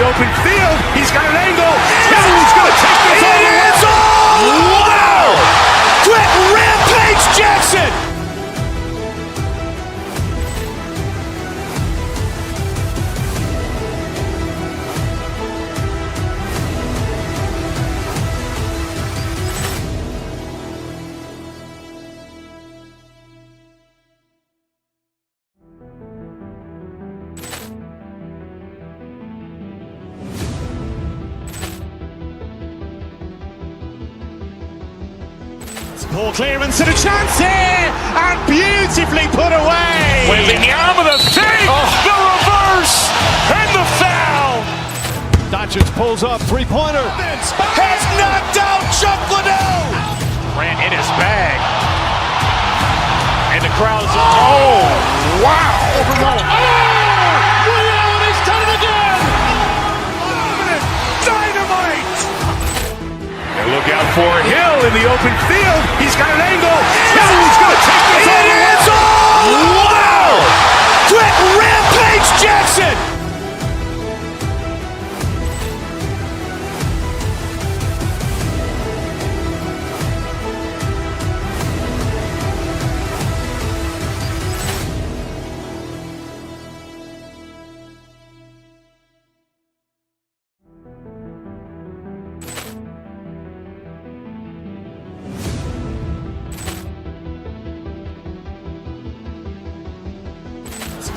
open field. He's got an angle. He's going to take this all the way. Wow! Quick Rampage Jackson! Ball clearance and a chance here, and beautifully put away. Waving the arm of the fake, the reverse, and the foul. Doncic pulls up, three-pointer. Has knocked out Chuck Liddell. Grant in his bag. And the crowd's, oh, wow. Ray Allen has done it again. Dynamite. And look out for Hill in the open field. He's got an angle. He's going to take this all the way. Wow! Quick Rampage Jackson!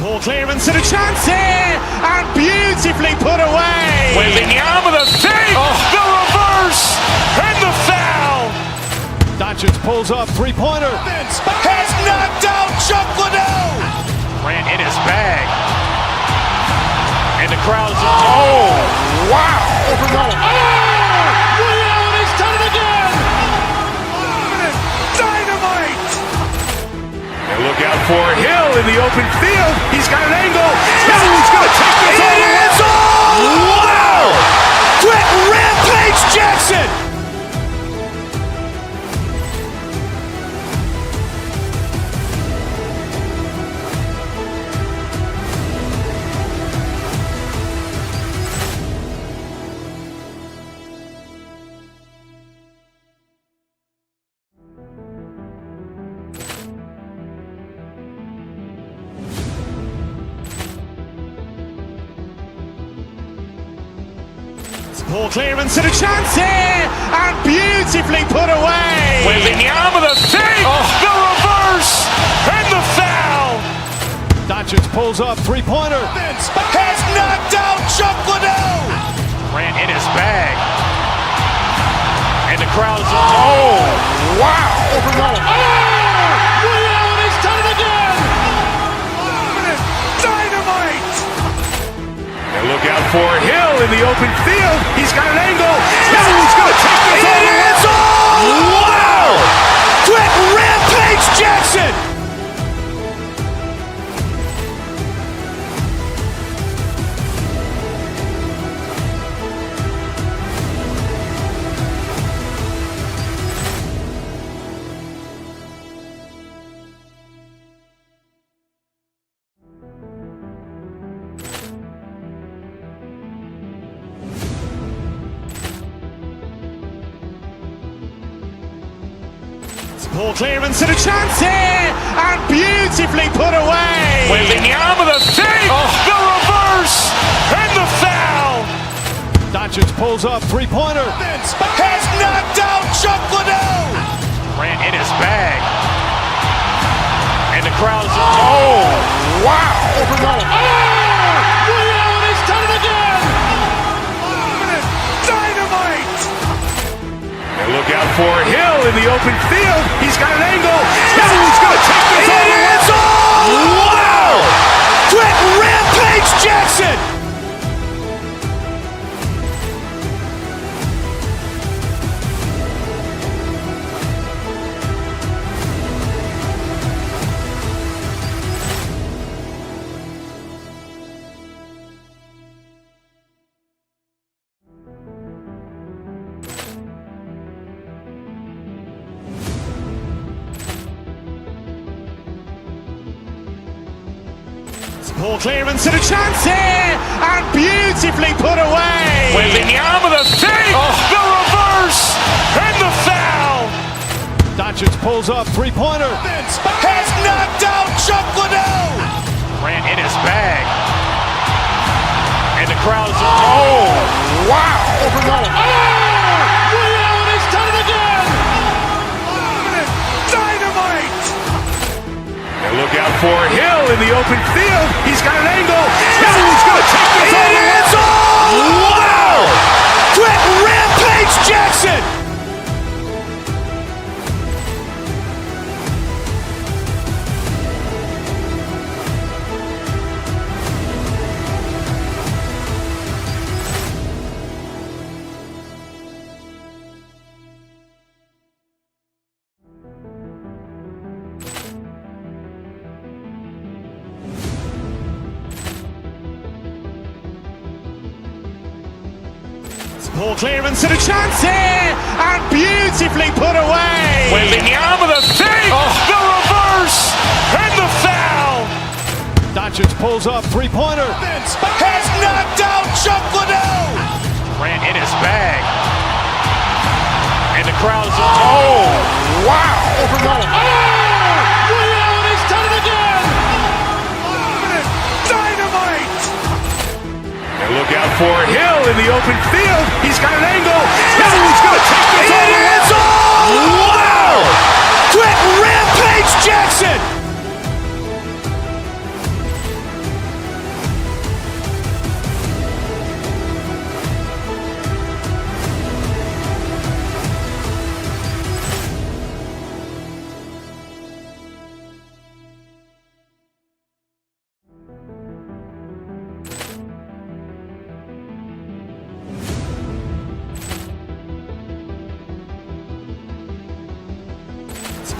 Ball clearance and a chance here, and beautifully put away. Waving the arm of the fake, the reverse, and the foul. Doncic pulls up, three-pointer. Has knocked out Chuck Liddell. Grant in his bag. And the crowd's, oh, wow. Ray Allen has done it again. Dynamite. And look out for Hill in the open field. He's got an angle. He's going to take this all the way. Wow! Quick Rampage Jackson! Ball clearance and a chance here, and beautifully put away. Waving the arm of the fake, the reverse, and the foul. Doncic pulls up, three-pointer. Has knocked out Chuck Liddell. Grant in his bag. And the crowd's, oh, wow. Ray Allen has done it again. Dynamite. And look out for Hill in the open field. He's got an angle. He's going to take this all the way. Wow! Quick Rampage Jackson! Ball clearance and a chance here, and beautifully put away. Waving the arm of the fake, the reverse, and the foul. Doncic pulls up, three-pointer. Has knocked out Chuck Liddell. Grant in his bag. And the crowd's, oh, wow. Ray Allen has done it again. Dynamite. And look out for Hill in the open field. He's got an angle. He's going to take this all the way. Wow! Quick Rampage Jackson! Poor clearance and a chance here, and beautifully put away. Wembanyama the fake, the reverse, and the foul. Doncic pulls up, three-pointer. Has knocked out Chuck Liddell. Grant in his bag. And the crowd's, oh, wow. Overload. Liddell has done it again. Dynamite. And look out for Hill in the open field. He's got an angle. Hill's going to take this all the way. Wow! Quick Rampage Jackson. Poor clearance and a chance here, and beautifully put away. Wembanyama the fake, the reverse, and the foul. Doncic pulls up, three-pointer. Has knocked out Chuck Liddell. Grant in his bag. And the crowd's, oh, wow. Overload. Liddell has done it again. Dynamite. And look out for Hill in the open field. He's got an angle. Hill's going to take this all the way. Wow! Quick Rampage Jackson.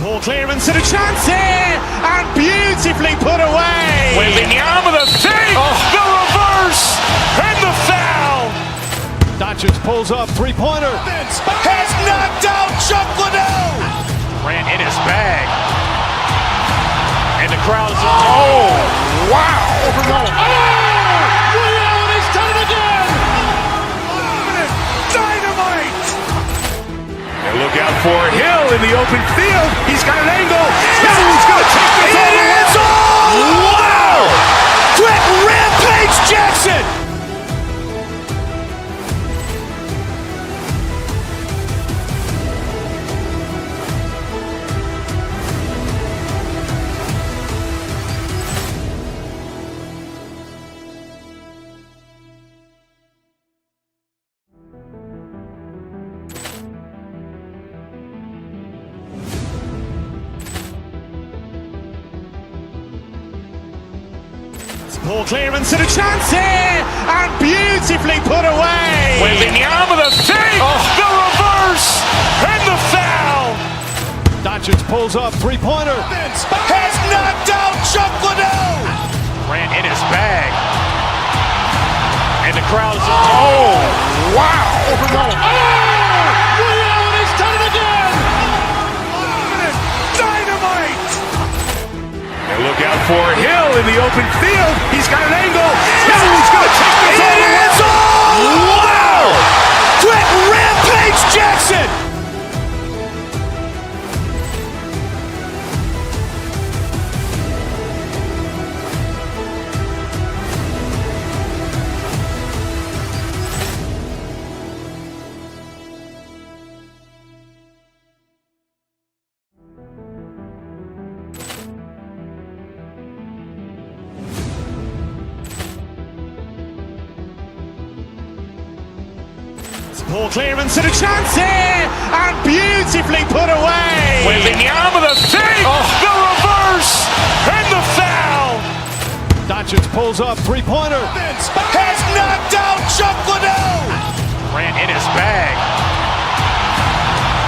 Poor clearance and a chance here, and beautifully put away. Wembanyama the fake, the reverse, and the foul. Doncic pulls up, three-pointer. Has knocked out Chuck Liddell. Grant in his bag. And the crowd's, oh, wow. Overload. Liddell has done it again. Dynamite. And look out for Hill in the open field. He's got an angle. Hill's going to take this all the way. Wow! Quick Rampage Jackson. Poor clearance and a chance here, and beautifully put away. Wembanyama the fake, the reverse, and the foul. Doncic pulls up, three-pointer. Has knocked out Chuck Liddell. Grant in his bag. And the crowd's, oh, wow. Overload. Liddell has done it again. Dynamite. And look out for Hill in the open field. He's got an angle. Hill's going to take this all the way. Wow! Quick Rampage Jackson. Poor clearance and a chance here, and beautifully put away. Wembanyama the fake, the reverse, and the foul. Doncic pulls up, three-pointer. Has knocked out Chuck Liddell. Grant in his bag.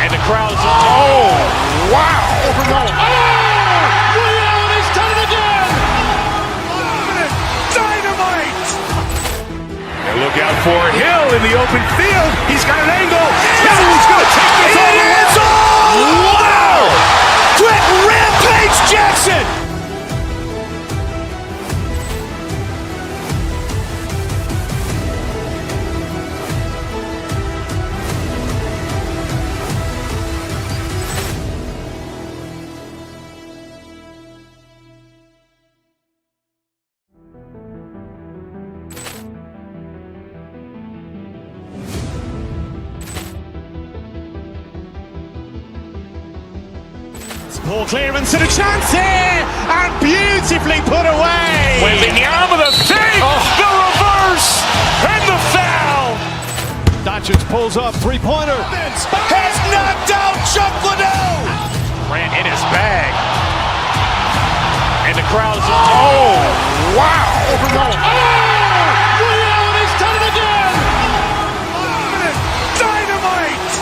And the crowd's, oh, wow. Overload. Liddell has done it again. Dynamite. And look out for Hill in the open field. He's got an angle. Hill's going to take this all the way. Wow! Quick Rampage Jackson. Ball clearance and a chance here, and beautifully put away. Wembanyama with a fake, the reverse, and the foul. Doncic pulls up, three-pointer. Has knocked out Chuck Liddell. Ran in his bag. And the crowd is, oh, wow. Ray Allen has done it again. Dynamite.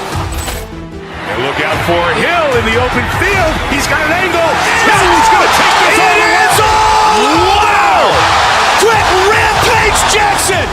And look out for Hill in the open field. He's got an angle. He's going to take this all the way. Wow! Quick Rampage Jackson.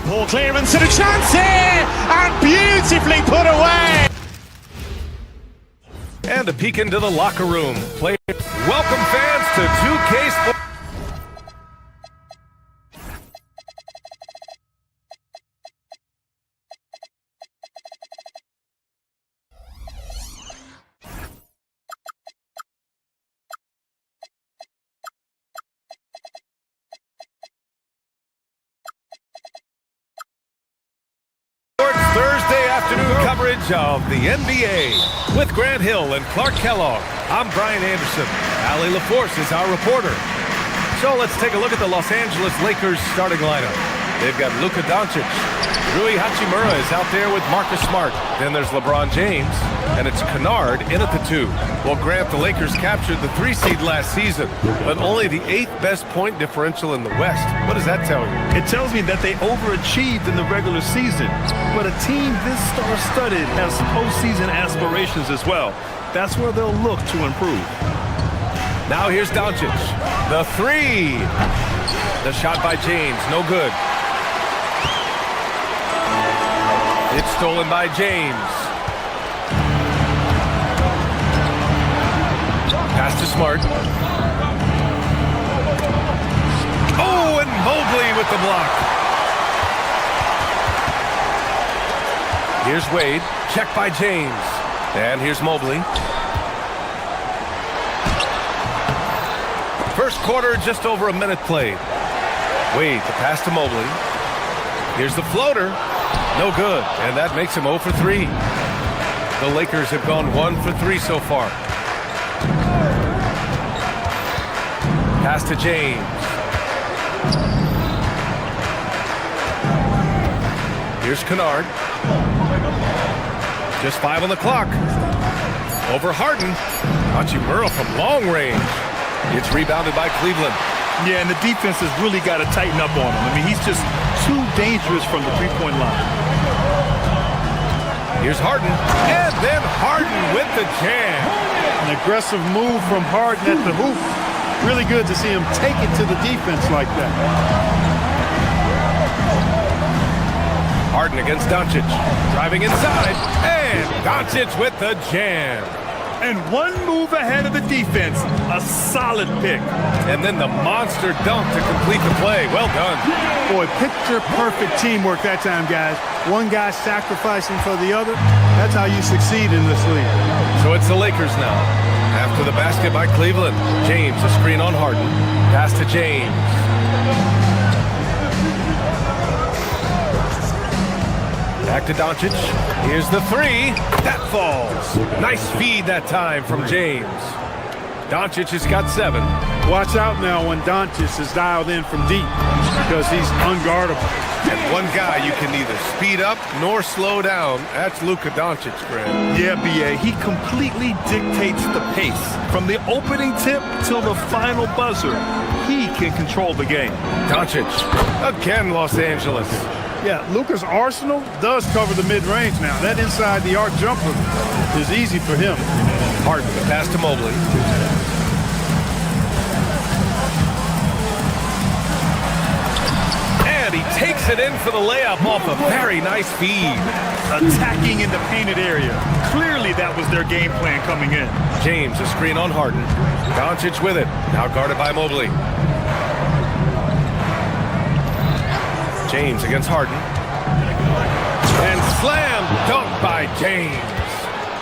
Ball clearance and a chance here, and beautifully put away. And a peek into the locker room. Welcome fans to 2K Sports. Thursday afternoon coverage of the NBA with Grant Hill and Clark Kellogg. I'm Brian Anderson. Allie LaForce is our reporter. So let's take a look at the Los Angeles Lakers starting lineup. They've got Luka Doncic. Rui Hachimura is out there with Marcus Smart. Then there's LeBron James, and it's Kennard in at the 2. Well, Grant, the Lakers captured the 3 seed last season, but only the 8th best point differential in the West. What does that tell you? It tells me that they overachieved in the regular season, but a team this star-studded has postseason aspirations as well. That's where they'll look to improve. Now here's Doncic. The 3. The shot by James, no good. It's stolen by James. Pass to Smart. Oh, and Mobley with the block. Here's Wade. Check by James. And here's Mobley. First quarter, just over a minute played. Wade, the pass to Mobley. Here's the floater. No good, and that makes him 0 for 3. The Lakers have gone 1 for 3 so far. Pass to James. Here's Kennard. Just 5 on the clock. Over Harden. Hachimura from long range. It's rebounded by Cleveland. Yeah, and the defense has really got to tighten up on him. I mean, he's just too dangerous from the three-point line. Here's Harden, and then Harden with the jam. An aggressive move from Harden at the hoop. Really good to see him take it to the defense like that. Harden against Doncic. Driving inside, and Doncic with the jam. And one move ahead of the defense. A solid pick. And then the monster dunk to complete the play. Well done. Boy, picture-perfect teamwork that time, guys. One guy sacrificing for the other. That's how you succeed in this league. So it's the Lakers now. After the basket by Cleveland. James, a screen on Harden. Pass to James. Back to Doncic. Here's the 3. That falls. Nice feed that time from James. Doncic has got 7. Watch out now when Doncic is dialed in from deep because he's unguardable. And one guy you can neither speed up nor slow down. That's Luka Doncic, Grant. Yeah, B.A., he completely dictates the pace. From the opening tip till the final buzzer, he can control the game. Doncic, again Los Angeles. Yeah, Luka's arsenal does cover the mid-range now. That inside the arc jumper is easy for him. Harden, the pass to Mobley. And he takes it in for the layup off a very nice feed. Attacking in the painted area. Clearly that was their game plan coming in. James, a screen on Harden. Doncic with it. Now guarded by Mobley. James against Harden. And slam dunk by James.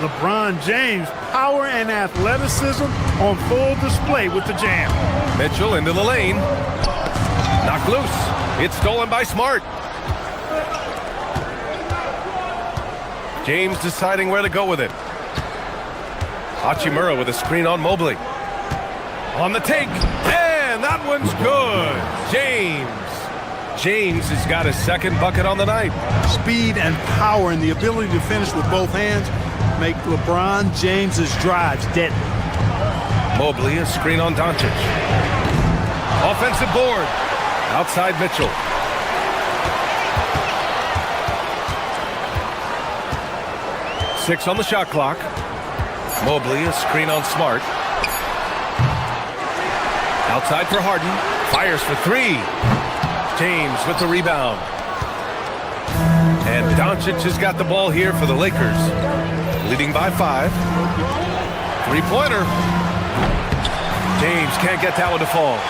LeBron James, power and athleticism on full display with the jam. Mitchell into the lane. Knocked loose. It's stolen by Smart. James deciding where to go with it. Hachimura with a screen on Mobley. On the take. And that one's good. James has got his second bucket on the night. Speed and power and the ability to finish with both hands make LeBron James's drives deadly. Mobley, a screen on Doncic. Offensive board. Outside Mitchell. Six on the shot clock. Mobley, a screen on Smart. Outside for Harden. Fires for three. James with the rebound. And Doncic has got the ball here for the Lakers. Leading by 5. Three-pointer. James can't get that one to fall.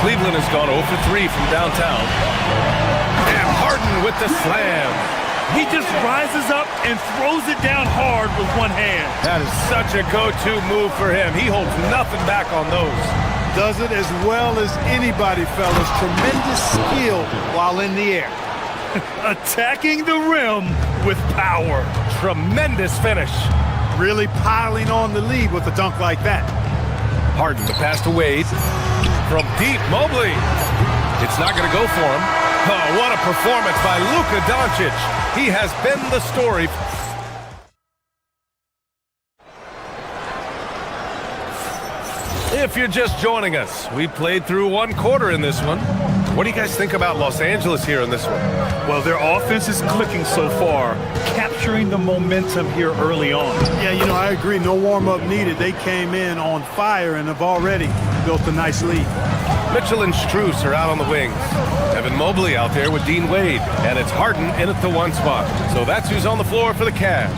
Cleveland has gone 0 for 3 from downtown. And Harden with the slam. He just rises up and throws it down hard with one hand. That is such a go-to move for him. He holds nothing back on those. Does it as well as anybody, fellas. Tremendous skill while in the air. Attacking the rim with power. Tremendous finish. Really piling on the lead with a dunk like that. Harden the pass to Wade. From deep, Mobley. It's not going to go for him. Oh, what a performance by Luka Doncic. He has been the story. If you're just joining us, we played through one quarter in this one. What do you guys think about Los Angeles here in this one? Well, their offense is clicking so far, capturing the momentum here early on. Yeah, you know, I agree. No warm-up needed. They came in on fire and have already built a nice lead. Mitchell and Strus are out on the wings. Evan Mobley out there with Dean Wade. And it's Harden in at the 1 spot. So that's who's on the floor for the Cavs.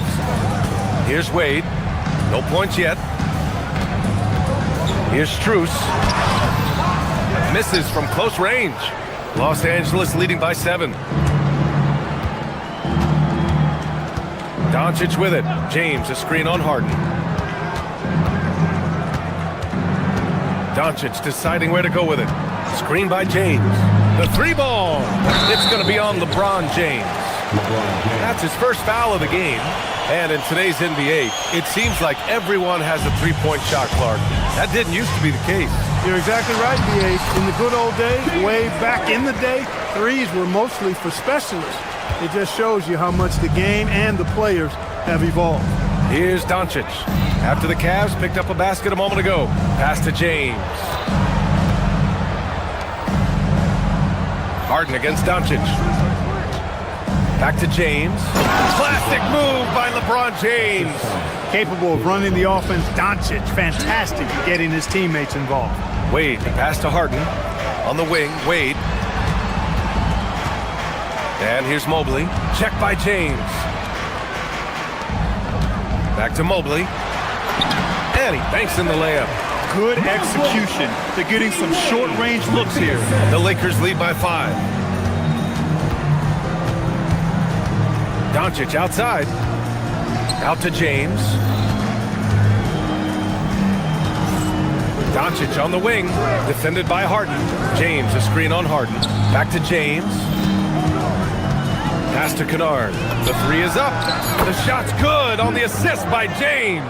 Here's Wade. No points yet. Here's Strus. Misses from close range. Los Angeles leading by 7. Doncic with it. James, a screen on Harden. Doncic deciding where to go with it. Screen by James. The 3-ball. It's going to be on LeBron James. That's his first foul of the game. And in today's NBA, it seems like everyone has a three-point shot, Clark. That didn't used to be the case. You're exactly right, B.A. In the good old days, way back in the day, threes were mostly for specialists. It just shows you how much the game and the players have evolved. Here's Doncic. After the Cavs picked up a basket a moment ago. Pass to James. Harden against Doncic. Back to James. Classic move by LeBron James. Capable of running the offense. Doncic, fantastic at getting his teammates involved. Wade, the pass to Harden. On the wing, Wade. And here's Mobley. Check by James. Back to Mobley. And he banks in the layup. Good execution. They're getting some short-range looks here. The Lakers lead by 5. Doncic outside. Out to James. Doncic on the wing. Defended by Harden. James, a screen on Harden. Back to James. Pass to Kennard. The 3 is up. The shot's good on the assist by James.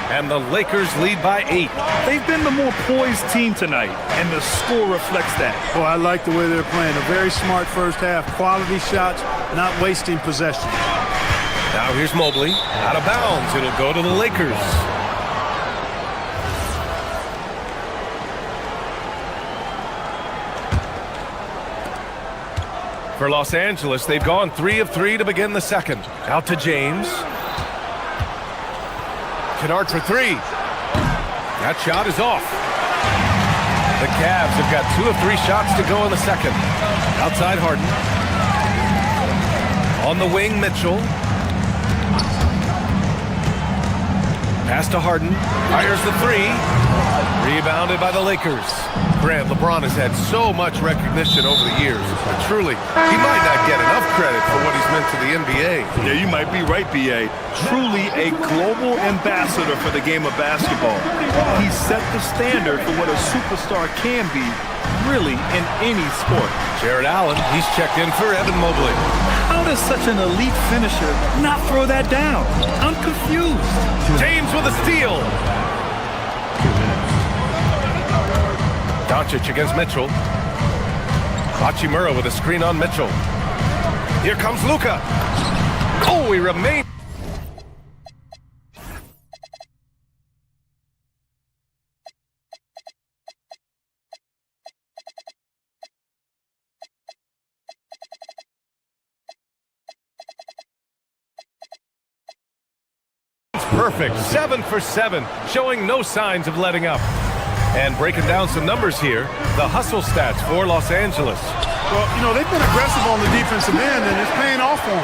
And the Lakers lead by 8. They've been the more poised team tonight, and the score reflects that. Oh, I like the way they're playing. A very smart first half. Quality shots, not wasting possession. Now here's Mobley. Out of bounds. It'll go to the Lakers. For Los Angeles, they've gone 3 of 3 to begin the second. Out to James. Kennard for 3. That shot is off. The Cavs have got 2 of 3 shots to go in the second. Outside Harden. On the wing, Mitchell. Pass to Harden. Fires the 3. Rebounded by the Lakers. Grant, LeBron has had so much recognition over the years, but truly, he might not get enough credit for what he's meant to the NBA. Yeah, you might be right, B.A. Truly a global ambassador for the game of basketball. He set the standard for what a superstar can be, really, in any sport. Jared Allen, he's checked in for Evan Mobley. How does such an elite finisher not throw that down? I'm confused. James with a steal. Doncic against Mitchell. Hachimura with a screen on Mitchell. Here comes Luka. Oh, he remains. Perfect. 7 for 7, showing no signs of letting up. And breaking down some numbers here, the hustle stats for Los Angeles. Well, you know, they've been aggressive on the defensive end, and it's paying off for them.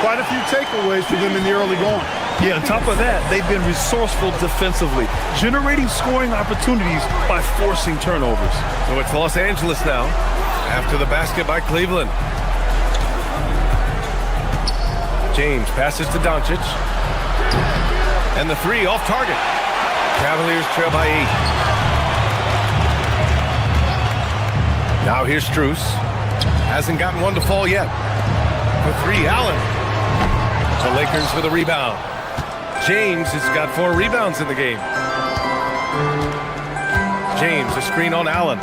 Quite a few takeaways for them in the early going. Yeah, on top of that, they've been resourceful defensively, generating scoring opportunities by forcing turnovers. So it's Los Angeles now, after the basket by Cleveland. James passes to Doncic. And the 3 off target. Cavaliers trail by 8. Now here's Strus. Hasn't gotten one to fall yet. For 3, Allen. The Lakers with a rebound. James has got 4 rebounds in the game. James, a screen on Allen.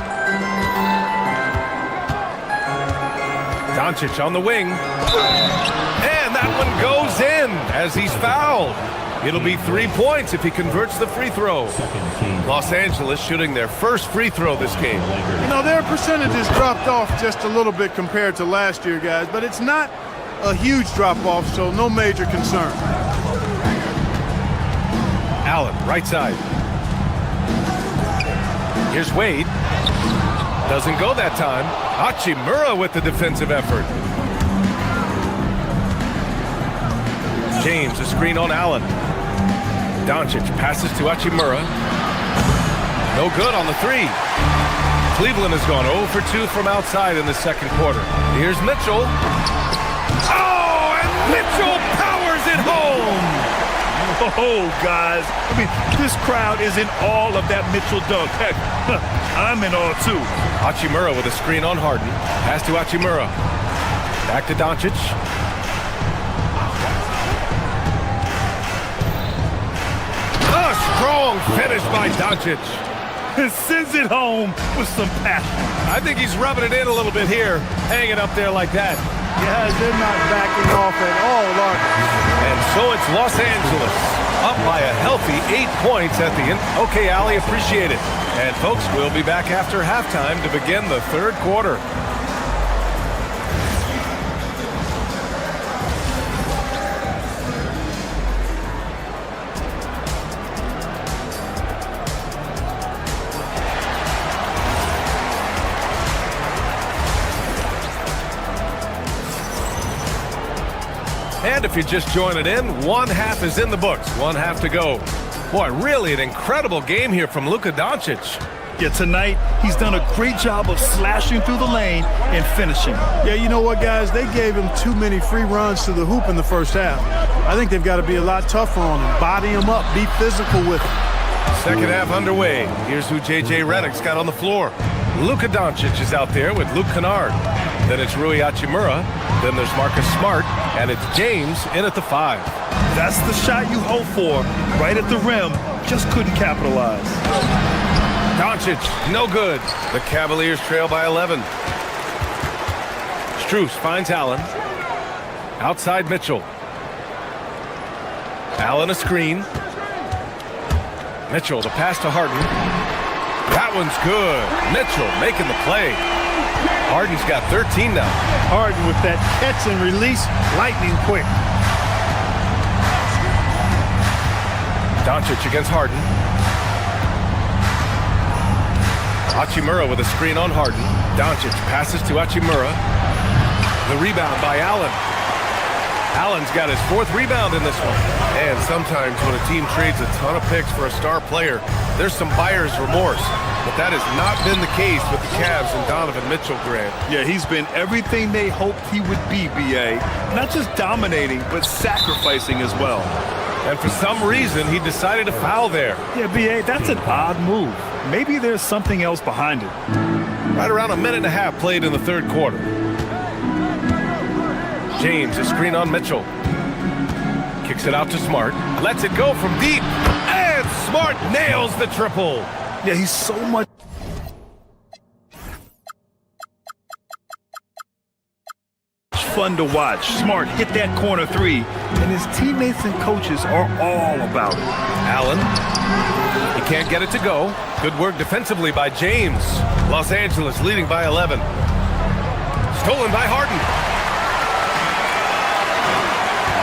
Doncic on the wing. And that one goes in as he's fouled. It'll be 3 points if he converts the free throw. Los Angeles shooting their first free throw this game. You know, their percentages dropped off just a little bit compared to last year, guys, but it's not a huge drop-off, so no major concern. Allen, right side. Here's Wade. Doesn't go that time. Hachimura with the defensive effort. James, a screen on Allen. Doncic passes to Hachimura. No good on the 3. Cleveland has gone 0 for 2 from outside in the second quarter. Here's Mitchell. Oh, and Mitchell powers it home. Oh, guys. I mean, this crowd is in awe of that Mitchell dunk. Heck, I'm in awe, too. Hachimura with a screen on Harden. Pass to Hachimura. Back to Doncic. A strong finish by Doncic. Sends it home with some passion. I think he's rubbing it in a little bit here, hanging up there like that. Guys, they're not backing off at all, Lark. And so it's Los Angeles, up by a healthy 8 points at the end. Okay, Allie, appreciate it. And folks, we'll be back after halftime to begin the third quarter. And if you're just joining in, 1 half is in the books, 1 half to go. Boy, really an incredible game here from Luka Doncic. Yeah, tonight, he's done a great job of slashing through the lane and finishing. Yeah, you know what, guys? They gave him too many free runs to the hoop in the first half. I think they've got to be a lot tougher on him. Body him up. Be physical with him. Second half underway. Here's who J.J. Redick's got on the floor. Luka Doncic is out there with Luke Kennard. Then it's Rui Hachimura. Then there's Marcus Smart. And it's James in at the 5. That's the shot you hope for. Right at the rim. Just couldn't capitalize. Doncic, no good. The Cavaliers trail by 11. Strus finds Allen. Outside Mitchell. Allen a screen. Mitchell, the pass to Harden. That one's good. Mitchell making the play. Harden's got 13 now. Harden with that catch and release, lightning quick. Doncic against Harden. Hachimura with a screen on Harden. Doncic passes to Hachimura. The rebound by Allen. Allen's got his 4th rebound in this one. And sometimes when a team trades a ton of picks for a star player, there's some buyer's remorse. But that has not been the case with the Cavs and Donovan Mitchell, Grant. Yeah, he's been everything they hoped he would be, B.A. Not just dominating, but sacrificing as well. And for some reason, he decided to foul there. Yeah, B.A., that's an odd move. Maybe there's something else behind it. Right around a minute and a half played in the 3rd quarter. James, a screen on Mitchell. Kicks it out to Smart. Lets it go from deep. And Smart nails the triple. Yeah, he's so much fun to watch. Smart hit that corner 3, and his teammates and coaches are all about it. Allen. He can't get it to go. Good work defensively by James. Los Angeles leading by 11. Stolen by Harden.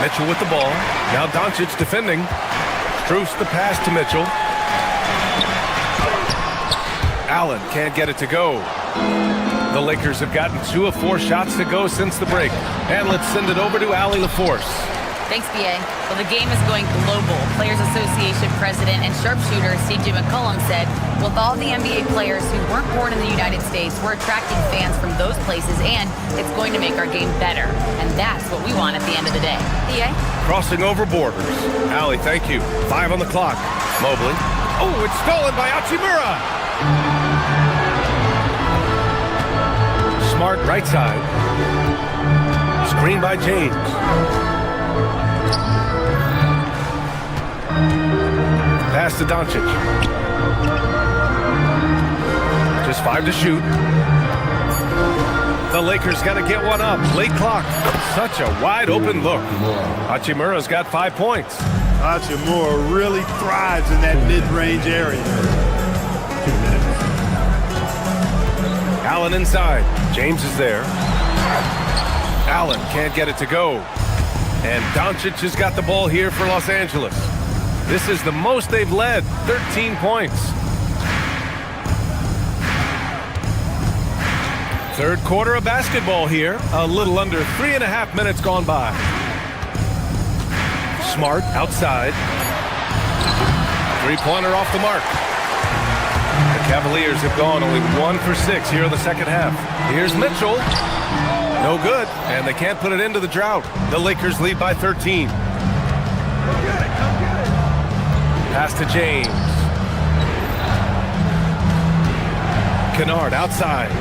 Mitchell with the ball. Now Doncic defending. Strus the pass to Mitchell. Allen can't get it to go. The Lakers have gotten 2 of 4 shots to go since the break. And let's send it over to Allie LaForce. Thanks, B.A. Well, the game is going global. Players Association President and sharpshooter C.J. McCollum said, with all the NBA players who weren't born in the United States, we're attracting fans from those places, and it's going to make our game better. And that's what we want at the end of the day. B.A.? Crossing over borders. Allie, thank you. 5 on the clock. Mobley. Oh, it's stolen by Hachimura. Smart right side. Screen by James. Pass to Doncic. Just 5 to shoot. The Lakers got to get one up. Late clock. Such a wide open look. Hachimura's got 5 points. Hachimura really thrives in that mid-range area. Allen inside. James is there. Allen can't get it to go. And Doncic has got the ball here for Los Angeles. This is the most they've led, 13 points. 3rd quarter of basketball here. A little under 3.5 minutes gone by. Smart outside. 3-pointer off the mark. The Cavaliers have gone only 1 for 6 here in the 2nd half. Here's Mitchell. No good, and they can't put it into the drought. The Lakers lead by 13. Pass to James. Kennard outside.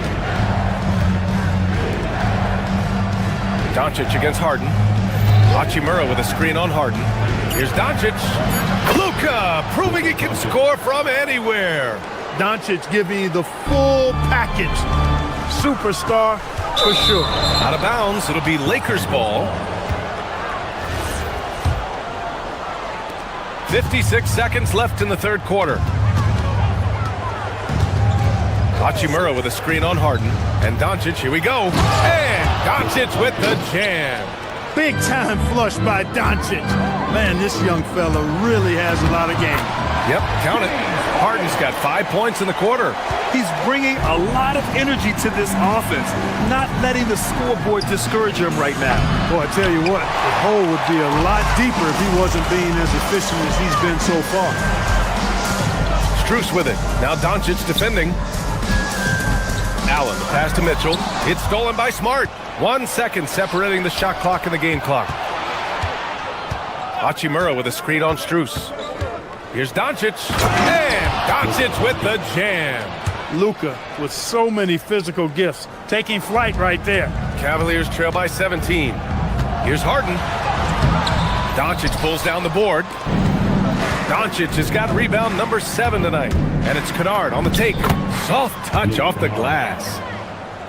Doncic against Harden. Hachimura with a screen on Harden. Here's Doncic. Luka proving he can score from anywhere. Doncic giving you the full package. Superstar for sure. Out of bounds, it'll be Lakers ball. 56 seconds left in the 3rd quarter. Hachimura with a screen on Harden. And Doncic, here we go. And Doncic with the jam. Big time flush by Doncic. Man, this young fella really has a lot of game. Yep, count it. Harden's got 5 points in the quarter. He's bringing a lot of energy to this offense, not letting the scoreboard discourage him right now. Boy, I tell you what, the hole would be a lot deeper if he wasn't being as efficient as he's been so far. Strus with it. Now Doncic defending. Allen, the pass to Mitchell. It's stolen by Smart. 1 second separating the shot clock and the game clock. Hachimura with a screen on Strus. Here's Doncic. And Doncic with the jam. Luka with so many physical gifts, taking flight right there. Cavaliers trail by 17. Here's Harden. Doncic pulls down the board. Doncic has got rebound number 7 tonight. And it's Kennard on the take. Soft touch off the glass.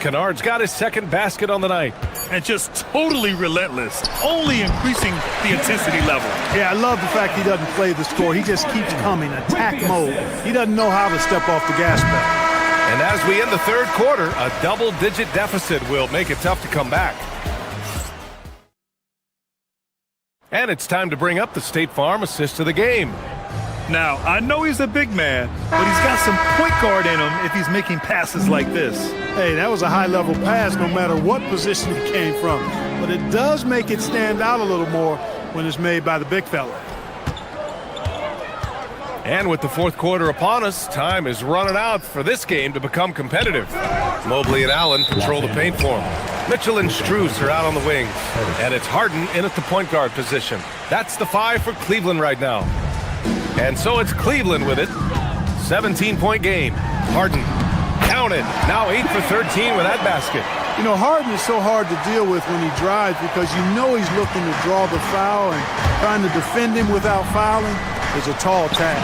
Kennard's got his 2nd basket on the night. And just totally relentless, only increasing the intensity level. Yeah, I love the fact he doesn't play the score. He just keeps coming, attack mode. He doesn't know how to step off the gas pedal. And as we end the 3rd quarter, a double-digit deficit will make it tough to come back. And it's time to bring up the State Farm assist of the game. Now, I know he's a big man, but he's got some point guard in him if he's making passes like this. Hey, that was a high-level pass no matter what position it came from. But it does make it stand out a little more when it's made by the big fella. And with the fourth quarter upon us, time is running out for this game to become competitive. Mobley and Allen control the paint for him. Mitchell and Strus are out on the wings. And it's Harden in at the point guard position. That's the 5 for Cleveland right now. And so it's Cleveland with it. 17-point game. Harden counted. Now 8 for 13 with that basket. You know, Harden is so hard to deal with when he drives because you know he's looking to draw the foul, and trying to defend him without fouling is a tall task.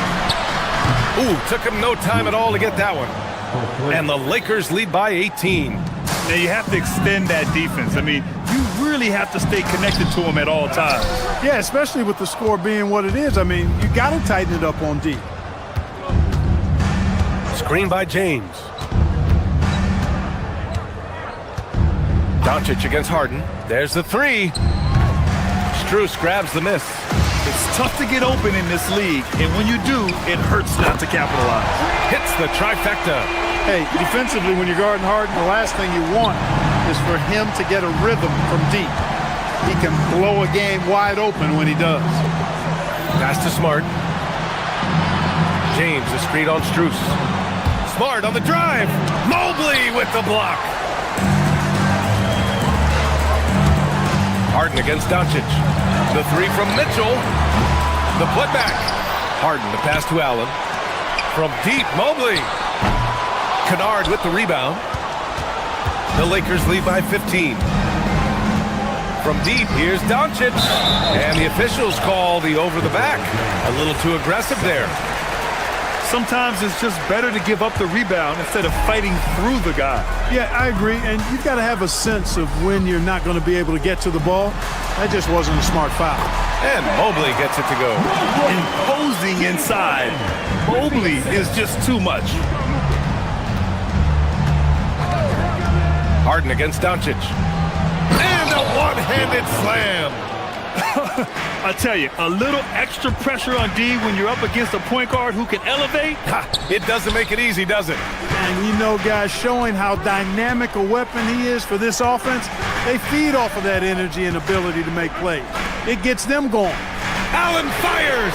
Ooh, took him no time at all to get that one. And the Lakers lead by 18. Now, you have to extend that defense. I mean, you really have to stay connected to him at all times. Yeah, especially with the score being what it is. I mean, you got to tighten it up on D. Screen by James. Doncic against Harden. There's the 3. Strus grabs the miss. It's tough to get open in this league, and when you do, it hurts not to capitalize. Hits the trifecta. Hey, defensively, when you're guarding Harden, the last thing you want is for him to get a rhythm from deep. He can blow a game wide open when he does. Pass to Smart. James, the screen on Strus. Smart on the drive. Mobley with the block. Harden against Doncic. The 3 from Mitchell. The putback. Harden, the pass to Allen. From deep, Mobley. Kennard with the rebound. The Lakers lead by 15. From deep, here's Doncic. And the officials call the over the back. A little too aggressive there. Sometimes it's just better to give up the rebound instead of fighting through the guy. Yeah, I agree. And you've got to have a sense of when you're not going to be able to get to the ball. That just wasn't a smart foul. And Mobley gets it to go. Imposing inside. Mobley is just too much. Harden against Doncic. And a one-handed slam. I tell you, a little extra pressure on D when you're up against a point guard who can elevate. It doesn't make it easy, does it? And you know, guys, showing how dynamic a weapon he is for this offense, they feed off of that energy and ability to make plays. It gets them going. Allen fires.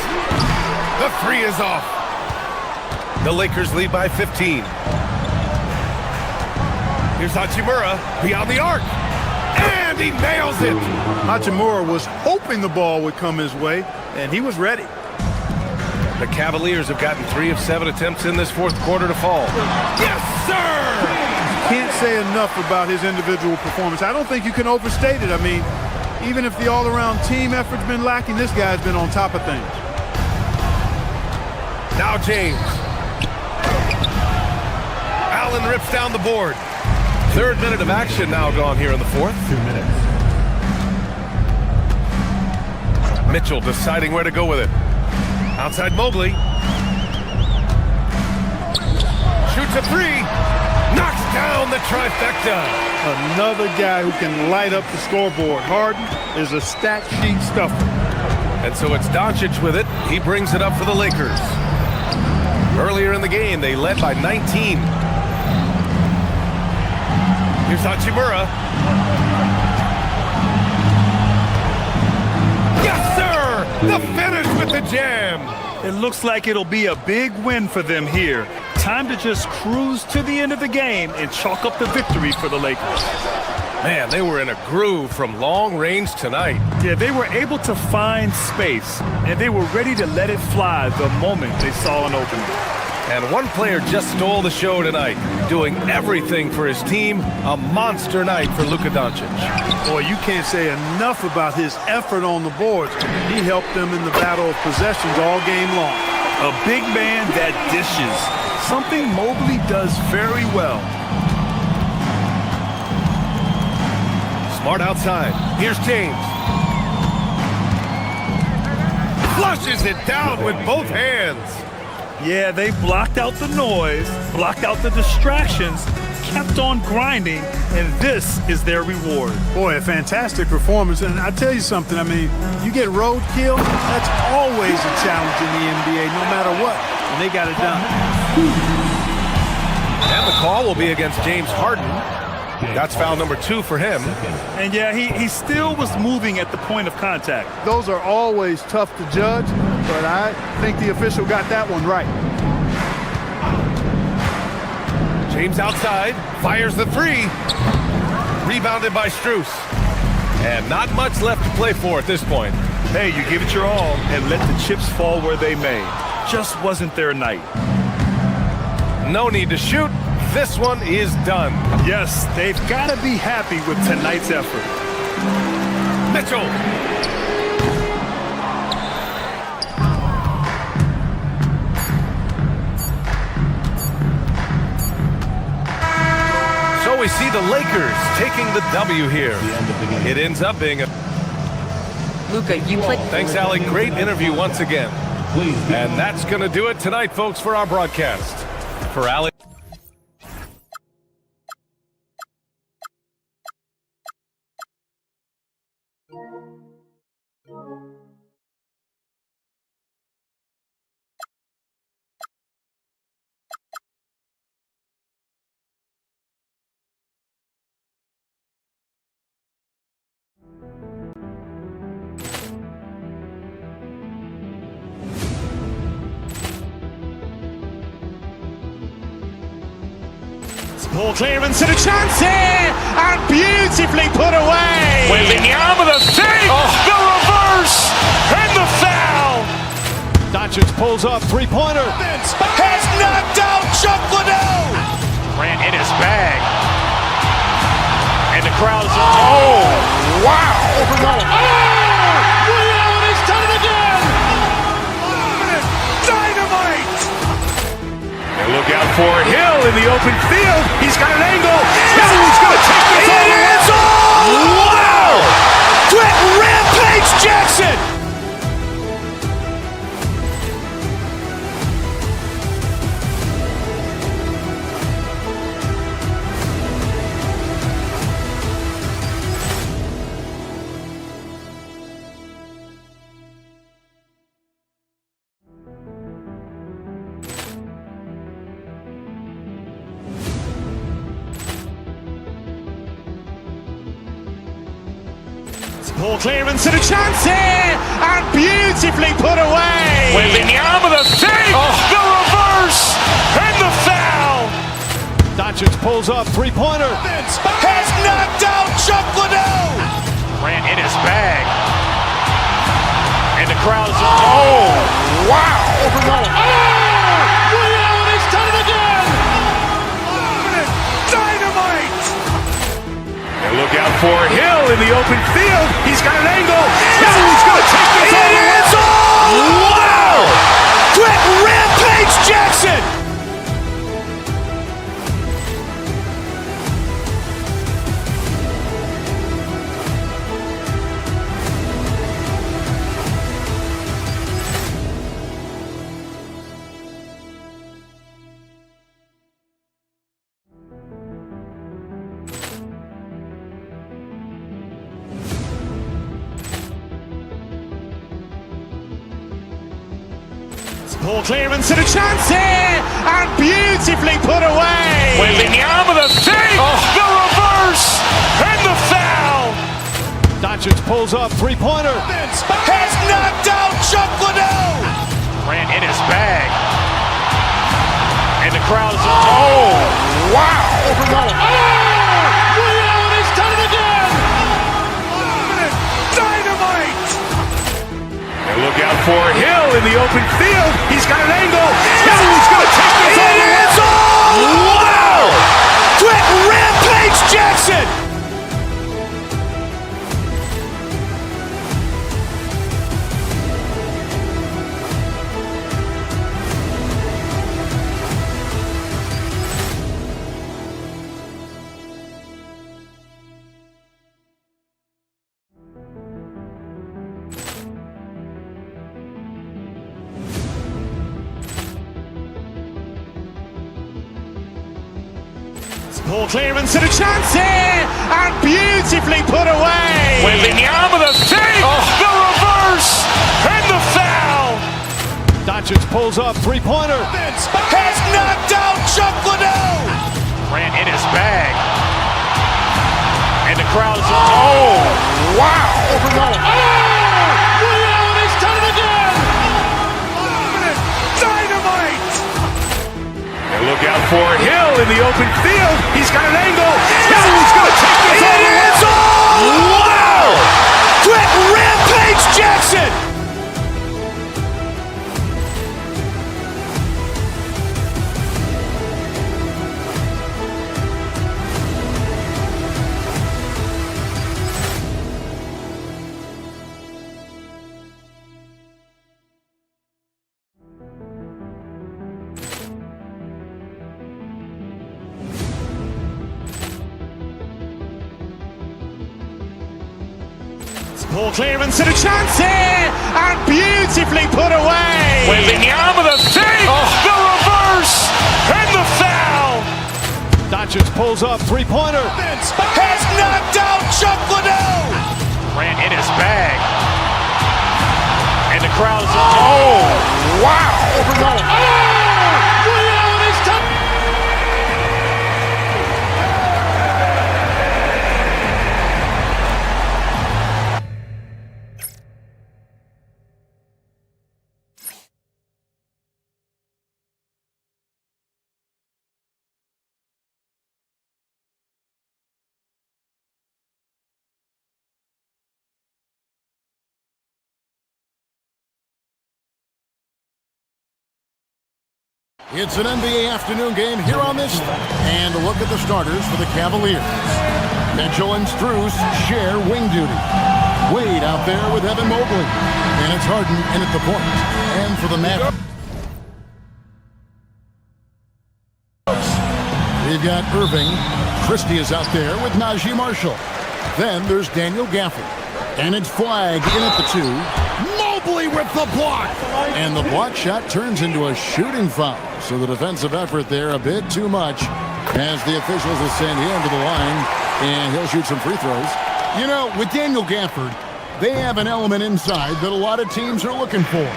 The 3 is off. The Lakers lead by 15. Here's Hachimura beyond the arc. And he nails it. Hachimura was hoping the ball would come his way, and he was ready. The Cavaliers have gotten 3 of 7 attempts in this fourth quarter to fall. Yes, sir! Can't say enough about his individual performance. I don't think you can overstate it. I mean, even if the all-around team effort's been lacking, this guy's been on top of things. Now James. Allen rips down the board. 3rd minute of action now gone here in the 4th. 2 minutes. Mitchell deciding where to go with it. Outside Mobley. Shoots a 3. Knocks down the trifecta. Another guy who can light up the scoreboard. Harden is a stat sheet stuffer. And so it's Doncic with it. He brings it up for the Lakers. Earlier in the game, they led by 19. Here's Hachimura. Yes, sir! The finish with the jam. It looks like it'll be a big win for them here. Time to just cruise to the end of the game and chalk up the victory for the Lakers. Man, they were in a groove from long range tonight. Yeah, they were able to find space, and they were ready to let it fly the moment they saw an opening. And one player just stole the show tonight, doing everything for his team. A monster night for Luka Doncic. Boy, you can't say enough about his effort on the boards. He helped them in the battle of possessions all game long. A big man that dishes, something Mobley does very well. Smart outside. Here's James. Flushes it down with both hands. Yeah, they blocked out the noise, blocked out the distractions, kept on grinding, and this is their reward. Boy, a fantastic performance. And I tell you something, I mean, you get roadkill, that's always a challenge in the NBA, no matter what. And they got it done. And the call will be against James Harden. That's foul number 2 for him. And yeah, he still was moving at the point of contact. Those are always tough to judge, but I think the official got that one right. James outside, fires the 3. Rebounded by Strus. And not much left to play for at this point. Hey, you give it your all and let the chips fall where they may. Just wasn't their night. No need to shoot. This one is done. Yes, they've got to be happy with tonight's effort. Mitchell. So we see the Lakers taking the W here. It ends up being a... Luka, you played. Thanks, Allie. Great interview once again. And that's going to do it tonight, folks, for our broadcast. For Allie. Ball clearance and a chance here, and beautifully put away. With the arm of the save, the reverse, and the foul. Doncic pulls up, three-pointer. Has knocked out Chuck Liddell. Grant in his bag. And the crowd is... Oh, wow. Ray Allen has done it again. Dynamite. And look out for Hill in the open field. He's got an angle. He's going to take this all the way. Wow! Brett Rampage Jackson. Ball clearance and a chance here, and beautifully put away. With the arm of the save, the reverse, and the foul. Doncic pulls up, three-pointer. Has knocked out Chuck Liddell. Grant in his bag. And the crowd is... Oh, wow. Ray Allen has done it again. Dynamite. And look out for Hill in the open field. He's got an angle. He's going to take this all the way. Wow! Brett Rampage Jackson. Ball clearance and a chance here, and beautifully put away. With the arm of the save, the reverse, and the foul. Doncic pulls up, three-pointer. Has knocked out Chuck Liddell. Grant in his bag. And the crowd is... Oh, wow. Ray Allen has done it again. Dynamite. And look out for Hill in the open field. He's got an angle. He's going to take this all the way. Wow! Brett Rampage Jackson. Ball clearance and a chance here, and beautifully put away. Wembanyama the fake, the reverse, and the foul. Doncic pulls up, three-pointer. Has knocked out Chuck Liddell. Ran in his bag. And the crowd is, oh, wow. Ray Allen has done it again. Dynamite. And look out for Hill in the open field. He's got an angle. Hill's going to take this all the way. Wow! Quick Rampage Jackson. Ball clearance and a chance here, and beautifully put away. Wembanyama the fake, the reverse, and the foul. Doncic pulls up, three-pointer. Has knocked out Chuck Liddell. Ran in his bag. And the crowd is, oh, wow. Ray Allen has done it. It's an NBA afternoon game here on this, and a look at the starters for the Cavaliers. Mitchell and Strus share wing duty. Wade out there with Evan Mobley, and it's Harden in at the point. And for the Mavericks, we've got Irving. Christie is out there with Najee Marshall. Then there's Daniel Gafford, and it's Flag in at the 2. Mobley with the block, and the block shot turns into a shooting foul. So the defensive effort there a bit too much as the officials will send him to the line, and he'll shoot some free throws. You know, with Daniel Gafford, they have an element inside that a lot of teams are looking for.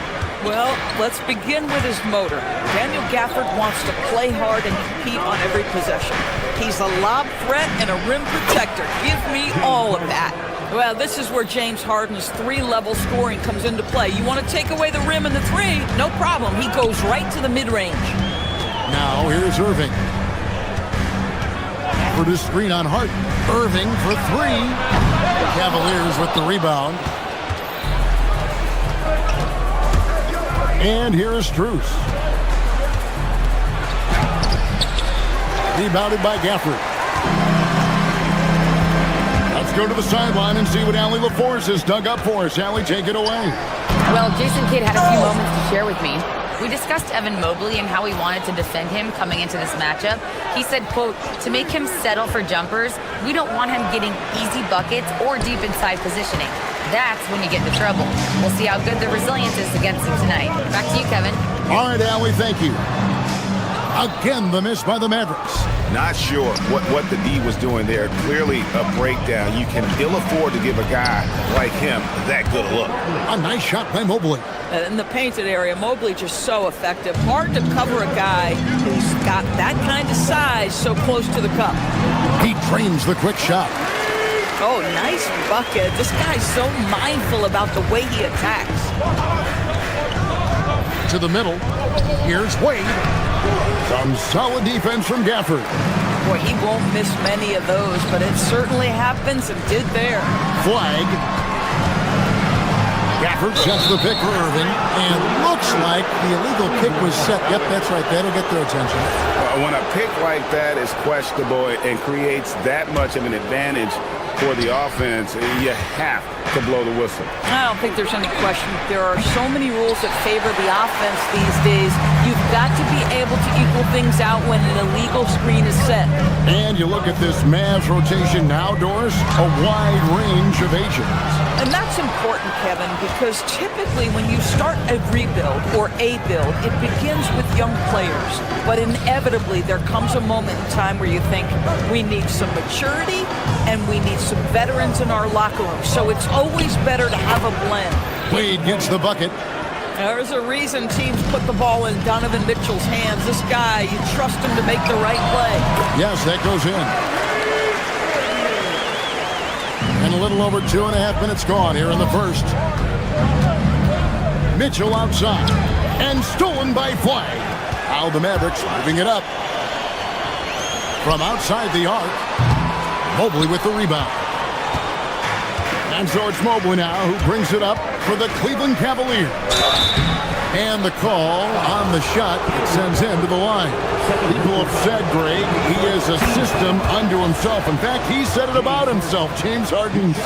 Well, let's begin with his motor. Daniel Gafford wants to play hard and compete on every possession. He's a lob threat and a rim protector. Give me all of that. Well, this is where James Harden's three-level scoring comes into play. You want to take away the rim and the three? No problem. He goes right to the mid-range. Now here's Irving. For the screen on Harden. Irving for 3. Cavaliers with the rebound. And here is Strus. Rebounded by Gafford. Let's go to the sideline and see what Allie LaForce has dug up for us. Allie, take it away. Well, Jason Kidd had a few moments to share with me. We discussed Evan Mobley and how he wanted to defend him coming into this matchup. He said, quote, to make him settle for jumpers, we don't want him getting easy buckets or deep inside positioning. That's when you get into trouble. We'll see how good the resilience is against him tonight. Back to you, Kevin. All right, Allie, thank you. Again, the miss by the Mavericks. Not sure what the D was doing there. Clearly a breakdown. You can ill afford to give a guy like him that good a look. A nice shot by Mobley. In the painted area, Mobley just so effective. Hard to cover a guy who's got that kind of size so close to the cup. He trains the quick shot. Oh, nice bucket. This guy's so mindful about the way he attacks. To the middle. Here's Wade. Some solid defense from Gafford. Boy, he won't miss many of those, but it certainly happens and did there. Flag. Gafford sets the pick for Irving, and looks like the illegal kick was set. Yep, that's right. That'll get their attention. When a pick like that is questionable and creates that much of an advantage for the offense, you have to blow the whistle. I don't think there's any question. There are so many rules that favor the offense these days. You've got to be able to equal things out when an illegal screen is set. And you look at this Mavs rotation now, Doris, a wide range of ages. And that's important, Kevin, because typically when you start a rebuild or a build, it begins with young players. But inevitably, there comes a moment in time where you think, we need some maturity and we need some veterans in our locker room. So it's always better to have a blend. Wade gets the bucket. There's a reason teams put the ball in Donovan Mitchell's hands. This guy, you trust him to make the right play. Yes, that goes in. And a little over 2.5 minutes gone here in the first. Mitchell outside. And stolen by Flag. Now the Mavericks moving it up. From outside the arc. Mobley with the rebound. And so it's Mobley now who brings it up for the Cleveland Cavaliers. And the call on the shot, it sends him to the line. People have said, Greg, he is a system unto himself. In fact, he said it about himself. James Harden's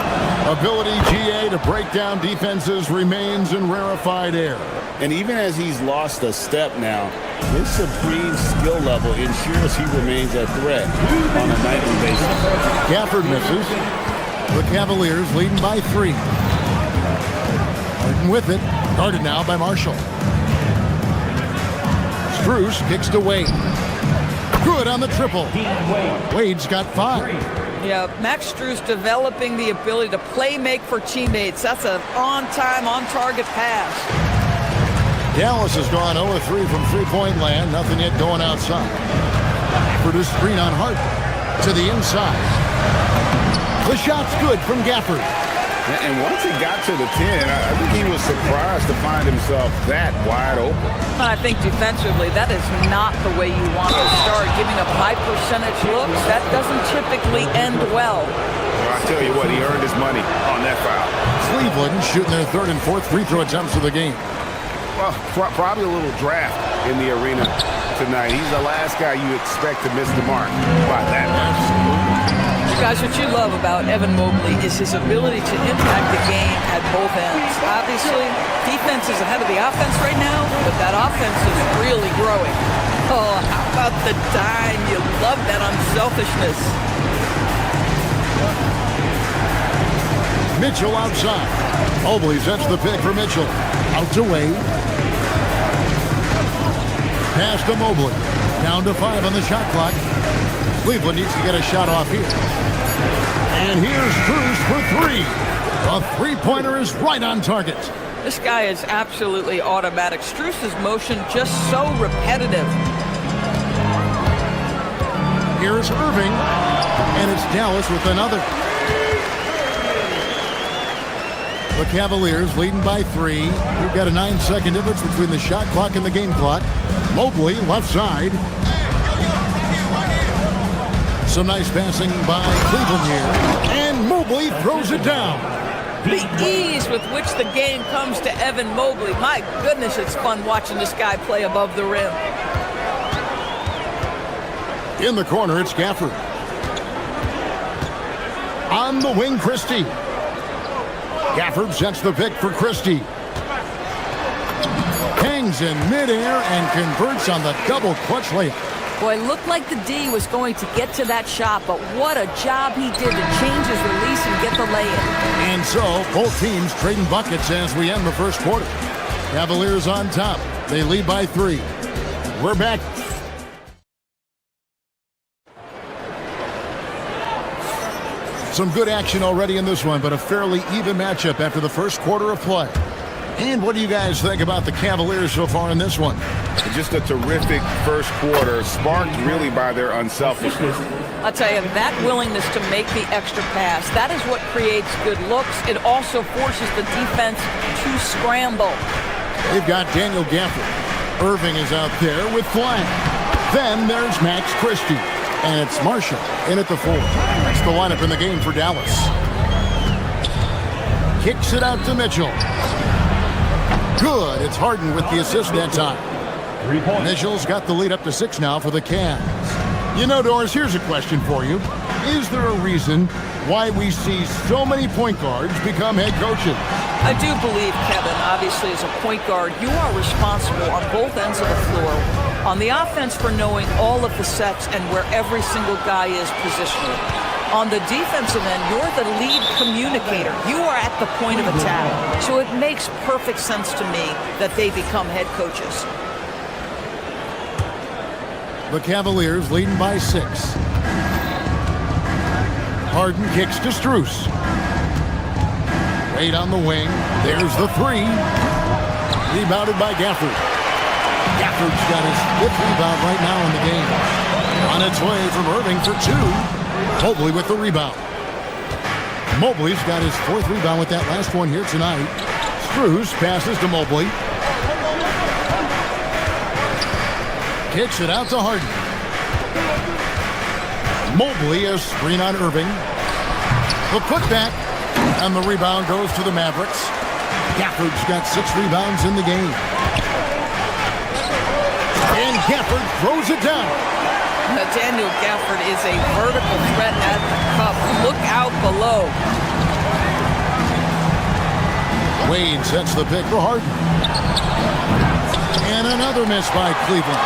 ability, GA, to break down defenses remains in rarefied air. And even as he's lost a step now, his supreme skill level ensures he remains a threat on a nightly basis. Gafford misses. The Cavaliers leading by 3. Harden with it. Guarded now by Marshall. Strus kicks to Wade. Good on the triple. Wade's got 5. Yeah, Max Strus developing the ability to play make for teammates. That's an on-time, on-target pass. Dallas has gone 0-3 from three-point land. Nothing yet going outside. Produced screen on Harden. To the inside. The shot's good from Gafford. And once he got to the 10, I think he was surprised to find himself that wide open. I think defensively, that is not the way you want to start. Giving up high percentage looks, that doesn't typically end well. Well, I tell you what, he earned his money on that foul. Cleveland shooting their 3rd and 4th free throw attempts of the game. Well, probably a little draft in the arena tonight. He's the last guy you expect to miss the mark by that much. Guys, what you love about Evan Mobley is his ability to impact the game at both ends. Obviously, defense is ahead of the offense right now, but that offense is really growing. Oh, how about the dime? You love that unselfishness. Mitchell outside. Mobley sets the pick for Mitchell. Out to Wade. Pass to Mobley. Down to 5 on the shot clock. Cleveland needs to get a shot off here. And here's Strus for 3. A three-pointer is right on target. This guy is absolutely automatic. Strus's motion just so repetitive. Here's Irving. And it's Dallas with another. The Cavaliers leading by 3. We've got a 9-second difference between the shot clock and the game clock. Mobley left side. Some nice passing by Cleveland here. And Mobley throws it down. The ease with which the game comes to Evan Mobley. My goodness, it's fun watching this guy play above the rim. In the corner, it's Gafford. On the wing, Christie. Gafford sets the pick for Christie. Hangs in midair and converts on the double clutch layup. Boy, it looked like the D was going to get to that shot, but what a job he did to change his release and get the lay-in. And so, both teams trading buckets as we end the first quarter. Cavaliers on top. They lead by 3. We're back. Some good action already in this one, but a fairly even matchup after the first quarter of play. And what do you guys think about the Cavaliers so far in this one? Just a terrific first quarter, sparked really by their unselfishness. I'll tell you, that willingness to make the extra pass, that is what creates good looks. It also forces the defense to scramble. They've got Daniel Gafford. Irving is out there with Flag. Then there's Max Christie. And it's Marshall in at the 4. That's the lineup in the game for Dallas. Kicks it out to Mitchell. Good. It's Harden with the assist that time. Mitchell's got the lead up to 6 now for the Cavs. You know, Doris, here's a question for you. Is there a reason why we see so many point guards become head coaches? I do believe, Kevin, obviously as a point guard, you are responsible on both ends of the floor. On the offense for knowing all of the sets and where every single guy is positionally. On the defensive end, you're the lead communicator. You are at the point of attack. So it makes perfect sense to me that they become head coaches. The Cavaliers leading by 6. Harden kicks to Strus. Wade on the wing. There's the 3. Rebounded by Gafford. Gafford's got his 5th rebound right now in the game. On its way from Irving for 2. Mobley with the rebound. Mobley's got his 4th rebound with that last one here tonight. Strus passes to Mobley. Kicks it out to Harden. Mobley, a screen on Irving. The putback, and the rebound goes to the Mavericks. Gafford's got 6 rebounds in the game. And Gafford throws it down. Daniel Gafford is a vertical threat at the cup. Look out below. Wade sets the pick for Harden. And another miss by Cleveland.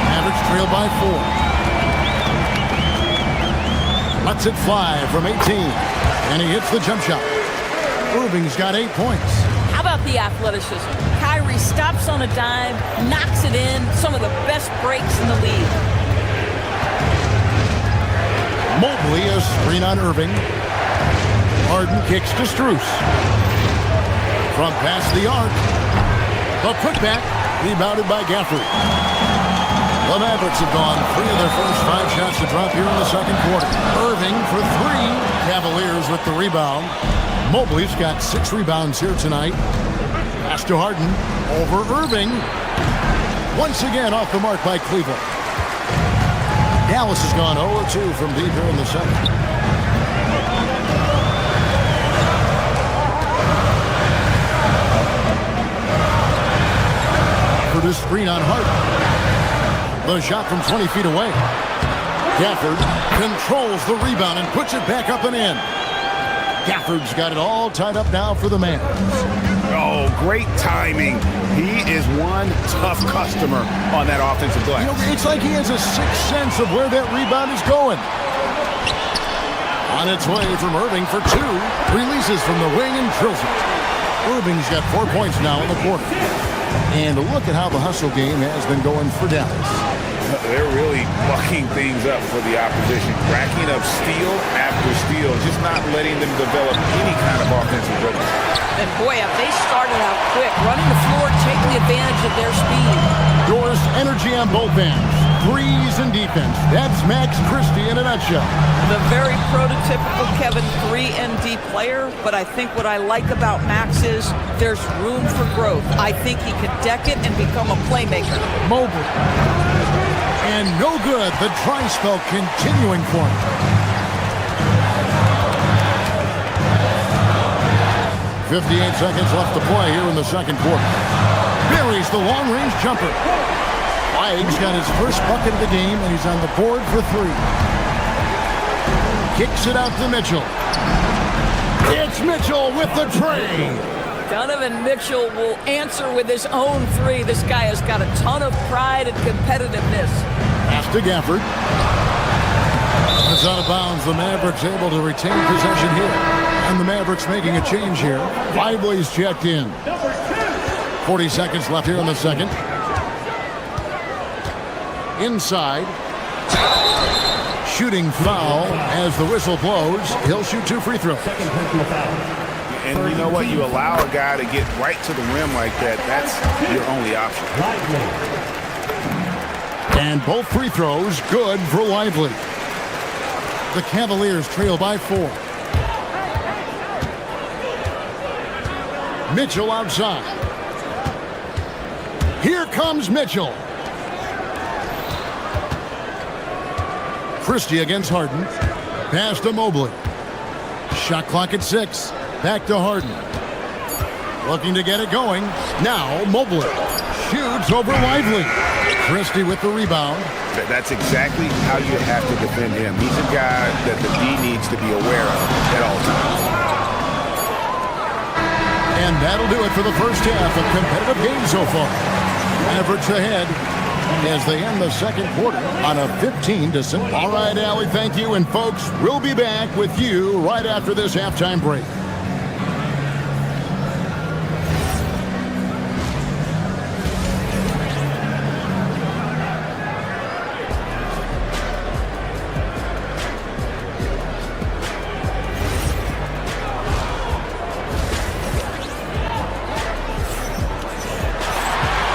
Mavericks trail by 4. Lets it fly from 18. And he hits the jump shot. Irving's got 8 points. How about the athleticism? Kyrie stops on a dime, knocks it in. Some of the best breaks in the league. Mobley, a screen on Irving. Harden kicks to Strus. From past the arc. The putback, rebounded by Gafford. The Mavericks have gone 3 of their first 5 shots to drop here in the second quarter. Irving for 3. Cavaliers with the rebound. Mobley's got 6 rebounds here tonight. Pass to Harden. Over Irving. Once again off the mark by Cleveland. Dallas has gone 0-2 from deep here in the second. For the screen on Harden. The shot from 20 feet away. Gafford controls the rebound and puts it back up and in. Gafford's got it all tied up now for the man. Oh, great timing. He is one tough customer on that offensive glass. You know, it's like he has a sixth sense of where that rebound is going. On its way from Irving for 2. Releases from the wing and drills it. Irving's got 4 points now in the quarter. And look at how the hustle game has been going for Dallas. They're really mucking things up for the opposition. Racking up steal after steal, just not letting them develop any kind of offensive rhythm. And boy, have they started out quick, running the floor, taking advantage of their speed. Doors energy on both ends. Threes and defense. That's Max Christie in a nutshell. The very prototypical Kevin 3-and-D player, but I think what I like about Max is there's room for growth. I think he could deck it and become a playmaker. Mobile. And no good. The dry spell continuing for him. .58 seconds left to play here in the second quarter. Buries the long-range jumper. Flagg's got his first bucket of the game, and he's on the board for 3. Kicks it out to Mitchell. It's Mitchell with the tray. Donovan Mitchell will answer with his own 3. This guy has got a ton of pride and competitiveness. Pass to Gafford. It's out of bounds. The Mavericks able to retain possession here. And the Mavericks making a change here. Lively's checked in. 40 seconds left here in the second. Inside. Shooting foul as the whistle blows. He'll shoot 2 free throws. And you know what? You allow a guy to get right to the rim like that. That's your only option. And both free throws good for Lively. The Cavaliers trail by 4. Mitchell outside. Here comes Mitchell. Christie against Harden. Pass to Mobley. Shot clock at 6. Back to Harden. Looking to get it going. Now Mobley. Shoots over Lively. Christie with the rebound. That's exactly how you have to defend him. He's a guy that the D needs to be aware of at all times. And that'll do it for the first half of competitive games so far. Mavericks ahead as they end the second quarter on a 15-6. All right, Allie, thank you. And folks, we'll be back with you right after this halftime break.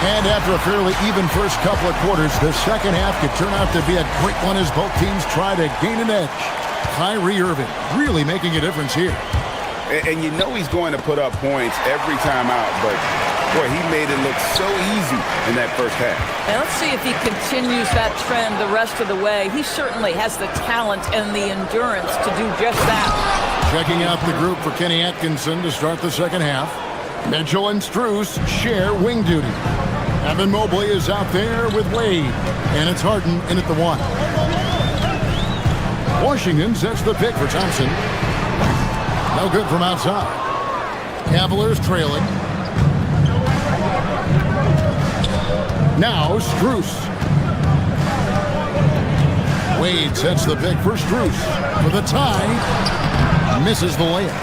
And after a fairly even first couple of quarters, the second half could turn out to be a great one as both teams try to gain an edge. Kyrie Irving really making a difference here. And you know he's going to put up points every time out, but boy, he made it look so easy in that first half. And let's see if he continues that trend the rest of the way. He certainly has the talent and the endurance to do just that. Checking out the group for Kenny Atkinson to start the second half. Mitchell and Strus share wing duty. Evan Mobley is out there with Wade, and it's Harden in at the 1. Washington sets the pick for Thompson. No good from outside. Cavaliers trailing. Now Strus. Wade sets the pick for Strus. For the tie. Misses the layup.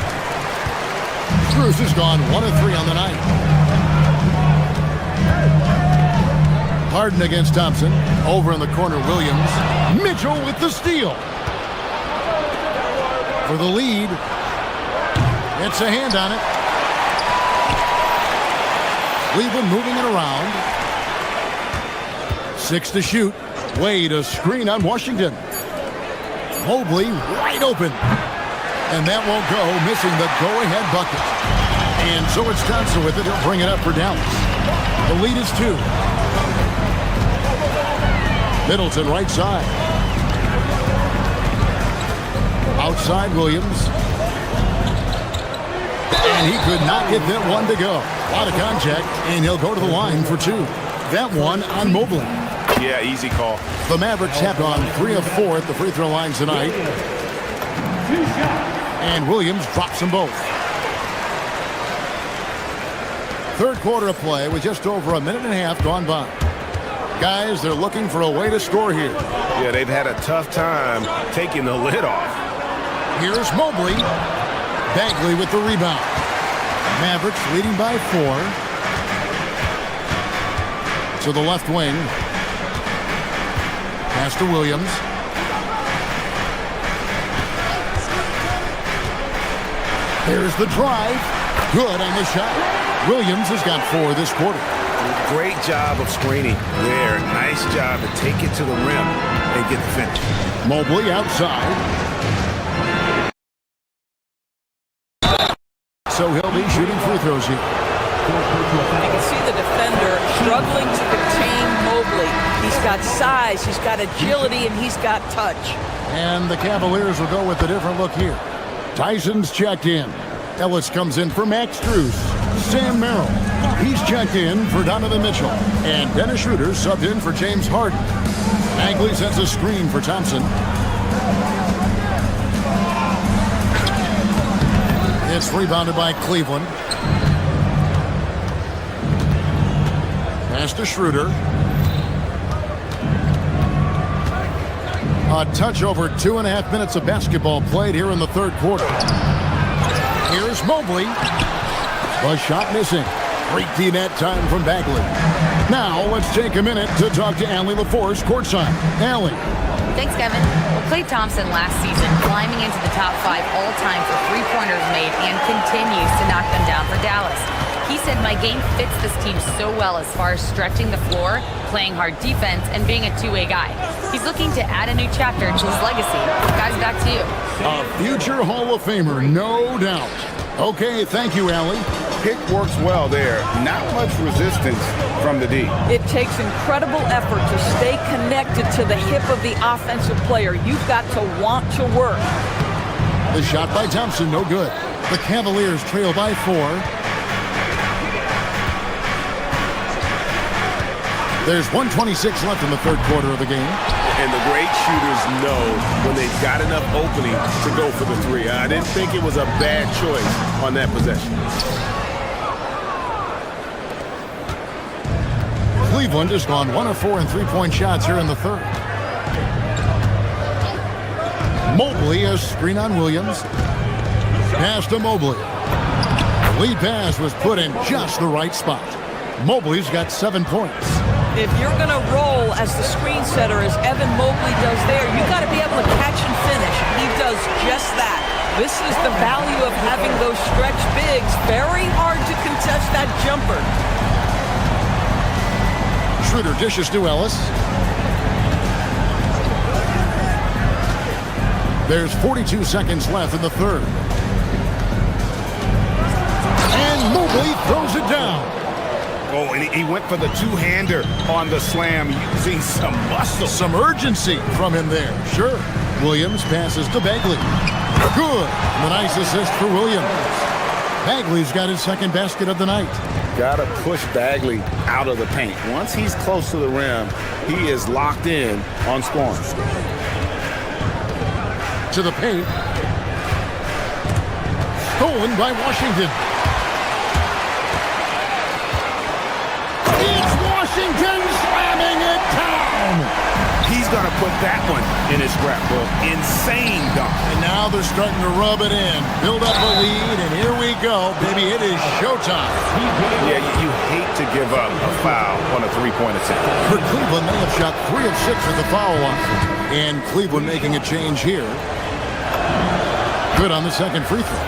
Strus has gone 1 of 3 on the night. Harden against Thompson. Over in the corner, Williams. Mitchell with the steal. For the lead. It's a hand on it. Cleveland moving it around. 6 to shoot. Wade a screen on Washington. Mobley wide open. And that won't go, missing the go-ahead bucket. And so it's Johnson with it. He'll bring it up for Dallas. The lead is 2. Middleton right side. Outside Williams. And he could not get that one to go. A lot of contact, and he'll go to the line for 2. That one on Mobley. Yeah, easy call. The Mavericks have gone 3 of 4 at the free throw lines tonight. And Williams drops them both. Third quarter of play with just over a minute and a half gone by. Guys, they're looking for a way to score here. Yeah, they've had a tough time taking the lid off. Here's Mobley. Bagley with the rebound. Mavericks leading by 4. To the left wing. Pass to Williams. There's the drive. Good on the shot. Williams has got 4 this quarter. Great job of screening there. Nice job to take it to the rim and get the finish. Mobley outside. So he'll be shooting free throws here. You can see the defender struggling to contain Mobley. He's got size, he's got agility, and he's got touch. And the Cavaliers will go with a different look here. Tyson's checked in. Ellis comes in for Max Strus. Sam Merrill. He's checked in for Donovan Mitchell. And Dennis Schroeder subbed in for James Harden. Bagley sets a screen for Thompson. It's rebounded by Cleveland. Pass to Schroeder. A touch over 2.5 minutes of basketball played here in the third quarter. Here's Mobley. The shot missing. Great D net time from Bagley. Now let's take a minute to talk to Allie LaForce courtside. Allie. Thanks, Kevin. Well, Klay Thompson last season climbing into the top 5 all-time for three-pointers made and continues to knock them down for Dallas. He said, my game fits this team so well as far as stretching the floor, playing hard defense, and being a two-way guy. He's looking to add a new chapter to his legacy. Guys, back to you. A future Hall of Famer, no doubt. Okay, thank you, Allie. Pick works well there. Not much resistance from the D. It takes incredible effort to stay connected to the hip of the offensive player. You've got to want to work. The shot by Thompson, no good. The Cavaliers trail by 4. There's 1:26 left in the third quarter of the game. And the great shooters know when they've got enough opening to go for the 3. I didn't think it was a bad choice on that possession. Cleveland has gone 1 of 4 in three-point shots here in the third. Mobley has screen on Williams. Pass to Mobley. The lead pass was put in just the right spot. Mobley's got 7 points. If you're going to roll as the screen setter as Evan Mobley does there, you got to be able to catch and finish. He does just that. This is the value of having those stretch bigs. Very hard to contest that jumper. Schroeder dishes to Ellis. There's 42 seconds left in the third. And Mobley throws it down. Oh, and he went for the two-hander on the slam, using some muscle. Some urgency from him there. Sure. Williams passes to Bagley. Good. The nice assist for Williams. Bagley's got his second basket of the night. Got to push Bagley out of the paint. Once he's close to the rim, he is locked in on scoring. To the paint. Stolen by Washington. It's Washington slamming it down. He's going to put that one in his scrapbook. Insane dunk. And now they're starting to rub it in. Build up a lead, and here we go, baby. It is showtime. Yeah, you hate to give up a foul on a three-point attempt. For Cleveland, they have shot 3 of 6 at the foul line. And Cleveland making a change here. Good on the second free throw.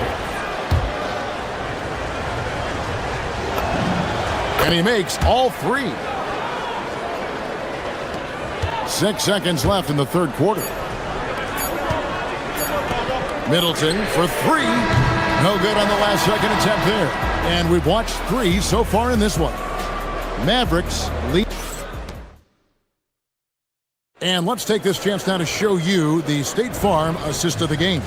And he makes all 3. 6 seconds left in the third quarter. Middleton for 3. No good on the last second attempt there. And we've watched 3 so far in this one. Mavericks lead. And let's take this chance now to show you the State Farm assist of the game.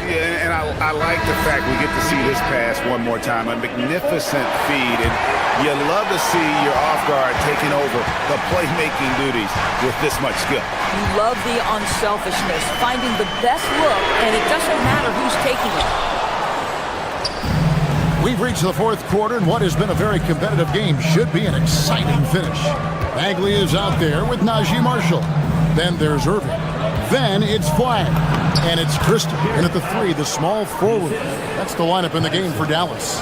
Yeah, and I like the fact we get to see this pass one more time. A magnificent feed, and you love to see your off guard taking over the playmaking duties with this much skill. You love the unselfishness, finding the best look, and it doesn't matter who's taking it. We've reached the fourth quarter, and what has been a very competitive game should be an exciting finish. Bagley is out there with Najee Marshall. Then there's Irving. Then it's Flag. And it's Christie. And at the 3, the small forward. That's the lineup in the game for Dallas.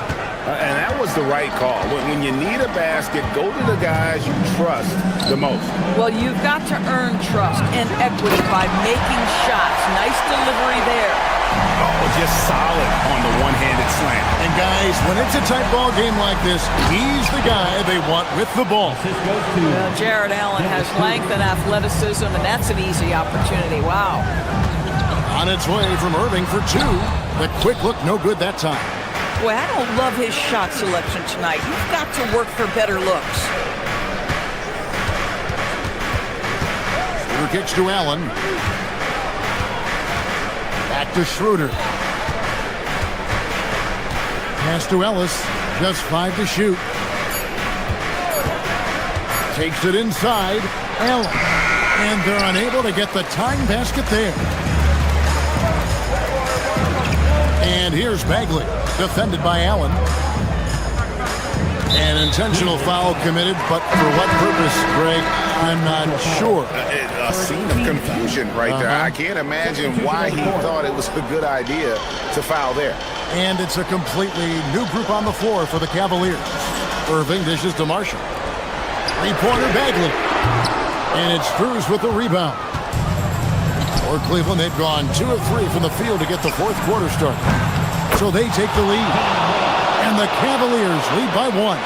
And that was the right call. When you need a basket, go to the guys you trust the most. Well, you've got to earn trust and equity by making shots. Nice delivery there. Oh, just solid on the one-handed slam. And guys, when it's a tight ball game like this, he's the guy they want with the ball. Well, Jared Allen has length and athleticism, and that's an easy opportunity. Wow. On its way from Irving for 2. The quick look, no good that time. Boy, I don't love his shot selection tonight. You've got to work for better looks. Schroeder kicks to Allen. Back to Schroeder. Pass to Ellis. Just 5 to shoot. Takes it inside. Allen. And they're unable to get the tying basket there. And here's Bagley. Defended by Allen. An intentional foul committed, but for what purpose, Greg? I'm not sure. A scene of confusion right there. I can't imagine why he thought it was a good idea to foul there. And it's a completely new group on the floor for the Cavaliers. Irving dishes to Marshall. Three-pointer Bagley. And it's Strus with the rebound. For Cleveland, they've gone 2 of 3 from the field to get the fourth quarter started. So they take the lead. And the Cavaliers lead by 1.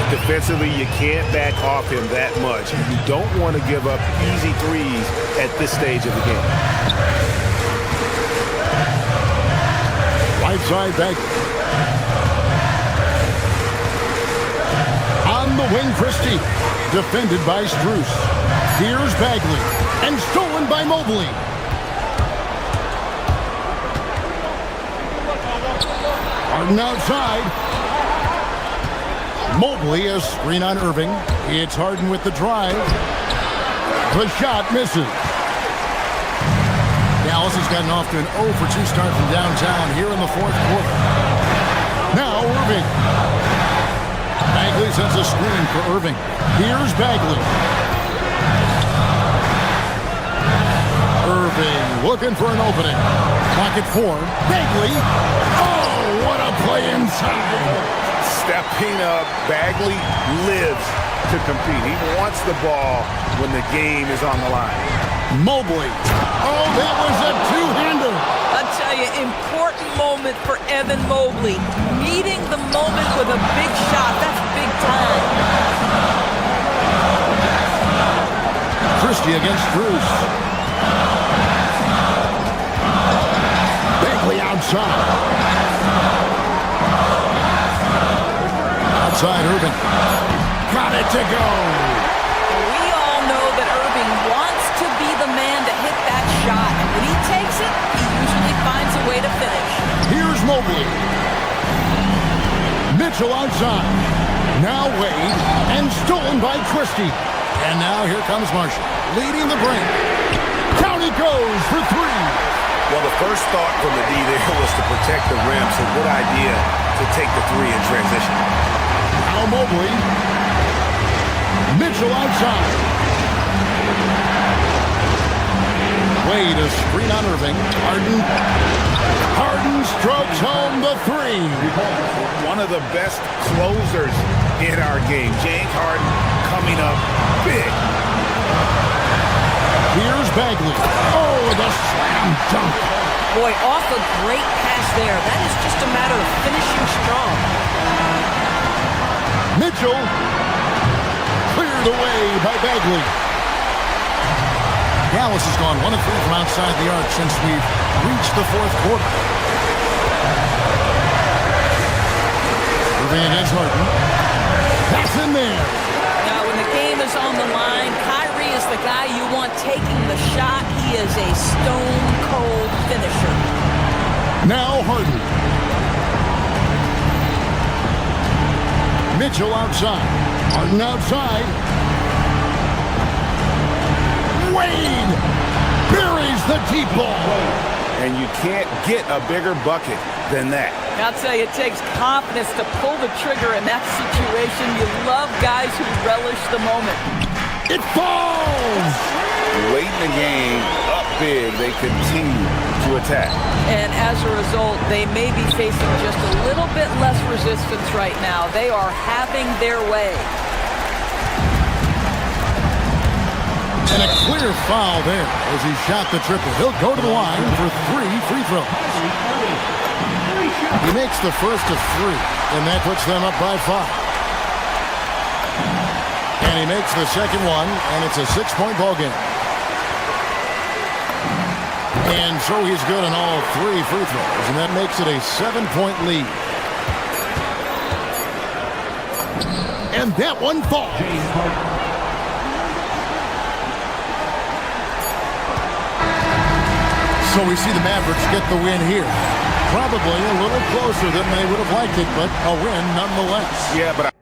Defensively, you can't back off him that much. You don't want to give up easy threes at this stage of the game. Right side Bagley. On the wing, Christie. Defended by Strus. Here's Bagley. And stolen by Mobley. Harden outside. Mobley a screen on Irving. It's Harden with the drive. The shot misses. Dallas has gotten off to an 0 for 2 start from downtown here in the fourth quarter. Now Irving. Bagley sends a screen for Irving. Here's Bagley. Irving looking for an opening. Pocket 4. Bagley. Oh, what a play inside. Stepping up, Bagley lives to compete. He wants the ball when the game is on the line. Mobley. Oh, that was a two-hander. I'll tell you, important moment for Evan Mobley. Meeting the moment with a big shot. That's big time. Christie against Bruce. Bagley outside. Outside Irving. Got it to go. We all know that Irving wants to be the man to hit that shot. And when he takes it, he usually finds a way to finish. Here's Mobley. Mitchell outside. Now Wade. And stolen by Christie. And now here comes Marshall. Leading the break. Down he goes for 3. Well, the first thought from the D there was to protect the rim, so good idea to take the 3 in transition. Now Mobley. Mitchell outside. Wade a screen on Irving. Harden strokes home the 3. One of the best closers in our game. James Harden coming up big. Here's Bagley. Oh, the slam dunk. Boy, off a great pass there. That is just a matter of finishing strong. Mitchell cleared away by Bagley. Dallas has gone 1 of 3 from outside the arc since we've reached the 4th quarter. Irving against Harden. That's in there. Now, when the game is on the line, Kyrie is the guy you want taking the shot. He is a stone-cold finisher. Now Harden. Mitchell outside. Harden outside. Wade buries the deep ball. And you can't get a bigger bucket than that. I'll tell you, it takes confidence to pull the trigger in that situation. You love guys who relish the moment. It falls! Late in the game, up big, they continue to attack. And as a result, they may be facing just a little bit less resistance right now. They are having their way. And a clear foul there as he shot the triple. He'll go to the line for 3 free throws. He makes the first of 3, and that puts them up by 5. And he makes the second one, and it's a 6-point ball game. And so he's good on all 3 free throws, and that makes it a 7-point lead. And that one falls. So we see the Mavericks get the win here. Probably a little closer than they would have liked it, but a win nonetheless. Yeah, but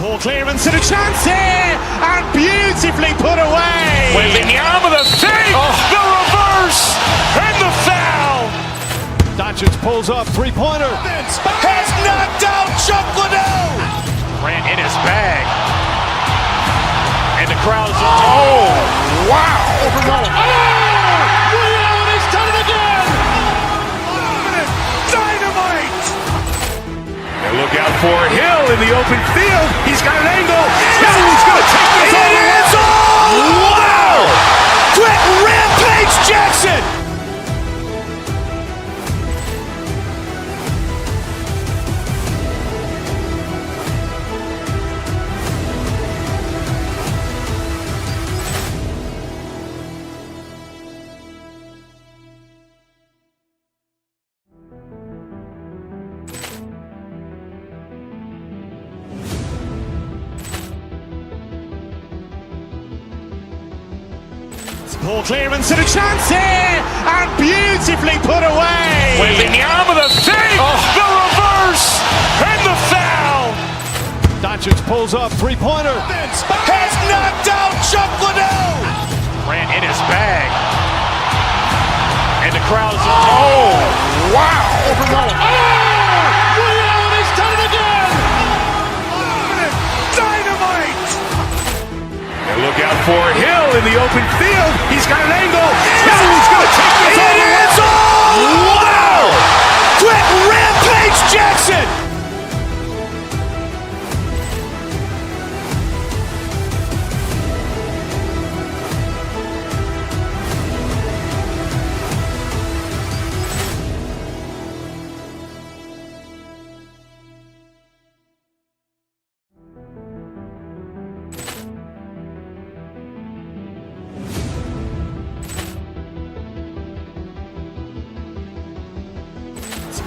Ball clearance and a chance here, and beautifully put away. Wembanyama the save, the reverse, and the foul. Doncic pulls up, 3-pointer. Has knocked out Chuck Liddell. Grant in his bag. And the crowd is oh, wow. Ray Allen has done it again. Dynamite. And look out for Hill in the open field. He's got an angle. Hill's going to take this all the way. Wow. Quick Rampage Jackson. Ball clearance and a chance here, and beautifully put away. Wembanyama the save, the reverse. reverse, and the foul. Doncic pulls up, three-pointer. Has knocked out Chuck Liddell. Ran in his bag. And the crowd is, oh, wow. Ray Allen has done it again. Dynamite. And look out for Hill in the open field. He's got an angle. Hill's going to take this all the way. Wow. Quick Rampage Jackson.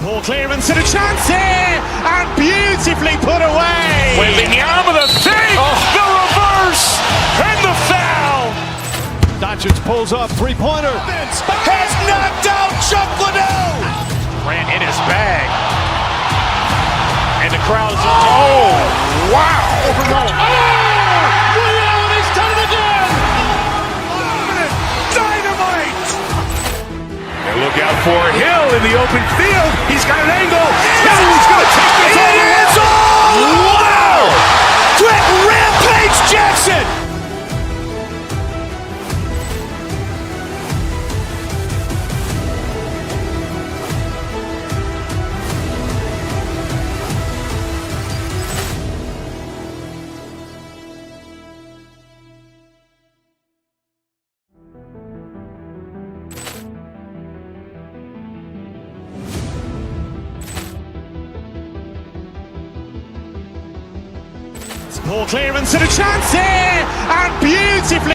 Ball clearance and a chance here, and beautifully put away. Wembanyama the fake, the reverse, and the foul. Doncic pulls up, three-pointer. Has knocked out Chuck Liddell. Ran in his bag. And the crowd is, oh, wow. Ray Allen has done it again. Dynamite. And look out for Hill in the open field. He's got an angle. Hill's going to take this all the way. Wow. Quick Rampage Jackson. Ball clearance and a chance here, and beautifully.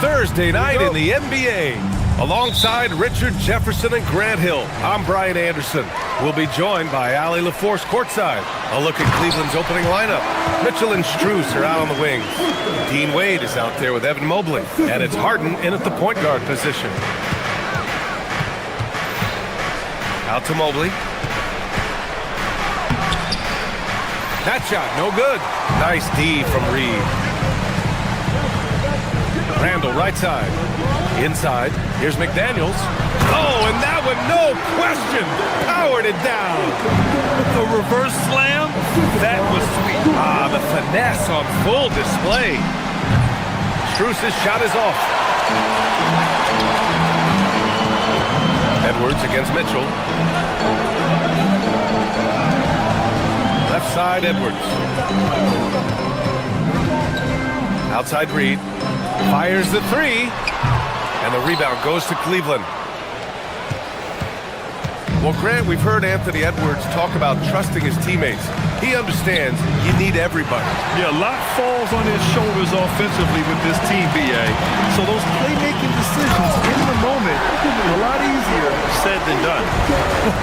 Thursday night in the NBA. Alongside Richard Jefferson and Grant Hill, I'm Brian Anderson. We'll be joined by Allie LaForce courtside. A look at Cleveland's opening lineup. Mitchell and Strus are out on the wings. Dean Wade is out there with Evan Mobley. And it's Harden in at the point guard position. Out to Mobley. That shot, no good. Nice D from Reed. Randall, right side. Inside. Here's McDaniels. Oh, and that one, no question, powered it down. The reverse slam, that was sweet. Ah, the finesse on full display. Strus's shot is off. Edwards against Mitchell. Left side, Edwards. Outside Reed. Fires the three. And the rebound goes to Cleveland. Well, Grant, we've heard Anthony Edwards talk about trusting his teammates. He understands you need everybody. Yeah, a lot falls on his shoulders offensively with this team, BA. So those playmaking decisions in the moment are a lot easier said than done.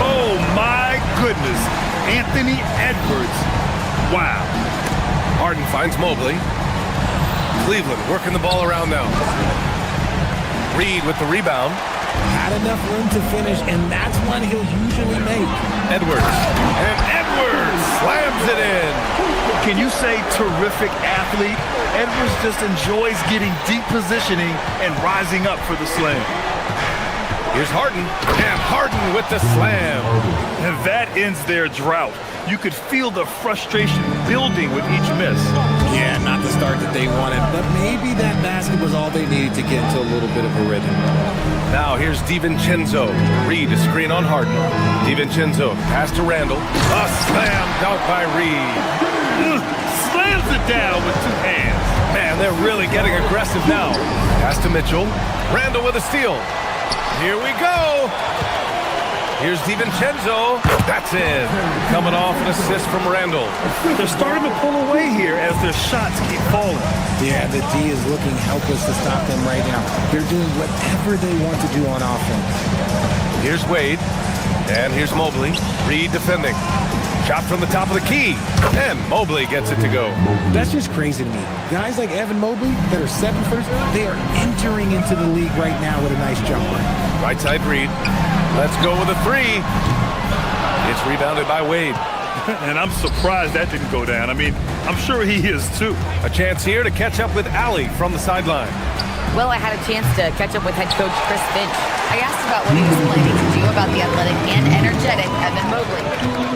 Oh, my goodness. Anthony Edwards. Wow. Harden finds Mobley. Cleveland working the ball around now. Reed with the rebound. Had enough room to finish, and that's one he'll usually make. Edwards. And Edwards slams it in. Can you say terrific athlete? Edwards just enjoys getting deep positioning and rising up for the slam. Here's Harden. And Harden with the slam. And that ends their drought. You could feel the frustration building with each miss. Yeah, not the start that they wanted, but maybe that basket was all they needed to get into a little bit of a rhythm. Now here's DiVincenzo. Reed a screen on Harden. DiVincenzo pass to Randall. A slam dunk by Reed. Slams it down with two hands. Man, they're really getting aggressive now. Pass to Mitchell. Randall with a steal. Here we go. Here's DiVincenzo. That's in. Coming off an assist from Randall. They're starting to pull away here as their shots keep falling. Yeah, the D is looking helpless to stop them right now. They're doing whatever they want to do on offense. Here's Wade. And here's Mobley. Reed defending. Shot from the top of the key. And Mobley gets it to go. That's just crazy to me. Guys like Evan Mobley that are 7-footers, they are entering into the league right now with a nice jumper. Right side Reed. Let's go with a three. It's rebounded by Wade. And I'm surprised that didn't go down. I mean, I'm sure he is too. A chance here to catch up with Allie from the sideline. Well, I had a chance to catch up with head coach Chris Finch. I asked about what he was planning to do about the athletic and energetic Evan Mobley.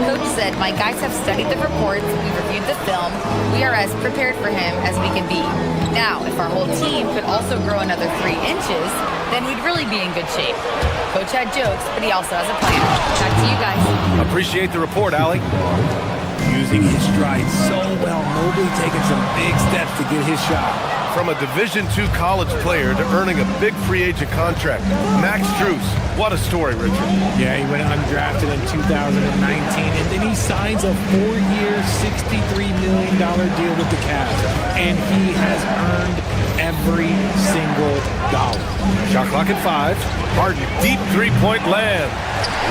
Coach said, "My guys have studied the reports, we've reviewed the film, we are as prepared for him as we can be. Now, if our whole team could also grow another 3 inches, then we'd really be in good shape." Coach had jokes, but he also has a plan. Back to you guys. Appreciate the report, Allie. Using his stride so well, Mobley taking some big steps to get his shot. From a Division II college player to earning a big free agent contract. Max Strus, what a story, Richard. Yeah, he went undrafted in 2019, and then he signs a 4-year, $63 million deal with the Cavs. And he has earned every single dollar. Shot clock at 5. Harden, deep three-point land.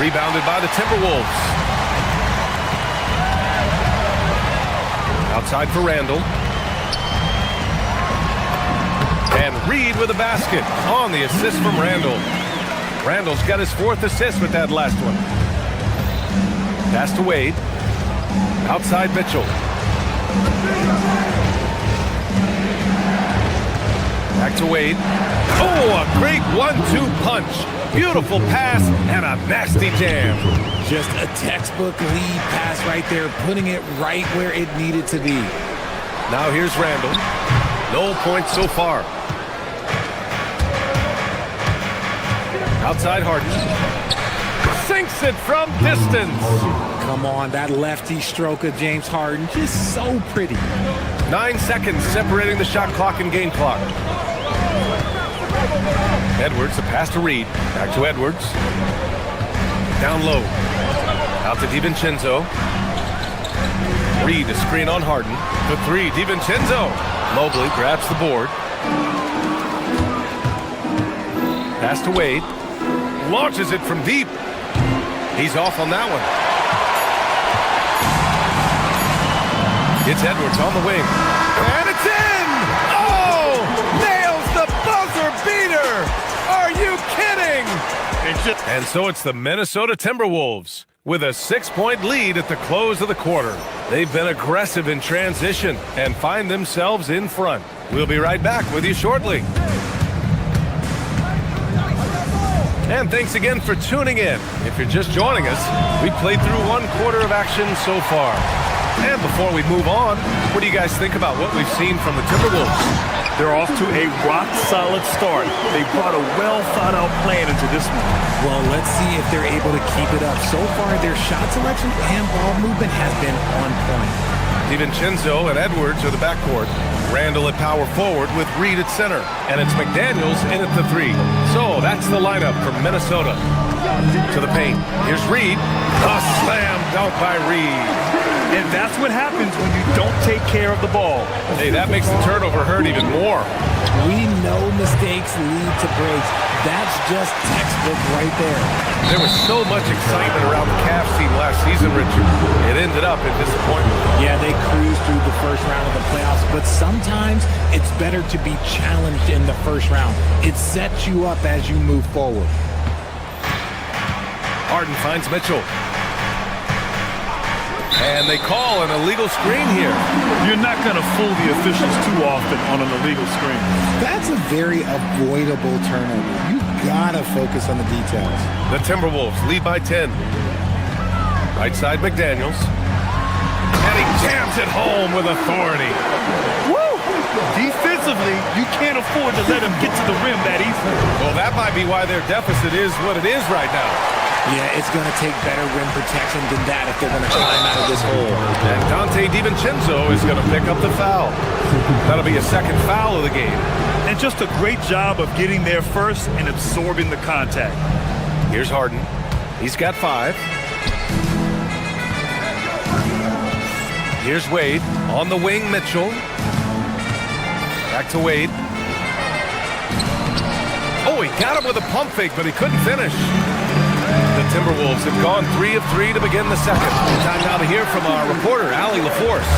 Rebounded by the Timberwolves. Outside for Randall. And Reed with a basket on the assist from Randall. Randall's got his 4th assist with that last one. Pass to Wade. Outside Mitchell. Back to Wade. Oh, a great 1-2 punch. Beautiful pass and a nasty jam. Just a textbook lead pass right there, putting it right where it needed to be. Now here's Randall. No points so far. Outside Harden. Sinks it from distance. Come on, that lefty stroke of James Harden, just so pretty. 9 seconds separating the shot clock and game clock. Edwards, a pass to Reed. Back to Edwards. Down low. Out to DiVincenzo. Reed, a screen on Harden. The 3, DiVincenzo. Mobley grabs the board. Pass to Wade. Launches it from deep. He's off on that one. It's Edwards on the wing. And it's in! Oh! Nails the buzzer beater! Are you kidding? And so it's the Minnesota Timberwolves with a 6-point lead at the close of the quarter. They've been aggressive in transition and find themselves in front. We'll be right back with you shortly. And thanks again for tuning in. If you're just joining us, we played through 1 quarter of action so far. And before we move on, what do you guys think about what we've seen from the Timberwolves? They're off to a rock-solid start. They brought a well-thought-out plan into this one. Well, let's see if they're able to keep it up. So far, their shot selection and ball movement has been on point. DiVincenzo and Edwards are the backcourt. Randall at power forward with Reed at center. And it's McDaniels in at the 3. So that's the lineup from Minnesota. To the paint. Here's Reed. A slam dunk by Reed. And that's what happens when you don't take care of the ball. Hey, that makes the turnover hurt even more. We know mistakes lead to breaks. That's just textbook right there. There was so much excitement around the Cavs team last season, Richard. It ended up in disappointment. Yeah, they cruised through the first round of the playoffs, but sometimes it's better to be challenged in the first round. It sets you up as you move forward. Harden finds Mitchell. And they call an illegal screen here. You're not going to fool the officials too often on an illegal screen. That's a very avoidable turnover. You got to focus on the details. The Timberwolves lead by 10. Right side McDaniels. And he jams it home with authority. Woo! Defensively, you can't afford to let him get to the rim that easily. Well, that might be why their deficit is what it is right now. Yeah, it's going to take better rim protection than that if they're going to climb out of this hole. And Dante DiVincenzo is going to pick up the foul. That'll be a second foul of the game. And just a great job of getting there first and absorbing the contact. Here's Harden. He's got 5. Here's Wade. On the wing, Mitchell. Back to Wade. Oh, he got him with a pump fake, but he couldn't finish. The Timberwolves have gone 3 of 3 to begin the second. Time now to hear from our reporter, Allie LaForce.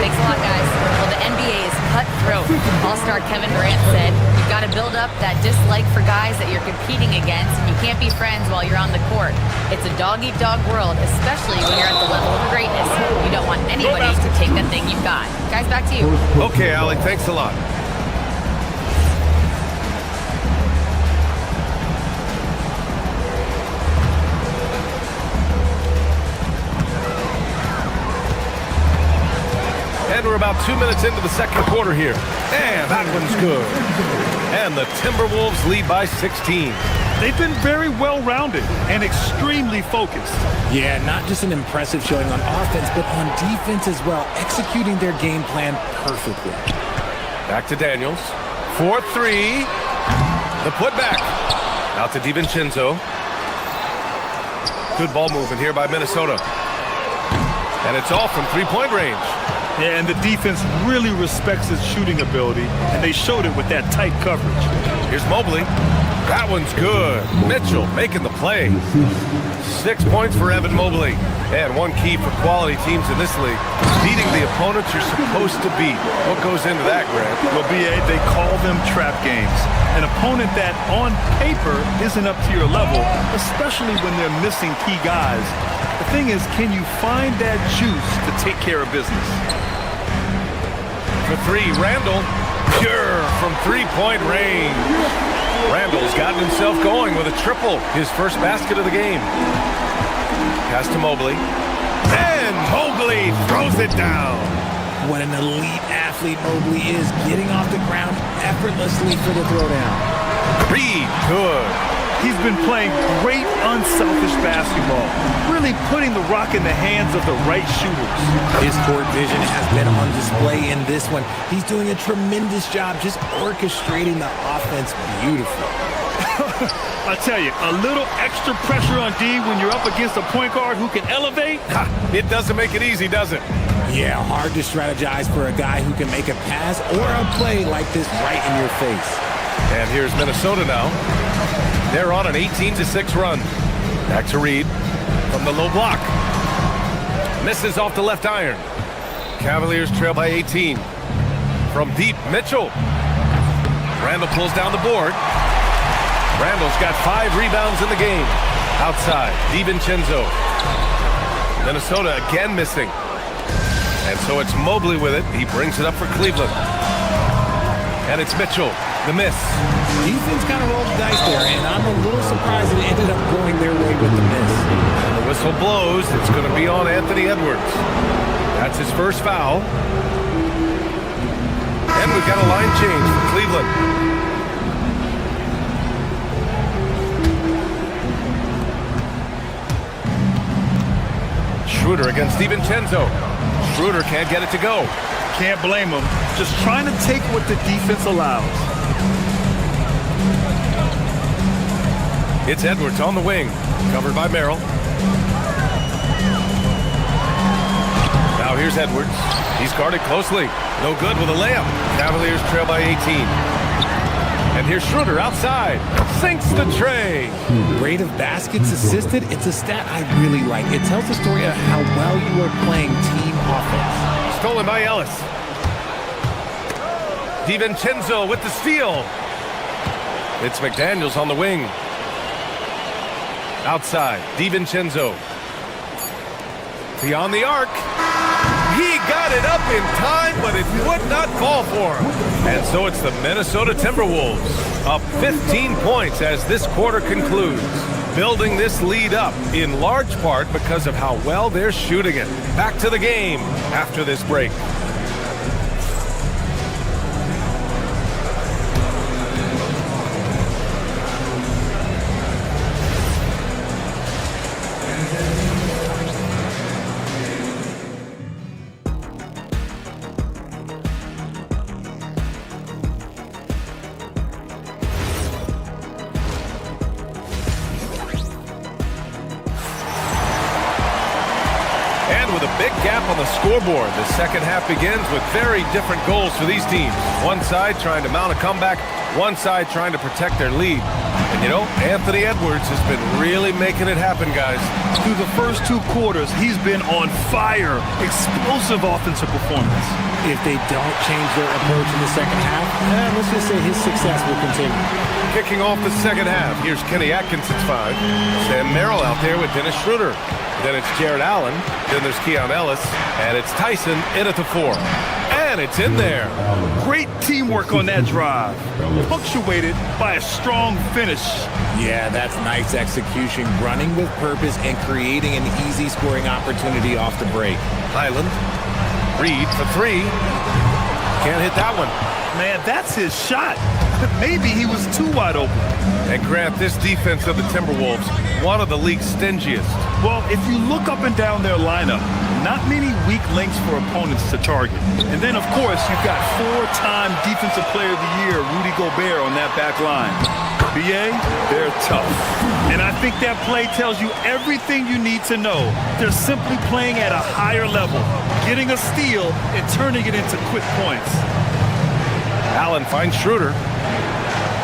Thanks a lot, guys. Well, the NBA is cutthroat. All-star Kevin Durant said, you've got to build up that dislike for guys that you're competing against, and you can't be friends while you're on the court. It's a dog-eat-dog world, especially when you're at the level of greatness. You don't want anybody to take the thing you've got. Guys, back to you. Okay, Allie, thanks a lot. And we're about 2 minutes into the second quarter here. And that one's good. And the Timberwolves lead by 16. They've been very well-rounded and extremely focused. Yeah, not just an impressive showing on offense, but on defense as well, executing their game plan perfectly. Back to Daniels. 4-3. The putback. Out to DiVincenzo. Good ball movement here by Minnesota. And it's all from three-point range. Yeah, and the defense really respects his shooting ability, and they showed it with that tight coverage. Here's Mobley. That one's good. Mitchell making the play. 6 points for Evan Mobley. And one key for quality teams in this league, beating the opponents you're supposed to beat. What goes into that, Grant? Well, B.A., they call them trap games. An opponent that, on paper, isn't up to your level, especially when they're missing key guys. The thing is, can you find that juice to take care of business? For 3, Randall. Pure from three-point range. Randall's gotten himself going with a triple, his first basket of the game. Pass to Mobley. And Mobley throws it down. What an elite athlete Mobley is, getting off the ground effortlessly for the throwdown. Reed, good. He's been playing great, unselfish basketball, really putting the rock in the hands of the right shooters. His court vision has been on display in this one. He's doing a tremendous job just orchestrating the offense beautifully. I tell you, a little extra pressure on D when you're up against a point guard who can elevate. It doesn't make it easy, does it? Yeah, hard to strategize for a guy who can make a pass or a play like this right in your face. And here's Minnesota now. They're on an 18-6 run. Back to Reed from the low block. Misses off the left iron. Cavaliers trail by 18. From deep, Mitchell. Randall pulls down the board. Randall's got 5 rebounds in the game. Outside, DiVincenzo. Minnesota again missing. And so it's Mobley with it. He brings it up for Cleveland. And it's Mitchell. The miss. Defense kind of rolled the dice there, and I'm a little surprised that it ended up going their way with the miss. And the whistle blows. It's going to be on Anthony Edwards. That's his first foul. And we've got a line change for Cleveland. Schroeder against DiVincenzo. Schroeder can't get it to go. Can't blame him. Just trying to take what the defense allows. It's Edwards on the wing, covered by Merrill. Now here's Edwards. He's guarded closely. No good with a layup. Cavaliers trail by 18. And here's Schroeder outside. Sinks the tray. Rate of baskets assisted, it's a stat I really like. It tells the story of how well you are playing team offense. Stolen by Ellis. DiVincenzo with the steal. It's McDaniels on the wing. Outside, DiVincenzo. Beyond the arc. He got it up in time, but it would not fall for him. And so it's the Minnesota Timberwolves up 15 points as this quarter concludes, building this lead up in large part because of how well they're shooting it. Back to the game after this break. recap on the scoreboard. The second half begins with very different goals for these teams. One side trying to mount a comeback, one side trying to protect their lead. And you know, Anthony Edwards has been really making it happen, guys. Through the first 2 quarters, he's been on fire. Explosive offensive performance. If they don't change their approach in the second half, let's just say his success will continue. Kicking off the second half, here's Kenny Atkinson's 5. Sam Merrill out there with Dennis Schroeder. Then it's Jared Allen. Then there's Keon Ellis. And it's Tyson in at the 4. And it's in there. Great teamwork on that drive. Punctuated by a strong finish. Yeah, that's nice execution, running with purpose and creating an easy scoring opportunity off the break. Highland. Reed for 3. Can't hit that one. Man, that's his shot. Maybe he was too wide open. And Grant, this defense of the Timberwolves, one of the league's stingiest. Well, if you look up and down their lineup, not many weak links for opponents to target. And then, of course, you've got 4-time Defensive Player of the Year, Rudy Gobert, on that back line. BA, they're tough. And I think that play tells you everything you need to know. They're simply playing at a higher level, getting a steal and turning it into quick points. Allen finds Schroeder.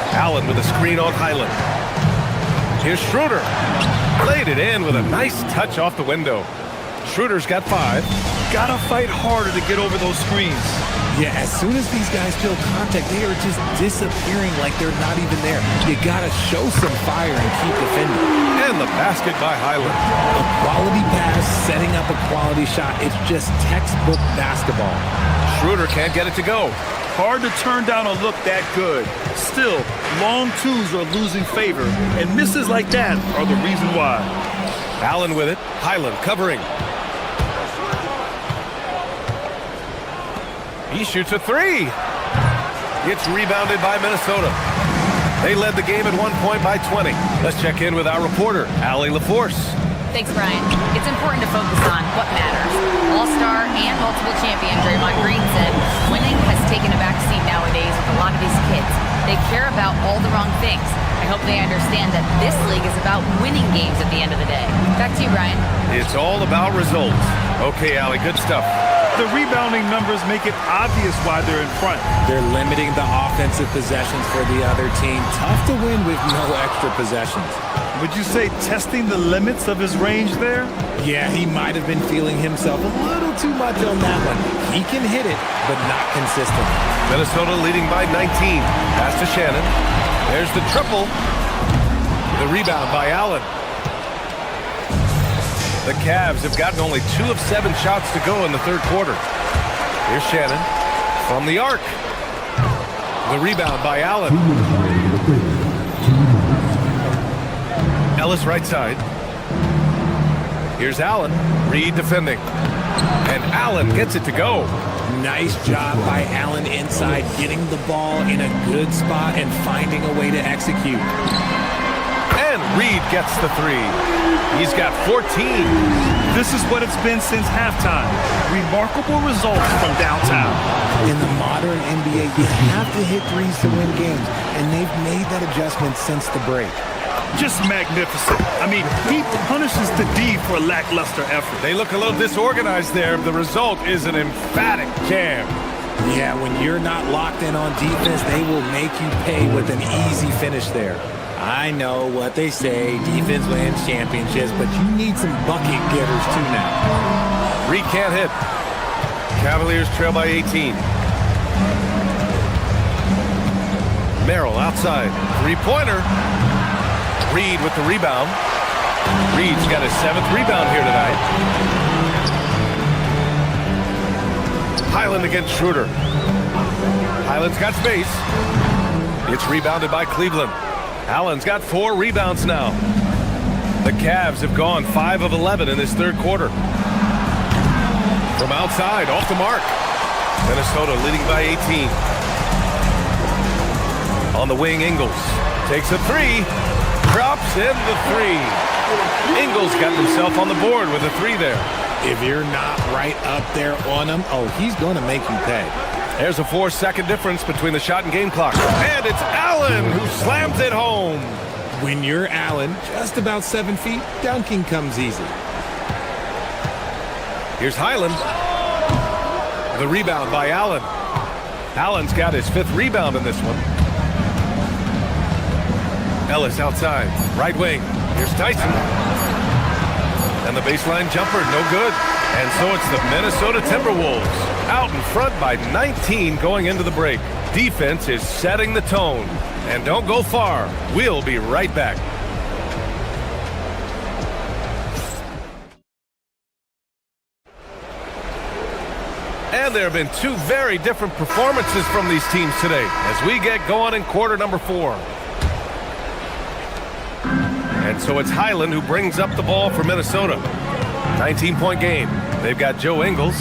Allen with a screen on Highland. Here's Schroeder. Played it in with a nice touch off the window. Schroeder's got 5. Gotta fight harder to get over those screens. Yeah, as soon as these guys feel contact, they are just disappearing like they're not even there. You gotta show some fire and keep defending. And the basket by Highland. A quality pass, setting up a quality shot. It's just textbook basketball. Schroeder can't get it to go. Hard to turn down a look that good. Still, long 2s are losing favor, and misses like that are the reason why. Allen with it. Highland covering. He shoots a 3. It's rebounded by Minnesota. They led the game at one point by 20. Let's check in with our reporter, Allie LaForce. Thanks, Brian. It's important to focus on what matters. All-star and multiple champion Draymond Green said winning has taken a backseat nowadays with a lot of these kids. They care about all the wrong things. I hope they understand that this league is about winning games at the end of the day. Back to you, Brian. It's all about results. Okay, Allie, good stuff. The rebounding numbers make it obvious why they're in front. They're limiting the offensive possessions for the other team. Tough to win with no extra possessions. Would you say testing the limits of his range there? Yeah, he might have been feeling himself a little too much on that one. He can hit it, but not consistently. Minnesota leading by 19. Pass to Shannon. There's the triple. The rebound by Allen. The Cavs have gotten only 2 of 7 shots to go in the third quarter. Here's Shannon from the arc. The rebound by Allen. Ellis right side. Here's Allen. Reed defending. And Allen gets it to go. Nice job by Allen inside, getting the ball in a good spot and finding a way to execute. And Reed gets the 3. He's got 14. This is what it's been since halftime. Remarkable results from downtown. In the modern NBA, you have to hit 3s to win games, and they've made that adjustment since the break. Just magnificent. I mean, he punishes the D for a lackluster effort. They look a little disorganized there. The result is an emphatic jam. Yeah, when you're not locked in on defense, they will make you pay with an easy finish there. I know what they say, defense wins championships, but you need some bucket getters too now. Reed can't hit. Cavaliers trail by 18. Merrill outside. 3-pointer. Reed with the rebound. Reed's got his 7th rebound here tonight. Highland against Schroeder. Highland's got space. It's rebounded by Cleveland. Allen's got 4 rebounds now. The Cavs have gone 5 of 11 in this third quarter. From outside, off the mark. Minnesota leading by 18. On the wing, Ingles takes a 3. Drops in the 3. Ingles got himself on the board with a 3 there. If you're not right up there on him, oh, he's going to make you pay. There's a 4-second difference between the shot and game clock. And it's Allen who slams it home. When you're Allen, just about 7 feet, dunking comes easy. Here's Highland. The rebound by Allen. Allen's got his 5th rebound in this one. Ellis outside, right wing. Here's Tyson. And the baseline jumper, no good. And so it's the Minnesota Timberwolves out in front by 19 going into the break. Defense is setting the tone. And don't go far. We'll be right back. And there have been 2 very different performances from these teams today as we get going in quarter number 4. And so it's Highland who brings up the ball for Minnesota. 19-point game. They've got Joe Ingles.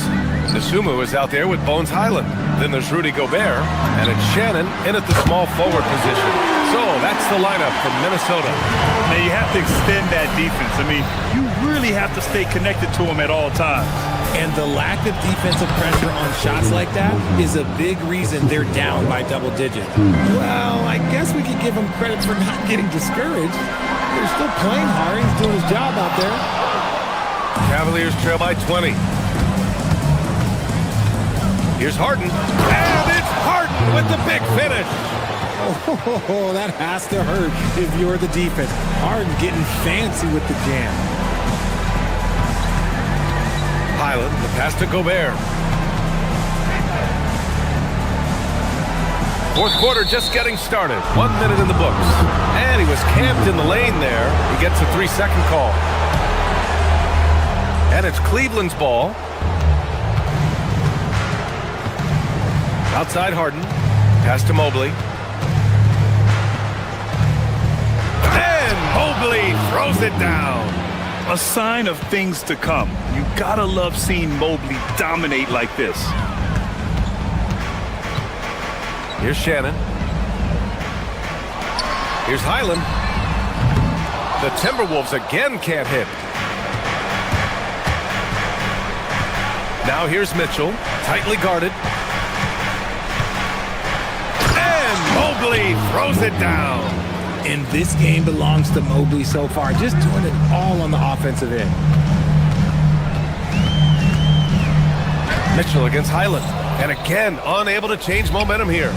Nasumu is out there with Bones Highland. Then there's Rudy Gobert, and it's Shannon in at the small forward position. So that's the lineup from Minnesota. Now you have to extend that defense. I mean, you really have to stay connected to them at all times. And the lack of defensive pressure on shots like that is a big reason they're down by double digits. Well, I guess we could give him credit for not getting discouraged. They're still playing hard. He's doing his job out there. Cavaliers trail by 20. Here's Harden. And it's Harden with the big finish. Oh, that has to hurt if you're the defense. Harden getting fancy with the jam. Highland, the pass to Gobert. 4th quarter just getting started. 1 minute in the books. And he was camped in the lane there. He gets a 3-second call. And it's Cleveland's ball. Outside Harden. Pass to Mobley. And Mobley throws it down. A sign of things to come. You gotta love seeing Mobley dominate like this. Here's Shannon. Here's Highland. The Timberwolves again can't hit. Now here's Mitchell, tightly guarded. And Mobley throws it down. And this game belongs to Mobley so far, just doing it all on the offensive end. Mitchell against Highland. And again, unable to change momentum here.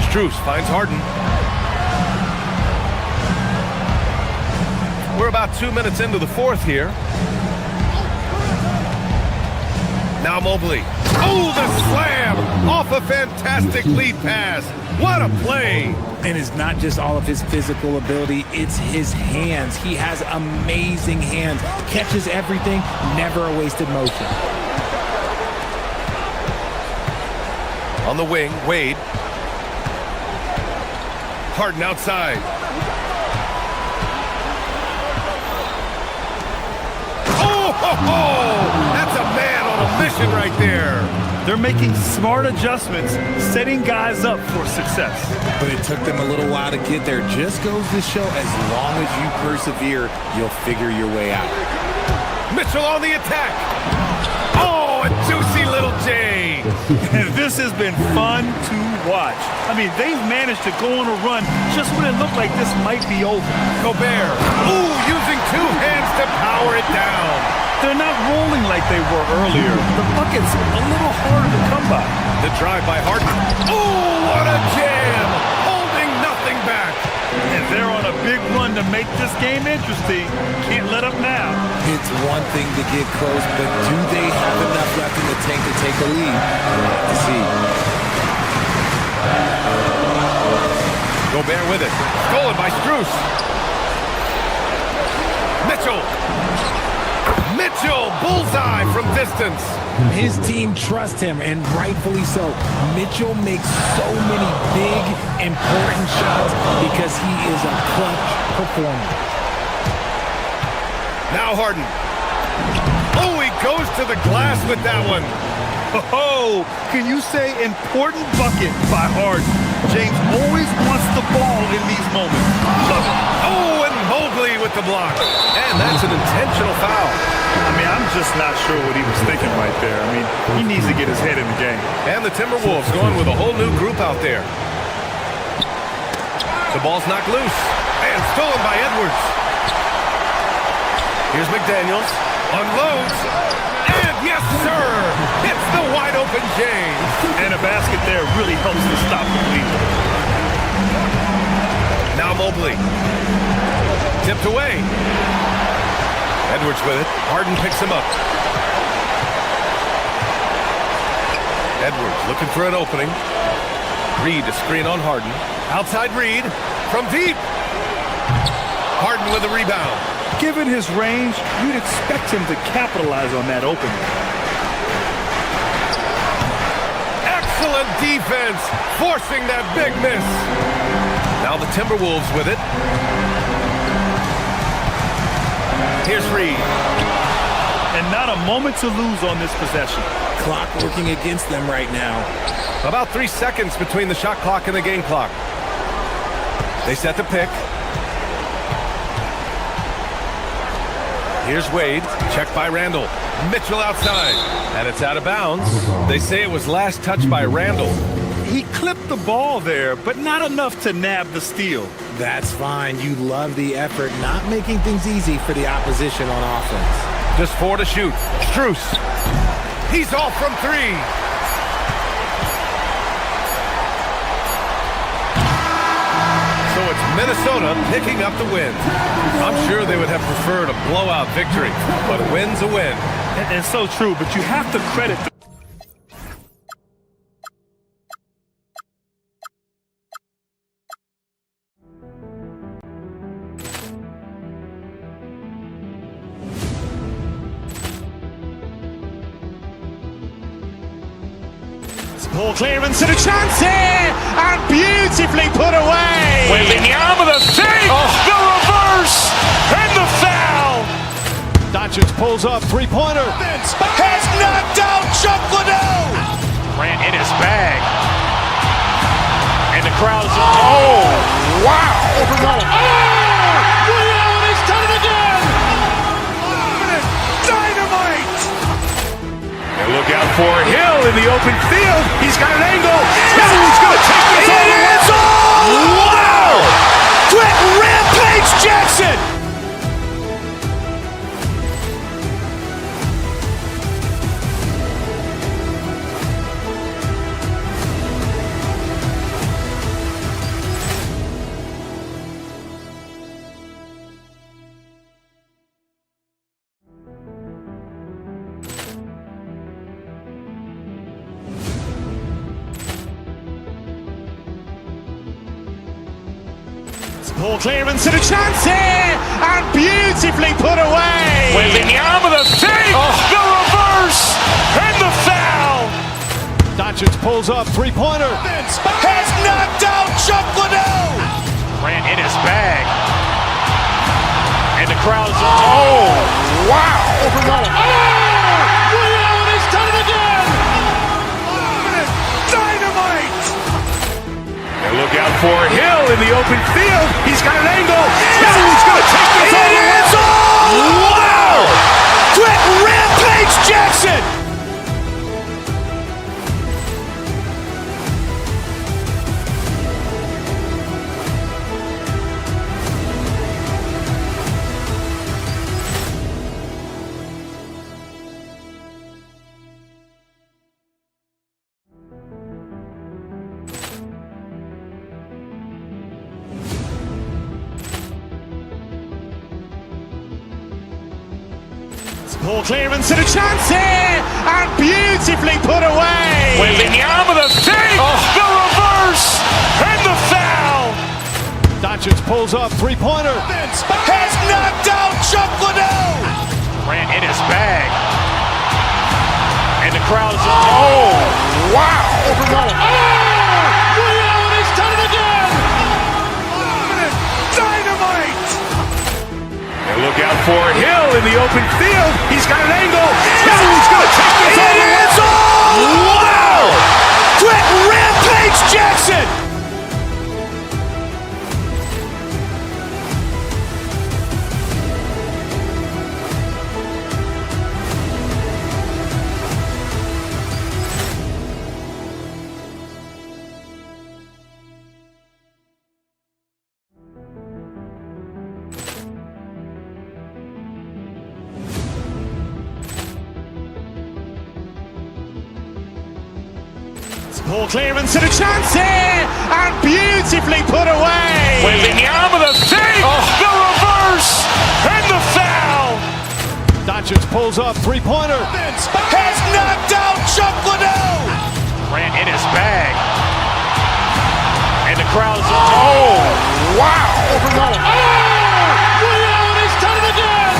Strus finds Harden. We're about 2 minutes into the 4th here. Now Mobley. Oh, the slam! Off a fantastic lead pass. What a play! And it's not just all of his physical ability, it's his hands. He has amazing hands. Catches everything, never a wasted motion. On the wing, Wade. Harden outside. Oh, ho, ho! That's a man on a mission right there. They're making smart adjustments, setting guys up for success. But it took them a little while to get there. Just goes to show, as long as you persevere, you'll figure your way out. Mitchell on the attack. Oh, a juicy little J. This has been fun to watch. I mean, they've managed to go on a run just when it looked like this might be over. Gobert. Ooh, using 2 hands to power it down. They're not rolling like they were earlier. The bucket's a little harder to come by. The drive by Harden. Oh, what a jam! Holding nothing back. And they're on a big run to make this game interesting. Can't let up now. It's one thing to get close, but do they have enough left in the tank to take a lead? We'll have to see. Gobert with it. Stolen by Strus. Mitchell. Mitchell, bullseye from distance. His team trusts him, and rightfully so. Mitchell makes so many big, important shots because he is a clutch performer. Now Harden. Oh, he goes to the glass with that one. Oh, can you say important bucket by Harden? James always wants the ball in these moments. Love it. Oh, and Mobley with the block. And that's an intentional foul. I mean, I'm just not sure what he was thinking right there. I mean, he needs to get his head in the game. And the Timberwolves going with a whole new group out there. The ball's knocked loose. And stolen by Edwards. Here's McDaniels. Unloads. And yes, sir! It's the wide open James. And a basket there really helps to stop the lead. Now Mobley. Tipped away. Edwards with it. Harden picks him up. Edwards looking for an opening. Reed to screen on Harden. Outside Reed from deep. Harden with a rebound. Given his range, you'd expect him to capitalize on that opening. Excellent defense, forcing that big miss. Now the Timberwolves with it. Here's Reed. And not a moment to lose on this possession. Clock working against them right now. About 3 seconds between the shot clock and the game clock. They set the pick. Here's Wade, checked by Randall. Mitchell outside, and it's out of bounds. They say it was last touched by Randall. He clipped the ball there, but not enough to nab the steal. That's fine. You love the effort, not making things easy for the opposition on offense. Just 4 to shoot. Strus. He's off from 3. So it's Minnesota picking up the win. I'm sure they would have preferred a blowout victory, but a win's a win. And so true, but you have to credit the Ball clearance and a chance here, and beautifully put away. Wembanyama the fake, the reverse, and the foul. Doncic pulls up, three-pointer. Has knocked out Chuck Liddell. Grant in his bag. And the crowd is, oh, wow. Ray Allen has done it again. Dynamite. And look out for Hill in the open field. He's got an angle. He's going to take this all the way. Wow. Quick Rampage Jackson. Ball clearance and a chance here, and beautifully put away. Wembanyama the fake, the reverse, and the foul. Doncic pulls up, three-pointer. Has knocked out Chuck Liddell. Grant in his bag. And the crowd is, oh, wow. Ray Allen has done it again. Dynamite. And look out for Hill in the open field. He's got an angle. He's going to take this all the way. Wow. Quick Rampage Jackson. Ball clearance and a chance here, and beautifully put away. Wembanyama the fake, the reverse, and the foul. Doncic pulls up, three-pointer. Has knocked out Chuck Liddell. Grant in his bag. And the crowd is, oh, wow. Ray Allen has done it again. Dynamite. And look out for Hill in the open field. He's got an angle. He's going to take this all the way. Wow. Quick Rampage Jackson. Ball clearance and a chance here, and beautifully put away. Wembanyama the fake, the reverse, and the foul. Doncic pulls up, three-pointer. Has knocked out Chuck Liddell. Grant in his bag. And the crowd's, oh, wow. Ray Allen has done it again.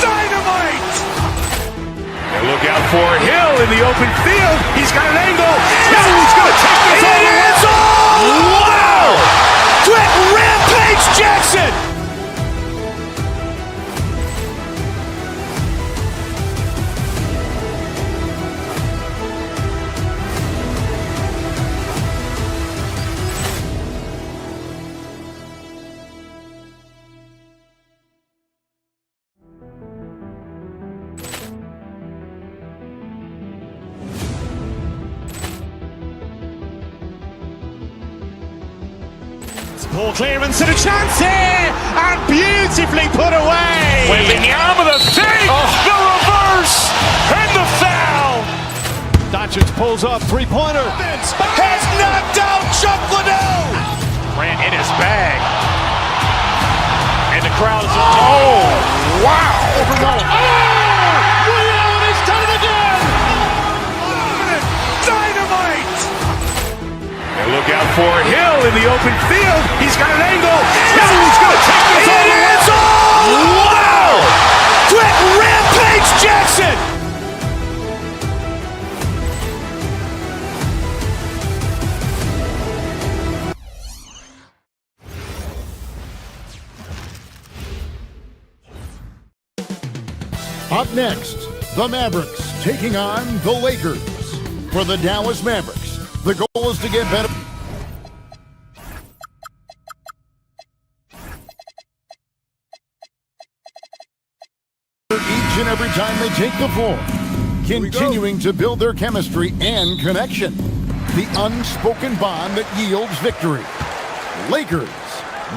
Dynamite. And look out for Hill in the open field. He's got an angle. Hill's going to take this all the way. Wow. Quick Rampage Jackson. Ball clearance and a chance here, and beautifully put away. Wembanyama the fake, the reverse, and the foul. Doncic pulls up, three-pointer. Has knocked out Chuck Liddell. Grant in his bag. And the crowd's, oh, wow. Ray Allen has done it again. Dynamite. And look out for Hill in the open field. He's got an angle. Hill's going to take this all the way. Wow. Quick Rampage Jackson. Up next, the Mavericks taking on the Lakers. For the Dallas Mavericks, the goal is to get better. Each and every time they take the floor, continuing to build their chemistry and connection. The unspoken bond that yields victory. Lakers,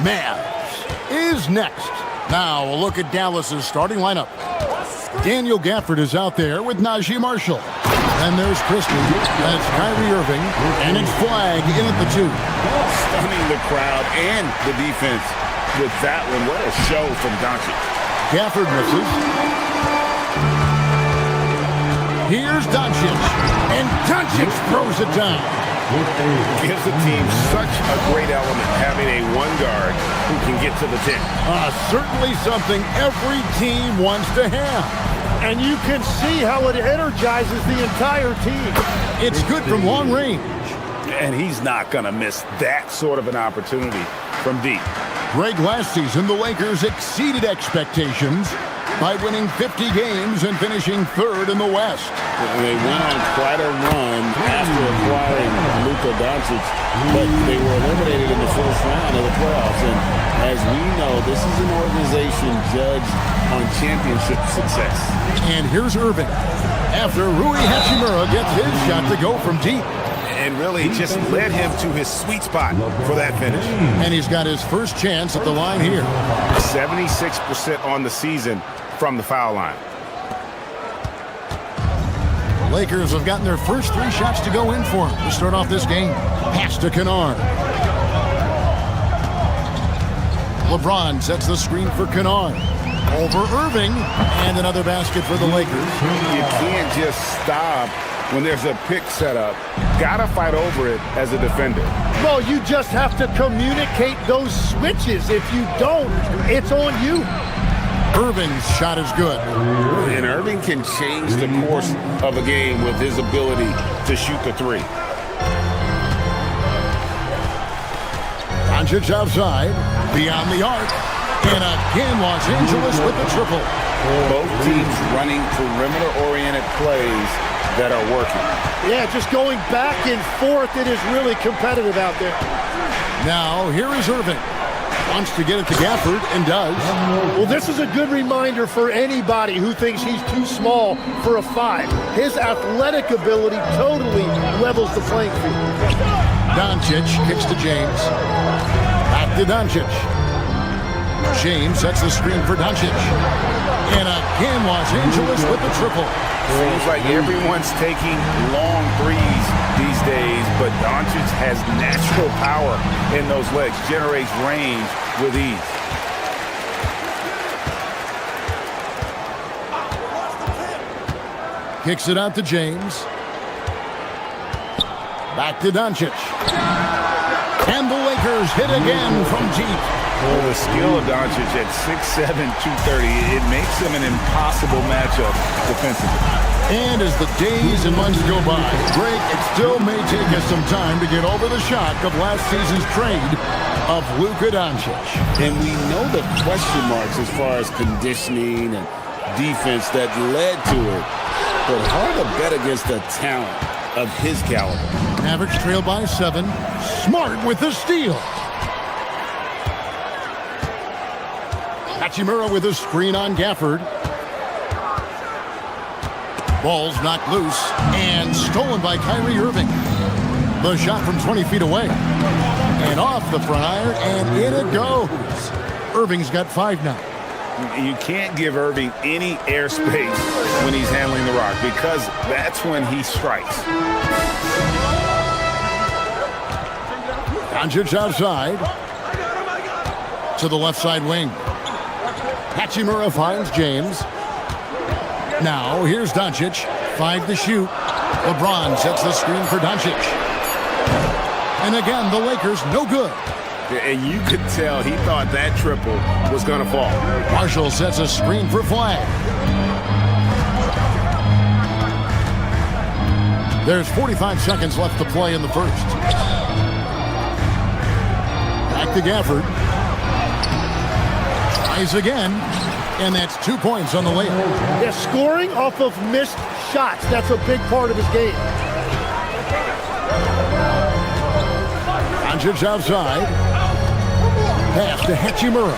Mavs is next. Now a look at Dallas's starting lineup. Daniel Gafford is out there with Najee Marshall. And there's Christie, that's Kyrie Irving, and it's Flag in at the 2. Stunning the crowd and the defense with that one. What a show from Doncic. Gafford misses. Here's Doncic, and Doncic throws it down. Gives the team such a great element having a one guard who can get to the 10. Certainly something every team wants to have. And you can see how it energizes the entire team. It's good from long range. And he's not going to miss that sort of an opportunity from deep. Greg, last season, the Lakers exceeded expectations by winning 50 games and finishing third in the West. They went on quite a run after acquiring Luka Doncic, but they were eliminated in the first round of the playoffs. And as we know, this is an organization judged on championship success. And here's Irving, after Rui Hachimura gets his shot to go from deep. And really just led him to his sweet spot for that finish. And he's got his first chance at the line here. 76% on the season from the foul line. Lakers have gotten their first 3 shots to go in for him to start off this game. Pass to Kennard. LeBron sets the screen for Kennard. Over Irving, and another basket for the Lakers. You can't just stop when there's a pick set up. Gotta fight over it as a defender. Well, you just have to communicate those switches. If you don't, it's on you. Irving's shot is good. And Irving can change the course of a game with his ability to shoot the 3. Doncic outside, beyond the arc, and again Los Angeles with the triple. Both teams running perimeter-oriented plays that are working. Yeah, just going back and forth. It is really competitive out there. Now, here is Irving. Wants to get it to Gafford, and does. Well, this is a good reminder for anybody who thinks he's too small for a 5. His athletic ability totally levels the playing field. Doncic kicks to James. Back to Doncic. James sets the screen for Doncic. And again, Los Angeles with the triple. Seems like everyone's taking long threes these days, but Doncic has natural power in those legs, generates range with ease. Kicks it out to James. Back to Doncic. And the Lakers hit again from deep. Well, the skill of Doncic at 6'7", 230, it makes him an impossible matchup defensively. And as the days and months go by, Greg, it still may take us some time to get over the shock of last season's trade of Luka Doncic. And we know the question marks as far as conditioning and defense that led to it. But hard to bet against the talent of his caliber. Mavericks trail by 7. Smart with the steal. Hachimura with a screen on Gafford. Ball's knocked loose and stolen by Kyrie Irving. The shot from 20 feet away. And off the front iron, and in it goes. Irving's got 5 now. You can't give Irving any airspace when he's handling the rock because that's when he strikes. Doncic outside. To the left side wing. Hachimura finds James. Now, here's Doncic. 5 to shoot. LeBron sets the screen for Doncic. And again, the Lakers no good. And you could tell he thought that triple was going to fall. Marshall sets a screen for Flag. There's 45 seconds left to play in the first. Back to Gafford. Tries again. And that's 2 points on the layup. Yeah, scoring off of missed shots. That's a big part of his game. Doncic outside. Pass to Hachimura.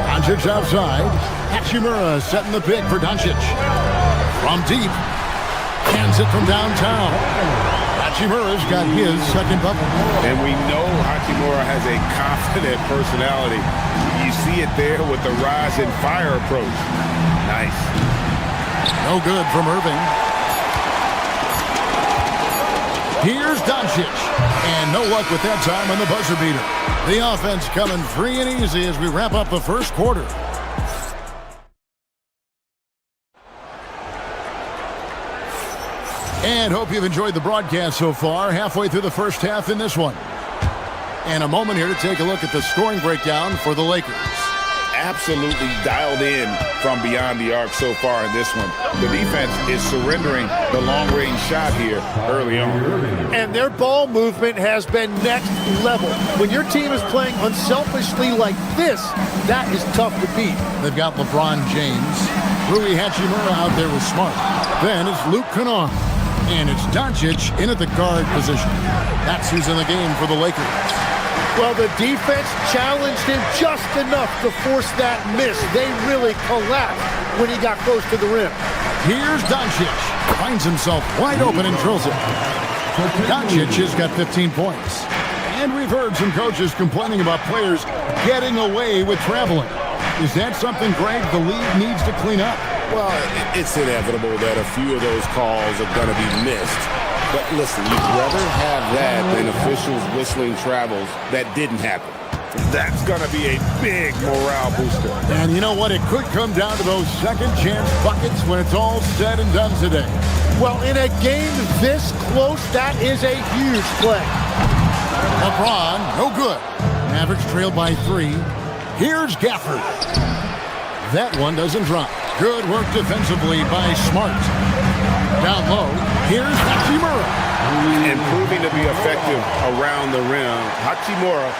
Doncic outside. Hachimura setting the pick for Doncic. From deep. Hands it from downtown. Hachimura's got his second bucket. And we know Hachimura has a confident personality. You see it there with the rise and fire approach. Nice. No good from Irving. Here's Doncic. And no luck with that time on the buzzer beater. The offense coming free and easy as we wrap up the first quarter. And hope you've enjoyed the broadcast so far. Halfway through the first half in this one. And a moment here to take a look at the scoring breakdown for the Lakers. Absolutely dialed in from beyond the arc so far in this one. The defense is surrendering the long-range shot here early on. And their ball movement has been next level. When your team is playing unselfishly like this, that is tough to beat. They've got LeBron James. Rui Hachimura out there with Smart. Then it's Luke Kennard. And it's Doncic in at the guard position. That's who's in the game for the Lakers. Well, the defense challenged him just enough to force that miss. They really collapsed when he got close to the rim. Here's Doncic. Finds himself wide open and drills it. Doncic has got 15 points. And we've heard some coaches complaining about players getting away with traveling. Is that something, Greg, the league needs to clean up? Well, it's inevitable that a few of those calls are going to be missed. But listen, you'd rather have that than officials whistling travels that didn't happen. That's going to be a big morale booster. And you know what? It could come down to those second chance buckets when it's all said and done today. Well, in a game this close, that is a huge play. LeBron, no good. Mavericks trailed by 3. Here's Gafford. That one doesn't drop. Good work defensively by Smart. Down low, here's Hachimura. And proving to be effective around the rim. Hachimura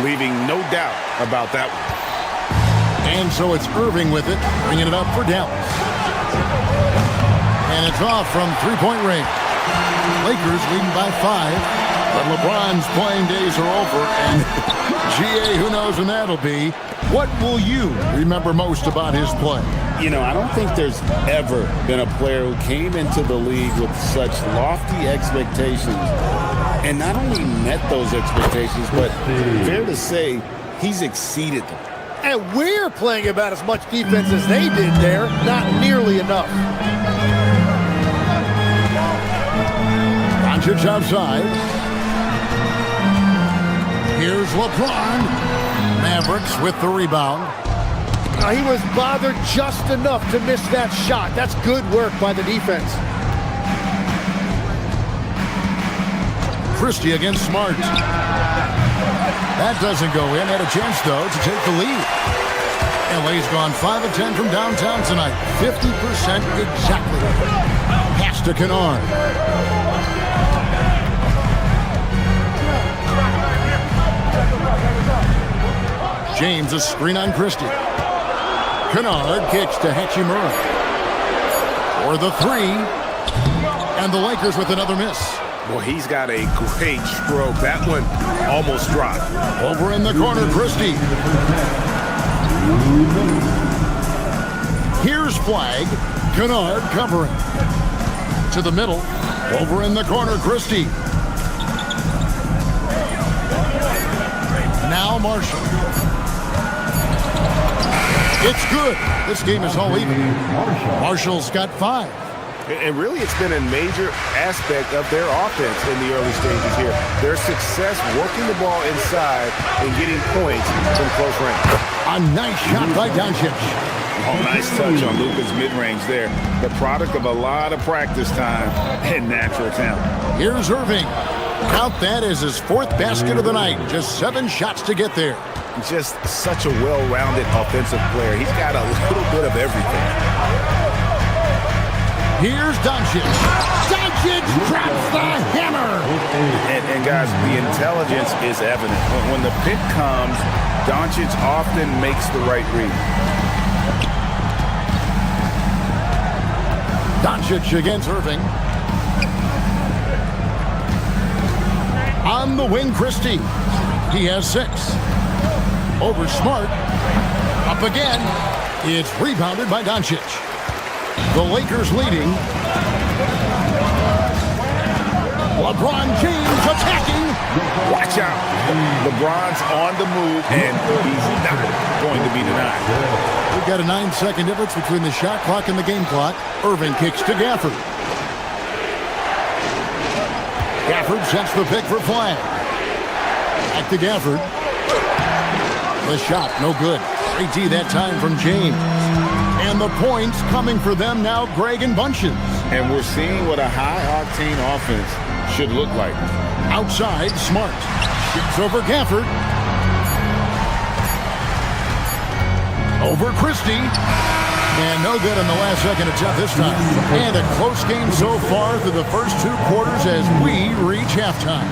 leaving no doubt about that one. And so it's Irving with it, bringing it up for Dallas. And it's off from three-point range. Lakers leading by 5. But LeBron's playing days are over. And GA, who knows when that'll be. What will you remember most about his play? You know, I don't think there's ever been a player who came into the league with such lofty expectations and not only met those expectations, but fair to say, he's exceeded them. And we're playing about as much defense as they did there. Not nearly enough. Doncic outside. Here's LeBron. Mavericks with the rebound. Now, he was bothered just enough to miss that shot. That's good work by the defense. Christie against Smart. That doesn't go in. Had a chance, though, to take the lead. LA's gone 5 of 10 from downtown tonight. 50% exactly. Pass to Kennard. James, a screen on Christie. Kennard kicks to Hachimura. For the three. And the Lakers with another miss. Well, he's got a great stroke. That one almost dropped. Over in the corner, Christie. Here's Flag. Kennard covering. To the middle. Over in the corner, Christie. Now Marshall. It's good. This game is all even. Marshall's got 5. And really, it's been a major aspect of their offense in the early stages here. Their success working the ball inside and getting points from close range. A nice shot by Doncic. Oh, nice touch on Luka's mid-range there. The product of a lot of practice time and natural talent. Here's Irving. Count that as his 4th basket of the night. Just 7 shots to get there. Just such a well-rounded offensive player. He's got a little bit of everything. Here's Doncic. Doncic drops the hammer. And guys, the intelligence is evident. When the pick comes, Doncic often makes the right read. Doncic against Irving. On the wing, Christie. He has 6. Over Smart. Up again. It's rebounded by Doncic. The Lakers leading. LeBron James attacking. Watch out. LeBron's on the move, and he's not going to be denied. We've got a 9-second difference between the shot clock and the game clock. Irving kicks to Gafford. Gafford sets the pick for Flag. Back to Gafford. The shot, no good. Great D that time from James. And the points coming for them now, Greg and Bunches. And we're seeing what a high-octane offense should look like. Outside, Smart. Shoots over Gafford. Over Christie. And no good in the last second attempt this time. And a close game so far through the first 2 quarters as we reach halftime.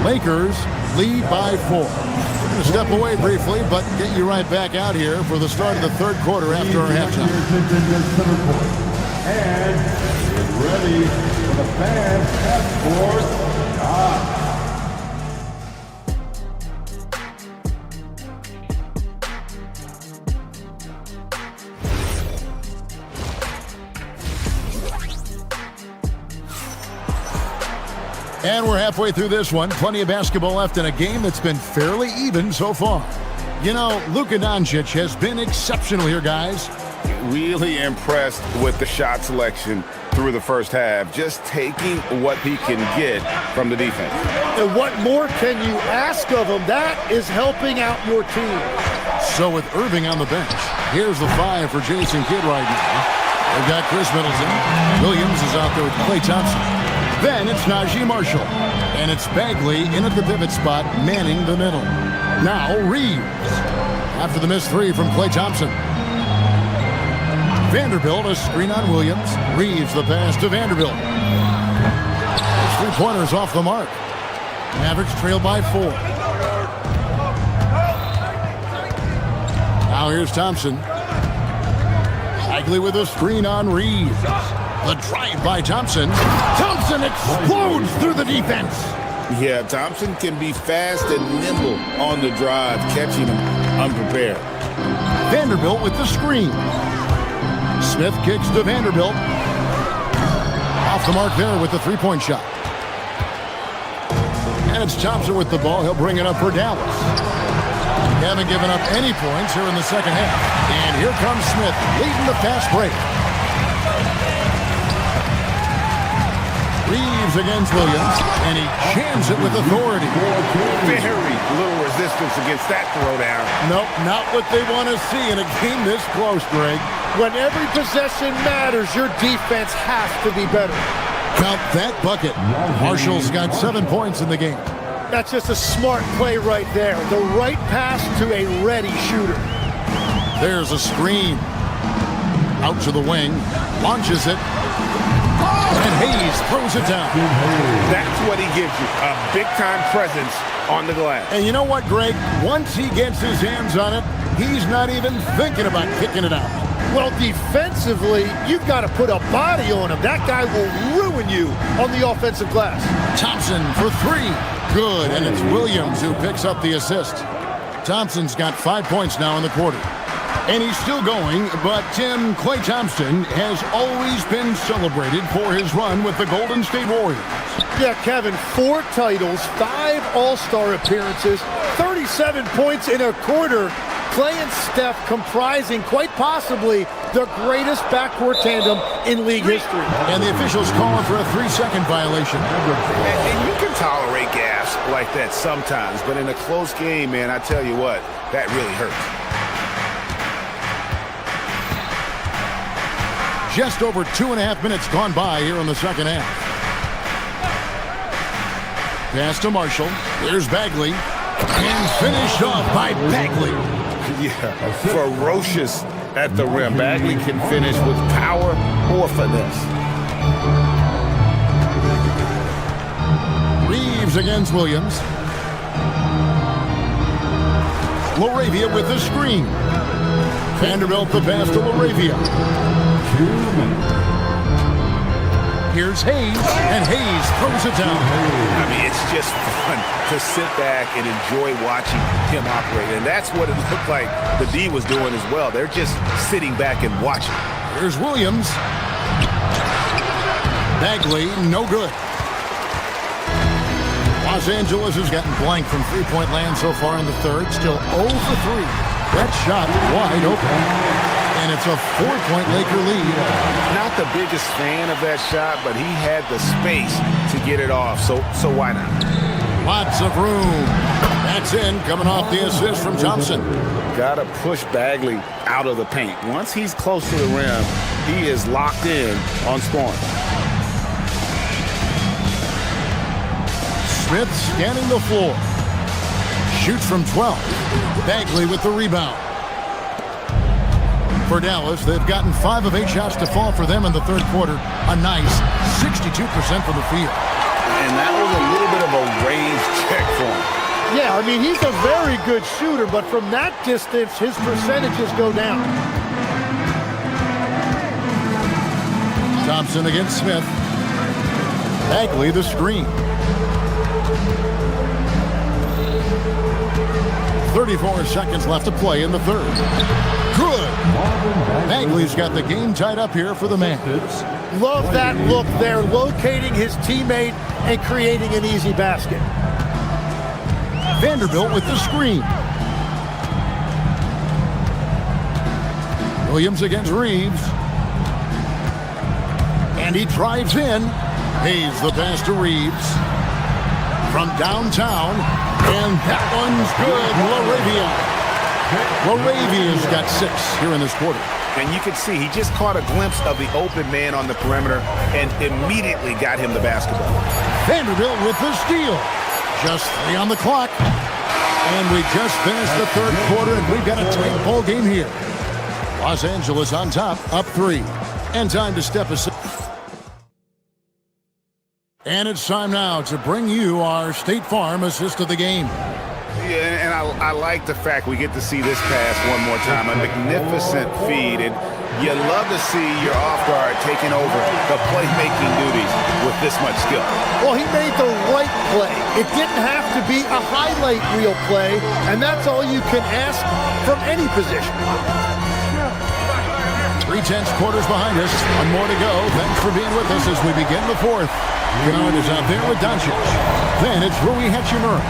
Lakers lead by 4. We're going to step away briefly, but get you right back out here for the start of the 3rd quarter after our halftime. And get ready for the fans at fourth. And we're halfway through this one. Plenty of basketball left in a game that's been fairly even so far. You know, Luka Doncic has been exceptional here, guys. Really impressed with the shot selection through the first half. Just taking what he can get from the defense. And what more can you ask of him? That is helping out your team. So with Irving on the bench, here's the 5 for Jason Kidd right now. They've got Chris Middleton. Williams is out there with Klay Thompson. Then it's Najee Marshall. And it's Bagley in at the pivot spot, manning the middle. Now Reeves. After the missed 3 from Klay Thompson. Vanderbilt, a screen on Williams. Reeves the pass to Vanderbilt. 3-pointers off the mark. Mavericks trail by 4. Now here's Thompson. Bagley with a screen on Reeves. The drive by Thompson. Thompson explodes through the defense. Yeah, Thompson can be fast and nimble on the drive, catching him unprepared. Vanderbilt with the screen. Smith kicks to Vanderbilt. Off the mark there with the 3-point shot. And it's Thompson with the ball. He'll bring it up for Dallas. haven't given up any points here in the second half. And here comes Smith leading the fast break. Reeves against Williams, and he jams it with authority. Very little resistance against that throwdown. Nope, not what they want to see in a game this close, Greg. When every possession matters, your defense has to be better. Count that bucket. Marshall's got 7 points in the game. That's just a smart play right there. The right pass to a ready shooter. There's a screen. Out to the wing. Launches it. And Hayes throws it down. That's what he gives you, a big-time presence on the glass. And you know what, Greg? Once he gets his hands on it, he's not even thinking about kicking it out. Well, defensively, you've got to put a body on him. That guy will ruin you on the offensive glass. Thompson for 3. Good, and it's Williams who picks up the assist. Thompson's got 5 points now in the quarter. And he's still going, but Tim, Klay Thompson has always been celebrated for his run with the Golden State Warriors. Yeah, Kevin, 4 titles, 5 All-Star appearances, 37 points in a quarter. Klay and Steph comprising quite possibly the greatest backcourt tandem in league history. And the officials calling for a 3-second violation. And you can tolerate gas like that sometimes, but in a close game, man, I tell you what, that really hurts. Just over 2.5 minutes gone by here in the second half. Pass to Marshall. There's Bagley. And finished off by Bagley. Yeah, ferocious at the rim. Bagley can finish with power or finesse. Reeves against Williams. Laravia with the screen. Vanderbilt the pass to Laravia. Here's Hayes, and Hayes throws it down. I mean, it's just fun to sit back and enjoy watching him operate. And that's what it looked like the D was doing as well. They're just sitting back and watching. Here's Williams. Bagley, no good. Los Angeles has gotten blank from three-point land so far in the third. Still 0 for 3. That shot wide open. And it's a 4-point Laker lead. Not the biggest fan of that shot, but he had the space to get it off, so why not? Lots of room. That's in, coming off the assist from Thompson. Got to push Bagley out of the paint. Once he's close to the rim, he is locked in on scoring. Smith scanning the floor. Shoots from 12. Bagley with the rebound. For Dallas, they've gotten 5 of 8 shots to fall for them in the third quarter. A nice 62% from the field. And that was a little bit of a range check for him. Yeah, I mean, he's a very good shooter, but from that distance, his percentages go down. Thompson against Smith. Bagley the screen. 34 seconds left to play in the third. Good. Bagley's got the game tied up here for the Mavs. Love that look there, locating his teammate and creating an easy basket. Vanderbilt with the screen. Williams against Reeves. And he drives in. Hayes the pass to Reeves. From downtown. And that one's good. Laravia's got 6 here in this quarter. And you can see he just caught a glimpse of the open man on the perimeter and immediately got him the basketball. Vanderbilt with the steal. Just 3 on the clock. And we just finished the third quarter, and we've got a tight ball game here. Los Angeles on top, up 3. And time to step aside. And it's time now to bring you our State Farm assist of the game. Yeah, and I like the fact we get to see this pass one more time. A magnificent feed, and you love to see your off guard taking over the playmaking duties with this much skill. Well, he made the right play. It didn't have to be a highlight reel play, and that's all you can ask from any position. 3/10 quarters behind us. One more to go. Thanks for being with us as we begin the fourth. Kennard is out there with Doncic. Then it's Rui Hachimura.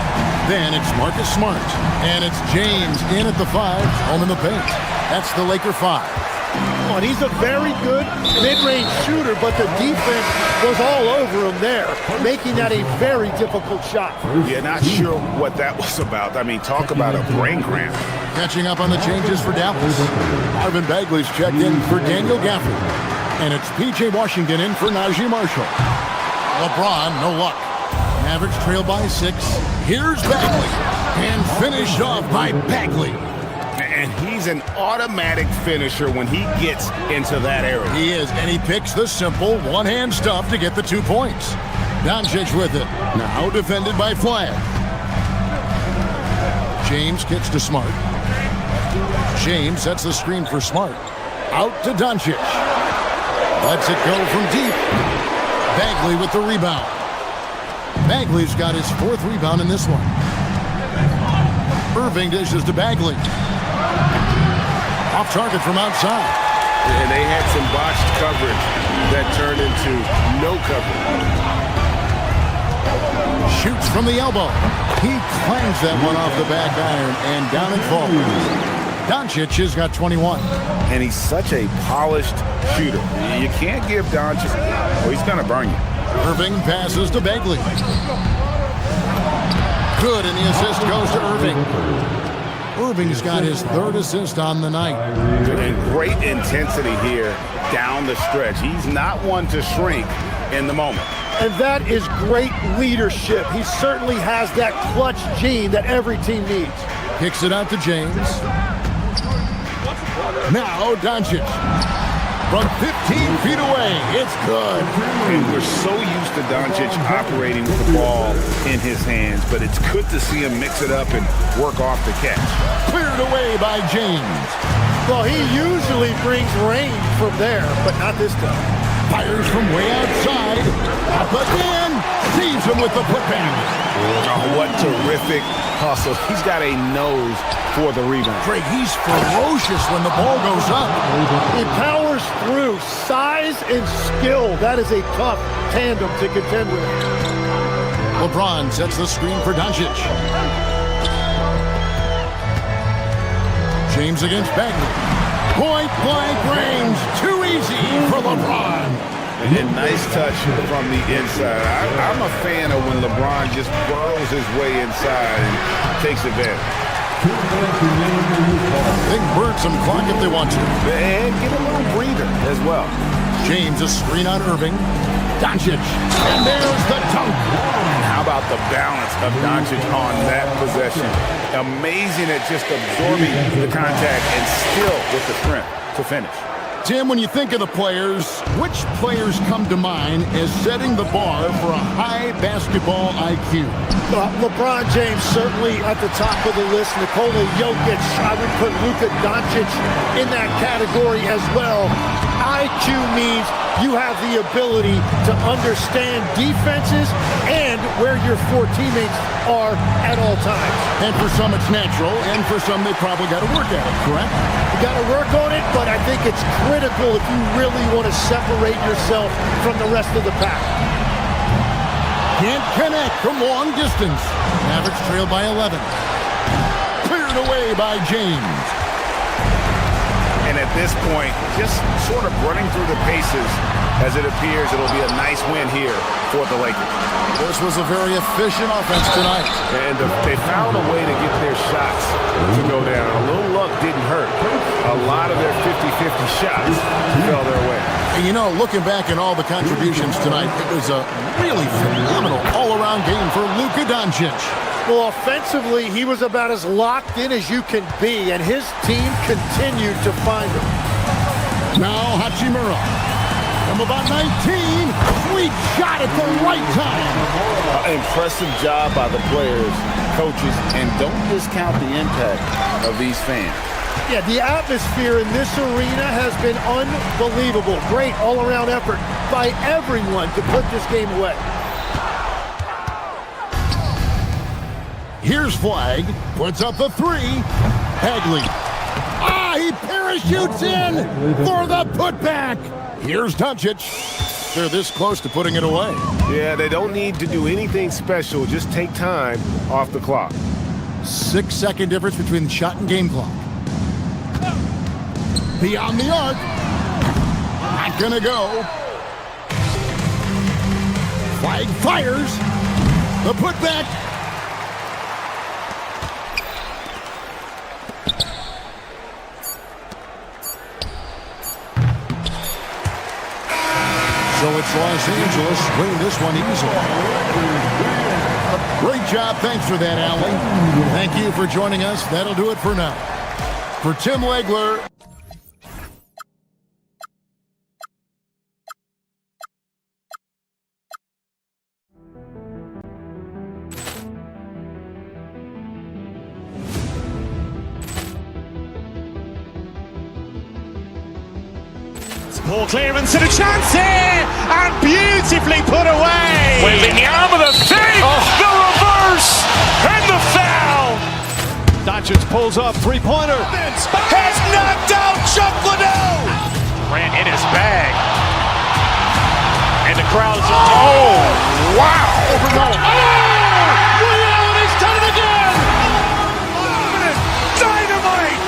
Then it's Marcus Smart. And it's James in at the 5, home in the paint. That's the Laker 5. Oh, and he's a very good mid-range shooter, but the defense was all over him there, making that a very difficult shot. Yeah, not sure what that was about. I mean, talk about a brain cramp. Catching up on the changes for Dallas. Marvin Bagley's checked in for Daniel Gafford. And it's P.J. Washington in for Najee Marshall. LeBron, no luck. Mavericks trail by 6. Here's Bagley. And finished off by Bagley. And he's an automatic finisher when he gets into that area. He is, and he picks the simple one-hand stuff to get the 2 points. Doncic with it. Now defended by Flag. James kicks to Smart. James sets the screen for Smart. Out to Doncic. Lets it go from deep. Bagley with the rebound. Bagley's got his 4th rebound in this one. Irving dishes to Bagley. Off target from outside. And they had some botched coverage that turned into no coverage. Shoots from the elbow. He clangs that one off the back iron and down it falls. Doncic has got 21. And he's such a polished shooter. You can't give Doncic, well, he's going to burn you. Irving passes to Bagley. Good, and the assist goes to Irving. Irving's got his 3rd assist on the night. And great intensity here down the stretch. He's not one to shrink in the moment. And that is great leadership. He certainly has that clutch gene that every team needs. Kicks it out to James. Now Doncic. From 15 feet away, it's good. And we're so used to Doncic operating with the ball in his hands, but it's good to see him mix it up and work off the catch. Cleared away by James. Well, he usually brings rain from there, but not this time. Fires from way outside. Up again. Sees him with the putback. Oh, what terrific hustle. He's got a nose for the rebound. Craig, he's ferocious when the ball goes up. He powers through. Size and skill. That is a tough tandem to contend with. LeBron sets the screen for Doncic. James against Bagley. Point blank range. Too easy for LeBron. And nice touch from the inside. I'm a fan of when LeBron just burrows his way inside and takes advantage. They can burn some clock if they want to. And get a little breather as well. James a screen on Irving. Doncic. And there's the dunk. And how about the balance of Doncic on that possession? Amazing at just absorbing the contact and still with the strength to finish. Tim, when you think of the players, which players come to mind as setting the bar for a high basketball IQ? LeBron James certainly at the top of the list. Nikola Jokic, I would put Luka Doncic in that category as well. IQ means you have the ability to understand defenses and where your 4 teammates are at all times. And for some it's natural, and for some they probably got to work at it, correct? You got to work on it, but I think it's critical if you really want to separate yourself from the rest of the pack. Can't connect from long distance. Mavericks trail by 11. Cleared away by James. And at this point, just sort of running through the paces as it appears it'll be a nice win here for the Lakers. This was a very efficient offense tonight. And they found a way to get their shots to go down. A little luck didn't hurt. A lot of their 50-50 shots fell their way. And you know, looking back at all the contributions tonight, it was a really phenomenal all-around game for Luka Doncic. Well, offensively, he was about as locked in as you can be, and his team continued to find him. Now Hachimura. From about 19, sweet shot at the right time. Impressive job by the players, coaches, and don't discount the impact of these fans. Yeah, the atmosphere in this arena has been unbelievable. Great all-around effort by everyone to put this game away. Here's Flag, puts up the 3. Bagley. He parachutes in for the putback. Here's Doncic. They're this close to putting it away. Yeah, they don't need to do anything special. Just take time off the clock. 6-second difference between the shot and game clock. Beyond the arc. Not gonna go. Flag fires. The putback. So it's Los Angeles winning this one easily. Great job. Thanks for that, Allie. Thank you for joining us. That'll do it for now. For Tim Legler. Ball clearance and a chance here, and beautifully put away. Waving the arm of the thing, the reverse, and the foul. Doncic pulls up, three-pointer. Has knocked out Chuck Liddell. Ran in his bag. And the crowd's, oh, wow. He's done it again. Dynamite.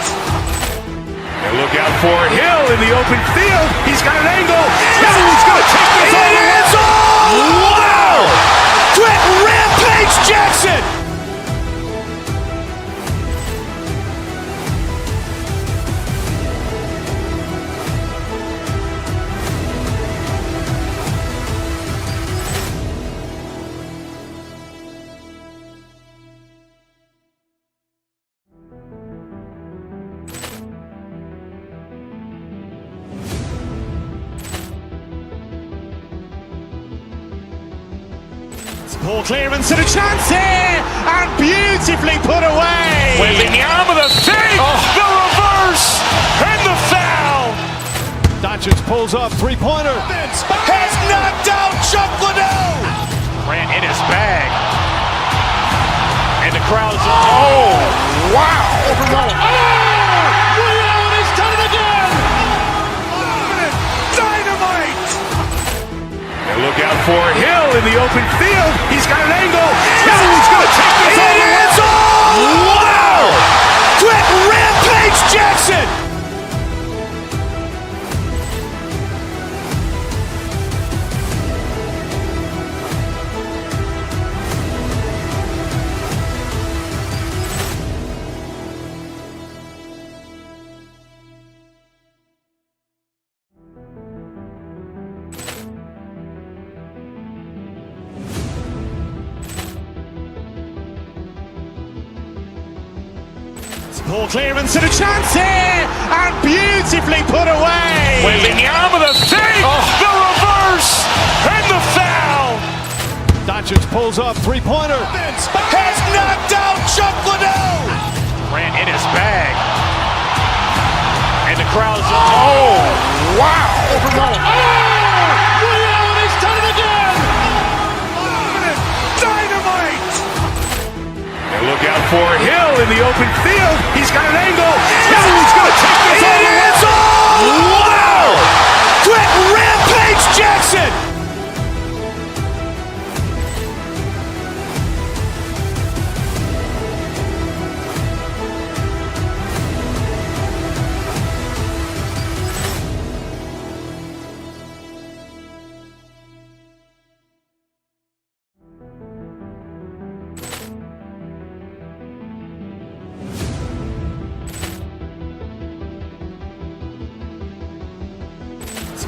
And look out for Hill in the open field. He's got an angle. Hill's going to take this all the way. Wow! Quick Rampage Jackson. Ball clearance and a chance here, and beautifully put away. Waving the arm of the thing, the reverse, and the foul. Doncic pulls up, three-pointer. Has knocked out Chuck Liddell. Ran in his bag. And the crowd's, oh, wow. He's done it again. Dynamite. And look out for Hill in the open field. He's got an angle. Hill's going to take this all the way. Wow! Quick Rampage Jackson. Ball clearance and a chance here, and beautifully put away. Waving the arm of the thing, the reverse, and the foul. Doncic pulls up, three-pointer. Has knocked out Chuck Liddell. Ran in his bag. And the crowd's, oh, wow. He's done it again. Dynamite. And look out for Hill in the open field. He's got an angle. Hill's going to take this all the way. Wow! Quick Rampage Jackson.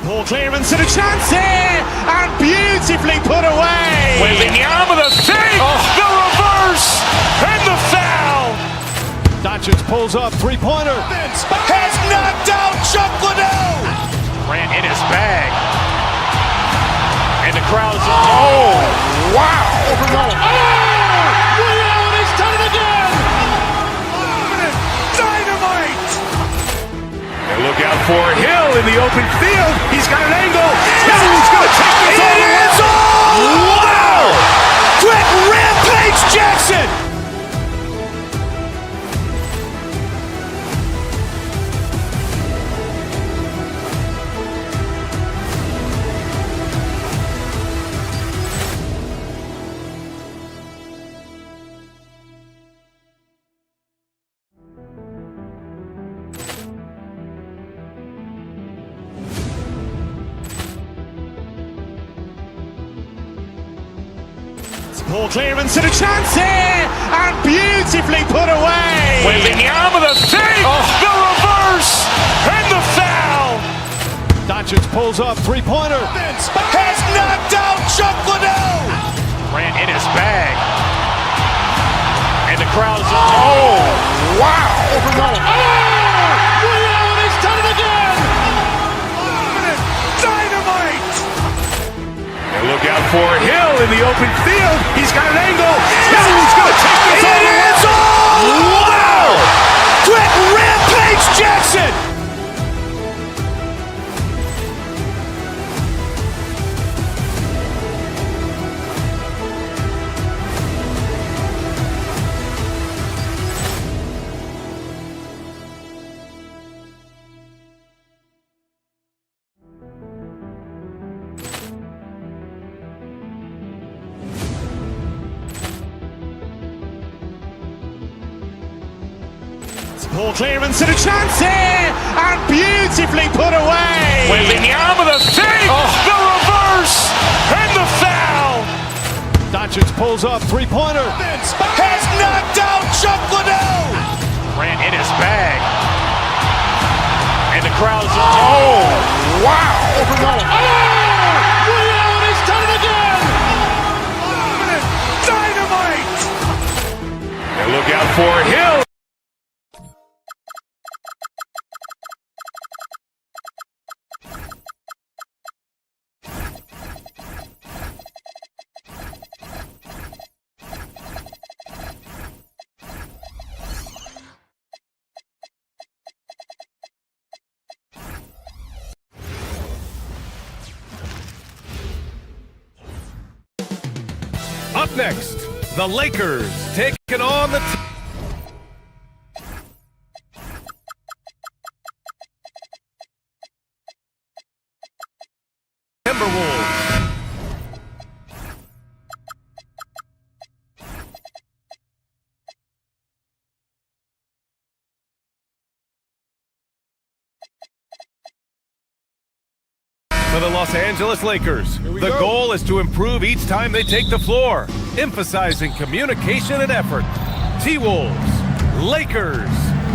Ball clearance and a chance here, and beautifully put away. Waving the arm of the thing, the reverse, and the foul. Doncic pulls up, three-pointer. Has knocked out Chuck Liddell. Ran in his bag. And the crowd's, oh, wow. He's done it again. Dynamite. And look out for Hill in the open field. He's got an angle. Hill's going to take this all the way. Wow! Quick Rampage Jackson. Ball clearance and a chance here, and beautifully put away. Wembanyama the fake, the reverse, and the foul. Doncic pulls up, three-pointer. Has knocked out Chuck Liddell. Grant in his bag. And the crowd is, oh, wow. Allen has done it again. Dynamite. And look out for Hill in the open field. He's got an angle. Hill's going to take this all the way. Wow. Quick Rampage Jackson. Ball clearance and a chance here, and beautifully put away. Wembanyama the fake, the reverse, and the foul. Doncic pulls up, three-pointer. Has knocked out Chuck Liddell. Grant in his bag. And the crowd is, oh, wow. Allen has done it again. Dynamite. And look out for Hill. Up next, the Lakers taking on the Timberwolves. For the Los Angeles Lakers, the goal is to improve each time they take the floor, emphasizing communication and effort. T-Wolves, Lakers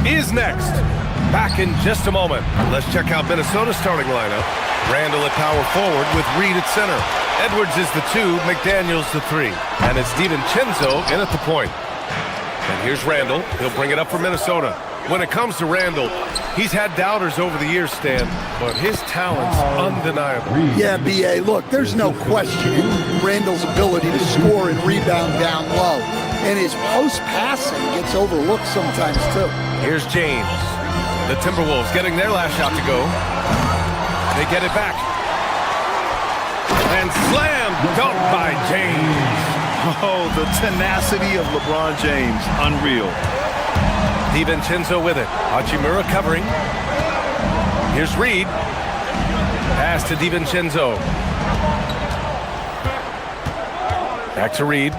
is next. Back in just a moment. Let's check out Minnesota's starting lineup. Randall at power forward with Reed at center. Edwards is the 2, McDaniels the 3. And it's DiVincenzo in at the point. And here's Randall. He'll bring it up for Minnesota. When it comes to Randall, he's had doubters over the years, Stan, but his talent's undeniable. Yeah, B.A., look, there's no questioning Randall's ability to score and rebound down low. And his post-passing gets overlooked sometimes, too. Here's James. The Timberwolves getting their last shot to go. They get it back. And slam dunk by James. Oh, the tenacity of LeBron James. Unreal. DiVincenzo with it. Hachimura covering. Here's Reed. Pass to DiVincenzo. Back to Reed.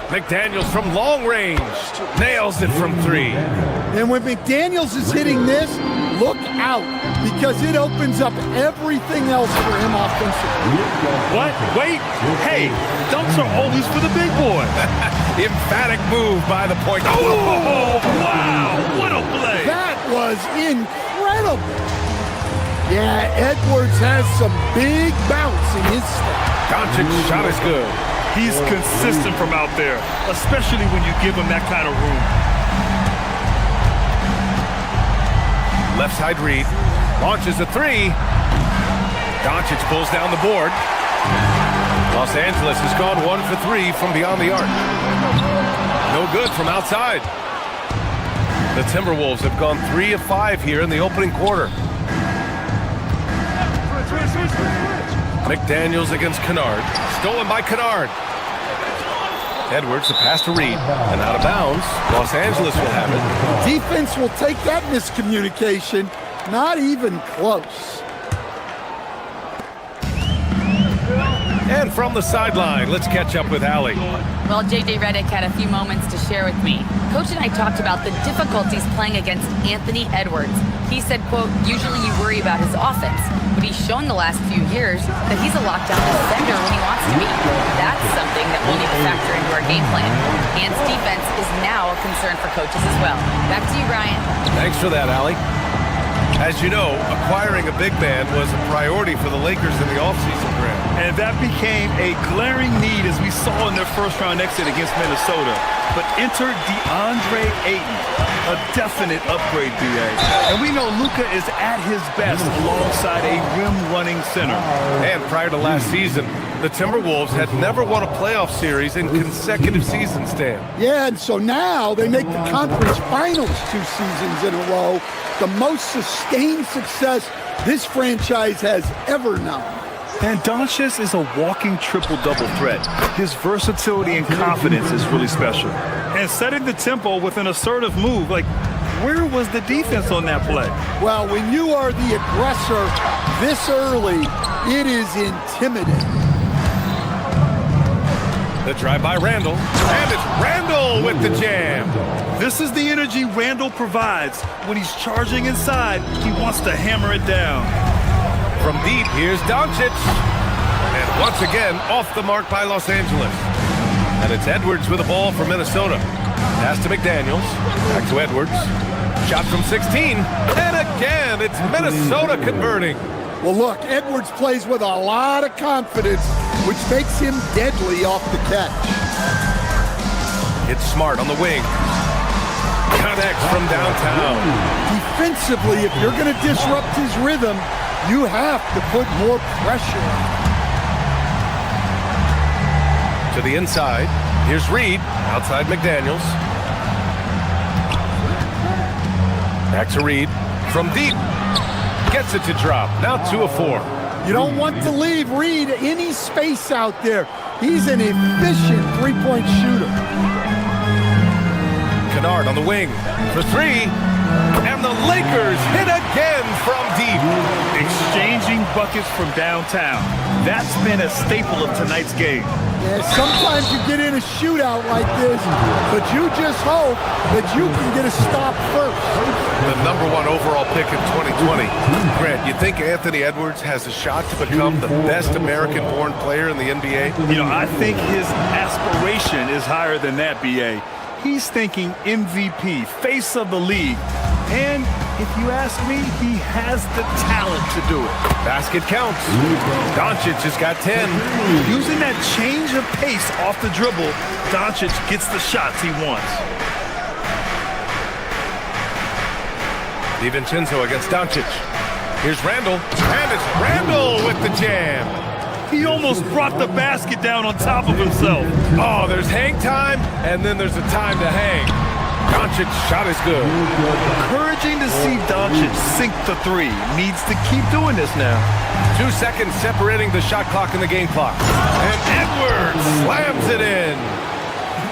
McDaniels from long range. Nails it from 3. And when McDaniels is hitting this, look out, because it opens up everything else for him offensively. What? Wait. Hey, dunks are always for the big boy. Emphatic move by the point. Oh, wow. What a play. That was incredible. Yeah, Edwards has some big bounce in his step. Doncic's shot is good. He's consistent from out there, especially when you give him that kind of room. Left side Reed. Launches a 3. Doncic pulls down the board. Los Angeles has gone 1 for 3 from beyond the arc. No good from outside. The Timberwolves have gone 3 of 5 here in the opening quarter. McDaniels against Kennard. Stolen by Kennard. Edwards, the pass to Reed. And out of bounds. Los Angeles will have it. Defense will take that miscommunication. Not even close. And from the sideline, let's catch up with Allie. Well, J.J. Redick had a few moments to share with me. Coach and I talked about the difficulties playing against Anthony Edwards. He said, quote, quote, usually you worry about his offense, but he's shown the last few years that he's a lockdown defender when he wants to be. That's something that we'll need to factor into our game plan. And defense is now a concern for coaches as well. Back to you, Ryan. Thanks for that, Allie. As you know, acquiring a big man was a priority for the Lakers in the offseason, Grant. And that became a glaring need as we saw in their first-round exit against Minnesota. But enter DeAndre Ayton, a definite upgrade, B.A. And we know Luka is at his best alongside a rim-running center. And prior to last season, the Timberwolves had never won a playoff series in consecutive seasons, Dan. Yeah, and so now they make the conference finals 2 seasons in a row, the most sustained success this franchise has ever known. And Doncic is a walking triple-double threat. His versatility and confidence is really special. And setting the tempo with an assertive move, like, where was the defense on that play? Well, when you are the aggressor this early, it is intimidating. The drive by Randall, and it's Randall with the jam. This is the energy Randall provides. When he's charging inside, he wants to hammer it down. From deep, here's Doncic. And once again, off the mark by Los Angeles. And it's Edwards with the ball for Minnesota. Pass to McDaniels. Back to Edwards. Shot from 16. And again, it's Minnesota converting. Well, look, Edwards plays with a lot of confidence, which makes him deadly off the catch. It's Smart on the wing. Connects from downtown. Defensively, if you're going to disrupt his rhythm, you have to put more pressure on. To the inside. Here's Reed. Outside McDaniels. Back to Reed. From deep. Gets it to drop. Now 2 of 4. You don't want to leave Reed any space out there. He's an efficient three-point shooter. Kennard on the wing for 3. And the Lakers hit again from deep. Exchanging buckets from downtown. That's been a staple of tonight's game. Yeah, sometimes you get in a shootout like this, but you just hope that you can get a stop first. The #1 overall pick in 2020. Grant, you think Anthony Edwards has a shot to become the best American-born player in the NBA? You know, I think his aspiration is higher than that, B.A. He's thinking MVP, face of the league. And if you ask me, he has the talent to do it. Basket counts. Doncic has got 10. Using that change of pace off the dribble, Doncic gets the shots he wants. DiVincenzo against Doncic. Here's Randall. And it's Randall with the jam. He almost brought the basket down on top of himself. Oh, there's hang time, and then there's a time to hang. Doncic's shot is good. Encouraging to see Doncic sink the 3. Needs to keep doing this now. 2 seconds separating the shot clock and the game clock. And Edwards slams it in.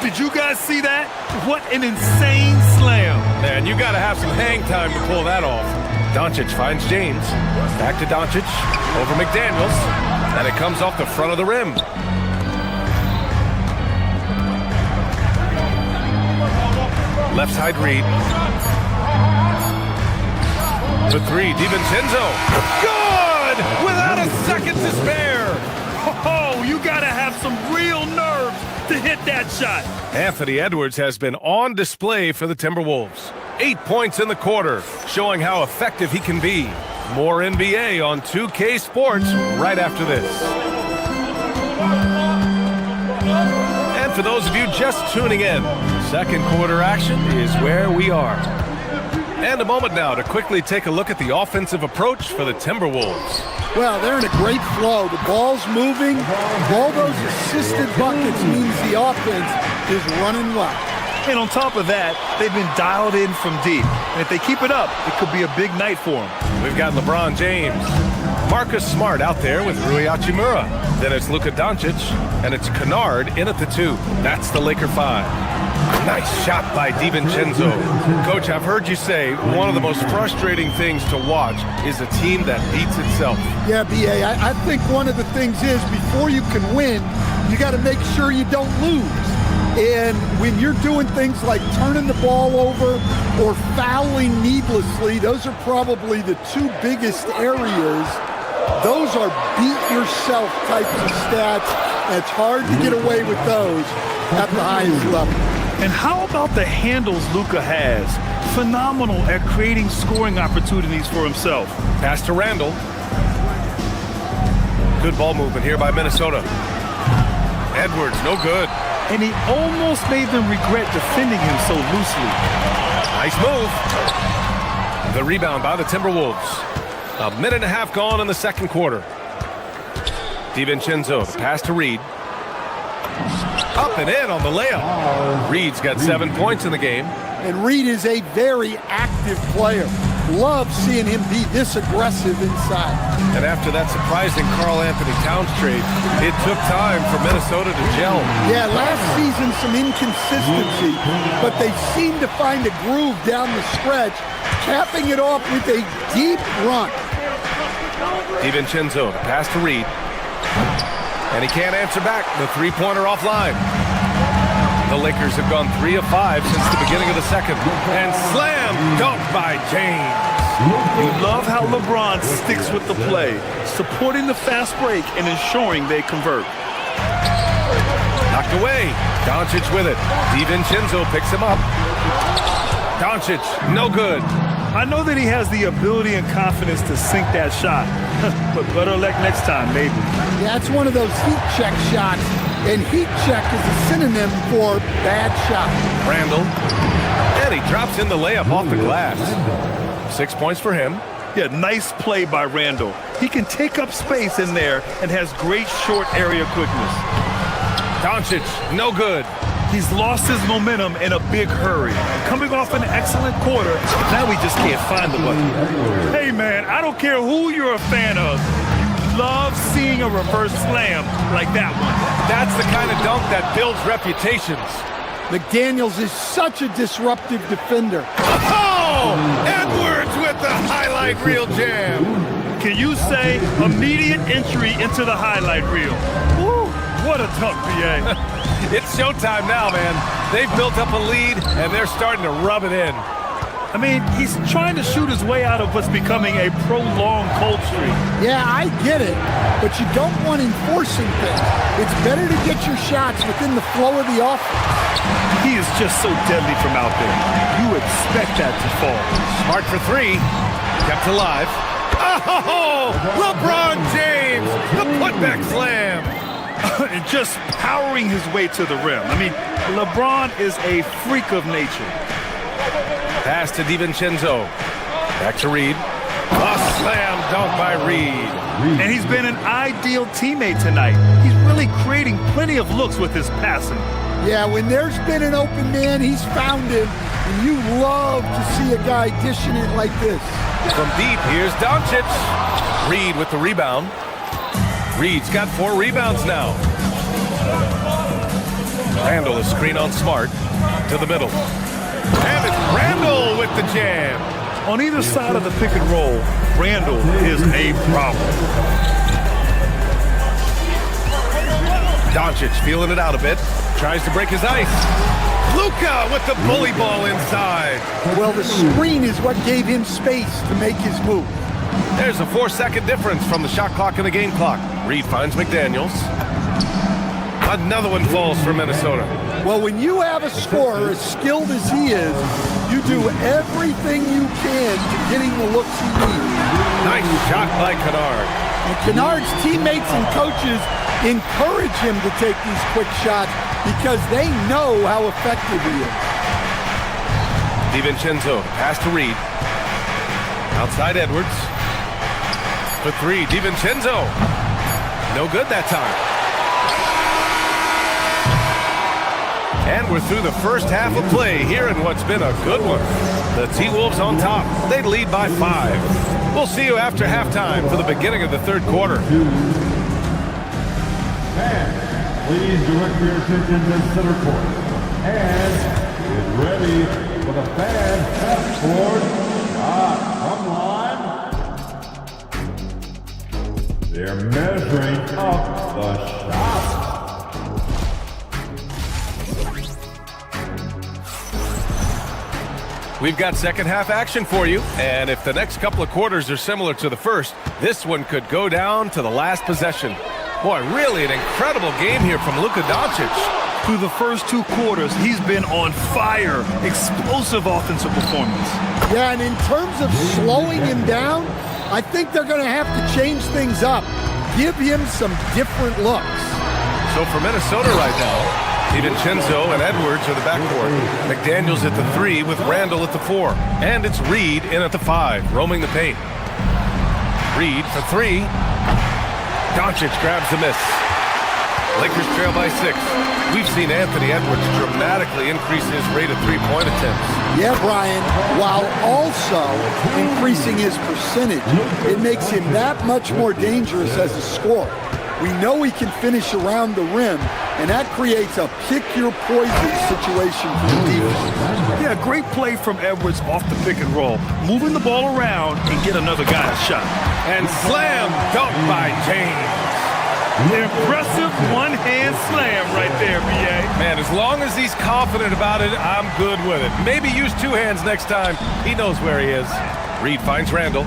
Did you guys see that? What an insane slam. Man, you got to have some hang time to pull that off. Doncic finds James. Back to Doncic. Over McDaniels. And it comes off the front of the rim. Left side Reed. The 3, DiVincenzo. Good! Without a second to spare. Oh, you gotta have some real nerves to hit that shot. Anthony Edwards has been on display for the Timberwolves. 8 points in the quarter, showing how effective he can be. More NBA on 2K Sports right after this. And for those of you just tuning in, second quarter action is where we are. And a moment now to quickly take a look at the offensive approach for the Timberwolves. Well, they're in a great flow. The ball's moving. All those assisted buckets means the offense is running well. And on top of that, they've been dialed in from deep. And if they keep it up, it could be a big night for them. We've got LeBron James. Marcus Smart out there with Rui Hachimura. Then it's Luka Doncic, and it's Kennard in at the 2. That's the Laker 5. Nice shot by DiVincenzo. Coach, I've heard you say one of the most frustrating things to watch is a team that beats itself. Yeah, B.A., I think one of the things is before you can win, you got to make sure you don't lose. And when you're doing things like turning the ball over or fouling needlessly, those are probably the two biggest areas. Those are beat-yourself types of stats. It's hard to get away with those at the highest level. And how about the handles Luka has? Phenomenal at creating scoring opportunities for himself. Pass to Randall. Good ball movement here by Minnesota. Edwards, no good. And he almost made them regret defending him so loosely. Nice move. The rebound by the Timberwolves. A minute and a half gone in the second quarter. DiVincenzo, the pass to Reed. Up and in on the layup. Reed's got 7 points in the game. And Reed is a very active player. Love seeing him be this aggressive inside. And after that surprising Karl Anthony Towns trade, it took time for Minnesota to gel. Yeah, last season some inconsistency, but they seem to find a groove down the stretch, capping it off with a deep run. DiVincenzo, the pass to Reed. And he can't answer back. The three-pointer offline. The Lakers have gone 3 of 5 since the beginning of the second. And slam dunk by James. You love how LeBron sticks with the play, supporting the fast break and ensuring they convert. Knocked away. Doncic with it. DiVincenzo picks him up. Doncic, no good. I know that he has the ability and confidence to sink that shot, but better luck next time, maybe. Yeah, it's one of those heat check shots, and heat check is a synonym for bad shot. Randall, and he drops in the layup off the glass. 6 points for him. Yeah, nice play by Randall. He can take up space in there and has great short area quickness. Doncic, no good. He's lost his momentum in a big hurry. Coming off an excellent quarter, now we just can't find the bucket. Hey, man, I don't care who you're a fan of. You love seeing a reverse slam like that one. That's the kind of dunk that builds reputations. McDaniels is such a disruptive defender. Oh! Edwards with the highlight reel jam. Can you say immediate entry into the highlight reel? Woo, what a dunk, BA. It's showtime now, man. They've built up a lead, and they're starting to rub it in. I mean, he's trying to shoot his way out of what's becoming a prolonged cold streak. Yeah, I get it, but you don't want enforcing things. It's better to get your shots within the flow of the offense. He is just so deadly from out there. You expect that to fall. Smart for three. Kept alive. Oh! LeBron James! The putback slam! And just powering his way to the rim. I mean, LeBron is a freak of nature. Pass to DiVincenzo. Back to Reed. A slam dunk by Reed. And he's been an ideal teammate tonight. He's really creating plenty of looks with his passing. Yeah, when there's been an open man, he's found him. And you love to see a guy dishing it like this. From deep, here's Doncic. Reed with the rebound. Reed's got 4 rebounds now. Randall is screen on Smart to the middle. And it's Randall with the jam. On either side of the pick and roll, Randall is a problem. Doncic feeling it out a bit. Tries to break his ice. Luka with the bully ball inside. Well, the screen is what gave him space to make his move. There's a 4-second difference from the shot clock and the game clock. Reed finds McDaniels. Another one falls for Minnesota. Well, when you have a scorer as skilled as he is, you do everything you can to getting the looks he needs. Nice shot by Kennard. And Kennard's teammates and coaches encourage him to take these quick shots because they know how effective he is. DiVincenzo, pass to Reed. Outside Edwards. For 3, DiVincenzo. No good that time. And we're through the first half of play here in what's been a good one. The T-Wolves on top. They lead by 5. We'll see you after halftime for the beginning of the third quarter. Fans, please direct your attention to center court. And get ready for the fan half-court shot from line. They're measuring up the shot. We've got second half action for you, and if the next couple of quarters are similar to the first, this one could go down to the last possession. Boy, really an incredible game here from Luka Doncic. Through the first 2 quarters, he's been on fire. Explosive offensive performance. Yeah, and in terms of slowing him down, I think they're going to have to change things up. Give him some different looks. So for Minnesota right now, DiVincenzo and Edwards are the backcourt. McDaniels at the 3 with Randall at the 4. And it's Reed in at the 5, roaming the paint. Reed for 3. Doncic grabs the miss. Lakers trail by 6. We've seen Anthony Edwards dramatically increase his rate of three-point attempts. Yeah, Brian, while also increasing his percentage, it makes him that much more dangerous as a scorer. We know he can finish around the rim, and that creates a pick-your-poison situation for the defense. Yeah, great play from Edwards off the pick and roll. Moving the ball around and get another guy a shot. And slam dunk by James. Impressive one-hand slam right there, B.A. Man, as long as he's confident about it, I'm good with it. Maybe use 2 hands next time. He knows where he is. Reed finds Randall.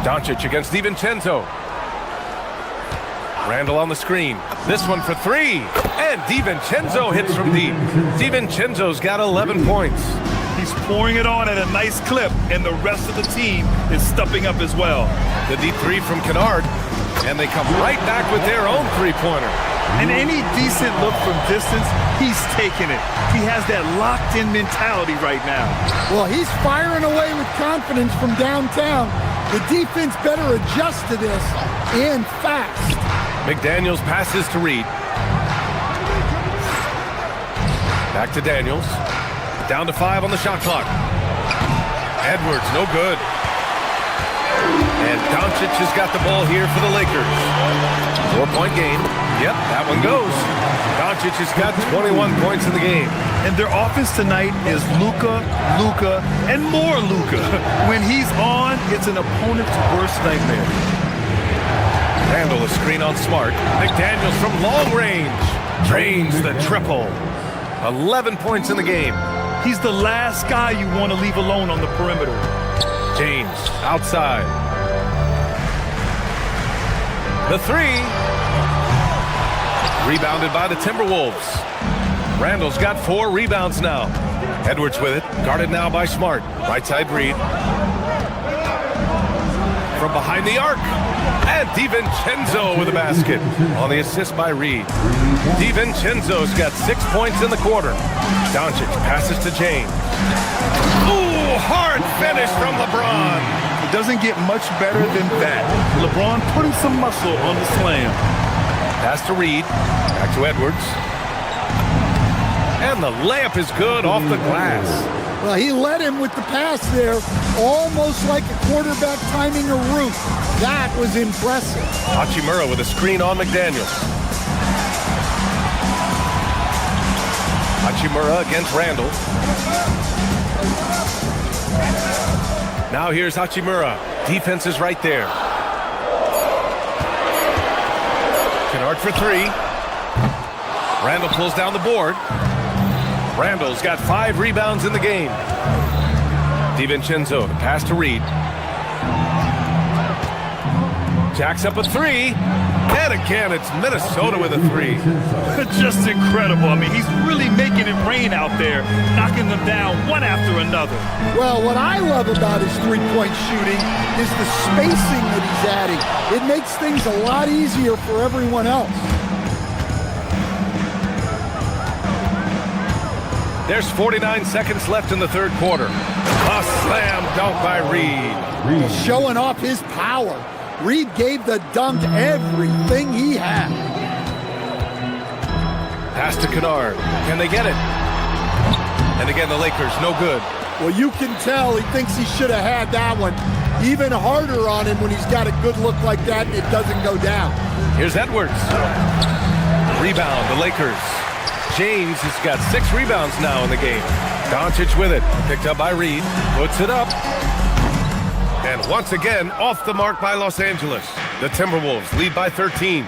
Doncic against DiVincenzo. Randall on the screen. This one for 3. And DiVincenzo hits from deep. DiVincenzo's got 11 points. He's pouring it on at a nice clip, and the rest of the team is stepping up as well. The deep 3 from Kennard. And they come right back with their own three-pointer. And any decent look from distance, he's taking it. He has that locked-in mentality right now. Well, he's firing away with confidence from downtown. The defense better adjust to this, and fast. McDaniels passes to Reed. Back to Daniels. Down to 5 on the shot clock. Edwards, no good. And Doncic has got the ball here for the Lakers. 4-point game. Yep, that one goes. Doncic has got 21 points in the game. And their offense tonight is Luka, and more Luka. When he's on, it's an opponent's worst nightmare. Randall a screen on Smart. McDaniels from long range. Drains the triple. 11 points in the game. He's the last guy you want to leave alone on the perimeter. James outside. The 3. Rebounded by the Timberwolves. Randall's got 4 rebounds now. Edwards with it. Guarded now by Smart. Right side Reed. From behind the arc. And DiVincenzo with a basket on the assist by Reed. DiVincenzo's got 6 points in the quarter. Doncic passes to James. Ooh, hard finish from LeBron. It doesn't get much better than that. LeBron putting some muscle on the slam. Pass to Reed. Back to Edwards. And the layup is good off the glass. Well, he led him with the pass there, almost like a quarterback timing a route. That was impressive. Hachimura with a screen on McDaniels. Hachimura against Randall. Now here's Hachimura. Defense is right there. Kennard for 3. Randall pulls down the board. Randall's got 5 rebounds in the game. DiVincenzo, the pass to Reed. Jacks up a 3. And again, it's Minnesota with a 3. Just incredible. I mean, he's really making it rain out there, knocking them down one after another. Well, what I love about his three-point shooting is the spacing that he's adding. It makes things a lot easier for everyone else. There's 49 seconds left in the third quarter. A slam dunk by Reed. Showing off his power. Reed gave the dunk everything he had. Pass to Kennard. Can they get it? And again, the Lakers, no good. Well, you can tell he thinks he should have had that one. Even harder on him when he's got a good look like that and it doesn't go down. Here's Edwards. Rebound, the Lakers. James has got 6 rebounds now in the game. Doncic with it. Picked up by Reed. Puts it up. And once again, off the mark by Los Angeles. The Timberwolves lead by 13.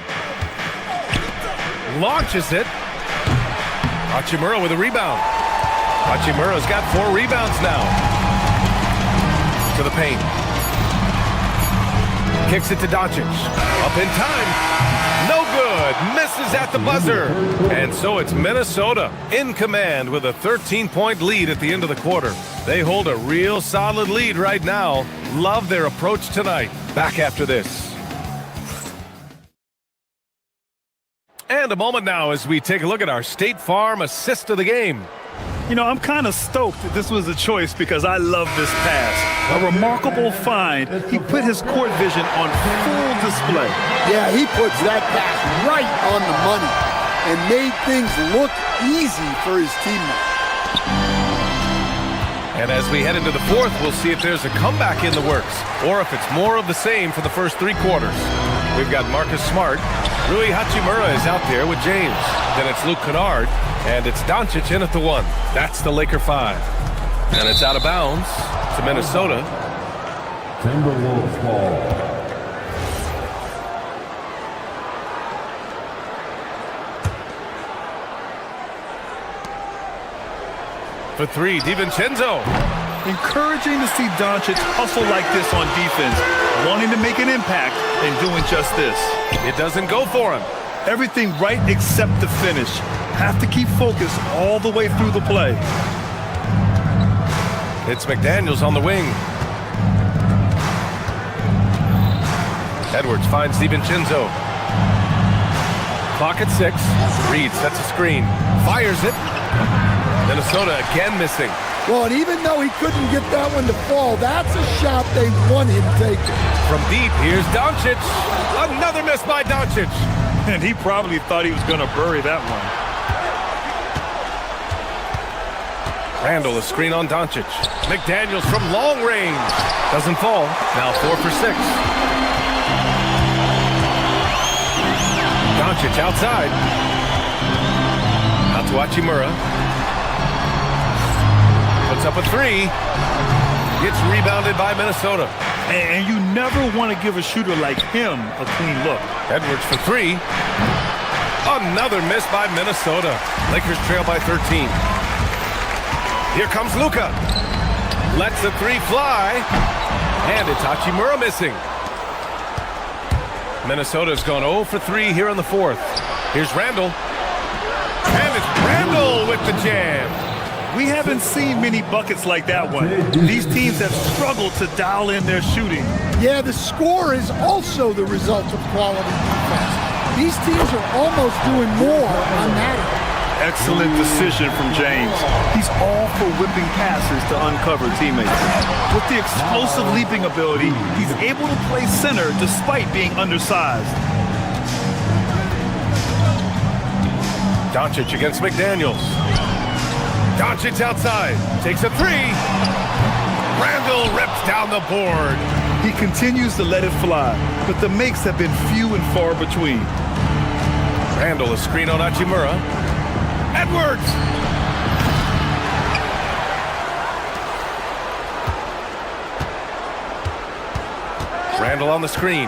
Launches it. Hachimura with a rebound. Hachimura's got 4 rebounds now. To the paint. Kicks it to Doncic. Up in time. No good. Misses at the buzzer. And so it's Minnesota in command with a 13-point lead at the end of the quarter. They hold a real solid lead right now. Love their approach tonight. Back after this. And a moment now as we take a look at our State Farm assist of the game. You know, I'm kind of stoked that this was a choice because I love this pass. A remarkable find. He put his court vision on full display. Yeah, he puts that pass right on the money and made things look easy for his teammates. And as we head into the fourth, we'll see if there's a comeback in the works or if it's more of the same for the first 3 quarters. We've got Marcus Smart. Rui Hachimura is out there with James. Then it's Luke Kennard, and it's Doncic in at the 1. That's the Laker 5. And it's out of bounds to Minnesota. Timberwolves ball. For 3, DiVincenzo. Encouraging to see Doncic hustle like this on defense, wanting to make an impact and doing just this. It doesn't go for him. Everything right except the finish. Have to keep focused all the way through the play. It's McDaniels on the wing. Edwards finds DiVincenzo. Clock at 6. Reed sets a screen. Fires it. Minnesota again missing. Well, and even though he couldn't get that one to fall, that's a shot they want him taking. From deep, here's Doncic. Another miss by Doncic. And he probably thought he was going to bury that one. Randall, a screen on Doncic. McDaniels from long range. Doesn't fall. Now 4 for 6. Doncic outside. Out to Hachimura. Puts up a 3. Gets rebounded by Minnesota. And you never want to give a shooter like him a clean look. Edwards for 3. Another miss by Minnesota. Lakers trail by 13. Here comes Luka. Lets the 3 fly. And it's Hachimura missing. Minnesota's gone 0 for 3 here in the fourth. Here's Randall. And it's Randall with the jam. We haven't seen many buckets like that one. These teams have struggled to dial in their shooting. Yeah, the score is also the result of quality defense. These teams are almost doing more on that end. Excellent decision from James. He's all for whipping passes to uncover teammates. With the explosive leaping ability, he's able to play center despite being undersized. Doncic against McDaniels. Doncic outside, takes a 3. Randall rips down the board. He continues to let it fly, but the makes have been few and far between. Randall, a screen on Hachimura. Edwards! Randall on the screen.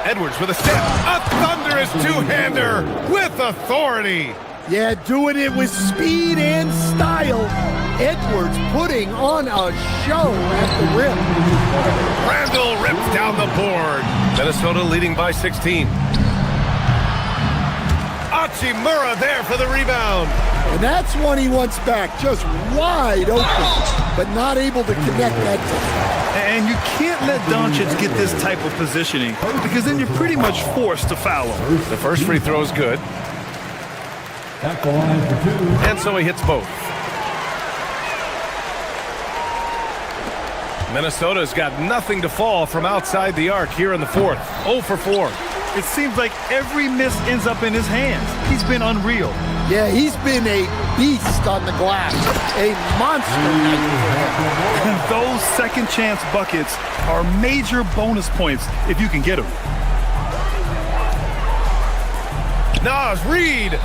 Edwards with a step. A thunderous two-hander with authority. Yeah, doing it with speed and style. Edwards putting on a show at the rim. Randall rips down the board. Minnesota leading by 16. Hachimura there for the rebound. And that's one he wants back, just wide open, but not able to connect that time. And you can't let Doncic get this type of positioning because then you're pretty much forced to foul him. The first free throw is good. At the line for 2. And so he hits both. Minnesota's got nothing to fall from outside the arc here in the fourth. 0 for 4. It seems like every miss ends up in his hands. He's been unreal. Yeah, he's been a beast on the glass. A monster. And those second chance buckets are major bonus points if you can get them. Nas Reed.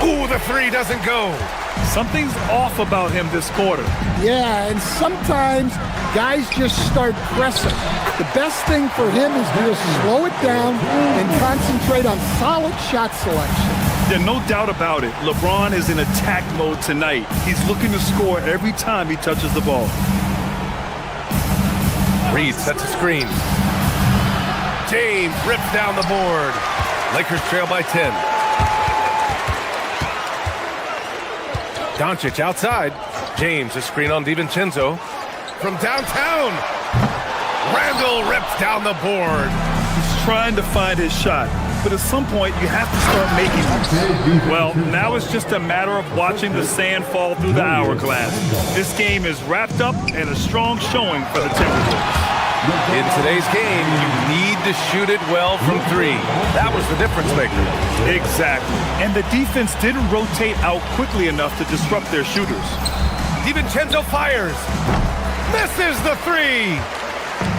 Ooh, the 3 doesn't go. Something's off about him this quarter. Yeah, and sometimes guys just start pressing. The best thing for him is to just slow it down and concentrate on solid shot selection. Yeah, no doubt about it. LeBron is in attack mode tonight. He's looking to score every time he touches the ball. Reed sets a screen. James rips down the board. Lakers trail by 10. Doncic outside. James, a screen on DiVincenzo. From downtown, Randall rips down the board. He's trying to find his shot, but at some point you have to start making them. Well, now it's just a matter of watching the sand fall through the hourglass. This game is wrapped up and a strong showing for the Timberwolves. In today's game, you need to shoot it well from three. That was the difference maker. Exactly. And the defense didn't rotate out quickly enough to disrupt their shooters. DiVincenzo fires. Misses the three.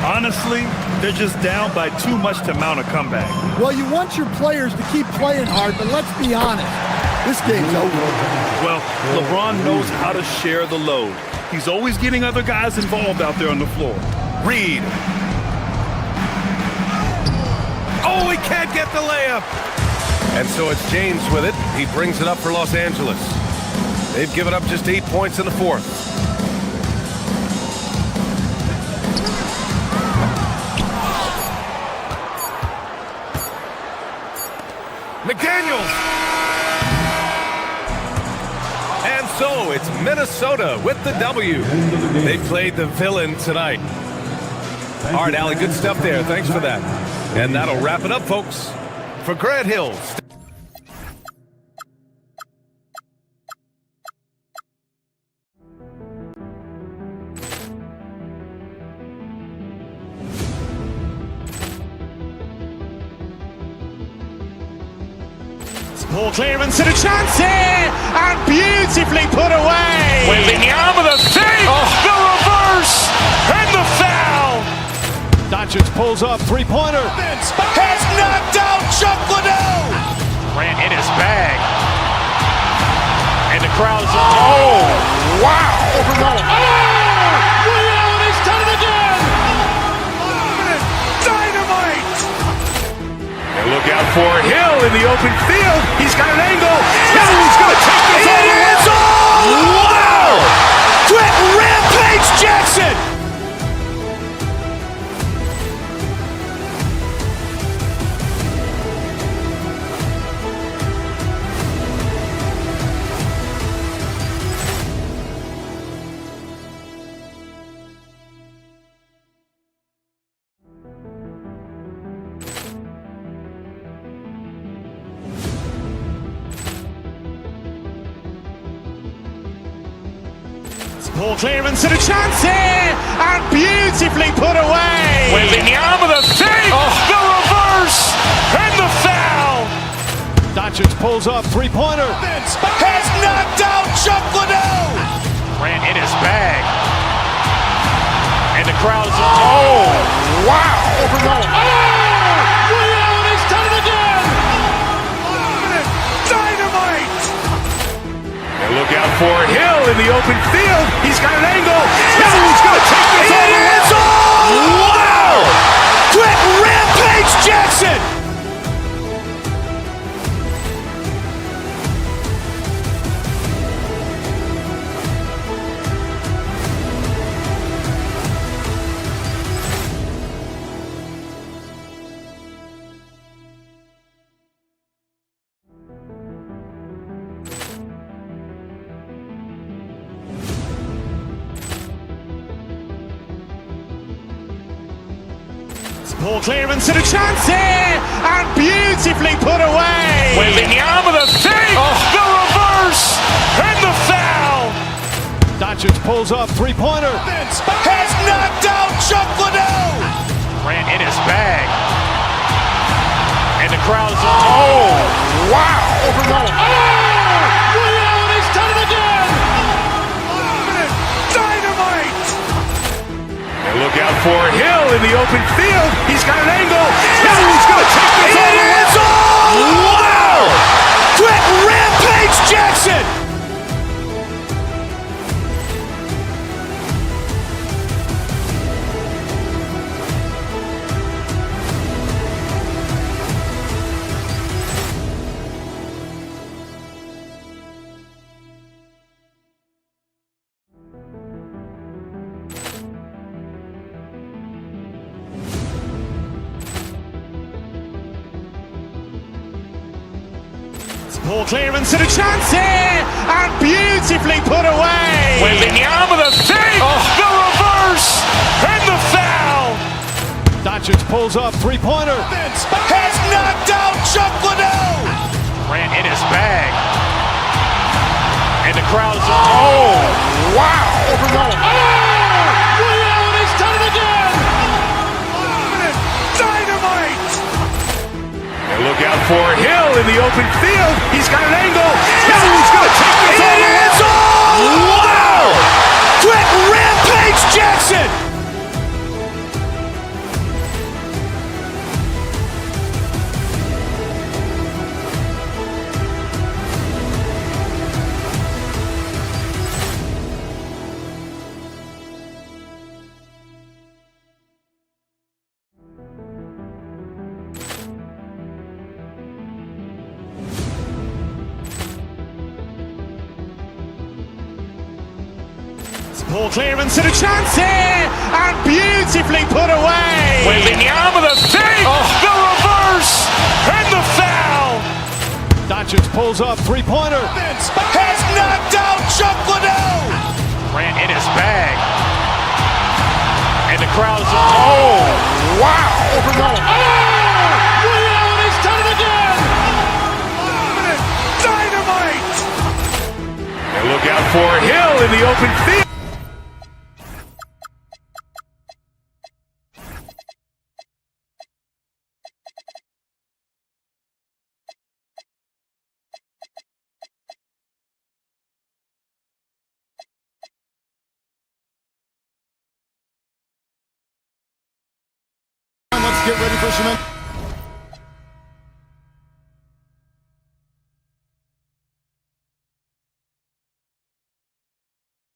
Honestly, they're just down by too much to mount a comeback. Well, you want your players to keep playing hard, but let's be honest. This game's over. Well, LeBron knows how to share the load. He's always getting other guys involved out there on the floor. Reed. Oh, he can't get the layup. And so it's James with it. He brings it up for Los Angeles. They've given up just 8 points in the fourth. McDaniels. And so it's Minnesota with the W. They played the villain tonight. All right, Allie, good stuff there. Thanks for that. And that'll wrap it up, folks. For Grant Hill. Ball clearance and a chance here, and beautifully put away. Wembanyama the save, the reverse, and the foul. Doncic pulls up, three-pointer. Has knocked out Chuck Liddell. Grant in his bag. And the crowd's oh, wow. Ray Allen has done it again. Dynamite. And look out for Hill in the open field. He's got an angle. Hill's going to take this all the way. Wow. Quit Rampage Jackson. Ball clearance and a chance here, and beautifully put away. Wembanyama the save, the reverse, and the foul. Doncic pulls up, three-pointer. Has knocked out Chuck Liddell. Grant in his bag. And the crowd's oh, wow. Ray Allen has done it again. Dynamite. And look out for Hill in the open field. He's got an angle. Hill's going to take this all the way. Wow. Quit Rampage Jackson. Ball clearance and a chance here, and beautifully put away. Wembanyama the save, the reverse, and the foul. Doncic pulls up, three-pointer. Has knocked out Chuck Liddell. Grant in his bag. And the crowd's oh, wow. Ray Allen has done it again. Dynamite. And look out for Hill in the open field. He's got an angle. Hill's going to take this all the way. Wow. Quit Rampage Jackson. Ball clearance and a chance here, and beautifully put away. Wembanyama the fake, the reverse, and the foul. Doncic pulls up, three-pointer. Has knocked out Chuck Liddell. Ran in his bag. And the crowd is, oh, wow. Ray Allen has done it again. Dynamite. And look out for Hill in the open field. He's got an angle. Hill's going to take this all the way. Wow. Quick rampage Jackson. Ball clearance and a chance here, and beautifully put away. Wembanyama the fake, the reverse, and the foul. Doncic pulls up, three-pointer. Has knocked out Chuck Liddell. Ran in his bag. And the crowd is, oh, wow. Ray Allen has done it again. Dynamite. And look out for Hill in the open field. Let's get ready for some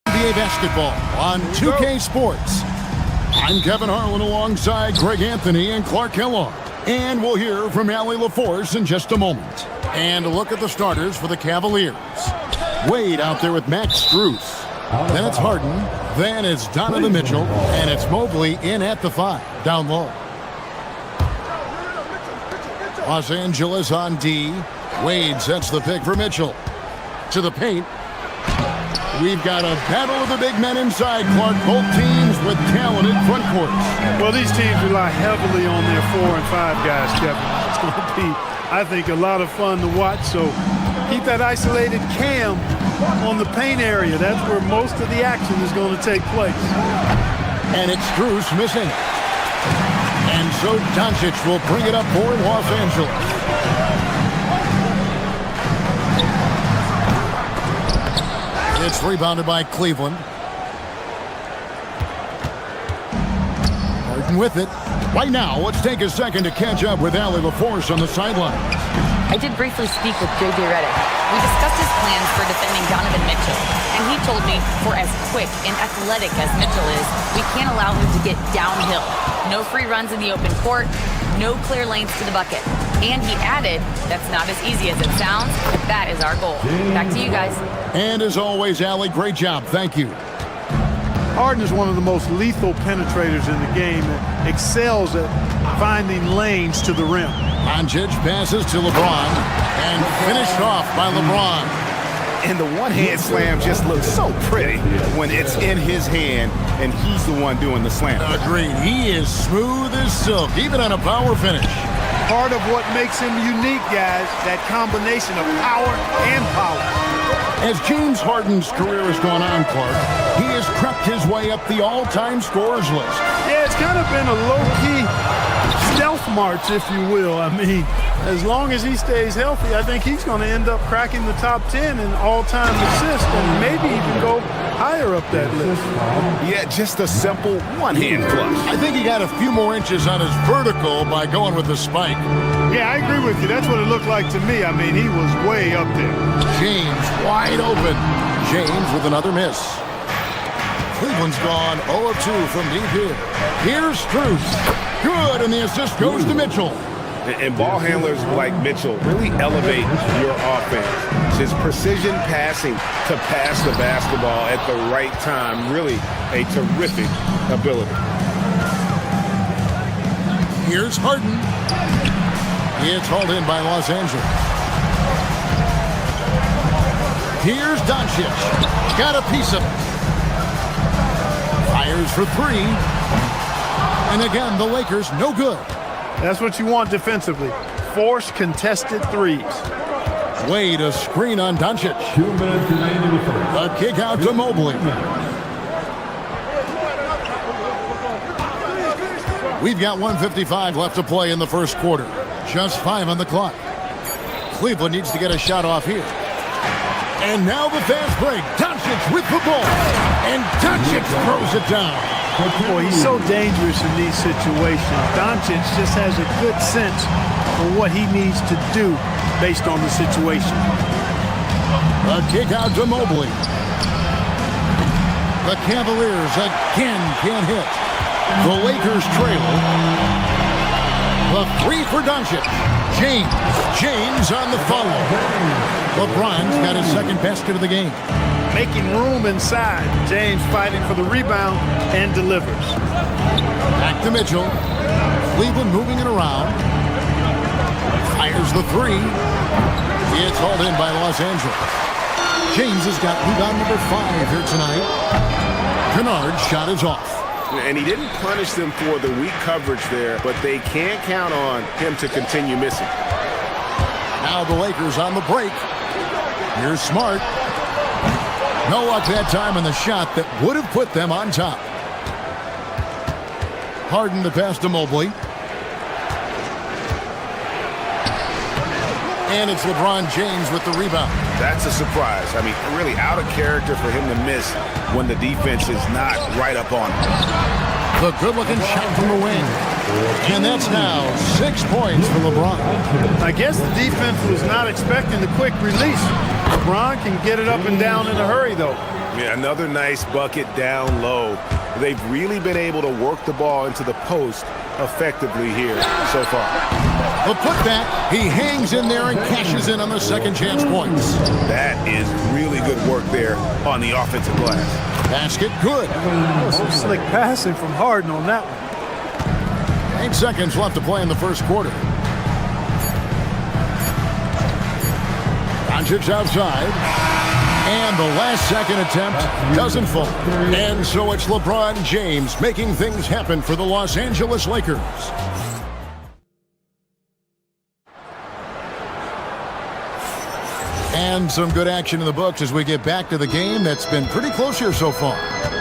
NBA basketball on 2K Sports. I'm Kevin Harlan alongside Greg Anthony and Clark Kellogg. And we'll hear from Allie LaForce in just a moment. And a look at the starters for the Cavaliers. Wade out there with Max Strus. Then it's Harden. Then it's Donovan Mitchell. And it's Mobley in at the 5, down low. Los Angeles on D. Wade sets the pick for Mitchell. To the paint. We've got a battle of the big men inside, Clark. Both teams with talented front courts. Well, these teams rely heavily on their 4 and 5 guys, Kevin. It's going to be, I think, a lot of fun to watch. So keep that isolated cam on the paint area. That's where most of the action is going to take place. And it's Strus missing. And so Doncic will bring it up for Los Angeles. It's rebounded by Cleveland. Harden with it. Right now, let's take a second to catch up with Allie LaForce on the sideline. I did briefly speak with J.J. Redick. We discussed his plans for defending Donovan Mitchell, and he told me for as quick and athletic as Mitchell is, we can't allow him to get downhill. No free runs in the open court, no clear lanes to the bucket. And he added, that's not as easy as it sounds, but that is our goal. Back to you guys. And as always, Allie, great job. Thank you. Harden is one of the most lethal penetrators in the game and excels at finding lanes to the rim. Doncic passes to LeBron and finished off by LeBron. And the one-hand slam just looks so pretty when it's in his hand and he's the one doing the slam. Agreed. He is smooth as silk, even on a power finish. Part of what makes him unique, guys, that combination of power and power. As James Harden's career has gone on, Clark, he has crept his way up the all-time scorers list. Yeah, it's kind of been a low-key stealth march, if you will. I mean, as long as he stays healthy, I think he's going to end up cracking the top 10 in all-time assists and maybe even go higher up that list. Yeah, just a simple one-hand flush. I think he got a few more inches on his vertical by going with the spike. Yeah, I agree with you. That's what it looked like to me. I mean, he was way up there. James wide open. James with another miss. Cleveland's gone 0 of 2 from deep here. Here's Strus. Good, and the assist goes to Mitchell. And ball handlers like Mitchell really elevate your offense. His precision passing to pass the basketball at the right time, really a terrific ability. Here's Harden. It's hauled in by Los Angeles. Here's Doncic. Got a piece of it. Fires for three. And again, the Lakers no good. That's what you want defensively. Force contested threes. Wade, a screen on Doncic. 2 minutes remaining in the first. A kick out to Mobley. We've got 1:55 left to play in the first quarter. Just 5 on the clock. Cleveland needs to get a shot off here. And now the fast break. Doncic with the ball. And Doncic throws it down. Boy, he's so dangerous in these situations. Doncic just has a good sense for what he needs to do based on the situation. A kick out to Mobley. The Cavaliers again can't hit. The Lakers trail. The three for Doncic. James on the follow. LeBron's got his second basket of the game. Making room inside. James fighting for the rebound and delivers. Back to Mitchell. Cleveland moving it around. Fires the three. It's hauled in by Los Angeles. James has got rebound number 5 here tonight. Kennard's shot is off. And he didn't punish them for the weak coverage there, but they can't count on him to continue missing. Now the Lakers on the break. Here's Smart. No luck that time in the shot that would have put them on top. Harden the pass to Mobley. And it's LeBron James with the rebound. That's a surprise. I mean, really out of character for him to miss when the defense is not right up on him. The good-looking shot from the wing. And that's now 6 points for LeBron. I guess the defense was not expecting the quick release. LeBron can get it up and down in a hurry, though. Yeah, another nice bucket down low. They've really been able to work the ball into the post effectively here so far. The putback, he hangs in there and cashes in on the second chance points. That is really good work there on the offensive glass. Basket good. Some slick passing from Harden on that one. 8 seconds left to play in the first quarter. Doncic outside. And the last second attempt doesn't fall. And so it's LeBron James making things happen for the Los Angeles Lakers. And some good action in the books as we get back to the game that's been pretty close here so far.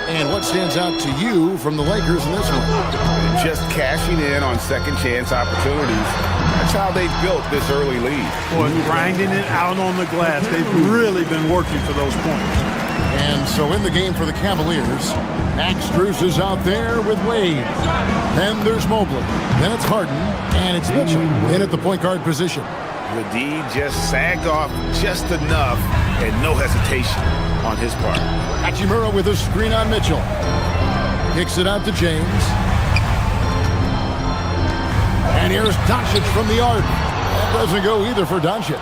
And what stands out to you from the Lakers in this one? Just cashing in on second chance opportunities. That's how they've built this early lead. Boy, grinding it out on the glass. They've really been working for those points. And so in the game for the Cavaliers, Max Strus is out there with Wade. Then there's Mobley. Then it's Harden. And it's Mitchell in at the point guard position. The D just sagged off just enough and no hesitation on his part. Hachimura with a screen on Mitchell. Kicks it out to James. And here's Doncic from the arc. That doesn't go either for Doncic.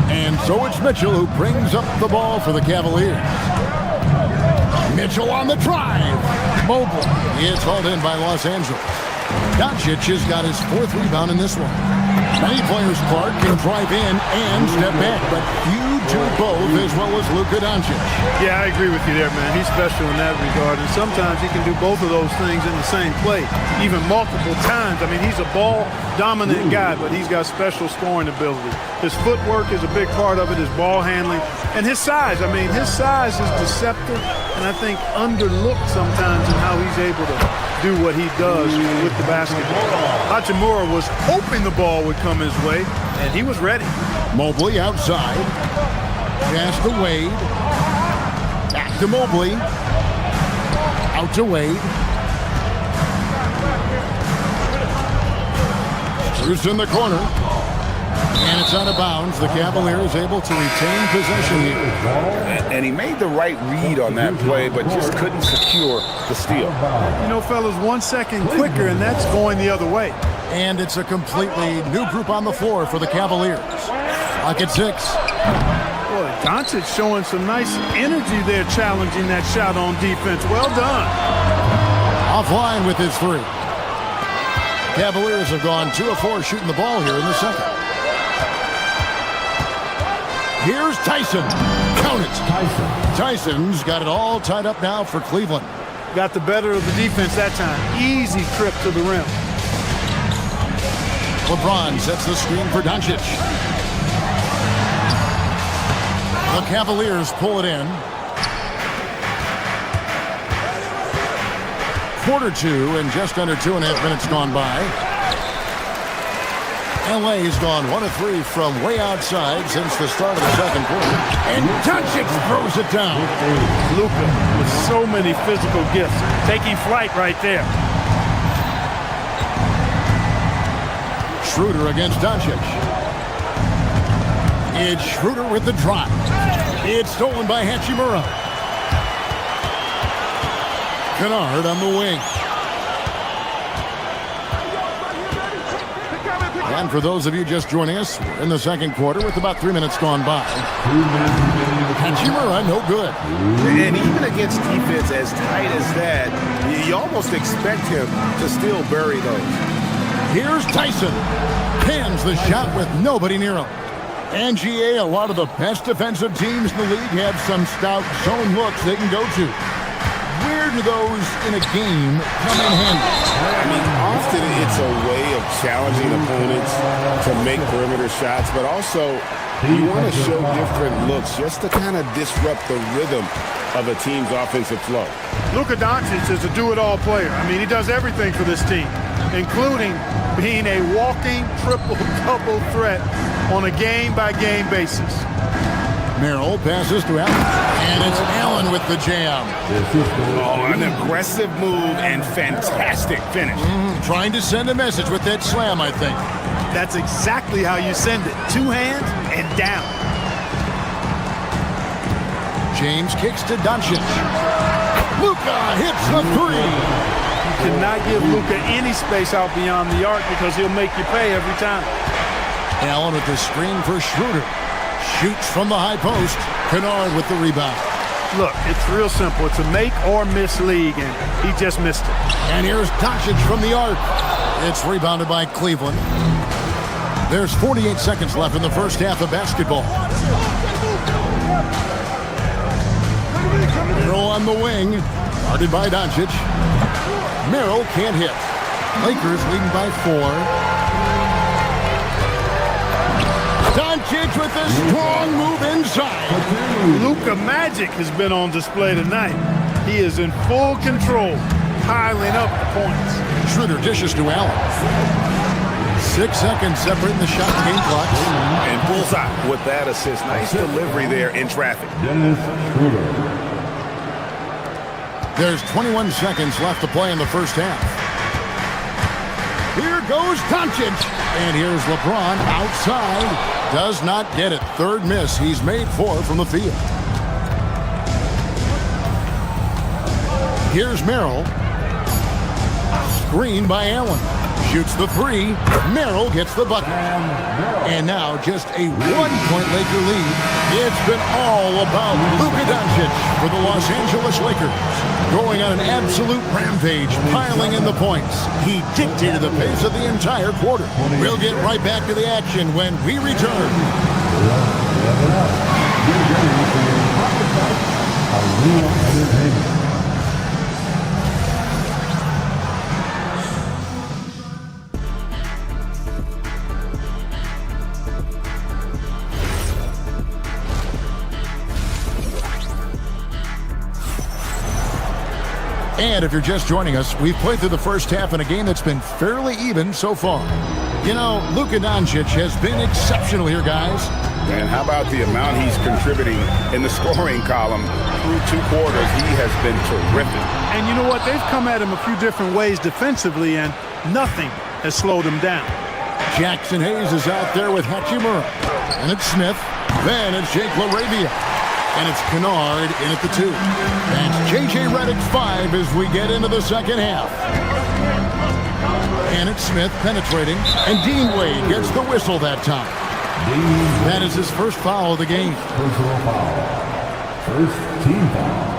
And so it's Mitchell who brings up the ball for the Cavaliers. Mitchell on the drive. Mobley. It's hauled in by Los Angeles. Doncic has got his 4th rebound in this one. Many players, Clark, can drive in and step back, but few do both as well as Luka Doncic. Yeah, I agree with you there, man. He's special in that regard, and sometimes he can do both of those things in the same play, even multiple times. I mean, he's a ball-dominant guy, but he's got special scoring ability. His footwork is a big part of it, his ball handling, and his size. I mean, his size is deceptive, and I think underlooked sometimes in how he's able to do what he does with the basketball. Hachimura was hoping the ball would come his way, and he was ready. Mobley outside. Pass to Wade. Back to Mobley. Out to Wade. Bruce in the corner. And it's out of bounds. The Cavaliers able to retain possession here. And he made the right read on that play, but just couldn't secure the steal. You know, fellas, 1 second quicker, and that's going the other way. And it's a completely new group on the floor for the Cavaliers. Lock at 6. Boy, Doncic showing some nice energy there, challenging that shot on defense. Well done. Offline with his 3. Cavaliers have gone 2 of 4 shooting the ball here in the second. Here's Tyson. Count it. Tyson's got it all tied up now for Cleveland. Got the better of the defense that time. Easy trip to the rim. LeBron sets the screen for Doncic. The Cavaliers pull it in. Quarter two and just under 2.5 minutes gone by. LA's gone 1 of 3 from way outside since the start of the second quarter. And Doncic throws it down. Luka with so many physical gifts. Taking flight right there. Schroeder against Doncic. It's Schroeder with the drive. It's stolen by Hachimura. Kennard on the wing. And for those of you just joining us, we're in the second quarter with about 3 minutes gone by. Hachimura, no good. And even against defense as tight as that, you almost expect him to still bury those. Here's Tyson. Pans the shot with nobody near him. And GA, a lot of the best defensive teams in the league have some stout zone looks they can go to. Where do those in a game come in handy? I mean, often it's a way of challenging opponents to make perimeter shots, but also you want to show different looks just to kind of disrupt the rhythm of a team's offensive flow. Luka Doncic is a do-it-all player. I mean, he does everything for this team, including being a walking triple-double threat on a game-by-game basis. Merrill passes to Allen, and it's Allen with the jam. Oh, an aggressive move and fantastic finish. Trying to send a message with that slam, I think. That's exactly how you send it. 2 hands and down. James kicks to Doncic. Luka hits the 3. You cannot give Luka any space out beyond the arc because he'll make you pay every time. Allen with the screen for Schroeder. Shoots from the high post. Kennard with the rebound. Look, it's real simple. It's a make or miss league, and he just missed it. And here's Doncic from the arc. It's rebounded by Cleveland. There's 48 seconds left in the first half of basketball. Merrill on the wing. Guarded by Doncic. Merrill can't hit. Lakers leading by 4. Doncic with a strong move inside. Luka Magic has been on display tonight. He is in full control, piling up the points. Schroeder dishes to Allen. 6 seconds separating the shot and game clock. And bullseye with that assist. Nice delivery there in traffic. There's 21 seconds left to play in the first half. Here goes Doncic. And here's LeBron outside. Does not get it. Third miss. He's made 4 from the field. Here's Merrill. Screen by Allen. Shoots the 3. Merrill gets the bucket. And now just a 1-point Laker lead. It's been all about Luka Doncic for the Los Angeles Lakers. Going on an absolute rampage, piling in the points. He dictated the pace of the entire quarter. We'll get right back to the action when we return. And if you're just joining us, we've played through the first half in a game that's been fairly even so far. You know, Luka Doncic has been exceptional here, guys. And how about the amount he's contributing in the scoring column through 2 quarters? He has been terrific. And you know what? They've come at him a few different ways defensively, and nothing has slowed him down. Jackson Hayes is out there with Hachimura. And it's Smith. Then it's Jake LaRavia. And it's Kennard in at the 2. That's J.J. Redick's 5 as we get into the second half. And it's Smith penetrating. And Dean Wade gets the whistle that time. That is his first foul of the game. Personal foul. First team foul.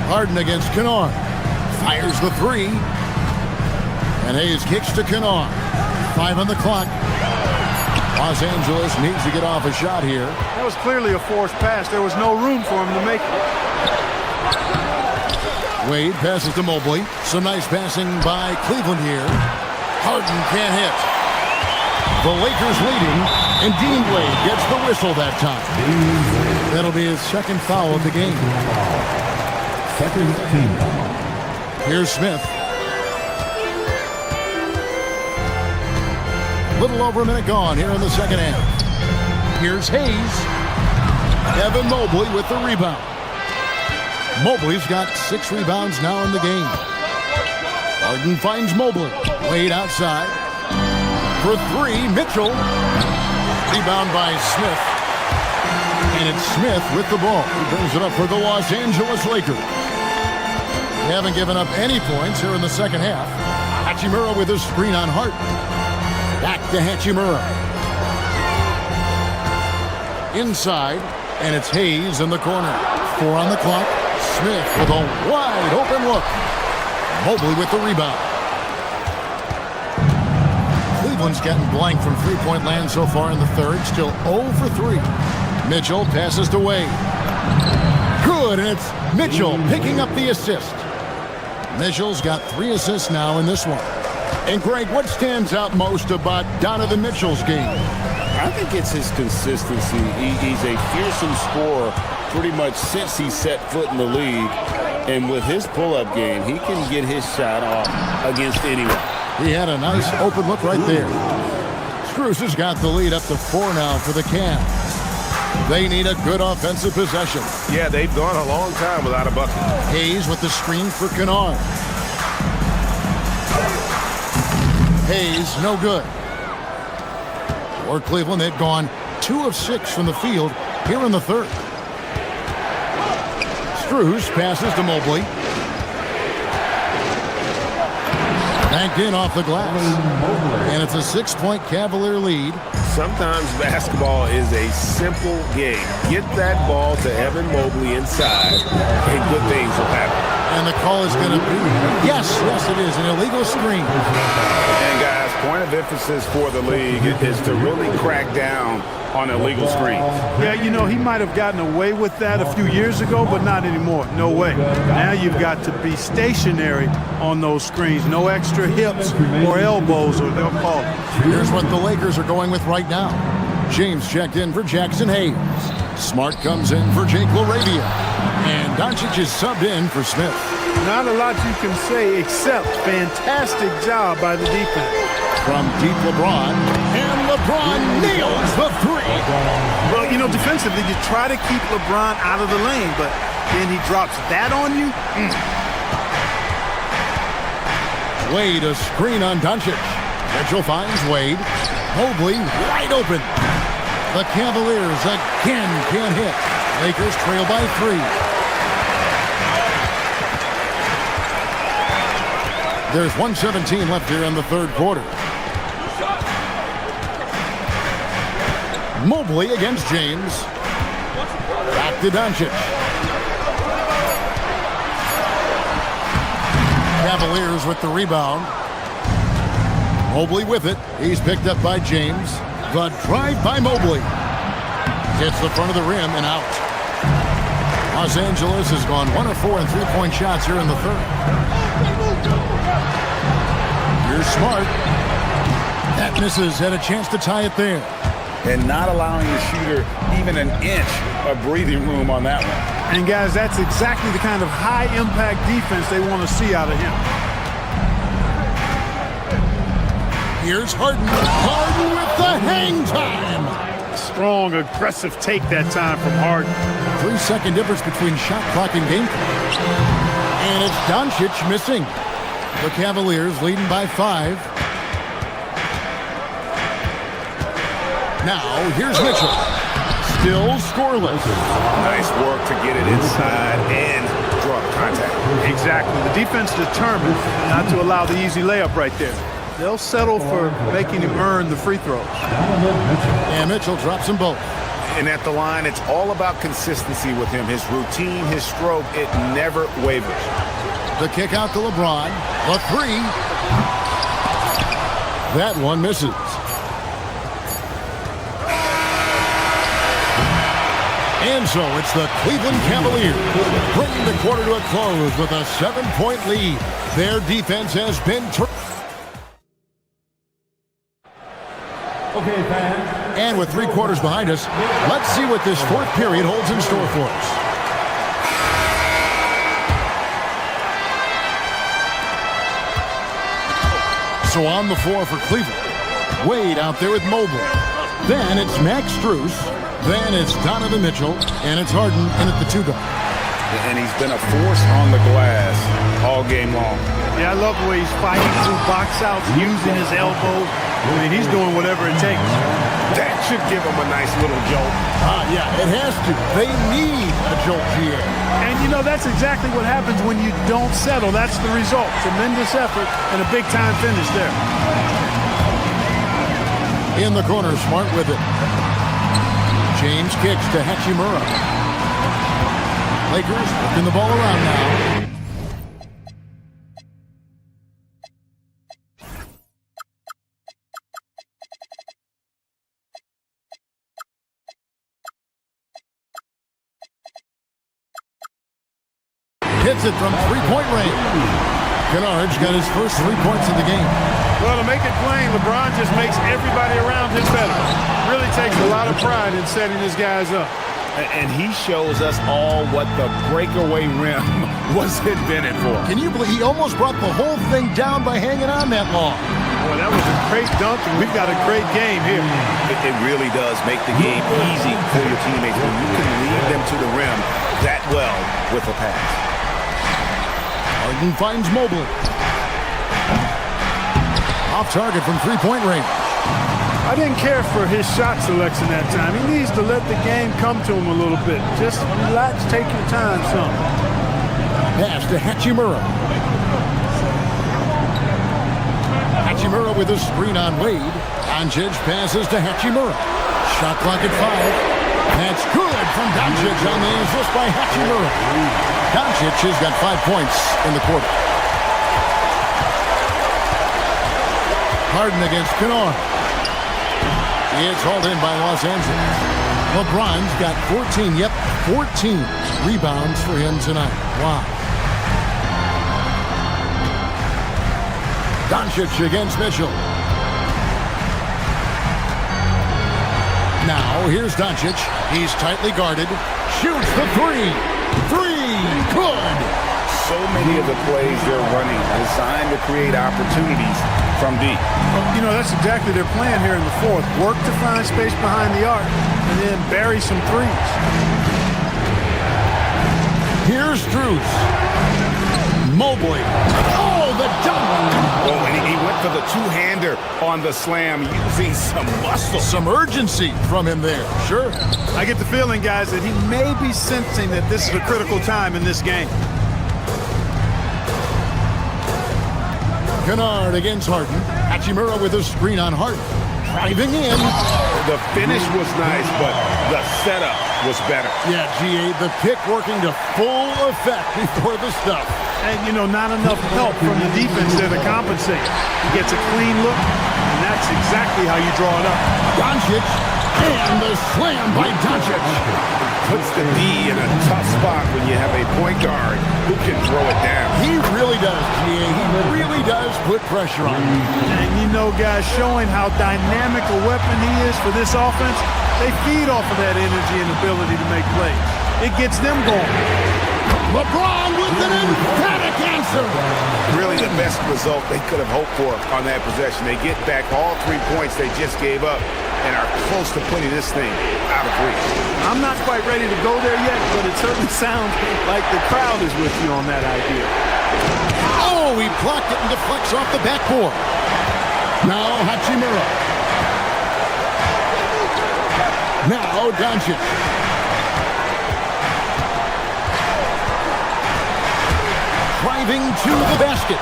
Harden against Kennard. Fires the 3. And Hayes kicks to Kennard. 5 on the clock. Los Angeles needs to get off a shot here. That was clearly a forced pass. There was no room for him to make it. Wade passes to Mobley. Some nice passing by Cleveland here. Harden can't hit. The Lakers leading, and Dean Wade gets the whistle that time. That'll be his second foul of the game. Second team. Here's Smith. Little over a minute gone here in the second half. Here's Hayes. Evan Mobley with the rebound. Mobley's got 6 rebounds now in the game. Harden finds Mobley. Wade outside. For 3, Mitchell. Rebound by Smith. And it's Smith with the ball. He brings it up for the Los Angeles Lakers. They haven't given up any points here in the second half. Hachimura with a screen on Hart. Back to Hachimura. Inside, and it's Hayes in the corner. 4 on the clock. Smith with a wide open look. Mobley with the rebound. Cleveland's getting blank from three-point land so far in the third. Still 0 for 3. Mitchell passes to Wade. Good, and it's Mitchell picking up the assist. Mitchell's got 3 assists now in this one. And Greg, what stands out most about Donovan Mitchell's game? I think it's his consistency. He's a fearsome scorer pretty much since he set foot in the league. And with his pull-up game, he can get his shot off against anyone. He had a nice open look right there. Strus has got the lead up to 4 now for the Cavs. They need a good offensive possession. Yeah, they've gone a long time without a bucket. Hayes with the screen for Kennard. Hayes, no good. For Cleveland, they've gone 2 of 6 from the field here in the third. Strus passes to Mobley. Banked in off the glass. And it's a 6-point Cavalier lead. Sometimes basketball is a simple game. Get that ball to Evan Mobley inside, and good things will happen. And the call is going to be, yes, it is, an illegal screen. And guys, point of emphasis for the league is to really crack down on illegal screens. Yeah, you know, he might have gotten away with that a few years ago, but not anymore. No way. Now you've got to be stationary on those screens. No extra hips or elbows, or they'll call it. Here's what the Lakers are going with right now. James checked in for Jackson Hayes. Smart comes in for Jake LaRavia. And Doncic is subbed in for Smith. Not a lot you can say except fantastic job by the defense. From deep LeBron, and LeBron nails the 3. Well, you know, defensively, you try to keep LeBron out of the lane, but then he drops that on you. Wade, a screen on Doncic. Mitchell finds Wade. Mobley wide open. The Cavaliers again can't hit. Lakers trail by 3. There's 1:17 left here in the third quarter. Mobley against James. Back to Doncic. Cavaliers with the rebound. Mobley with it. He's picked up by James. The drive by Mobley. Hits the front of the rim and out. Los Angeles has gone 1 of 4 in three-point shots here in the third. Here's Smart. That misses. Had a chance to tie it there. And not allowing the shooter even an inch of breathing room on that one. And guys, that's exactly the kind of high-impact defense they want to see out of him. Here's Harden. Harden with the hang time. Strong, aggressive take that time from Harden. 3-second difference between shot clock and game clock. And it's Doncic missing. The Cavaliers leading by 5. Now, here's Mitchell. Still scoreless. Nice work to get it inside and draw the contact. Exactly. The defense determined not to allow the easy layup right there. They'll settle for making him earn the free throws. And Mitchell drops them both. And at the line, it's all about consistency with him. His routine, his stroke, it never wavers. The kick out to LeBron. The 3. That one misses. And so it's the Cleveland Cavaliers bringing the quarter to a close with a 7-point lead. Their defense has been Okay, fans. And with 3 quarters behind us, let's see what this fourth period holds in store for us. So on the floor for Cleveland, Wade out there with Mobley. Then it's Max Strus. Then it's Donovan Mitchell. And it's Harden in at the 2 guard. And he's been a force on the glass all game long. Yeah, I love the way he's fighting through box outs, using his elbows. I mean, he's doing whatever it takes. That should give him a nice little jolt. Yeah, it has to. They need a jolt here. And, you know, that's exactly what happens when you don't settle. That's the result. Tremendous effort and a big-time finish there. In the corner, Smart with it. James kicks to Hachimura. Lakers working the ball around now. Hits it from 3-point range. Kennard's got his first 3 points of the game. Well, to make it plain, LeBron just makes everybody around him better. Really takes a lot of pride in setting his guys up. And he shows us all what the breakaway rim was invented for. Can you believe he almost brought the whole thing down by hanging on that long? Boy, that was a great dunk, and we've got a great game here. It really does make the game easy for your teammates when you can lead them to the rim that well with a pass. Harden finds Mobley. Off target from 3-point range. I didn't care for his shot selection that time. He needs to let the game come to him a little bit. Just relax, take your time some. Pass to Hachimura. Hachimura with a screen on Wade. Doncic passes to Hachimura. Shot clock at 5. That's good from Doncic on the assist by Hachimura. Doncic has got 5 points in the quarter. Harden against Kennard. It's hauled in by Los Angeles. LeBron's got 14, 14 rebounds for him tonight. Wow. Doncic against Mitchell. Now, here's Doncic. He's tightly guarded. Shoots the 3. 3. Good. So many of the plays they're running designed to create opportunities from deep. You know, that's exactly their plan here in the fourth. Work to find space behind the arc and then bury some threes. Here's Strus. Mobley. Oh, the dunk. Oh, and he went for the two-hander on the slam, using some muscle. Some urgency from him there. Sure. I get the feeling, guys, that he may be sensing that this is a critical time in this game. Kennard against Harden. Hachimura with a screen on Harden. Driving in. The finish was nice, but the setup was better. Yeah, G.A., the pick working to full effect before the stuff. And, you know, not enough help from the defense there to compensate. He gets a clean look, and that's exactly how you draw it up. Doncic, and the slam by Doncic. Puts the D in a tough spot when you have a point guard who can throw it down. He really does, G.A. He really does put pressure on him. And, you know, guys, showing how dynamic a weapon he is for this offense, they feed off of that energy and ability to make plays. It gets them going. LeBron with an emphatic answer. Really the best result they could have hoped for on that possession. They get back all 3 points they just gave up and are close to putting this thing out of reach. I'm not quite ready to go there yet, but it certainly sounds like the crowd is with you on that idea. Oh, he blocked it and deflects off the backboard. Now Hachimura. Now Doncic. Driving to the basket.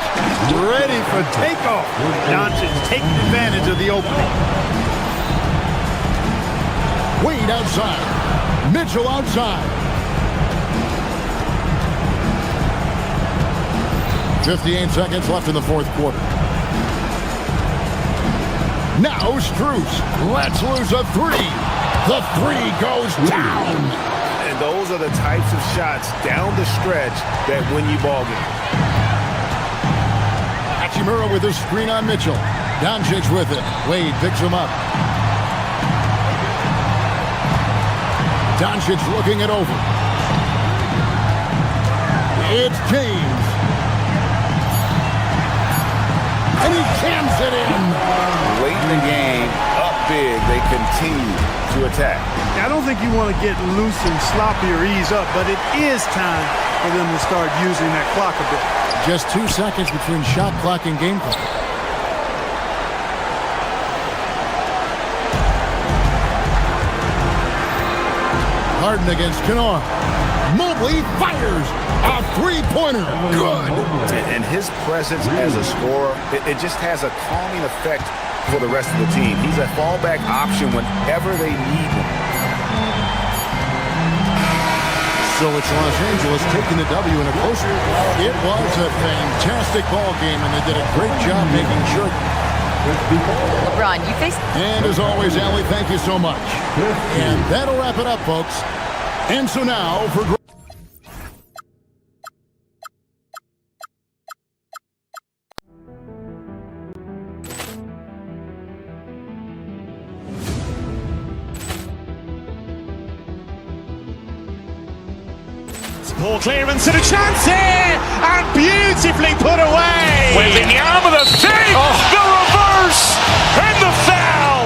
Ready for takeoff. Doncic taking advantage of the opening. Wade outside. Mitchell outside. 58 seconds left in the fourth quarter. Now Strus. Let's lose a three. The three goes down. And those are the types of shots down the stretch that win you ball games. Hachimura with a screen on Mitchell. Doncic with it. Wade picks him up. Doncic looking it over. It's James. And he jams it in. Late in the game, up big, they continue to attack. I don't think you want to get loose and sloppy or ease up, but it is time for them to start using that clock a bit. Just 2 seconds between shot clock and game clock. Harden against Kennard. Mobley fires a three-pointer. Good. And his presence as a scorer, it just has a calming effect for the rest of the team. He's a fallback option whenever they need him. So it's Los Angeles taking the W in a close one. It was a fantastic ball game, and they did a great job making sure. LeBron, you faced... And as always, Allie, thank you so much. And that'll wrap it up, folks. And so now for... Ball clearance and a chance here, and beautifully put away. Wembanyama with a fake, the reverse, and the foul.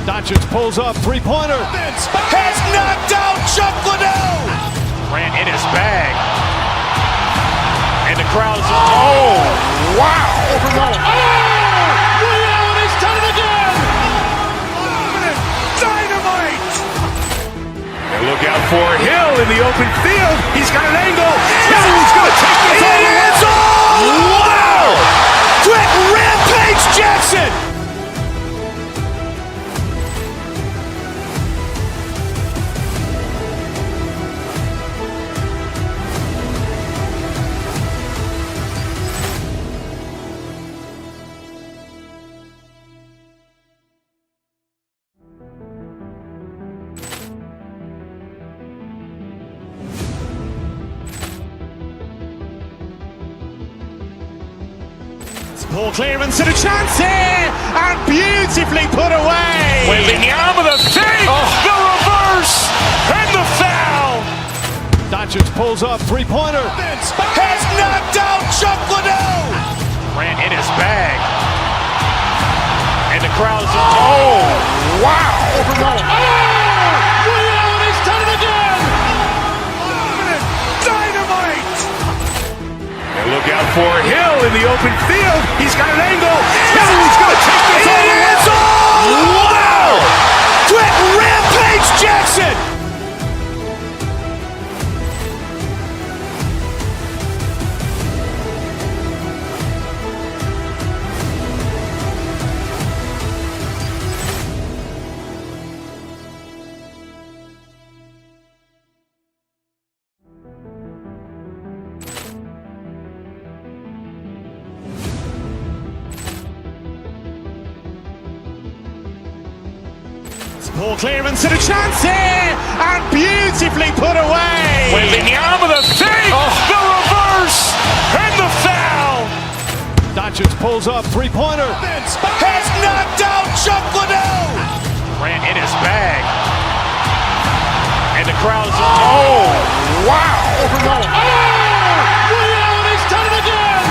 Doncic pulls up, three-pointer. Has knocked out Chuck Liddell. Ran in his bag. And the crowd's, oh, wow. Ray Allen has done it again. Dynamite. And look out for Hill in the open field. He's got an angle. Hill's going to take this all the way. Wow. Quick rampage Jackson. Ball clearance and a chance here, and beautifully put away. Wembanyama with a fake, the reverse, and the foul. Doncic pulls up, three-pointer. Has knocked out Chuck Liddell. Ran in his bag. And the crowd's, oh, wow. Ray Allen has done it again. Dynamite. And look out for Hill in the open field. He's got an angle. Hill's going to take this all the way. Wow. Quick rampage Jackson. Ball clearance and a chance here, and beautifully put away. Wembanyama with a fake, the reverse, and the foul. Doncic pulls up, three-pointer. Has knocked out Chuck Liddell. Ran in his bag. And the crowd's, oh, wow. Ray Allen has done it again.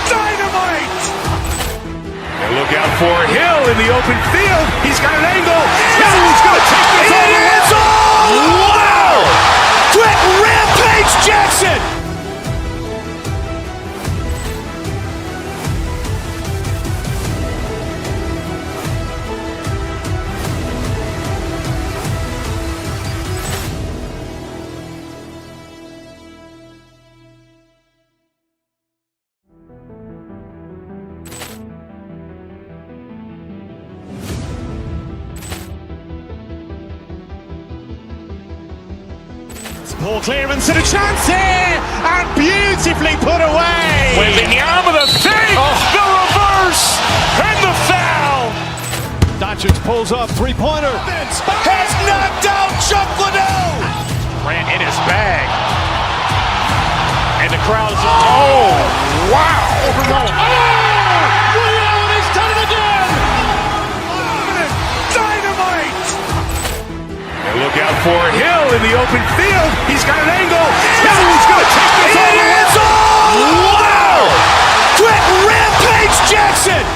Dynamite. And look out for Hill in the open field. He's got an angle. Hill's going to take this all the way. Wow. Quick rampage Jackson. Ball clearance and a chance here, and beautifully put away. Wembanyama with a fake, the reverse, reverse, and the foul. Doncic pulls up, three-pointer. Has knocked out Chuck Liddell. Grant in his bag. And the crowd is, oh, wow. Ray Allen has done it again. Dynamite. And look out for Hill in the open field. He's got an angle. Hill's going to take this all the way. Wow. Quick Rampage Jackson.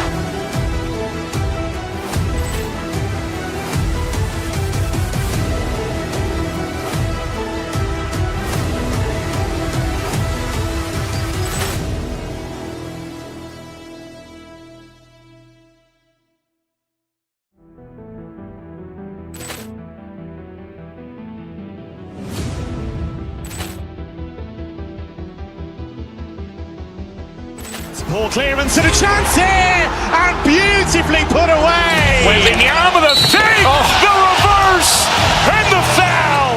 Ball clearance and a chance here, and beautifully put away. Wembanyama the fake, the reverse, and the foul.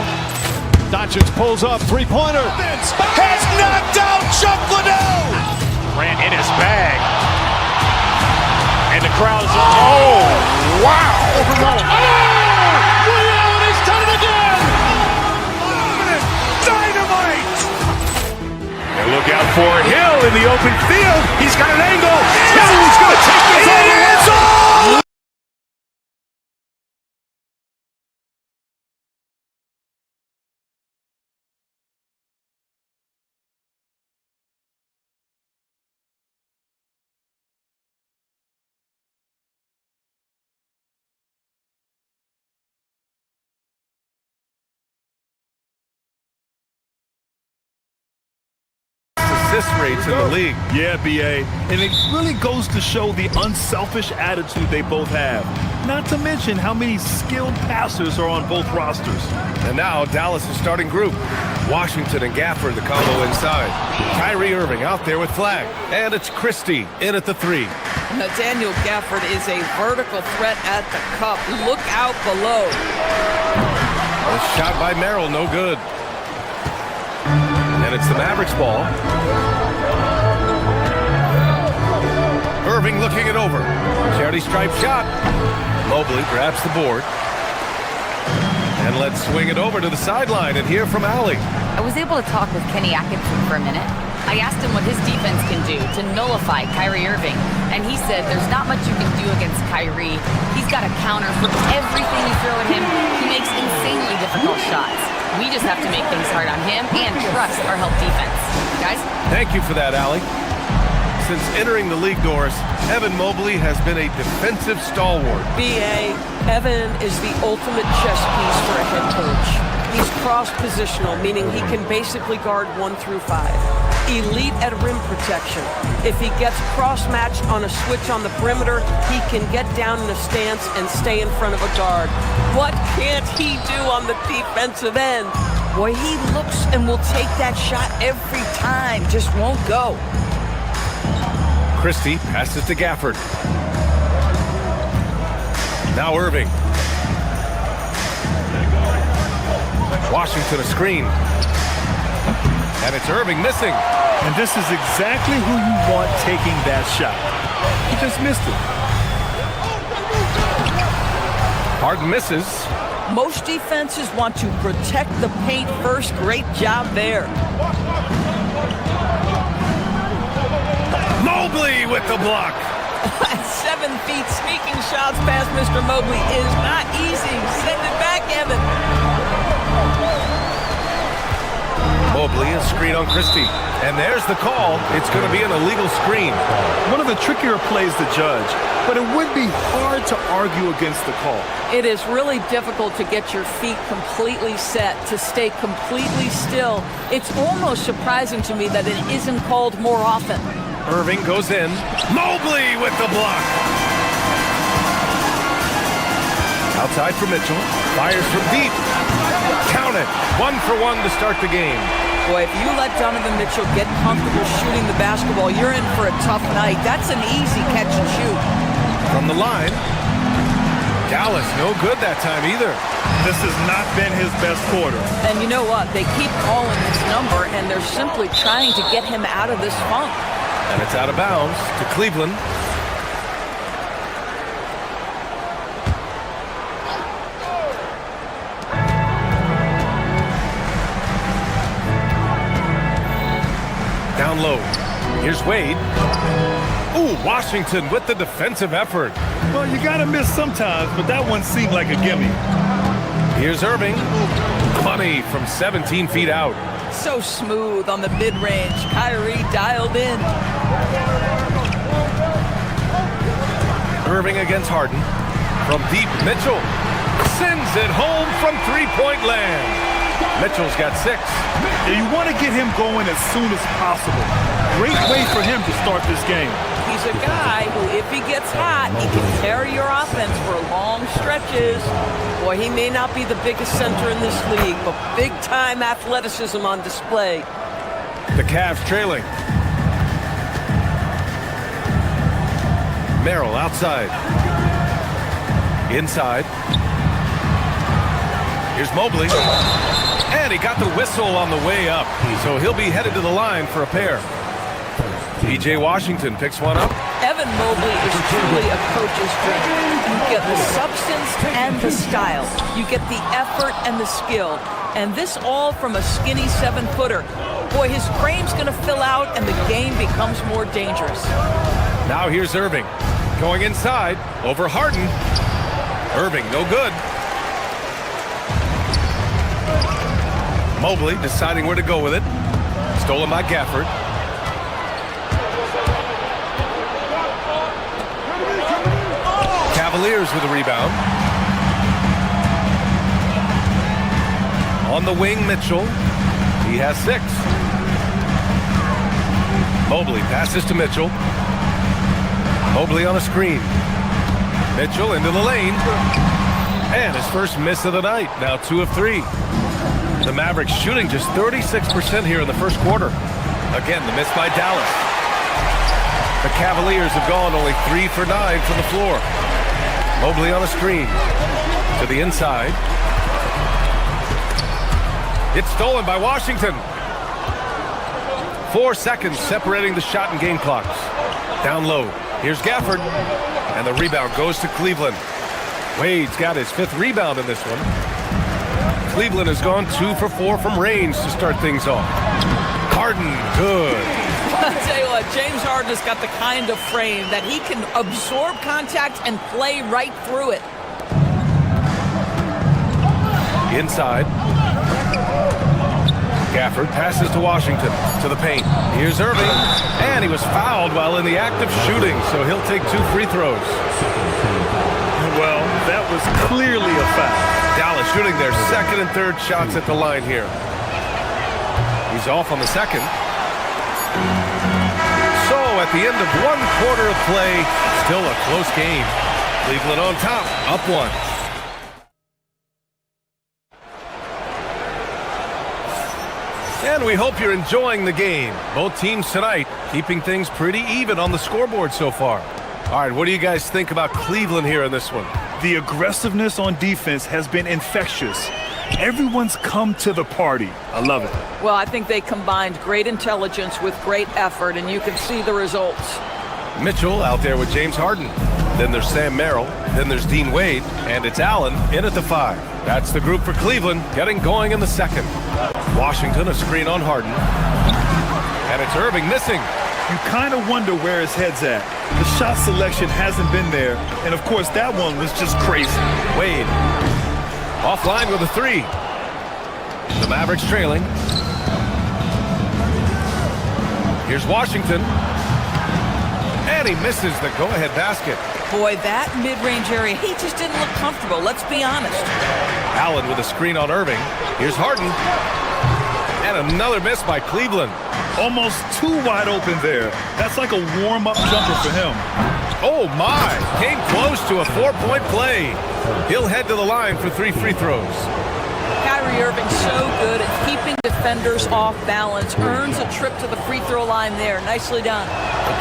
Doncic pulls up, three-pointer. Has knocked out Chuck Liddell. Grant in his bag. And the crowd is, oh, wow. Ray Allen has done it again. Dynamite. And look out for Hill in the open field. He's got an angle. Hill's going to take this all the way. Assist rates in the league. Yeah, BA. And it really goes to show the unselfish attitude they both have. Not to mention how many skilled passers are on both rosters. And now Dallas' starting group. Washington and Gafford, the combo inside. Kyrie Irving out there with flag. And it's Christie in at the three. Daniel Gafford is a vertical threat at the cup. Look out below. A shot by Merrill, no good. And it's the Mavericks ball. Irving looking it over. Charity stripe shot. Mobley grabs the board. And let's swing it over to the sideline and hear from Allie. I was able to talk with Kenny Atkinson for a minute. I asked him what his defense can do to nullify Kyrie Irving, and he said there's not much you can do against Kyrie. He's got a counter for everything you throw at him. He makes insanely difficult shots. We just have to make things hard on him and trust our help defense. Guys? Thank you for that, Allie. Since entering the league doors, Evan Mobley has been a defensive stalwart. BA, Evan is the ultimate chess piece for a head coach. He's cross-positional, meaning he can basically guard 1 through 5. Elite at rim protection. If he gets cross-matched on a switch on the perimeter, he can get down in a stance and stay in front of a guard. What can't he do on the defensive end? Boy, he looks and will take that shot every time, just won't go. Christie passes to Gafford. Now Irving. Washington a screen. And it's Irving missing. And this is exactly who you want taking that shot. He just missed it. Harden misses. Most defenses want to protect the paint first. Great job there. Mobley with the block. 7 feet sneaking shots past Mr. Mobley is not easy. Send it back, Evan. Mobley, a screen on Christie. And there's the call. It's going to be an illegal screen. One of the trickier plays to judge, but it would be hard to argue against the call. It is really difficult to get your feet completely set, to stay completely still. It's almost surprising to me that it isn't called more often. Irving goes in. Mobley with the block. Outside for Mitchell. Fires from deep. Count it. 1 for 1 to start the game. Boy, if you let Donovan Mitchell get comfortable shooting the basketball, you're in for a tough night. That's an easy catch and shoot. From the line. Dallas, no good that time either. This has not been his best quarter. And you know what? They keep calling this number, and they're simply trying to get him out of this funk. And it's out of bounds to Cleveland. low. Here's Wade. Ooh, Washington with the defensive effort. Well, you got to miss sometimes, but that one seemed like a gimme. Here's Irving. Money from 17 feet out. So smooth on the mid-range. Kyrie dialed in. Irving against Harden. From deep, Mitchell sends it home from three-point land. Mitchell's got 6. Yeah, you want to get him going as soon as possible. Great way for him to start this game. He's a guy who, if he gets hot, he can carry your offense for long stretches. Boy, he may not be the biggest center in this league, but big-time athleticism on display. The Cavs trailing. Merrill outside. Inside. Here's Mobley. And he got the whistle on the way up. So he'll be headed to the line for a pair. P.J. Washington picks one up. Evan Mobley is truly a coach's dream. You get the substance and the style. You get the effort and the skill. And this all from a skinny 7-footer. Boy, his frame's going to fill out and the game becomes more dangerous. Now here's Irving. Going inside over Harden. Irving, no good. Mobley deciding where to go with it. Stolen by Gafford. Cavaliers with a rebound. On the wing, Mitchell. He has 6. Mobley passes to Mitchell. Mobley on a screen. Mitchell into the lane. And his first miss of the night. Now 2 of 3. The Mavericks shooting just 36% here in the first quarter. Again, the miss by Dallas. The Cavaliers have gone only 3 for 9 from the floor. Mobley on a screen. To the inside. It's stolen by Washington. 4 seconds separating the shot and game clocks. Down low. Here's Gafford. And the rebound goes to Cleveland. Wade's got his 5th rebound in this one. Cleveland has gone 2 for 4 from range to start things off. Harden, good. I'll tell you what, James Harden has got the kind of frame that he can absorb contact and play right through it. Inside. Gafford passes to Washington, to the paint. Here's Irving, and he was fouled while in the act of shooting, so he'll take 2 free throws. Well, that was clearly a foul. Dallas shooting their 2nd and 3rd shots at the line here. He's off on the 2nd. So at the end of 1 quarter of play, still a close game. Cleveland on top, up 1. And we hope you're enjoying the game. Both teams tonight keeping things pretty even on the scoreboard so far. All right, what do you guys think about Cleveland here in this one? The aggressiveness on defense has been infectious. Everyone's come to the party. I love it. Well, I think they combined great intelligence with great effort, and you can see the results. Mitchell out there with James Harden. Then there's Sam Merrill. Then there's Dean Wade. And it's Allen in at the 5. That's the group for Cleveland getting going in the 2nd. Washington, a screen on Harden. And it's Irving missing. You kind of wonder where his head's at. The shot selection hasn't been there. And, of course, that one was just crazy. Wade offline with a 3. The Mavericks trailing. Here's Washington. And he misses the go-ahead basket. Boy, that mid-range area, he just didn't look comfortable, let's be honest. Allen with a screen on Irving. Here's Harden. And another miss by Cleveland. Almost too wide open there. That's like a warm-up jumper for him. Oh, my. Came close to a 4-point play. He'll head to the line for 3 free throws. Kyrie Irving so good at keeping defenders off balance. Earns a trip to the free throw line there. Nicely done.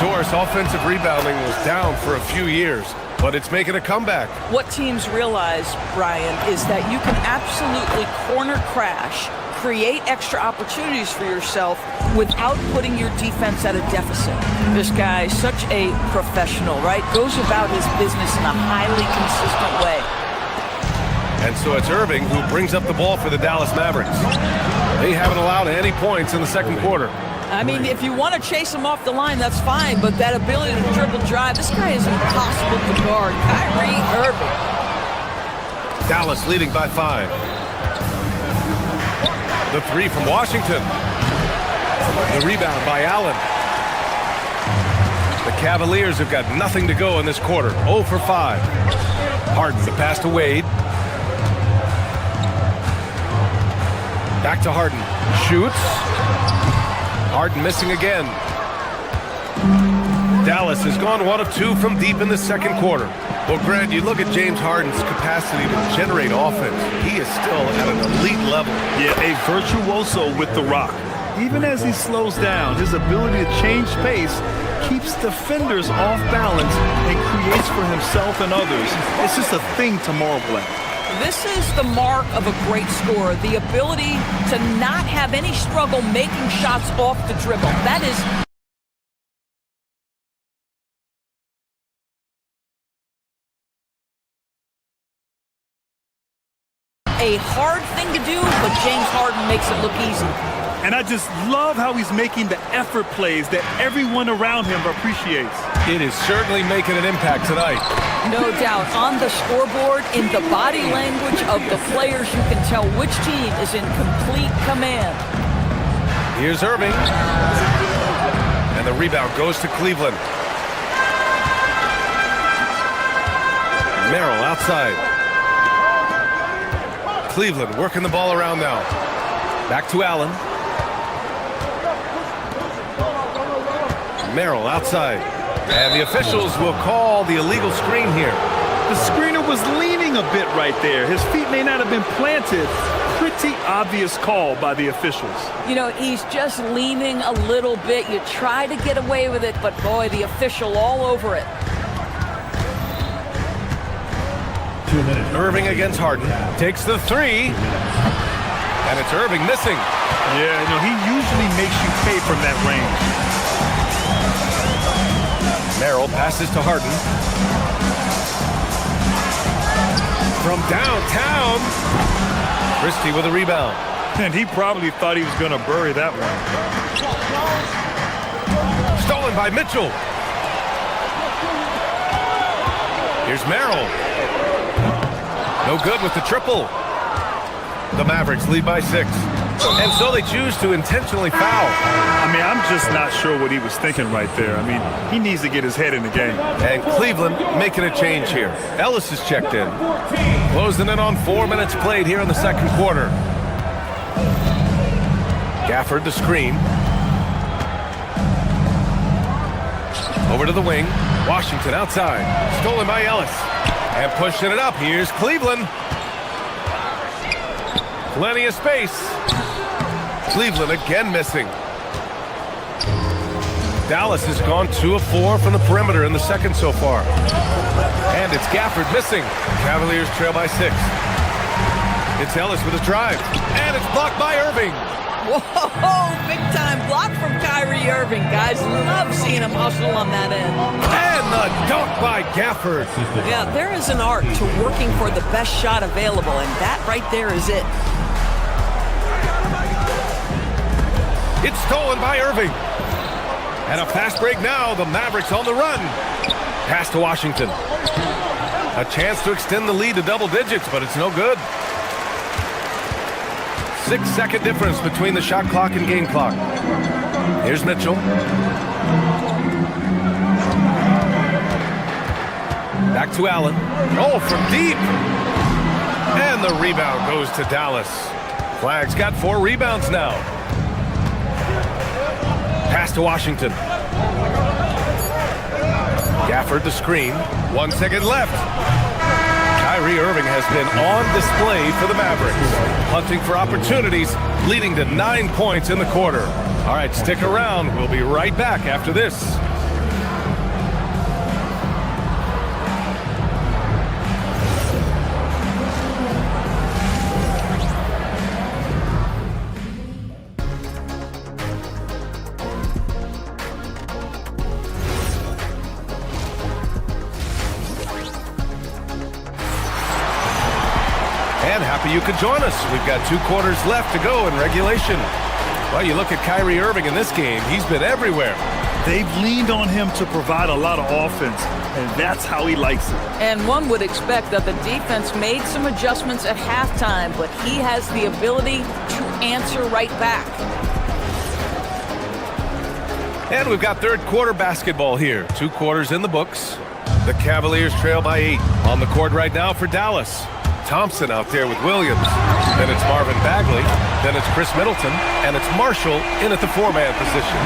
Doris, offensive rebounding was down for a few years, but it's making a comeback. What teams realize, Brian, is that you can absolutely corner crash, create extra opportunities for yourself without putting your defense at a deficit. This guy is such a professional, right? Goes about his business in a highly consistent way. And so it's Irving who brings up the ball for the Dallas Mavericks. They haven't allowed any points in the 2nd quarter. I mean, if you want to chase him off the line, that's fine, but that ability to dribble drive, this guy is impossible to guard. Kyrie Irving. Dallas leading by 5. The 3 from Washington. The rebound by Allen. The Cavaliers have got nothing to go in this quarter. 0 for 5. Harden, the pass to Wade. Back to Harden. Shoots. Harden missing again. Dallas has gone 1 of 2 from deep in the second quarter. Well, Grant, you look at James Harden's capacity to generate offense. He is still at an elite level. Yeah, a virtuoso with the rock. Even as he slows down, his ability to change pace keeps defenders off balance and creates for himself and others. It's just a thing to marvel at. This is the mark of a great scorer, the ability to not have any struggle making shots off the dribble. That is a hard thing to do, but James Harden makes it look easy. And I just love how he's making the effort plays that everyone around him appreciates. It is certainly making an impact tonight. No doubt. On the scoreboard, in the body language of the players, you can tell which team is in complete command. Here's Irving. And the rebound goes to Cleveland. Merrill outside. Cleveland working the ball around now. Back to Allen. Merrill outside. And the officials will call the illegal screen here. The screener was leaning a bit right there. His feet may not have been planted. Pretty obvious call by the officials. You know, he's just leaning a little bit. You try to get away with it, but boy, the official all over it. 2 minutes. Irving against Harden. Takes the 3. And it's Irving missing. Yeah, no, he usually makes you pay from that range. Merrill passes to Harden. From downtown. Christie with a rebound. And he probably thought he was going to bury that one. Stolen by Mitchell. Here's Merrill. No good with the triple. The Mavericks lead by 6. And so they choose to intentionally foul. I mean, I'm just not sure what he was thinking right there. I mean, he needs to get his head in the game. And Cleveland making a change here. Ellis is checked in. Closing in on 4 minutes played here in the second quarter. Gafford the screen. Over to the wing. Washington outside. Stolen by Ellis. And pushing it up. Here's Cleveland. Plenty of space. Cleveland again missing. Dallas has gone 2 of 4 from the perimeter in the second so far. And it's Gafford missing. Cavaliers trail by 6. It's Ellis with a drive. And it's blocked by Irving. Whoa, big time block from Kyrie Irving. Guys, love seeing him hustle on that end. And the dunk by Gafford. Yeah, there is an art to working for the best shot available, and that right there is it. It's stolen by Irving. And a fast break now. The Mavericks on the run. Pass to Washington. A chance to extend the lead to double digits, but it's no good. 6-second difference between the shot clock and game clock. Here's Mitchell. Back to Allen. Oh, from deep. And the rebound goes to Dallas. Flag's got 4 rebounds now. Pass to Washington. Gafford the screen. 1 second left. Kyrie Irving has been on display for the Mavericks. Hunting for opportunities, leading to 9 points in the quarter. All right, stick around. We'll be right back after this. And happy you could join us. We've got 2 quarters left to go in regulation. Well, you look at Kyrie Irving in this game. He's been everywhere. They've leaned on him to provide a lot of offense, and that's how he likes it. And one would expect that the defense made some adjustments at halftime, but he has the ability to answer right back. And we've got third quarter basketball here. 2 quarters in the books. The Cavaliers trail by 8. On the court right now for Dallas. Thompson out there with Williams. Then it's Marvin Bagley. Then it's Chris Middleton. And it's Marshall in at the 4-man position.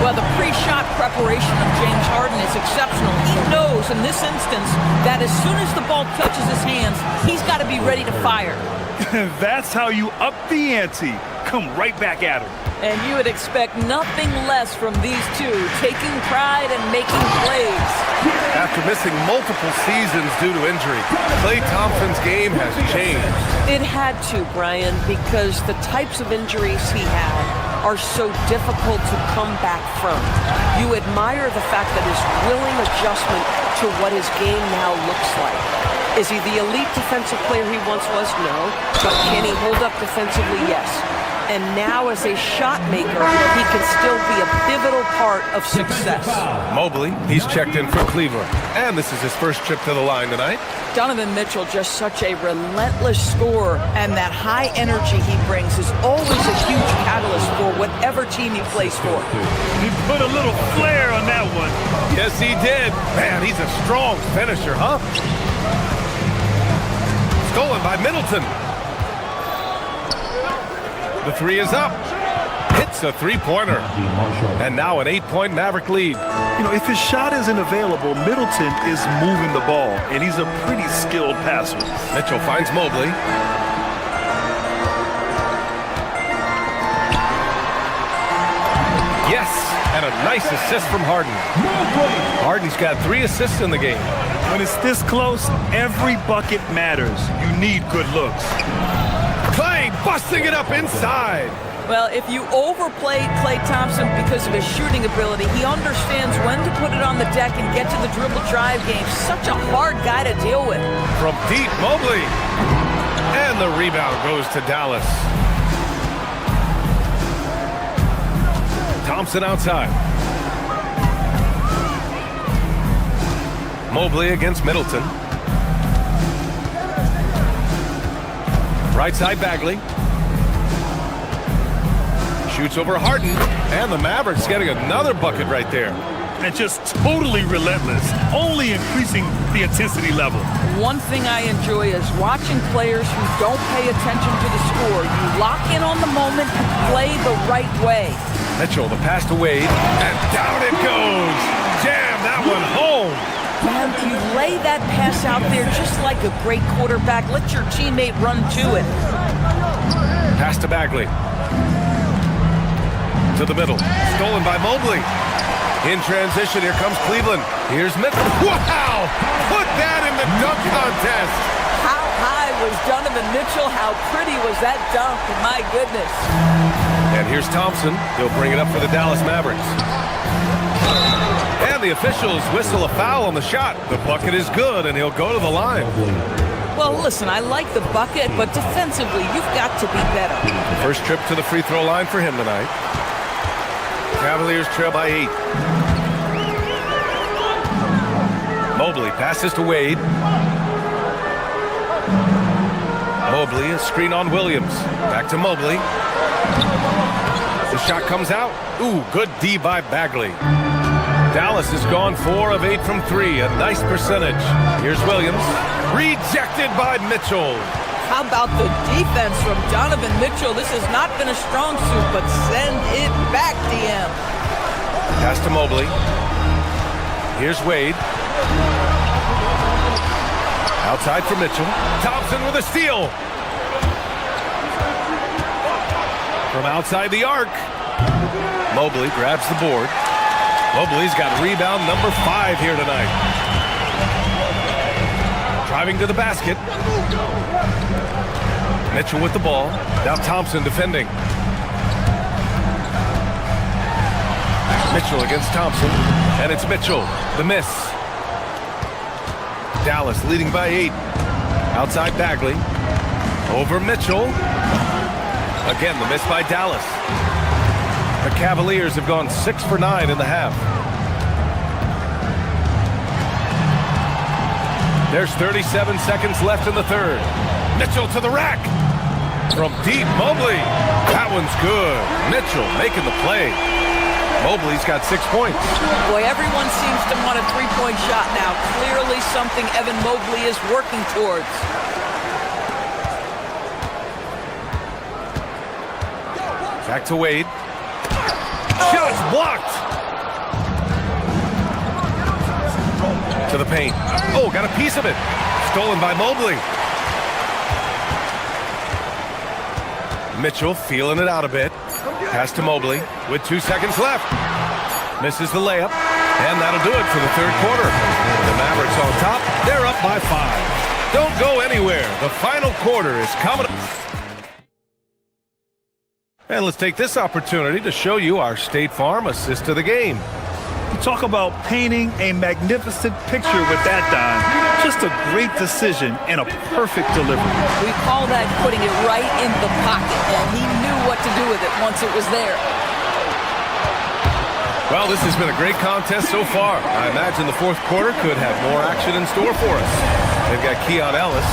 Well, the pre-shot preparation of James Harden is exceptional. He knows in this instance that as soon as the ball touches his hands, he's got to be ready to fire. That's how you up the ante. Come right back at him. And you would expect nothing less from these two, taking pride and making plays. After missing multiple seasons due to injury, Klay Thompson's game has changed. It had to, Brian, because the types of injuries he had are so difficult to come back from. You admire the fact that his willing adjustment to what his game now looks like. Is he the elite defensive player he once was? No. But can he hold up defensively? Yes. And now as a shot maker, he can still be a pivotal part of success. Mobley, he's checked in for Cleveland. And this is his first trip to the line tonight. Donovan Mitchell, just such a relentless scorer, and that high energy he brings is always a huge catalyst for whatever team he plays for. He put a little flair on that one. Yes, he did. Man, he's a strong finisher, huh? Stolen by Middleton. The 3 is up. Hits a 3-pointer. And now an 8-point Maverick lead. You know, if his shot isn't available, Middleton is moving the ball, and he's a pretty skilled passer. Mitchell finds Mobley. Yes, and a nice assist from Harden. Harden's got 3 assists in the game. When it's this close, every bucket matters. You need good looks. Klay busting it up inside. Well, if you overplay Klay Thompson because of his shooting ability, he understands when to put it on the deck and get to the dribble drive game. Such a hard guy to deal with. From deep, Mobley. And the rebound goes to Dallas. Thompson outside. Mobley against Middleton. Right side Bagley. Shoots over Harden. And the Mavericks getting another bucket right there. And just totally relentless, only increasing the intensity level. One thing I enjoy is watching players who don't pay attention to the score. You lock in on the moment and play the right way. Mitchell, the pass to Wade. And down it goes. Jam that one home. Man, you lay that pass out there just like a great quarterback. Let your teammate run to it. Pass to Bagley. To the middle. Stolen by Mobley. In transition, here comes Cleveland. Here's Mitchell. Wow! Put that in the dunk contest. How high was Donovan Mitchell? How pretty was that dunk? My goodness. And here's Thompson. He'll bring it up for the Dallas Mavericks. And the officials whistle a foul on the shot. The bucket is good, and he'll go to the line. Well, listen, I like the bucket, but defensively, you've got to be better. First trip to the free throw line for him tonight. Cavaliers trail by 8. Mobley passes to Wade. Mobley, a screen on Williams. Back to Mobley. The shot comes out. Ooh, good D by Bagley. Dallas has gone 4 of 8 from 3. A nice percentage. Here's Williams. Rejected by Mitchell. How about the defense from Donovan Mitchell? This has not been a strong suit, but send it back, DM. Pass to Mobley. Here's Wade. Outside for Mitchell. Thompson with a steal. From outside the arc. Mobley grabs the board. Mobley's got rebound number 5 here tonight. Driving to the basket. Mitchell with the ball. Now Thompson defending. Mitchell against Thompson. And it's Mitchell. The miss. Dallas leading by 8. Outside Bagley. Over Mitchell. Again, the miss by Dallas. The Cavaliers have gone 6 for 9 in the half. There's 37 seconds left in the third. Mitchell to the rack. From deep, Mobley. That one's good. Mitchell making the play. Mobley's got 6 points. Boy, everyone seems to want a three-point shot now. Clearly something Evan Mobley is working towards. Back to Wade. Shots blocked. To the paint. Oh, got a piece of it. Stolen by Mobley. Mitchell feeling it out a bit. Pass to Mobley with 2 seconds left. Misses the layup, and that'll do it for the third quarter. The Mavericks on top. They're up by 5. Don't go anywhere. The final quarter is coming. And let's take this opportunity to show you our State Farm assist of the game. Talk about painting a magnificent picture with that, Don. Just a great decision and a perfect delivery. We call that putting it right in the pocket, and he knew what to do with it once it was there. Well, this has been a great contest so far. I imagine the fourth quarter could have more action in store for us. They've got Keon Ellis.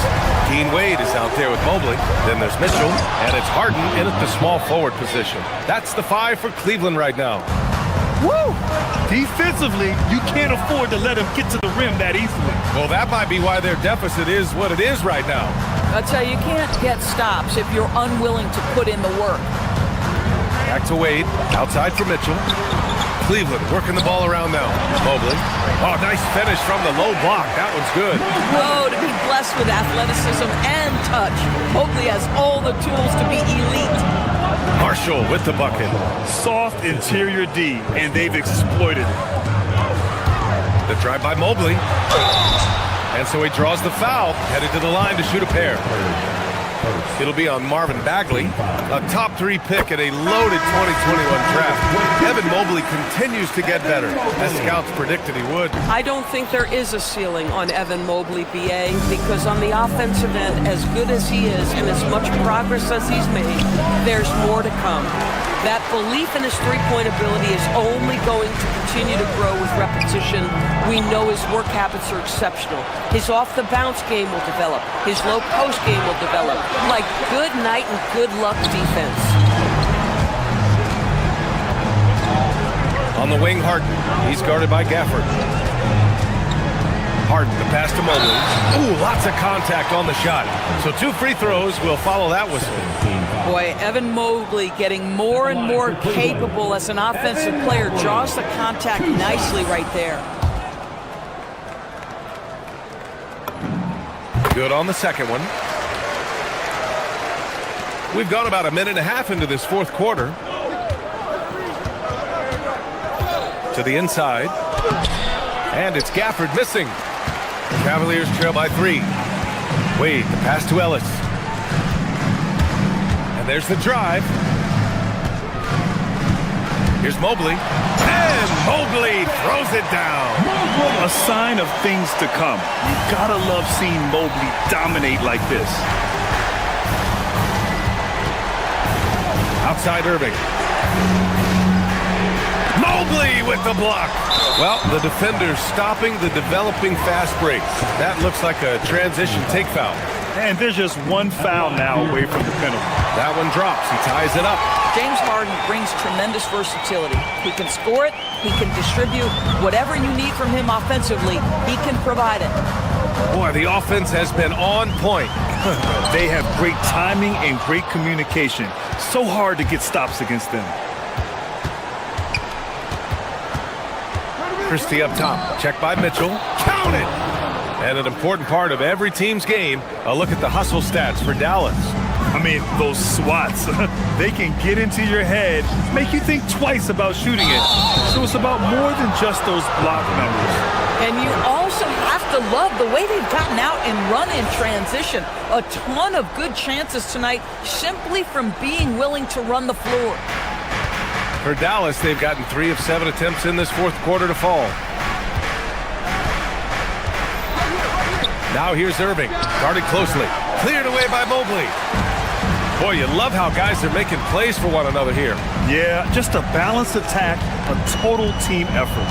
Dean Wade is out there with Mobley. Then there's Mitchell, and it's Harden in at the small forward position. That's the 5 for Cleveland right now. Woo! Defensively, you can't afford to let him get to the rim that easily. Well, that might be why their deficit is what it is right now. I'll tell you, you can't get stops if you're unwilling to put in the work. Back to Wade, outside for Mitchell. Cleveland working the ball around now. Mobley. Oh, nice finish from the low block. That one's good. Oh, to be blessed with athleticism and touch. Mobley has all the tools to be elite. Marshall with the bucket. Soft interior D, and they've exploited it. The drive by Mobley. And so he draws the foul, headed to the line to shoot a pair. It'll be on Marvin Bagley, a top 3 pick at a loaded 2021 draft. Evan Mobley continues to get better, as scouts predicted he would. I don't think there is a ceiling on Evan Mobley, BA, because on the offensive end, as good as he is and as much progress as he's made, there's more to come. That belief in his three-point ability is only going to continue to grow with repetition. We know his work habits are exceptional. His off-the-bounce game will develop. His low-post game will develop. Like good night and good luck defense. On the wing, Harden. He's guarded by Gafford. Harden, the pass to Mobley. Ooh, lots of contact on the shot. So 2 free throws will follow that whistle. Boy, Evan Mobley getting more and more capable as an offensive player. Draws the contact nicely right there. Good on the second one. We've gone about a minute and a half into this fourth quarter. To the inside. And it's Gafford missing. The Cavaliers trail by 3. Wade, the pass to Ellis. And there's the drive. Here's Mobley. And Mobley throws it down. A sign of things to come. You gotta love seeing Mobley dominate like this. Outside Irving. Mobley with the block. Well, the defender stopping the developing fast break. That looks like a transition take foul. And there's just one foul now away from the penalty. That one drops. He ties it up. James Harden brings tremendous versatility. He can score it. He can distribute. Whatever you need from him offensively, he can provide it. Boy, the offense has been on point. They have great timing and great communication. So hard to get stops against them. Christie up top. Check by Mitchell. Count it! And an important part of every team's game, a look at the hustle stats for Dallas. I mean, those swats, they can get into your head, make you think twice about shooting it. So it's about more than just those block numbers. And you also have to love the way they've gotten out and run in transition. A ton of good chances tonight simply from being willing to run the floor. For Dallas, they've gotten 3 of 7 attempts in this fourth quarter to fall. Now here's Irving, guarded closely. Cleared away by Mobley. Boy, you love how guys are making plays for one another here. Yeah, just a balanced attack, a total team effort.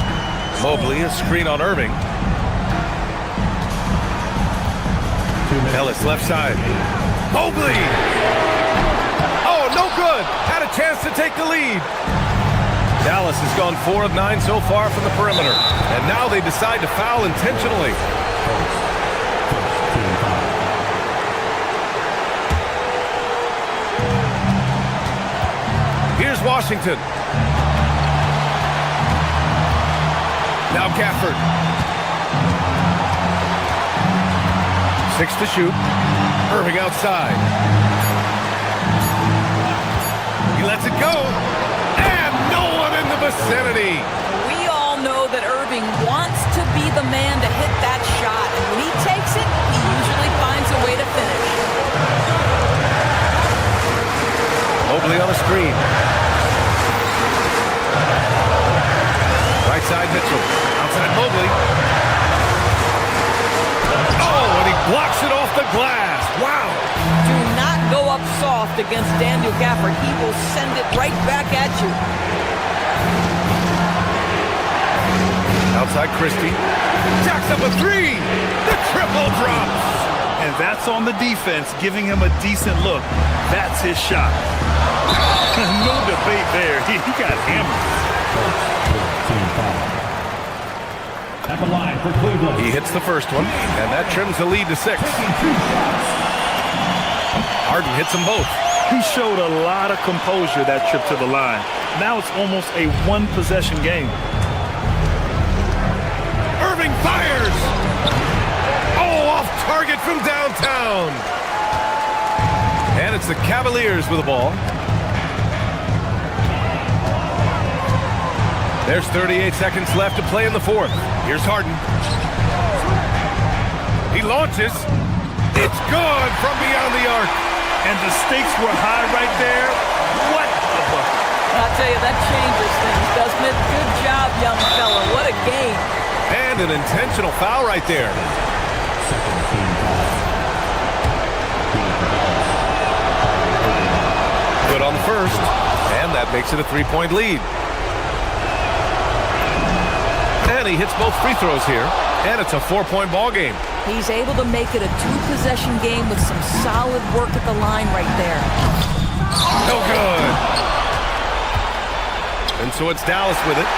Mobley, a screen on Irving. Ellis, left side. Mobley! Oh, no good! Had a chance to take the lead. Dallas has gone 4 of 9 so far from the perimeter. And now they decide to foul intentionally. Here's Washington. Now Gafford. 6 to shoot. Irving outside. He lets it go. And no one in the vicinity. We all know that Irving wants to be the man to hit that shot. And when he takes it, he usually finds a way to finish. Mobley on the screen. Right side Mitchell. Outside Mobley. Oh, and he blocks it off the glass. Wow. Do not go up soft against Daniel Gafford. He will send it right back at you. Outside Christie. Jacks up a 3. The triple drops. And that's on the defense, giving him a decent look. That's his shot. No debate there. He got hammered. At the line for Cleveland. He hits the first one, and that trims the lead to 6. Harden hits them both. He showed a lot of composure that trip to the line. Now it's almost a one-possession game. Irving fires! Oh, off target from downtown. And it's the Cavaliers with the ball. There's 38 seconds left to play in the 4th. Here's Harden. He launches. It's good from beyond the arc. And the stakes were high right there. What the fuck? I'll tell you, that changes things, doesn't it? Good job, young fella. What a game. And an intentional foul right there. Good on the first. And that makes it a 3-point lead. And he hits both free throws here. And it's a 4-point ball game. He's able to make it a 2-possession game with some solid work at the line right there. No good. And so it's Dallas with it.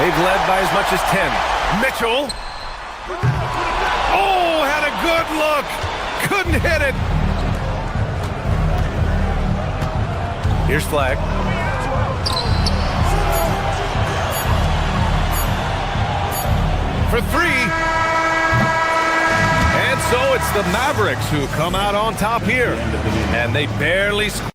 They've led by as much as 10. Mitchell. Oh, had a good look. Couldn't hit it. Here's Flag. For 3. And so it's the Mavericks who come out on top here. And they barely score.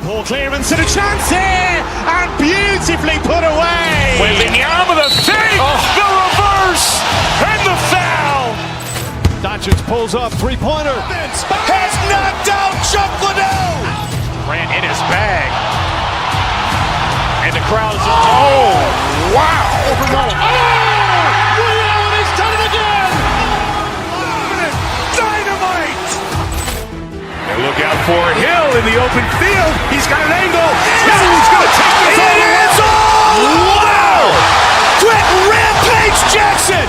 Ball clearance and a chance here, and beautifully put away. Wembanyama with a save, the reverse, and the foul. Doncic pulls up, three-pointer. Has knocked out Chuck Liddell. Ran in his bag. And the crowd is, oh, wow. Ray Allen has done it again. Dynamite. And look out for Hill in the open field. He's got an angle. Hill's going to take this all the way. Wow. Quick rampage Jackson.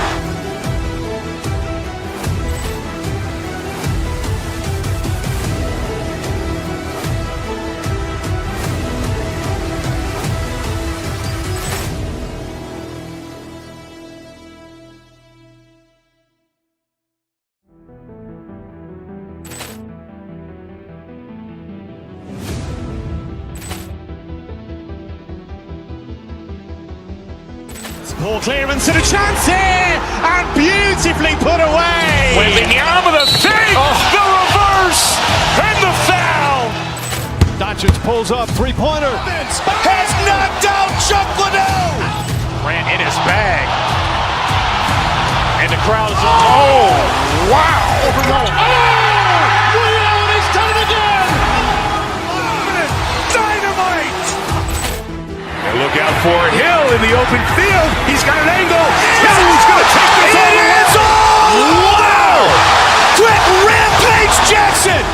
Ball clearance and a chance here, and beautifully put away. Wembanyama with a save, the reverse, and the foul. Doncic pulls up, three-pointer. Has knocked out Chuck Liddell. Ran in his bag. And the crowd is, oh, wow. Ray Allen has done it again. Dynamite. And look look out for Hill in the open field. He's got an angle. Hill's going to take this all the way. Wow! Quick rampage Jackson!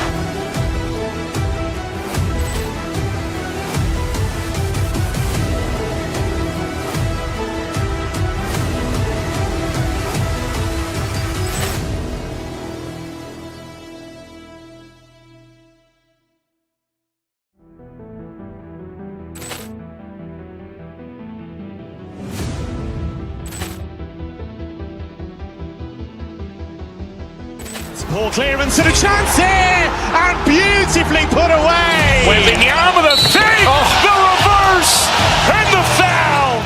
Ball clearance and a chance here, and beautifully put away. Wembanyama the fake, the reverse, and the foul.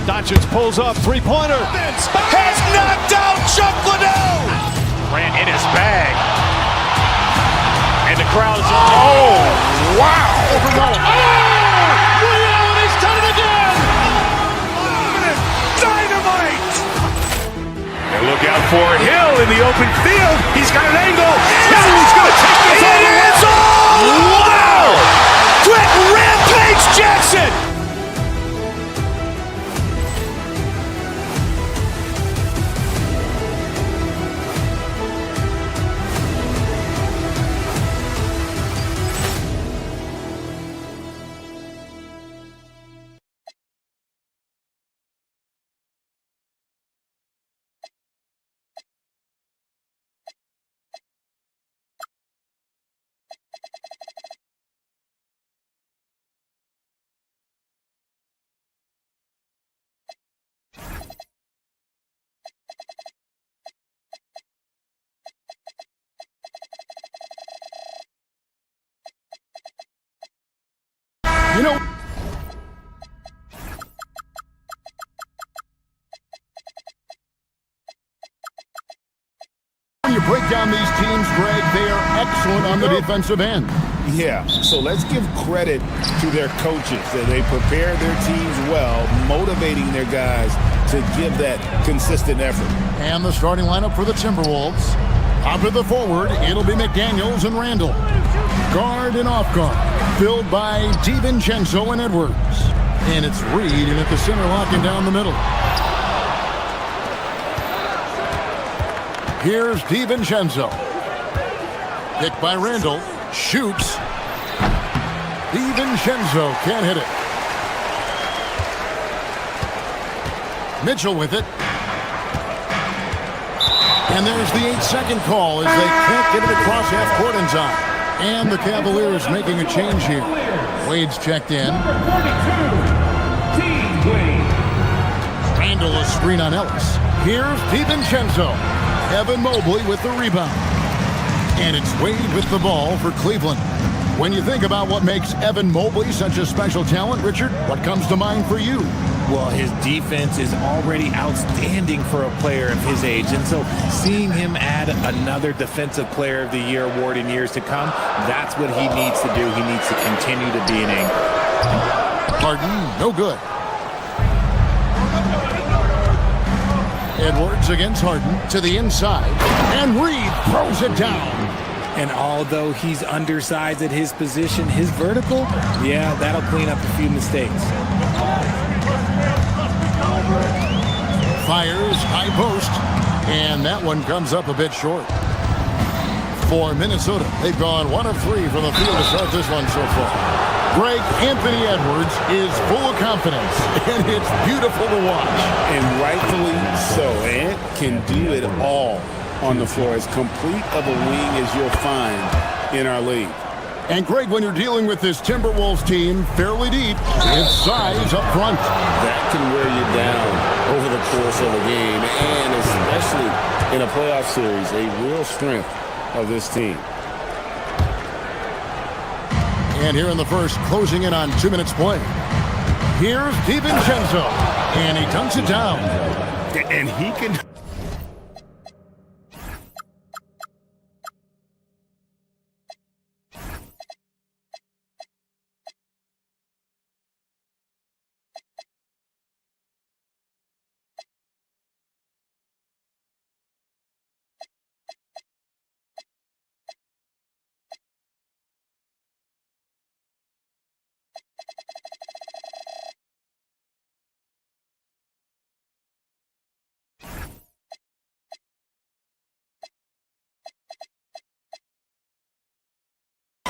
Doncic pulls up, three-pointer. Has knocked out Chuck Liddell. Ran in his bag. And the crowd is, oh, wow. Allen has done it again. Dynamite. And look out for Hill in the open field. He's got an angle. Hill's going to take this all the way. Wow. Quick rampage Jackson. You know, when you break down these teams, Greg, they are excellent on the defensive end. Yeah, so let's give credit to their coaches that they prepare their teams well, motivating their guys to give that consistent effort. And the starting lineup for the Timberwolves. Up at the forward, it'll be McDaniels and Randall. Guard and off guard, filled by DiVincenzo and Edwards. And it's Reed in at the center, locking down the middle. Here's DiVincenzo. Picked by Randall. Shoots. DiVincenzo can't hit it. Mitchell with it. And there's the 8-second call as they can't get it across half court in time. And the Cavaliers making a change here. Wade's checked in. Randall a screen on Ellis. Here's DiVincenzo. Evan Mobley with the rebound. And it's Wade with the ball for Cleveland. When you think about what makes Evan Mobley such a special talent, Richard, what comes to mind for you? Well, his defense is already outstanding for a player of his age. And so seeing him add another Defensive Player of the Year award in years to come, that's what he needs to do. He needs to continue to be an anchor. Harden, no good. Edwards against Harden to the inside. And Reed throws it down. And although he's undersized at his position, his vertical, yeah, that'll clean up a few mistakes. Fires high post, and that one comes up a bit short. For Minnesota, they've gone 1 of 3 from the field to start this one so far. Greg, Anthony Edwards is full of confidence, and it's beautiful to watch. And rightfully so. Ant can do it all on the floor, as complete of a wing as you'll find in our league. And Greg, when you're dealing with this Timberwolves team fairly deep, it's size up front. That can wear you down over the course of a game, and especially in a playoff series, a real strength of this team. And here in the first, closing in on 2 minutes play. Here's DiVincenzo, and he dunks it down. And he can...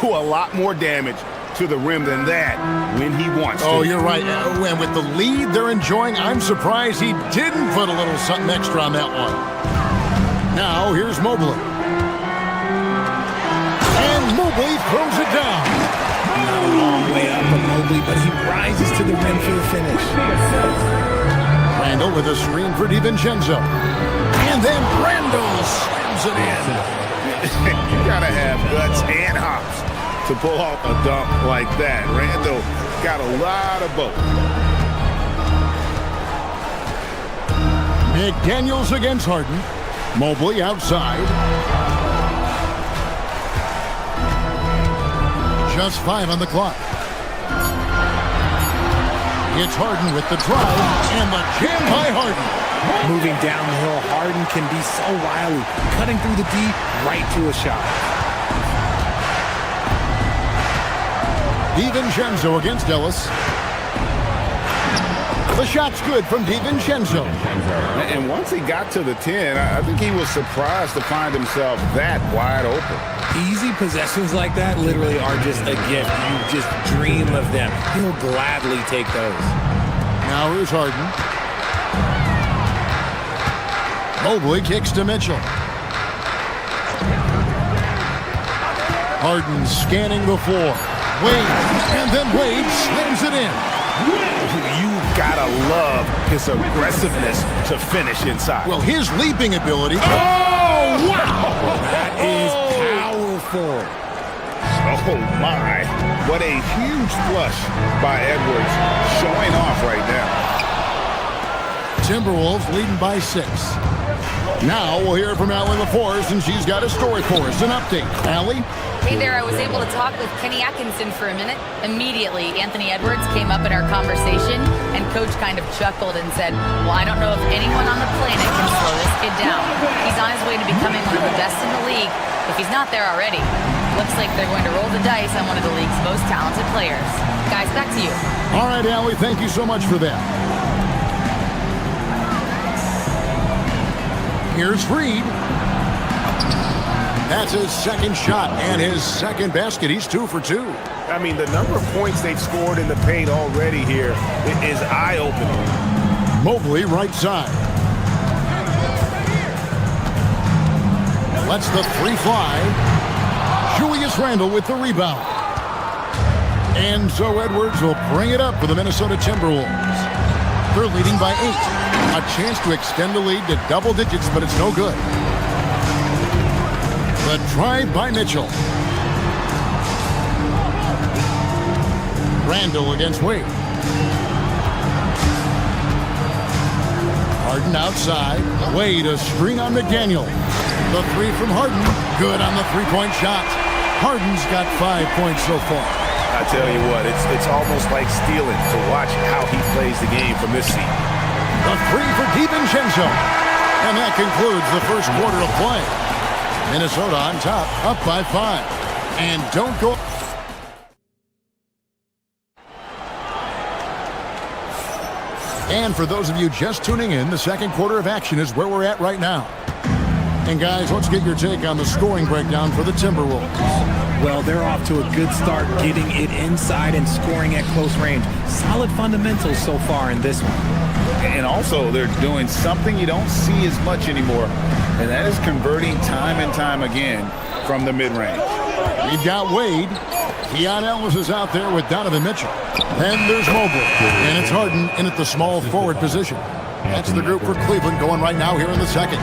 do a lot more damage to the rim than that when he wants to. Oh, you're right. And with the lead they're enjoying, I'm surprised he didn't put a little something extra on that one. Now, here's Mobley. And Mobley throws it down. Not a long way up from Mobley, but he rises to the rim for the finish. Randall with a screen for DiVincenzo. And then Randall slams it in. You gotta have guts and hops to pull off a dunk like that. Randall got a lot of both. McDaniels against Harden. Mobley outside. Just 5 on the clock. It's Harden with the drive and the jam by Harden. Moving down the hill, Harden can be so wily, cutting through the D right to a shot. DiVincenzo against Ellis. The shot's good from DiVincenzo. And once he got to the 10, I think he was surprised to find himself that wide open. Easy possessions like that literally are just a gift. You just dream of them. He'll gladly take those. Now here's Harden. Mobley kicks to Mitchell. Harden scanning the floor. Wade, and then Wade slams it in. You gotta love his aggressiveness to finish inside. Well, his leaping ability. Oh, wow! That is powerful. Oh, my. What a huge flush by Edwards, showing off right now. Timberwolves leading by 6. Now we'll hear from Allie LaForce, and she's got a story for us. An update. Allie? Hey there, I was able to talk with Kenny Atkinson for a minute. Immediately, Anthony Edwards came up in our conversation, and Coach kind of chuckled and said, well, I don't know if anyone on the planet can slow this kid down. He's on his way to becoming one of the best in the league, if he's not there already. Looks like they're going to roll the dice on one of the league's most talented players. Guys, back to you. All right, Allie, thank you so much for that. Here's Reed. That's his second shot and his second basket. He's 2 for 2. I mean, the number of points they've scored in the paint already here is eye-opening. Mobley right side. Lets the 3 fly. Julius Randle with the rebound. And so Edwards will bring it up for the Minnesota Timberwolves. They're leading by 8. A chance to extend the lead to double digits, but it's no good. The drive by Mitchell. Randall against Wade. Harden outside. Wade a screen on McDaniel. The 3 from Harden. Good on the 3-point shot. Harden's got 5 points so far. I tell you what, it's almost like stealing to watch how he plays the game from this seat. The 3 for DiVincenzo. And that concludes the first quarter of play. Minnesota on top, up by 5. And don't go... And for those of you just tuning in, the second quarter of action is where we're at right now. And guys, let's get your take on the scoring breakdown for the Timberwolves. Well, they're off to a good start getting it inside and scoring at close range. Solid fundamentals so far in this one. And also, they're doing something you don't see as much anymore, and that is converting time and time again from the mid-range. We've got Wade. Keon Ellis is out there with Donovan Mitchell. Then there's Mobley. And it's Harden in at the small forward position. That's the group for Cleveland going right now here in the second.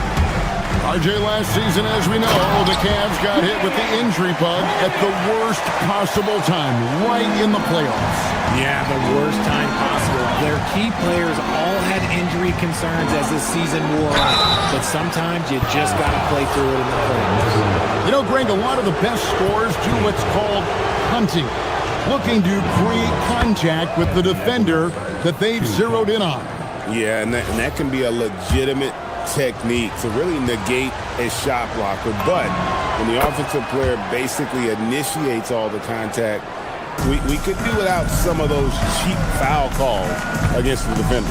RJ, last season, as we know, the Cavs got hit with the injury bug at the worst possible time, right in the playoffs. Yeah, the worst time possible. Their key players all had injury concerns as the season wore on. But sometimes you just got to play through it in the playoffs. You know, Greg, a lot of the best scorers do what's called hunting, looking to create contact with the defender that they've zeroed in on. Yeah, and that can be a legitimate technique to really negate a shot blocker. But when the offensive player basically initiates all the contact, we could do without some of those cheap foul calls against the defenders.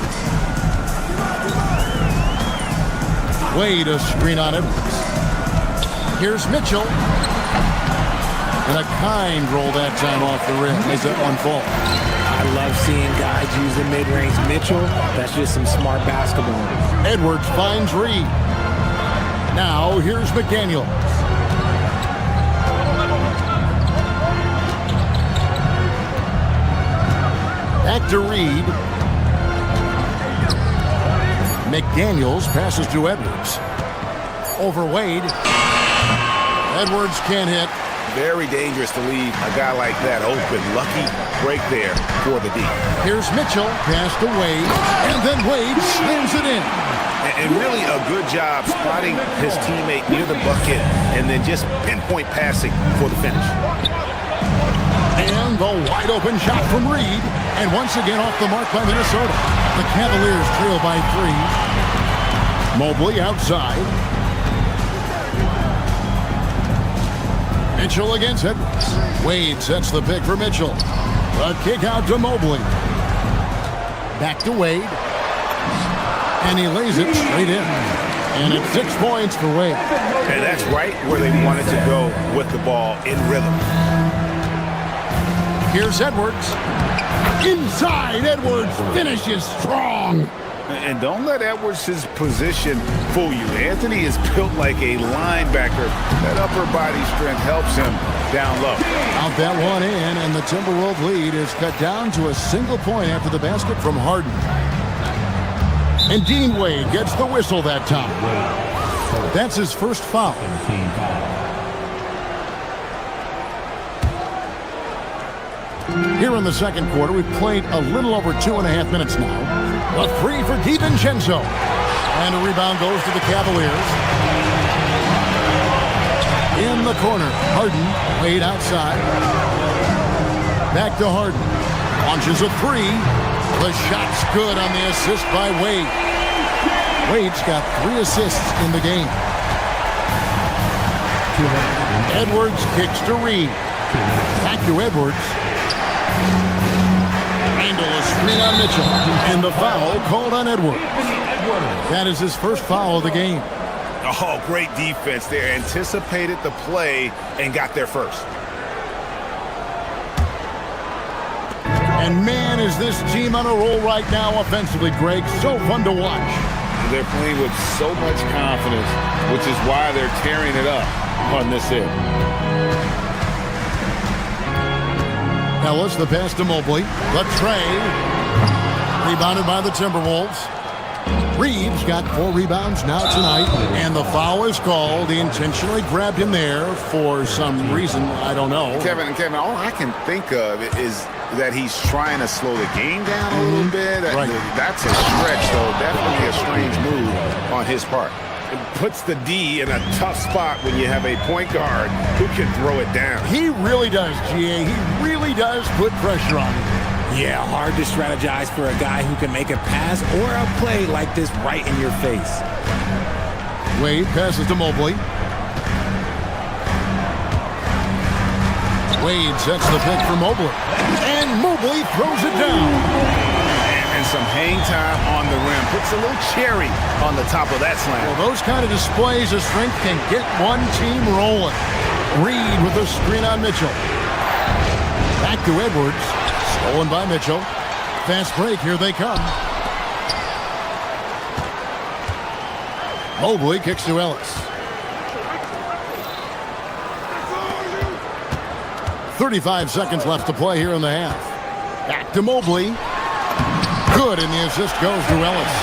Wade, a screen on Edwards. Here's Mitchell. And a kind roll that time off the rim. Makes that one fall. I love seeing guys use the mid-range. Mitchell, that's just some smart basketball. Edwards finds Reed. Now here's McDaniel. Back to Reed. McDaniels passes to Edwards. Over Wade. Edwards can't hit. Very dangerous to leave a guy like that open. Lucky break there for the D. Here's Mitchell, pass to Wade, and then Wade slams it in. And really a good job spotting his teammate near the bucket and then just pinpoint passing for the finish. And the wide open shot from Reed. And once again off the mark by Minnesota. The Cavaliers trail by 3. Mobley outside. Mitchell against Edwards. Wade sets the pick for Mitchell. A kick out to Mobley. Back to Wade. And he lays it straight in. And it's 6 points for Wade. And that's right where they wanted to go with the ball in rhythm. Here's Edwards. Inside, Edwards finishes strong. And don't let Edwards' position fool you. Anthony is built like a linebacker. That upper body strength helps him down low. Out that one in, and the Timberwolves lead is cut down to a single point after the basket from Harden. And Dean Wade gets the whistle that time. That's his first foul. Here in the second quarter, we've played a little over 2.5 minutes now. A three for DiVincenzo. And a rebound goes to the Cavaliers. In the corner, Harden, Wade outside. Back to Harden. Launches a three. The shot's good on the assist by Wade. Wade's got 3 assists in the game. Edwards kicks to Reed. Back to Edwards. Randall a screen on Mitchell. And the foul called on Edwards. That is his first foul of the game. Oh, great defense there. Anticipated the play and got there first. And man, is this team on a roll right now offensively, Greg. So fun to watch. They're playing with so much confidence, which is why they're tearing it up on this end. Ellis, the pass to Mobley. The tray. Rebounded by the Timberwolves. Reeves got 4 rebounds now tonight. And the foul is called. He intentionally grabbed him there for some reason. I don't know. Kevin, all I can think of is that he's trying to slow the game down a little bit. Right. That's a stretch, though. Definitely a strange move on his part. It puts the D in a tough spot when you have a point guard who can throw it down. He really does, GA. He really does put pressure on him. Yeah, hard to strategize for a guy who can make a pass or a play like this right in your face. Wade passes to Mobley. Wade sets the pick for Mobley. And Mobley throws it down. And some hang time on the rim. Puts a little cherry on the top of that slam. Well, those kind of displays of strength can get one team rolling. Reed with a screen on Mitchell. Back to Edwards. Stolen by Mitchell. Fast break. Here they come. Mobley kicks to Ellis. 35 seconds left to play here in the half. Back to Mobley. Good, and the assist goes to Ellis.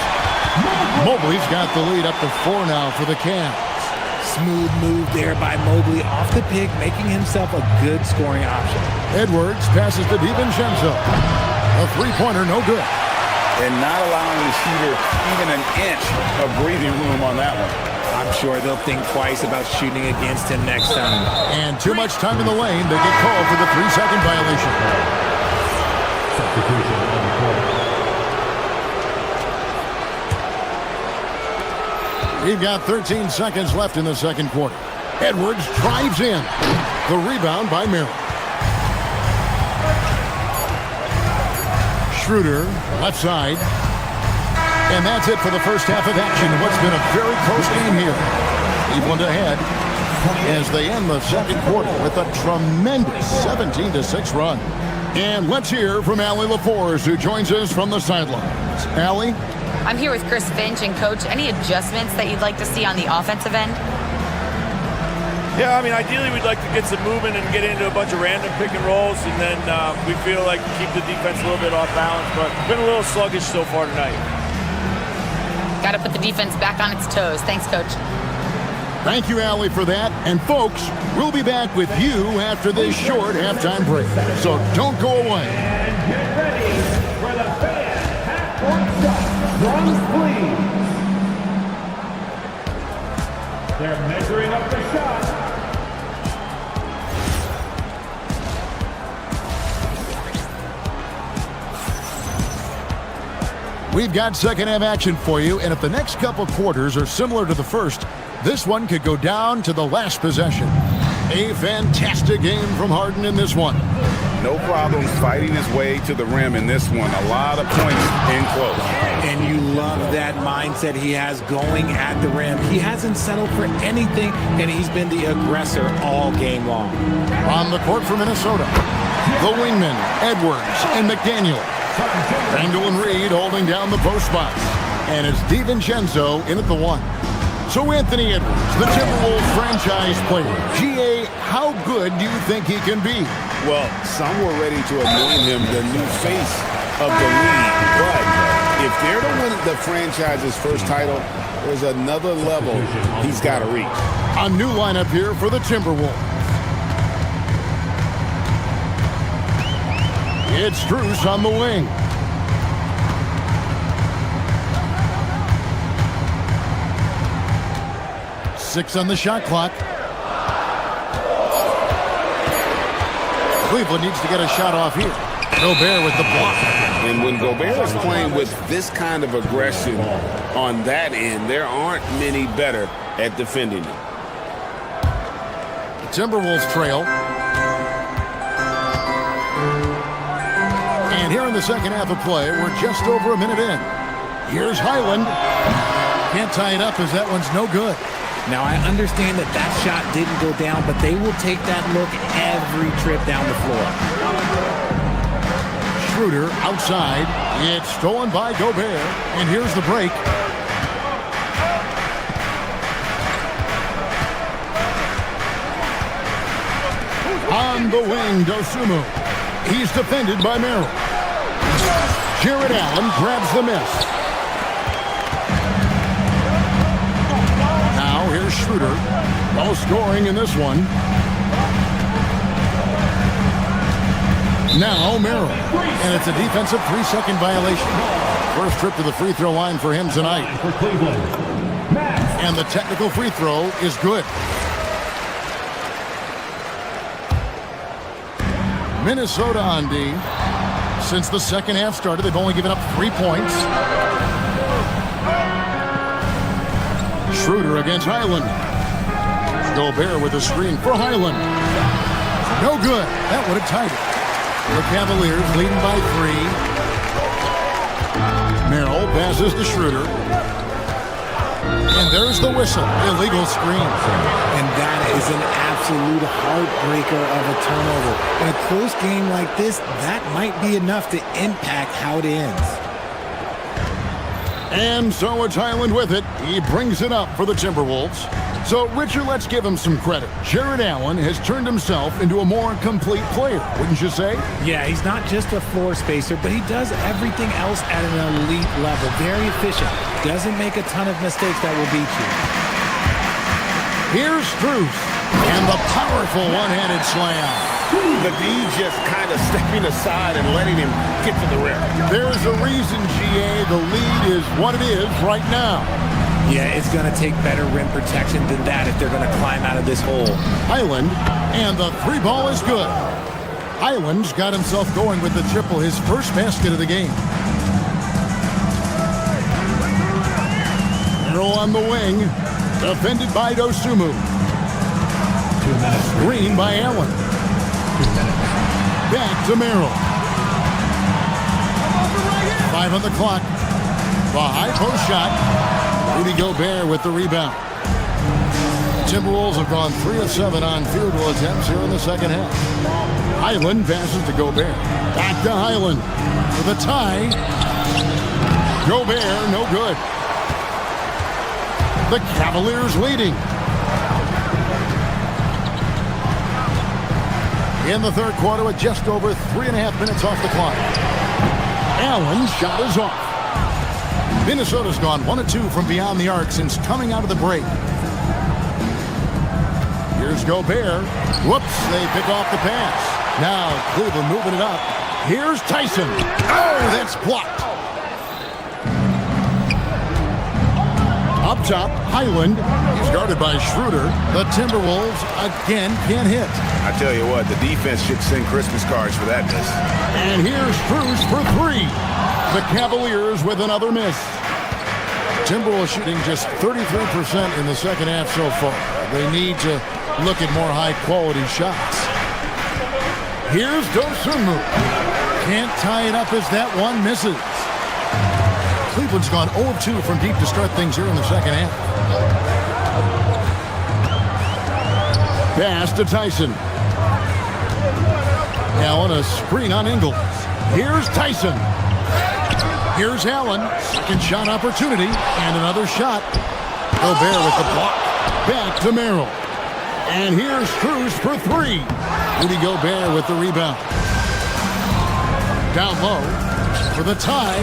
Mobley's got the lead up to 4 now for the Cavs. Smooth move there by Mobley off the pick, making himself a good scoring option. Edwards passes to DiVincenzo. A three-pointer, no good. And not allowing the shooter even an inch of breathing room on that one. I'm sure they'll think twice about shooting against him next time. And too much time in the lane. They get called for the 3-second violation. We've got 13 seconds left in the second quarter. Edwards drives in. The rebound by Merrill. Schroeder, left side. And that's it for the first half of action. What's been a very close game here. Cleveland ahead, as they end the second quarter with a tremendous 17-6 run. And let's hear from Allie LaForce, who joins us from the sidelines. Allie? I'm here with Chris Finch. And, Coach, any adjustments that you'd like to see on the offensive end? Yeah, I mean, ideally we'd like to get some movement and get into a bunch of random pick and rolls, and then we feel like keep the defense a little bit off balance, but been a little sluggish so far tonight. Got to put the defense back on its toes. Thanks, Coach. Thank you, Allie, for that. And, folks, we'll be back with you after this short halftime break. So don't go away. And get ready for the fan half-court shot. Drums, please. They're measuring up the shot. We've got second half action for you, and if the next couple quarters are similar to the first, this one could go down to the last possession. A fantastic game from Harden in this one. No problems fighting his way to the rim in this one. A lot of points in close. And you love that mindset he has going at the rim. He hasn't settled for anything, and he's been the aggressor all game long. On the court for Minnesota, the wingmen, Edwards and McDaniel. Randall and Reed holding down the post spots. And it's DiVincenzo in at the one. So Anthony Edwards, the Timberwolves franchise player. GA, how good do you think he can be? Well, some were ready to anoint him the new face of the league. But if they're to win the franchise's first title, there's another level he's got to reach. A new lineup here for the Timberwolves. It's Strus on the wing. Six on the shot clock. Cleveland needs to get a shot off here. Gobert with the block. And when Gobert is playing with this kind of aggression on that end, there aren't many better at defending him. Timberwolves trail. And here in the second half of play, we're just over a minute in. Here's Highland. Can't tie it up as that one's no good. Now, I understand that that shot didn't go down, but they will take that look every trip down the floor. Schroeder outside. It's stolen by Gobert. And here's the break. On the wing, Dosunmu. He's defended by Merrill. Jared Allen grabs the miss. Now here's Schroeder. No scoring in this one. Now Merrill. And it's a defensive 3-second violation. First trip to the free throw line for him tonight. And the technical free throw is good. Minnesota on D. Since the second half started, they've only given up 3 points. Schroeder against Highland. Gobert with a screen for Highland. No good. That would have tied it. The Cavaliers leading by 3. Merrill passes to Schroeder. And there's the whistle. Illegal screen. And that is an absolute heartbreaker of a turnover. In a close game like this, that might be enough to impact how it ends. And so it's Highland with it. He brings it up for the Timberwolves. So, Richard, let's give him some credit. Jared Allen has turned himself into a more complete player, wouldn't you say? Yeah, he's not just a floor spacer, but he does everything else at an elite level. Very efficient. Doesn't make a ton of mistakes that will beat you. Here's Strus. And the powerful one-handed slam. The D just kind of stepping aside and letting him get to the rim. There's a reason, GA. The lead is what it is right now. Yeah, it's going to take better rim protection than that if they're going to climb out of this hole. Highland, and the 3 ball is good. Highland's got himself going with the triple, his first basket of the game. Merrill on the wing, defended by Dosunmu. Screen by Allen. Back to Merrill. 5 on the clock. The high post shot. Rudy Gobert with the rebound. Timberwolves have gone 3 of 7 on field goal attempts here in the second half. Highland passes to Gobert. Back to Highland for the tie. Gobert, no good. The Cavaliers leading. In the third quarter with just over 3.5 minutes off the clock. Allen's shot is off. Minnesota's gone 1 of 2 from beyond the arc since coming out of the break. Here's Gobert. Whoops, they pick off the pass. Now Cleveland moving it up. Here's Tyson. Oh, that's blocked. Up top, Highland. He's guarded by Schroeder. The Timberwolves again can't hit. I tell you what, the defense should send Christmas cards for that miss. And here's Cruz for 3. The Cavaliers with another miss. Timberwolves shooting just 33% in the second half so far. They need to look at more high-quality shots. Here's Dosunmu. Can't tie it up as that one misses. Cleveland's gone 0 of 2 from deep to start things here in the second half. Pass to Tyson. Now on a screen on Ingles. Here's Tyson. Here's Allen. Second shot opportunity. And another shot. Gobert with the block. Back to Merrill. And here's Cruz for 3. Rudy Gobert with the rebound. Down low for the tie.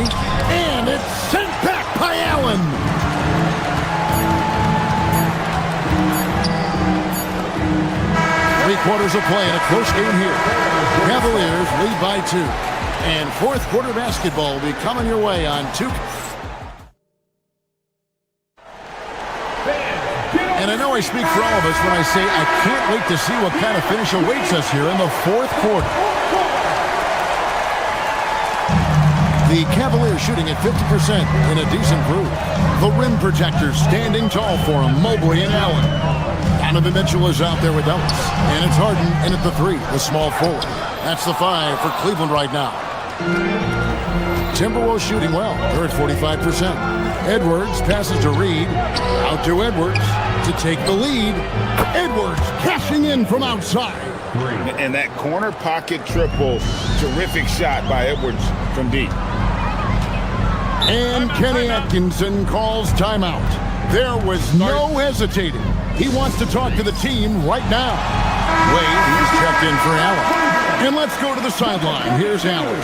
And it's sent back by Allen. Three-quarters of play in a close game here. Cavaliers lead by 2. And fourth quarter basketball will be coming your way on 2. And I know I speak for all of us when I say I can't wait to see what kind of finish awaits us here in the fourth quarter. The Cavaliers shooting at 50% in a decent groove. The rim protectors standing tall for them, Mobley and Allen. Donovan Mitchell is out there with Ellis. And it's Harden in at the 3, the small forward. That's the 5 for Cleveland right now. Timberwolves shooting well. They're at 45%. Edwards passes to Reed. Out to Edwards to take the lead. Edwards cashing in from outside. And that corner pocket triple. Terrific shot by Edwards from deep. And Kenny Atkinson calls timeout. There was no hesitating. He wants to talk to the team right now. Wade, he's checked in for Allen. And let's go to the sideline. Here's Allen.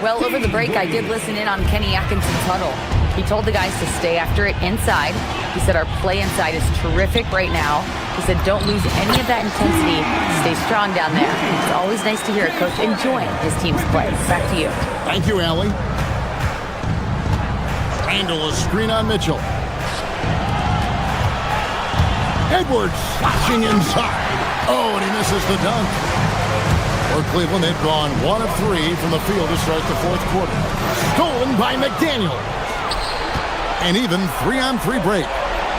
Well, over the break, I did listen in on Kenny Atkinson's huddle. He told the guys to stay after it inside. He said our play inside is terrific right now. He said don't lose any of that intensity. Stay strong down there. It's always nice to hear a coach enjoying his team's play. Back to you. Thank you, Allie. Randall, a screen on Mitchell. Edwards slashing inside. Oh, and he misses the dunk. For Cleveland, they've gone 1 of 3 from the field to start the fourth quarter. Stolen by McDaniel. And even 3-on-3 break.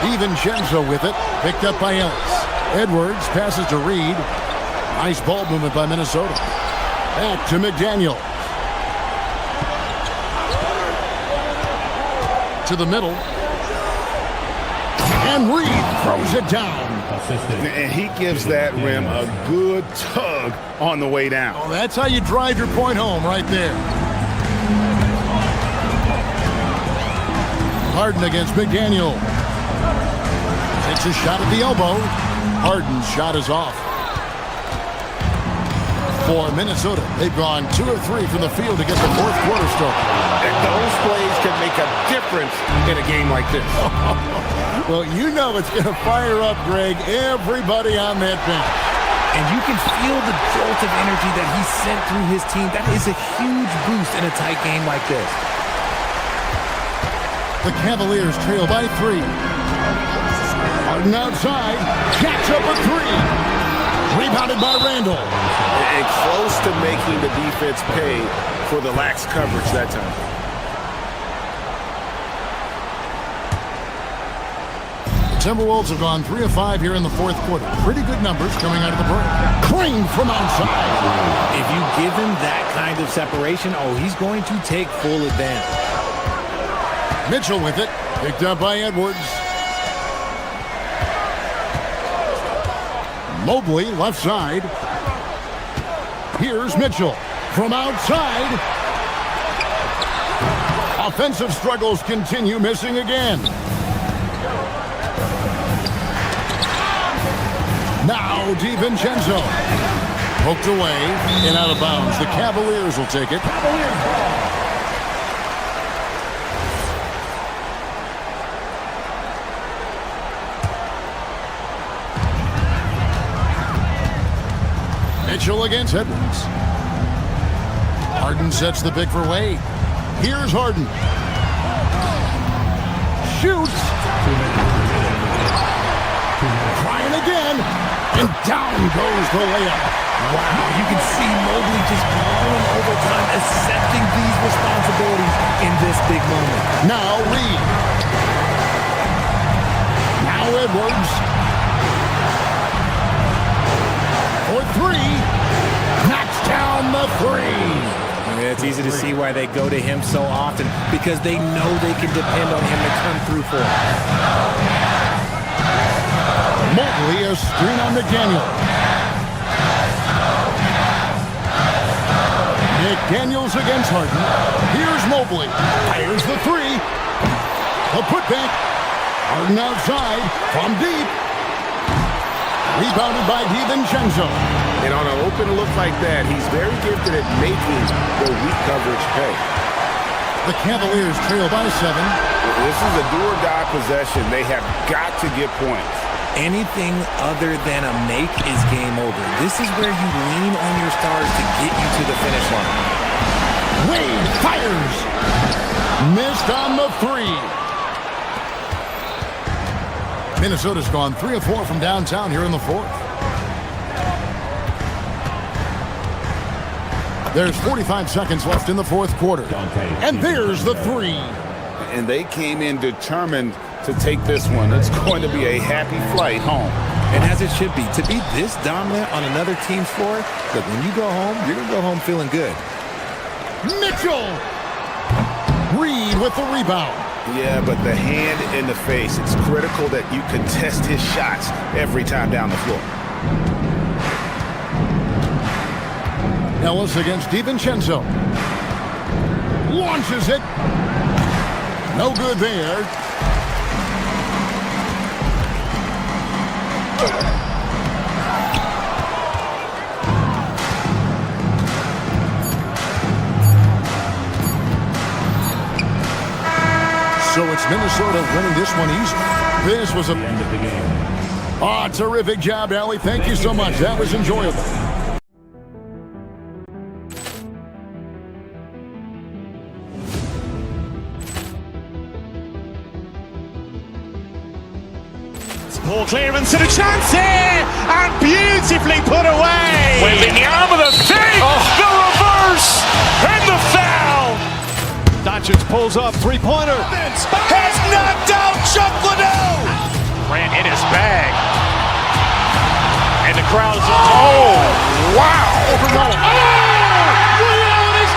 DiVincenzo with it. Picked up by Ellis. Edwards passes to Reed. Nice ball movement by Minnesota. Back to McDaniel. To the middle. And Reed throws it down. And he gives that rim a good tug on the way down. Oh, that's how you drive your point home right there. Harden against McDaniel. Takes a shot at the elbow. Harden's shot is off. For Minnesota, they've gone 2 or 3 from the field to get the fourth quarter started. And those plays can make a difference in a game like this. Well, you know it's going to fire up, Greg, everybody on that bench. And you can feel the jolt of energy that he sent through his team. That is a huge boost in a tight game like this. The Cavaliers trail by 3. Harden outside. Jacks up a 3. Rebounded by Randall. And close to making the defense pay for the lax coverage that time. Timberwolves have gone 3 of 5 here in the fourth quarter. Pretty good numbers coming out of the break. Crane from outside. If you give him that kind of separation, oh, he's going to take full advantage. Mitchell with it. Picked up by Edwards. Mobley, left side. Here's Mitchell from outside. Offensive struggles continue, missing again. Now DiVincenzo. Poked away and out of bounds. The Cavaliers will take it. Mitchell against Edwards. Harden sets the pick for Wade. Here's Harden. Shoots. Trying again. And down goes the layup. Wow, you can see Mobley just growing over time, accepting these responsibilities in this big moment. Now Reed. Now Edwards. For three. Knocks down the three. Yeah, it's easy to see why they go to him so often, because they know they can depend on him to come through for them. Mobley, a screen on McDaniel. McDaniels against Harden. Here's Mobley. Fires the three. A putback. Harden outside from deep. Rebounded by DiVincenzo. And on an open look like that, he's very gifted at making the weak coverage pay. The Cavaliers trail by 7. This is a do-or-die possession. They have got to get points. Anything other than a make is game over. This is where you lean on your stars to get you to the finish line. Wade fires. Missed on the three. Minnesota's gone 3 of 4 from downtown here in the fourth. There's 45 seconds left in the fourth quarter. And there's the three. And they came in determined to take this one. It's going to be a happy flight home. And as it should be. To be this dominant on another team's floor, look, when you go home, you're going to go home feeling good. Mitchell! Reed with the rebound. Yeah, but the hand in the face, it's critical that you contest his shots every time down the floor. Ellis against DiVincenzo. Launches it. No good there. So it's Minnesota winning this one easy. This was a end of the game. Ah, terrific job, Allie. Thank you so much. That was enjoyable. Ball clearance and a chance here, and beautifully put away. Wembanyama the fake, the reverse, and the foul. Doncic pulls up, three-pointer. Has knocked out Chuck Liddell. Ran in his bag. And the crowd's oh, wow. He's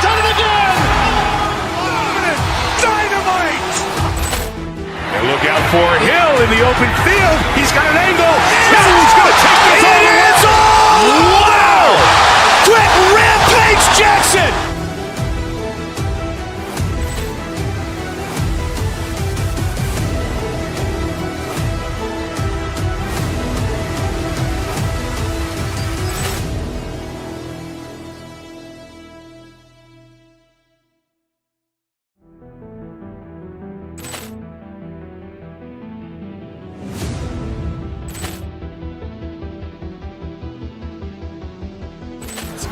done it again. Dynamite. And look out for Hill in the open field. He's got an angle. Hill's going to take this all the way. Wow. Quick rampage Jackson.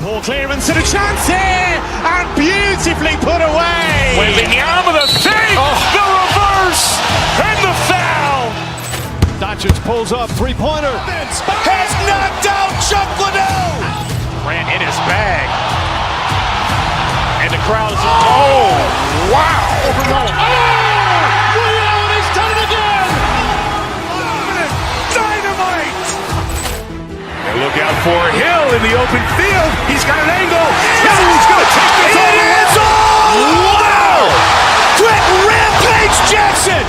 Ball clearance and a chance here, and beautifully put away. Wembanyama the fake, the reverse, and the foul. Doncic pulls up, three-pointer. Has knocked out Chuck Liddell. Ran in his bag. And the crowd's oh, wow. He's done it again. Dynamite. And look out for Hill in the open field. He's got an angle. Hill's going to take this all the way. Wow. Quick rampage Jackson.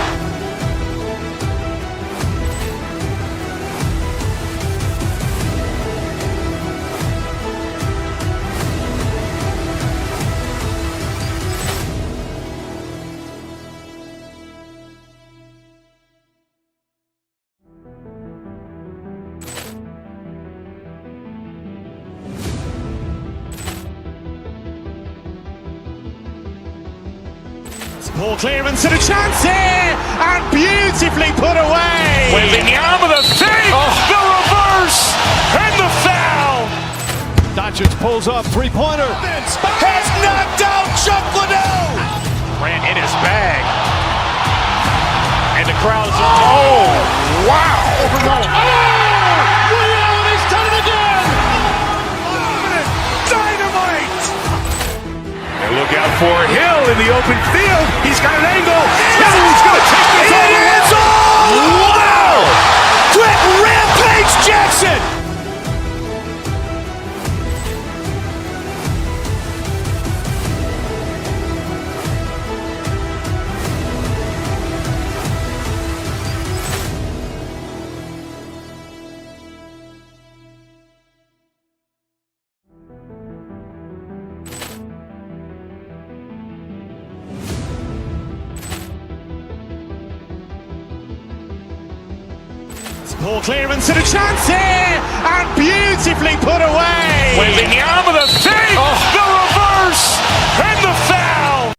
Ball clearance and a chance here, and beautifully put away. Wembanyama the save, the reverse, and the foul. Doncic pulls up, three-pointer. Has knocked out Chuck Liddell. Ran in his bag. And the crowd is, oh, wow. Ray Allen has done it again. Dynamite. And look out for Hill in the open field. He's got an angle. He's going to take this all the way. Wow. Quick rampage Jackson. Ball clearance and a chance here, and beautifully put away. Wembanyama the save, the reverse, and the foul.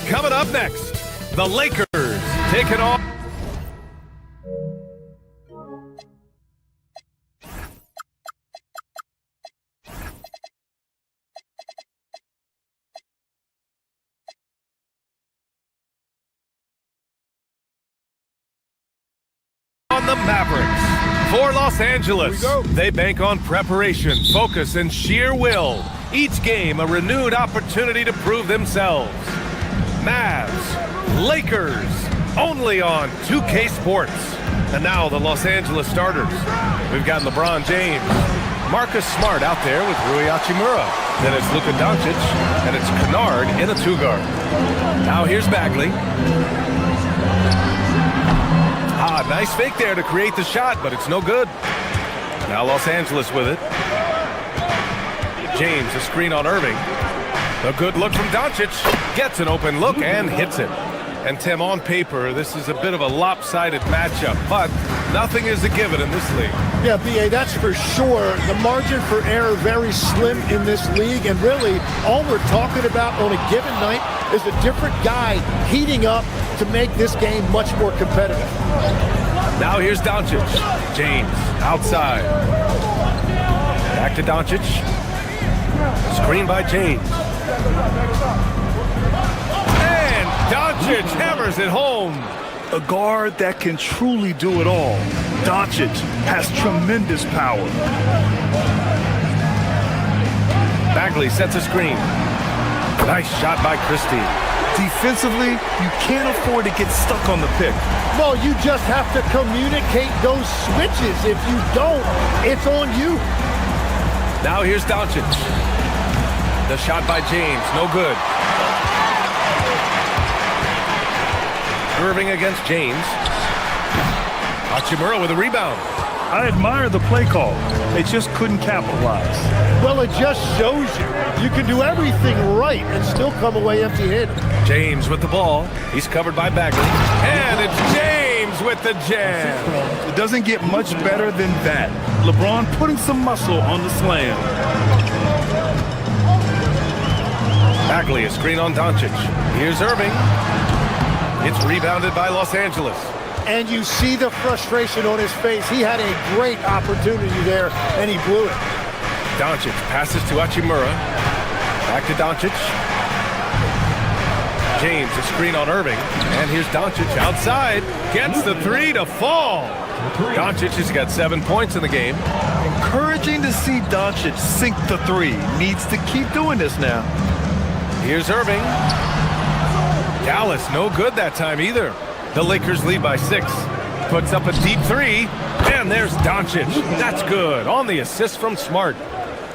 Coming up next, the Lakers taking on the Mavericks. For Los Angeles, they bank on preparation, focus, and sheer will. Each game a renewed opportunity to prove themselves. Mavs, Lakers, only on 2K Sports. And now the Los Angeles starters. We've got LeBron James, Marcus Smart out there with Rui Hachimura. Then it's Luka Doncic, and it's Kennard in a two-guard. Now here's Bagley. Nice fake there to create the shot, but it's no good. Now Los Angeles with it. James, a screen on Irving. A good look from Doncic. Gets an open look and hits it. And Tim, on paper, this is a bit of a lopsided matchup, but nothing is a given in this league. Yeah, B.A., that's for sure. The margin for error very slim in this league, and really all we're talking about on a given night is a different guy heating up to make this game much more competitive. Now here's Doncic. James, outside. Back to Doncic. Screen by James. And Doncic hammers it home. A guard that can truly do it all. Doncic has tremendous power. Bagley sets a screen. Nice shot by Christie. Defensively, you can't afford to get stuck on the pick. Well, you just have to communicate those switches. If you don't, it's on you. Now here's Doncic. The shot by James, no good. Irving against James. Hachimura with a rebound. I admire the play call. They just couldn't capitalize. Well, it just shows you can do everything right and still come away empty-handed. James with the ball. He's covered by Bagley. And it's James with the jam. It doesn't get much better than that. LeBron putting some muscle on the slam. Bagley, a screen on Doncic. Here's Irving. It's rebounded by Los Angeles. And you see the frustration on his face. He had a great opportunity there, and he blew it. Doncic passes to Hachimura. Back to Doncic. James, a screen on Irving. And here's Doncic outside. Gets the three to fall. Doncic has got 7 points in the game. Encouraging to see Doncic sink the three. Needs to keep doing this now. Here's Irving. Dallas, no good that time either. The Lakers lead by 6. Puts up a deep three. And there's Doncic. That's good. On the assist from Smart.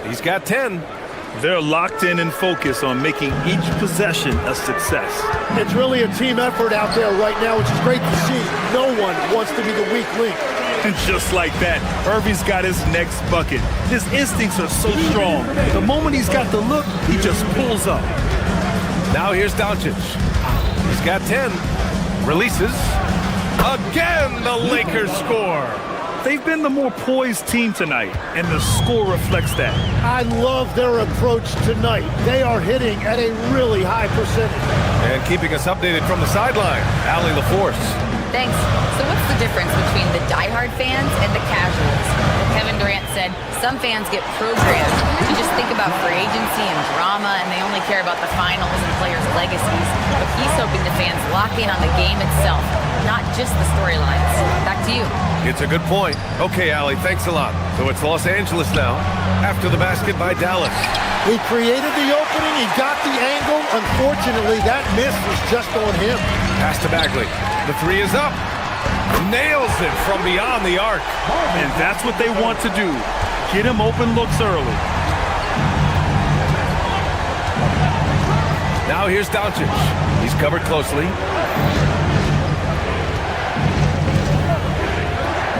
He's got 10. They're locked in and focused on making each possession a success. It's really a team effort out there right now, which is great to see. No one wants to be the weak link. And just like that, Irving's got his next bucket. His instincts are so strong. The moment he's got the look, he just pulls up. Now here's Doncic. He's got 10. Releases. Again, the Lakers score. They've been the more poised team tonight, and the score reflects that. I love their approach tonight. They are hitting at a really high percentage. And keeping us updated from the sideline, Allie LaForce. Thanks. So what's the difference between the diehard fans and the casuals? Well, Kevin Durant said some fans get programmed to just think about free agency and drama, and they only care about the finals and players' legacies. But he's hoping the fans lock in on the game itself, not just the storylines. Back to you. It's a good point. Okay, Allie, thanks a lot. So it's Los Angeles now, after the basket by Dallas. He created the opening. He got the angle. Unfortunately, that miss was just on him. Pass to Bagley. The three is up. Nails it from beyond the arc. And that's what they want to do. Get him open looks early. Now here's Doncic. He's covered closely.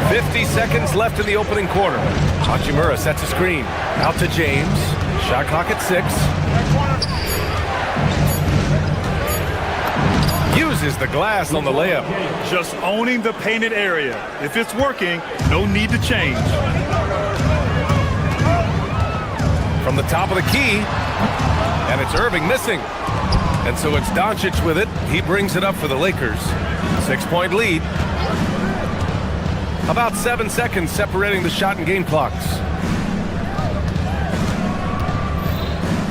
50 seconds left in the opening quarter. Hachimura sets a screen. Out to James. Shot clock at 6. Uses the glass on the layup. Just owning the painted area. If it's working, no need to change. From the top of the key. And it's Irving missing. And so it's Doncic with it. He brings it up for the Lakers. 6-point lead. About 7 seconds separating the shot and game clocks.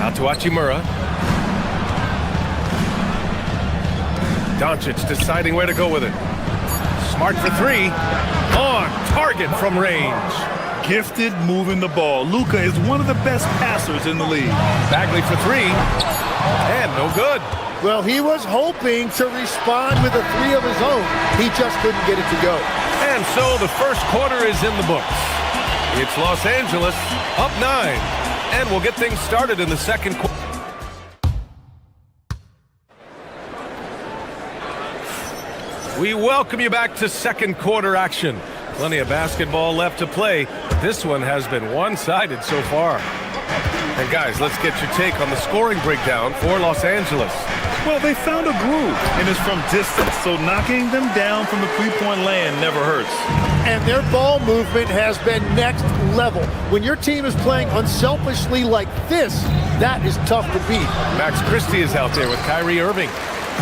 Out to Hachimura. Doncic deciding where to go with it. Smart for 3. On target from range. Gifted moving the ball. Luka is one of the best passers in the league. Bagley for 3. And no good. Well, he was hoping to respond with a 3 of his own. He just couldn't get it to go. And so the first quarter is in the books. It's Los Angeles up 9. And we'll get things started in the second quarter. We welcome you back to second quarter action. Plenty of basketball left to play, but this one has been one-sided so far. And guys, let's get your take on the scoring breakdown for Los Angeles. Well, they found a groove, and it's from distance, so knocking them down from the three-point land never hurts. And their ball movement has been next level. When your team is playing unselfishly like this, that is tough to beat. Max Christie is out there with Kyrie Irving.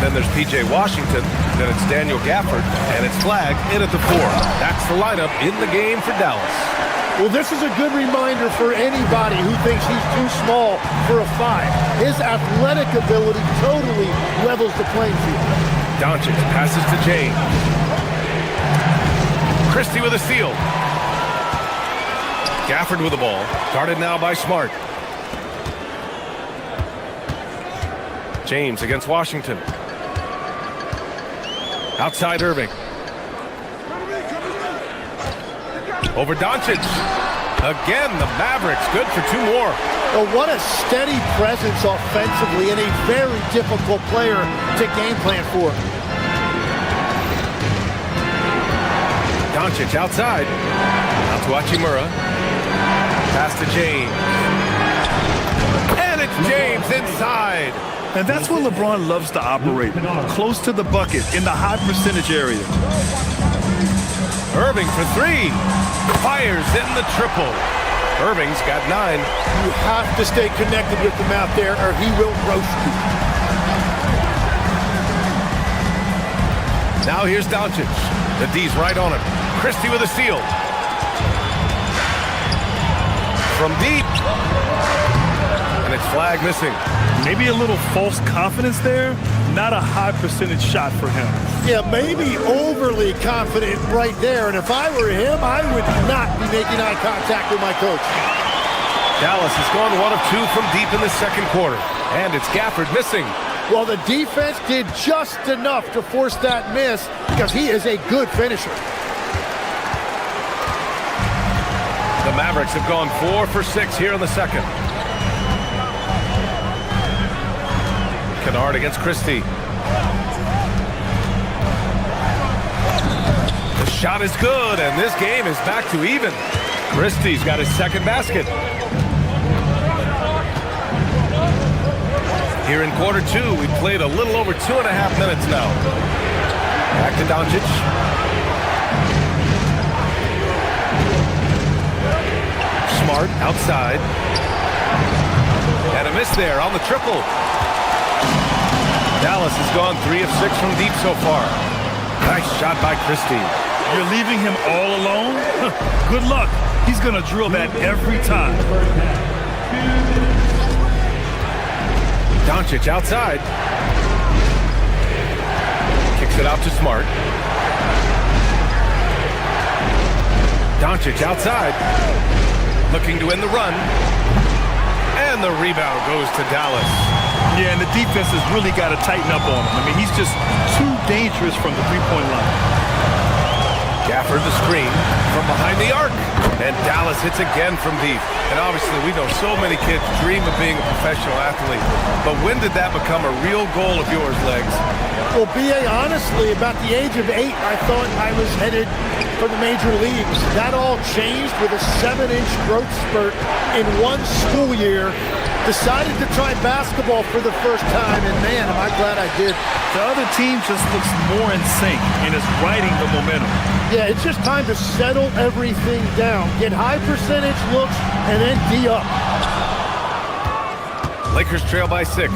Then there's P.J. Washington. Then it's Daniel Gafford. And it's Flagg in at the 4. That's the lineup in the game for Dallas. Well, this is a good reminder for anybody who thinks he's too small for a 5. His athletic ability totally levels the playing field. Doncic passes to James. Christie with a steal. Gafford with the ball. Guarded now by Smart. James against Washington. Outside Irving. Over Doncic. Again, the Mavericks good for 2 more. Well, what a steady presence offensively and a very difficult player to game plan for. Doncic outside. Out to Hachimura. Pass to James. And it's James inside. And that's where LeBron loves to operate. Close to the bucket, in the high percentage area. Irving for 3. Fires in the triple. Irving's got 9. You have to stay connected with him out there or he will roast you. Now here's Doncic. The D's right on him. Christie with a steal. From deep. And it's Flagg missing. Maybe a little false confidence there. Not a high percentage shot for him. Yeah, maybe overly confident right there. And if I were him, I would not be making eye contact with my coach. Dallas has gone 1 of 2 from deep in the second quarter. And it's Gafford missing. Well, the defense did just enough to force that miss because he is a good finisher. The Mavericks have gone 4 for 6 here in the second. Kennard against Christie. The shot is good, and this game is back to even. Christie's got his second basket. Here in quarter two, we played a little over 2.5 minutes now. Back to Doncic. Smart outside. And a miss there on the triple. Dallas has gone 3 of 6 from deep so far. Nice shot by Christie. You're leaving him all alone? Good luck. He's going to drill that every time. Doncic outside. Kicks it out to Smart. Doncic outside. Looking to win the run. And the rebound goes to Dallas. Yeah, and the defense has really got to tighten up on him. I mean, he's just too dangerous from the three-point line. Gafford the screen from behind the arc. And Dallas hits again from deep. And obviously we know so many kids dream of being a professional athlete. But when did that become a real goal of yours, Legs? Well, B.A., honestly, about the age of 8, I thought I was headed for the major leagues. That all changed with a 7-inch growth spurt in one school year. Decided to try basketball for the first time, and man, am I glad I did. The other team just looks more in sync and is riding the momentum. Yeah, it's just time to settle everything down. Get high percentage looks and then D up. Lakers trail by 6.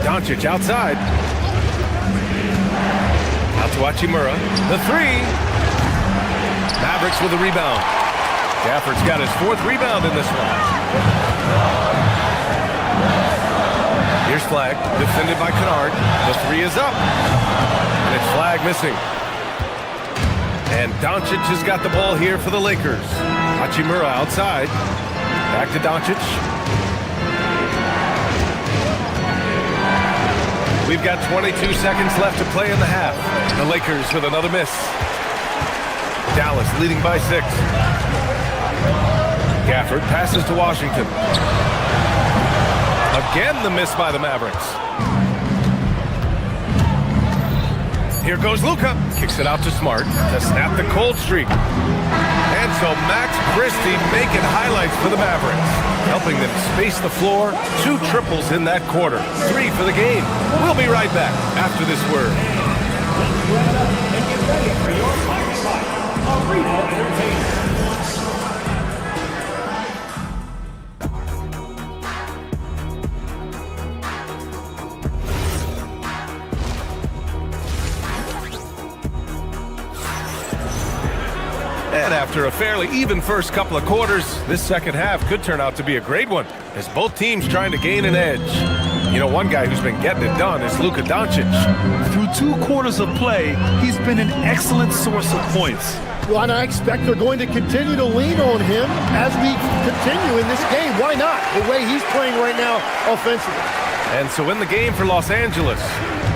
Doncic outside. Out to Hachimura. The 3. Mavericks with a rebound. Gafford's got his 4th rebound in this one. Here's Flag, defended by Kennard. The 3 is up. And it's Flag missing. And Doncic has got the ball here for the Lakers. Hachimura outside. Back to Doncic. We've got 22 seconds left to play in the half. The Lakers with another miss. Dallas leading by 6. Gafford passes to Washington. Again, the miss by the Mavericks. Here goes Luka. Kicks it out to Smart to snap the cold streak. And so Max Christie making highlights for the Mavericks, helping them space the floor. 2 triples in that quarter. 3 for the game. We'll be right back after this word. And get ready for your Arena Entertainment. And after a fairly even first couple of quarters, this second half could turn out to be a great one, as both teams trying to gain an edge. You know, one guy who's been getting it done is Luka Doncic. Through 2 quarters of play, he's been an excellent source of points. Well, and I expect they're going to continue to lean on him as we continue in this game. Why not? The way he's playing right now offensively. And so in the game for Los Angeles,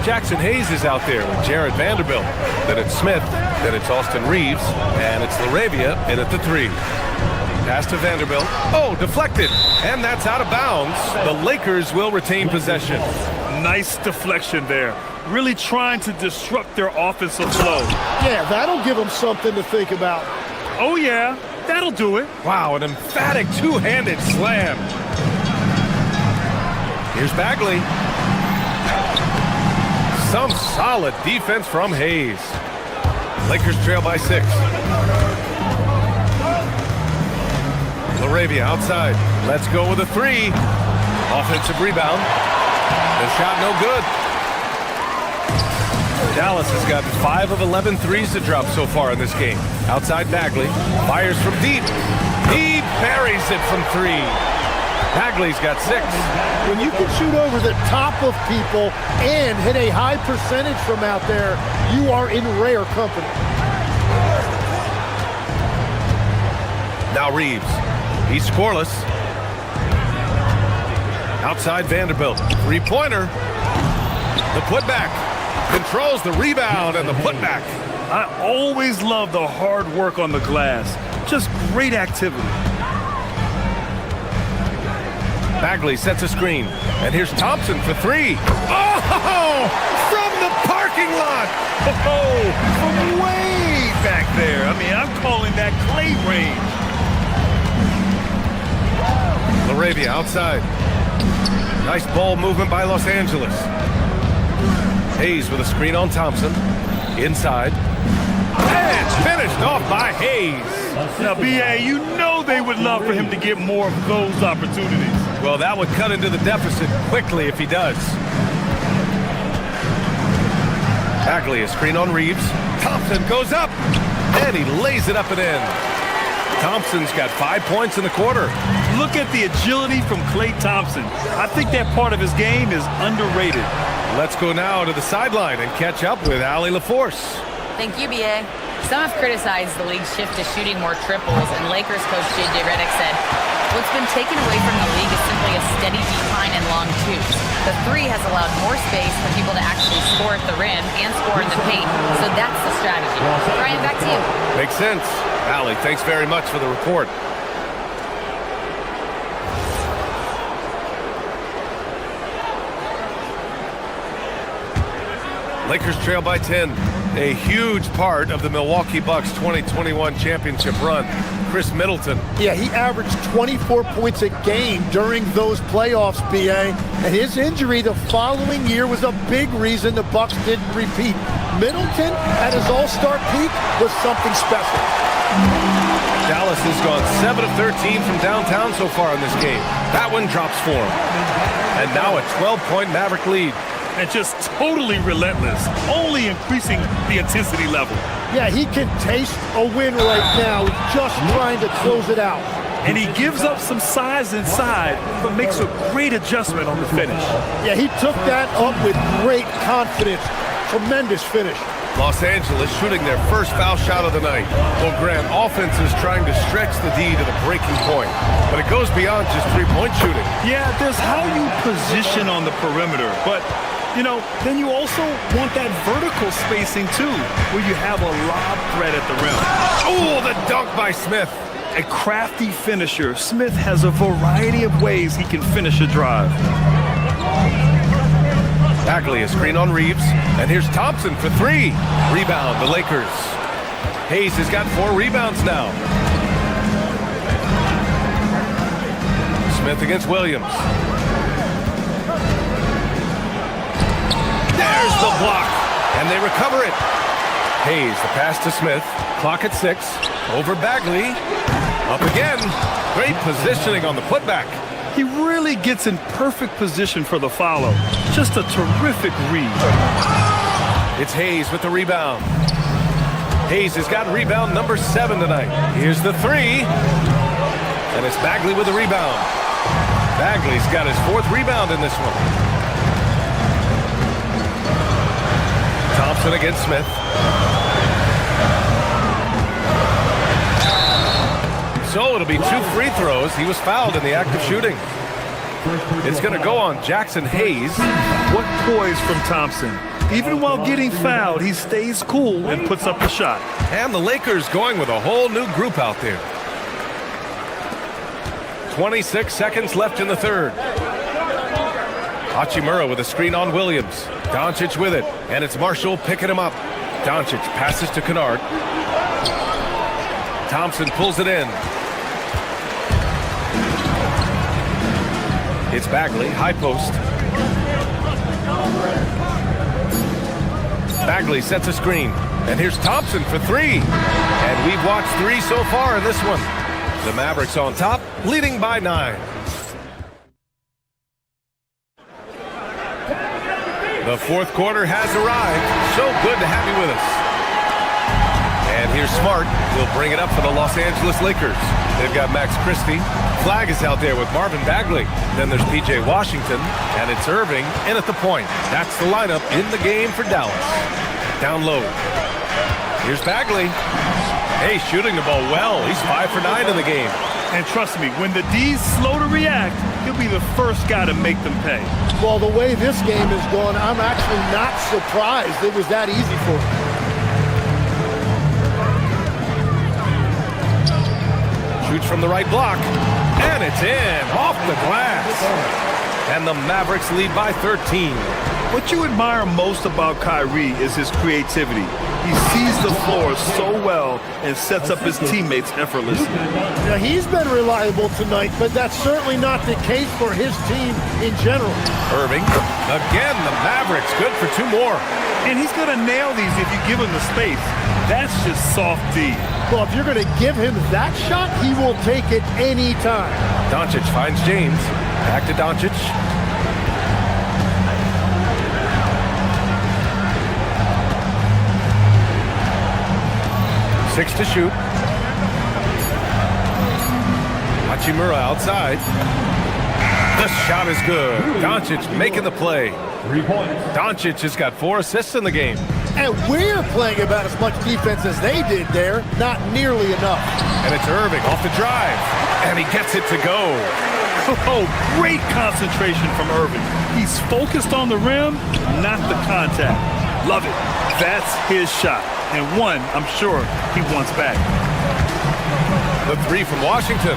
Jackson Hayes is out there with Jared Vanderbilt. Then it's Smith, then it's Austin Reeves, and it's LaRavia in at the 3. Pass to Vanderbilt. Oh, deflected. And that's out of bounds. The Lakers will retain possession. Nice deflection there. Really trying to disrupt their offensive flow. Yeah, that'll give them something to think about. Oh, yeah. That'll do it. Wow, an emphatic 2-handed slam. Here's Bagley. Some solid defense from Hayes. Lakers trail by 6. LaRavia outside. Let's go with a 3. Offensive rebound. The shot no good. Dallas has got 5 of 11 threes to drop so far in this game. Outside Bagley. Fires from deep. He buries it from 3. Bagley's got 6. When you can shoot over the top of people and hit a high percentage from out there, you are in rare company. Now Reeves. He's scoreless. Outside Vanderbilt. 3-pointer. The putback. Controls the rebound and the putback. I always love the hard work on the glass. Just great activity. Bagley sets a screen. And here's Thompson for 3. Oh! From the park parking lot. Oh, from way back there. I mean, I'm calling that clay range. LaRavia outside. Nice ball movement by Los Angeles. Hayes with a screen on Thompson. Inside. And finished off by Hayes. Now, B.A., you know they would love for him to get more of those opportunities. Well, that would cut into the deficit quickly if he does. Bagley, a screen on Reeves. Thompson goes up, and he lays it up and in. Thompson's got 5 points in the quarter. Look at the agility from Klay Thompson. I think that part of his game is underrated. Let's go now to the sideline and catch up with Allie LaForce. Thank you, BA. Some have criticized the league's shift to shooting more triples, and Lakers coach J.J. Redick said, what's been taken away from the league is simply a steady decline in long twos. The three has allowed more space for people to actually score at the rim and score in the paint, so that's the strategy. Brian, back to you. Makes sense. Allie, thanks very much for the report. Lakers trail by 10. A huge part of the Milwaukee Bucks 2021 championship run. Chris Middleton. Yeah, he averaged 24 points a game during those playoffs, BA. And his injury the following year was a big reason the Bucks didn't repeat. Middleton, at his all-star peak, was something special. Dallas has gone 7 of 13 from downtown so far in this game. That one drops for him. And now a 12-point Maverick lead. And just totally relentless, only increasing the intensity level. Yeah, he can taste a win right now, just trying to close it out. And he gives up some size inside, but makes a great adjustment on the finish. Yeah, he took that up with great confidence. Tremendous finish. Los Angeles shooting their first foul shot of the night. Well, Grant, offense is trying to stretch the D to the breaking point, but it goes beyond just three-point shooting. Yeah, there's how you position on the perimeter, but you know, then you also want that vertical spacing too, where you have a lob threat at the rim. Oh, the dunk by Smith. A crafty finisher. Smith has a variety of ways he can finish a drive. Bagley, a screen on Reeves, and here's Thompson for three. Rebound, the Lakers. Hayes has got 4 rebounds now. Smith against Williams. There's the block, and they recover it. Hayes, the pass to Smith. Clock at 6. Over Bagley. Up again. Great positioning on the putback. He really gets in perfect position for the follow. Just a terrific read. It's Hayes with the rebound. Hayes has got rebound number 7 tonight. Here's the 3. And it's Bagley with the rebound. Bagley's got his 4th rebound in this one. Thompson against Smith. So it'll be 2 free throws. He was fouled in the act of shooting. It's going to go on Jackson Hayes. What poise from Thompson. Even while getting fouled, he stays cool and puts up the shot. And the Lakers going with a whole new group out there. 26 seconds left in the third. Hachimura with a screen on Williams. Doncic with it, and it's Marshall picking him up. Doncic passes to Kennard. Thompson pulls it in. It's Bagley, high post. Bagley sets a screen, and here's Thompson for 3. And we've watched 3 so far in this one. The Mavericks on top, leading by 9. The fourth quarter has arrived. So good to have you with us. And here's Smart. He'll bring it up for the Los Angeles Lakers. They've got Max Christie. Flag is out there with Marvin Bagley. Then there's P.J. Washington. And it's Irving in at the point. That's the lineup in the game for Dallas. Down low. Here's Bagley. Hey, shooting the ball well. He's 5 for 9 in the game. And trust me, when the D's slow to react, he'll be the first guy to make them pay. Well, the way this game is going, I'm actually not surprised it was that easy for him. Shoots from the right block, and it's in, off the glass. And the Mavericks lead by 13. What you admire most about Kyrie is his creativity. He sees the floor so well and sets up his teammates effortlessly. Now, he's been reliable tonight, but that's certainly not the case for his team in general. Irving. Again, the Mavericks. Good for 2 more. And he's going to nail these if you give him the space. That's just soft D. Well, if you're going to give him that shot, he will take it any time. Doncic finds James. Back to Doncic. Six to shoot. Hachimura outside. The shot is good. Doncic making the play. 3 points. Doncic has got 4 assists in the game. And we're playing about as much defense as they did there. Not nearly enough. And it's Irving off the drive. And he gets it to go. Oh, great concentration from Irving. He's focused on the rim, not the contact. Love it. That's his shot. And one, I'm sure, he wants back. The 3 from Washington.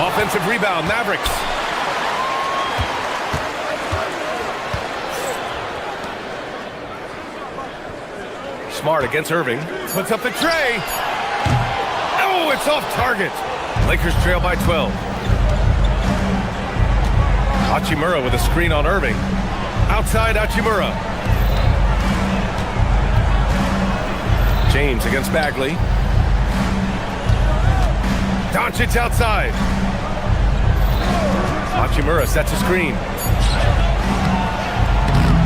Offensive rebound, Mavericks. Smart against Irving. Puts up the tray. Oh, it's off target. Lakers trail by 12. Hachimura with a screen on Irving. Outside Hachimura. James against Bagley. Doncic outside. Hachimura sets a screen.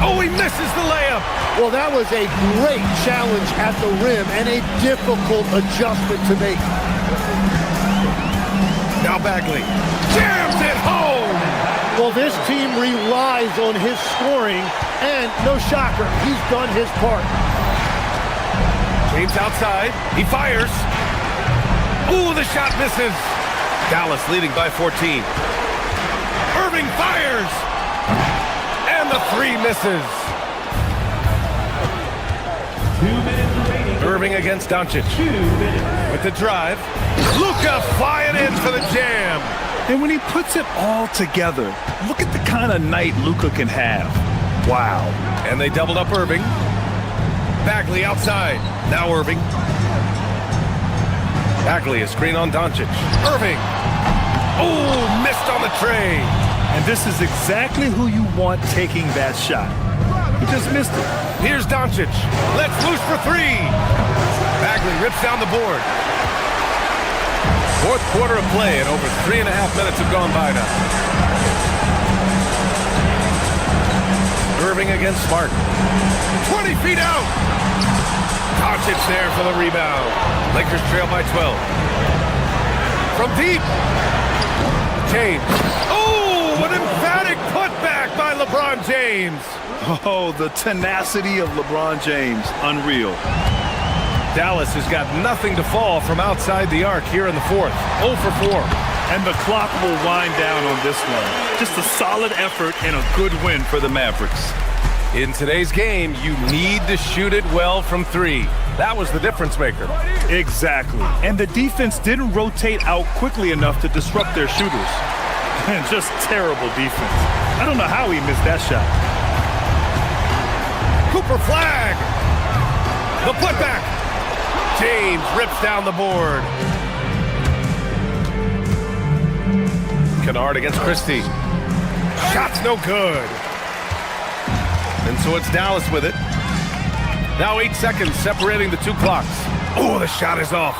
Oh, he misses the layup. Well, that was a great challenge at the rim and a difficult adjustment to make. Now Bagley jams it home. Well, this team relies on his scoring, and no shocker, he's done his part. James outside. He fires. Ooh, the shot misses. Dallas leading by 14. Irving fires. And the 3 misses. 2 minutes remaining. Irving against Doncic. 2 minutes. With the drive. Luka flying in for the jam. And when he puts it all together, look at the kind of night Luka can have. Wow. And they doubled up Irving. Bagley outside. Now Irving. Bagley, a screen on Doncic. Irving. Oh, missed on the tray. And this is exactly who you want taking that shot. He just missed it. Here's Doncic. Let's loose for 3. Bagley rips down the board. 4th quarter of play, and over 3.5 minutes have gone by now. Irving against Smart. 20 feet out. Doncic there for the rebound. Lakers trail by 12. From deep. James. Oh, an emphatic putback by LeBron James. Oh, the tenacity of LeBron James. Unreal. Dallas has got nothing to fall from outside the arc here in the 4th. 0 for 4. And the clock will wind down on this one. Just a solid effort and a good win for the Mavericks. In today's game, you need to shoot it well from 3. That was the difference maker. Exactly. And the defense didn't rotate out quickly enough to disrupt their shooters. And just terrible defense. I don't know how he missed that shot. Cooper flag. The putback. James rips down the board. Kennard against Christie. Shot's no good. And so it's Dallas with it. Now 8 seconds separating the 2 clocks. Oh, the shot is off.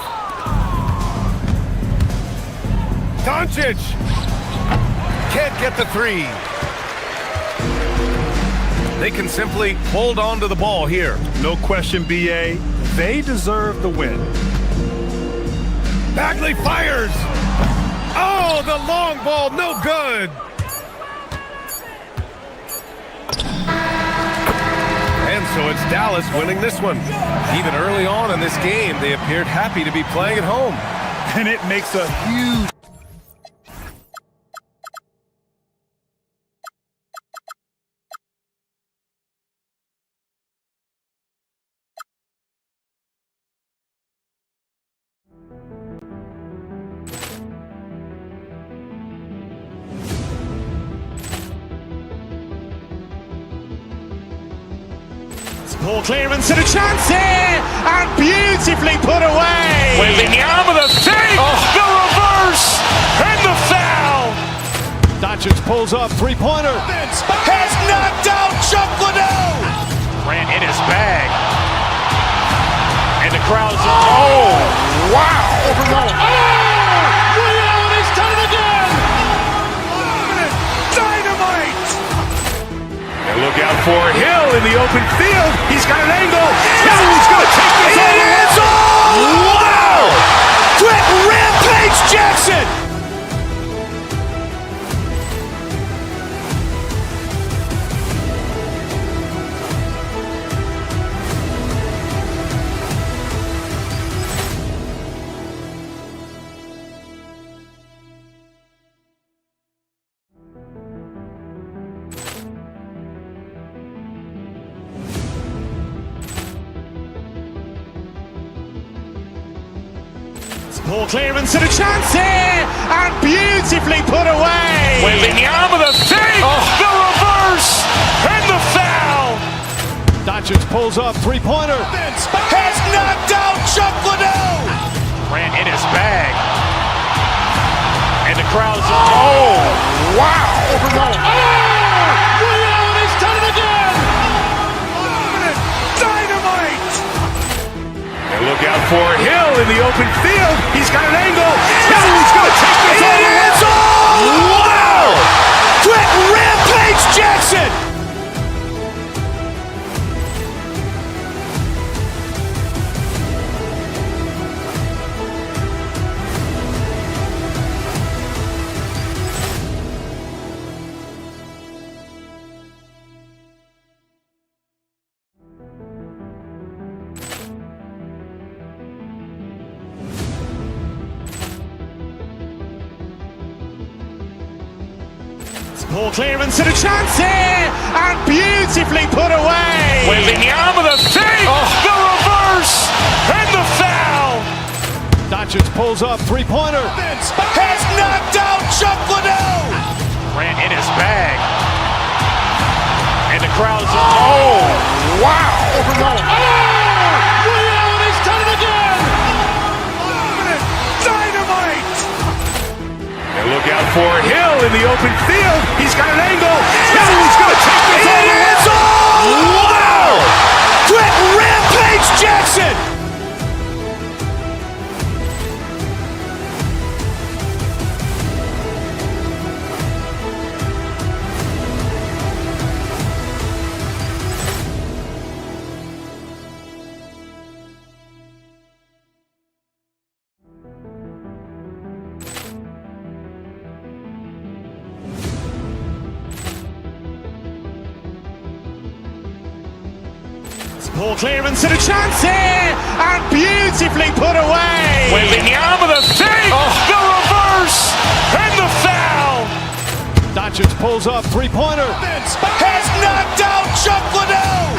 Doncic can't get the 3. They can simply hold on to the ball here. No question, B.A. They deserve the win. Bagley fires. Oh, the long ball, no good. And so it's Dallas winning this one. Even early on in this game, they appeared happy to be playing at home. And it makes a huge Ball clearance and a chance here, and beautifully put away. Wembanyama with a fake, the reverse, and the foul. Doncic pulls up, three-pointer. Has knocked out Chuck Liddell. Grant in his bag. And the crowd's, wow. Ray Allen has done it again. Dynamite. And look out for Hill in the open field. He's got an angle. Hill's going to take this all the way. Wow. Quick Rampage Jackson. Ball clearance and a chance here, and beautifully put away. Wembanyama with a fake, the reverse, and the foul. Doncic pulls up, three-pointer. Has knocked out Chuck Liddell. Grant in his bag. And the crowd's, wow. Ray Allen has done it again. Dynamite. And look out for Hill in the open field. He's got an angle. Hill's going to take this all the way. Wow. Quick Rampage Jackson. Ball clearance and a chance here, and beautifully put away. Wembanyama with a fake, the reverse, and the foul. Doncic pulls up, three-pointer. Has knocked out Chuck Liddell. Grant in his bag. And the crowd's, wow. Ray Allen has done it again. Dynamite. And look out for Hill in the open field. He's got an angle. Hill's going to take this all the way. Wow. Quick Rampage Jackson. Ball clearance and a chance here, and beautifully put away. Wembanyama with a fake, the reverse, and the foul. Doncic pulls up, three-pointer. Has knocked out Chuck Liddell.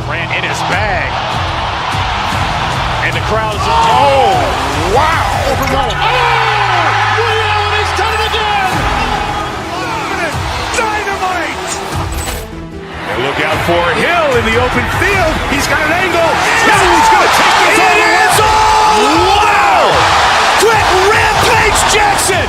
Grant in his bag. And the crowd's, wow. Ray Allen has done it again. Dynamite. And look out for Hill in the open field. He's got an angle. Hill's going to take this all the way. Wow. Quick Rampage Jackson.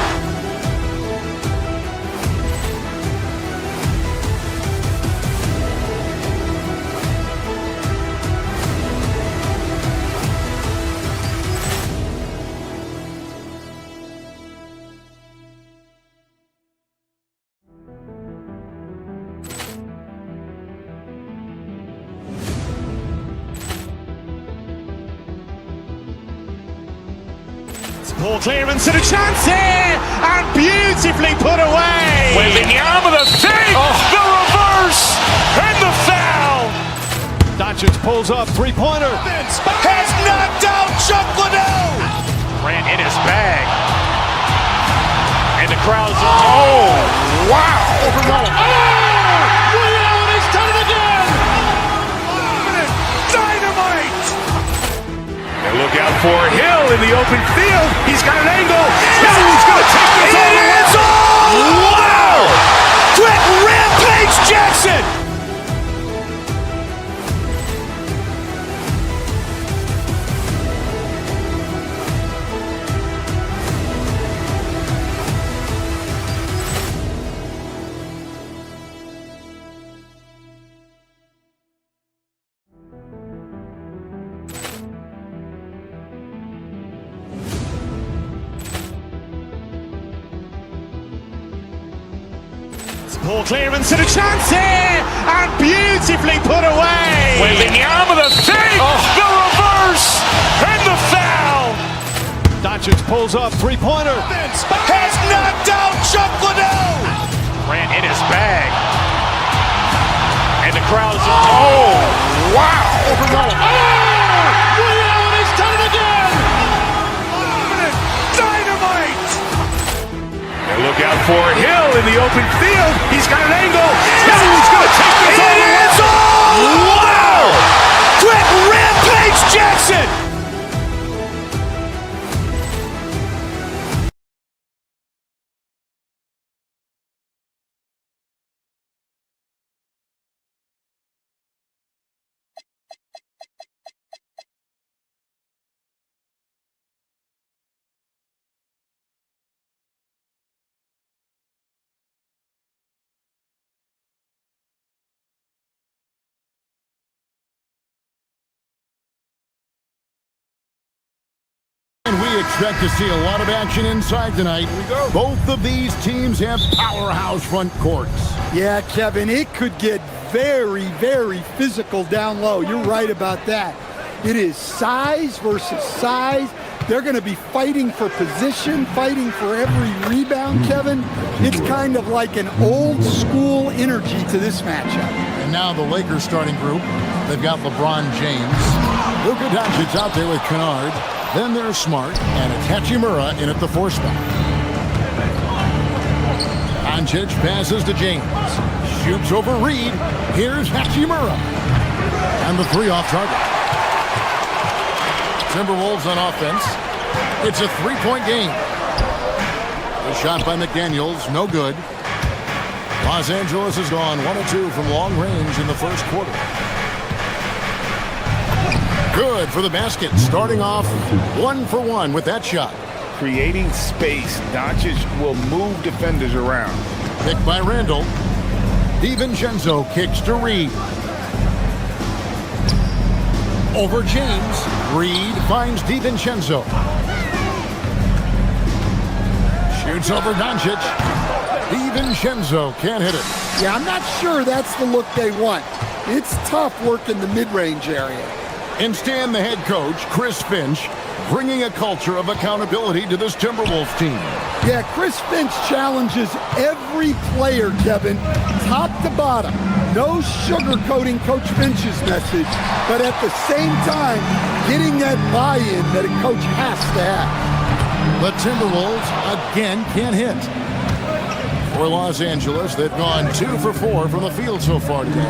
Ball clearance and a chance here, and beautifully put away. Wembanyama with a fake, the reverse, and the foul. Doncic pulls up, three-pointer. Has knocked out Chuck Liddell. Grant in his bag. And the crowd's, wow. Ray Allen has done it again. Dynamite. And look out for Hill in the open field. He's got an angle. Hill's going to take this all the way. Wow. Quick Rampage Jackson. Ball clearance and a chance here, and beautifully put away. Wembanyama the save, the reverse, and the foul. Doncic pulls up, three-pointer. Has knocked out Chuck Liddell. Grant in his bag. And the crowd is, oh, wow. Ray Allen has done it again. Dynamite. And look out for Hill in the open field. He's got an angle. Hill's going to take this all the way. Wow. Quick rampage Jackson. And we expect to see a lot of action inside tonight. Both of these teams have powerhouse front courts. Yeah, Kevin, it could get very, very physical down low. You're right about that. It is size versus size. They're going to be fighting for position, fighting for every rebound, Kevin. It's kind of like an old school energy to this matchup. And now the Lakers starting group. They've got LeBron James. Luka Doncic out there with Kennard. Then there's Smart, and it's Hachimura in at the 4 spot. Doncic passes to James. Shoots over Reed. Here's Hachimura. And the 3 off target. Timberwolves on offense. It's a 3-point game. The shot by McDaniels, no good. Los Angeles has gone 1 of 2 from long range in the first quarter. Good for the basket, starting off 1 for 1 with that shot. Creating space, Doncic will move defenders around. Picked by Randall. DiVincenzo kicks to Reed. Over James. Reed finds DiVincenzo. Shoots over Doncic. DiVincenzo can't hit it. Yeah, I'm not sure that's the look they want. It's tough work in the mid-range area. And Stan, the head coach, Chris Finch, bringing a culture of accountability to this Timberwolves team. Yeah, Chris Finch challenges every player, Kevin, top to bottom. No sugarcoating Coach Finch's message, but at the same time, getting that buy-in that a coach has to have. The Timberwolves again can't hit. For Los Angeles, they've gone 2 for 4 from the field so far today.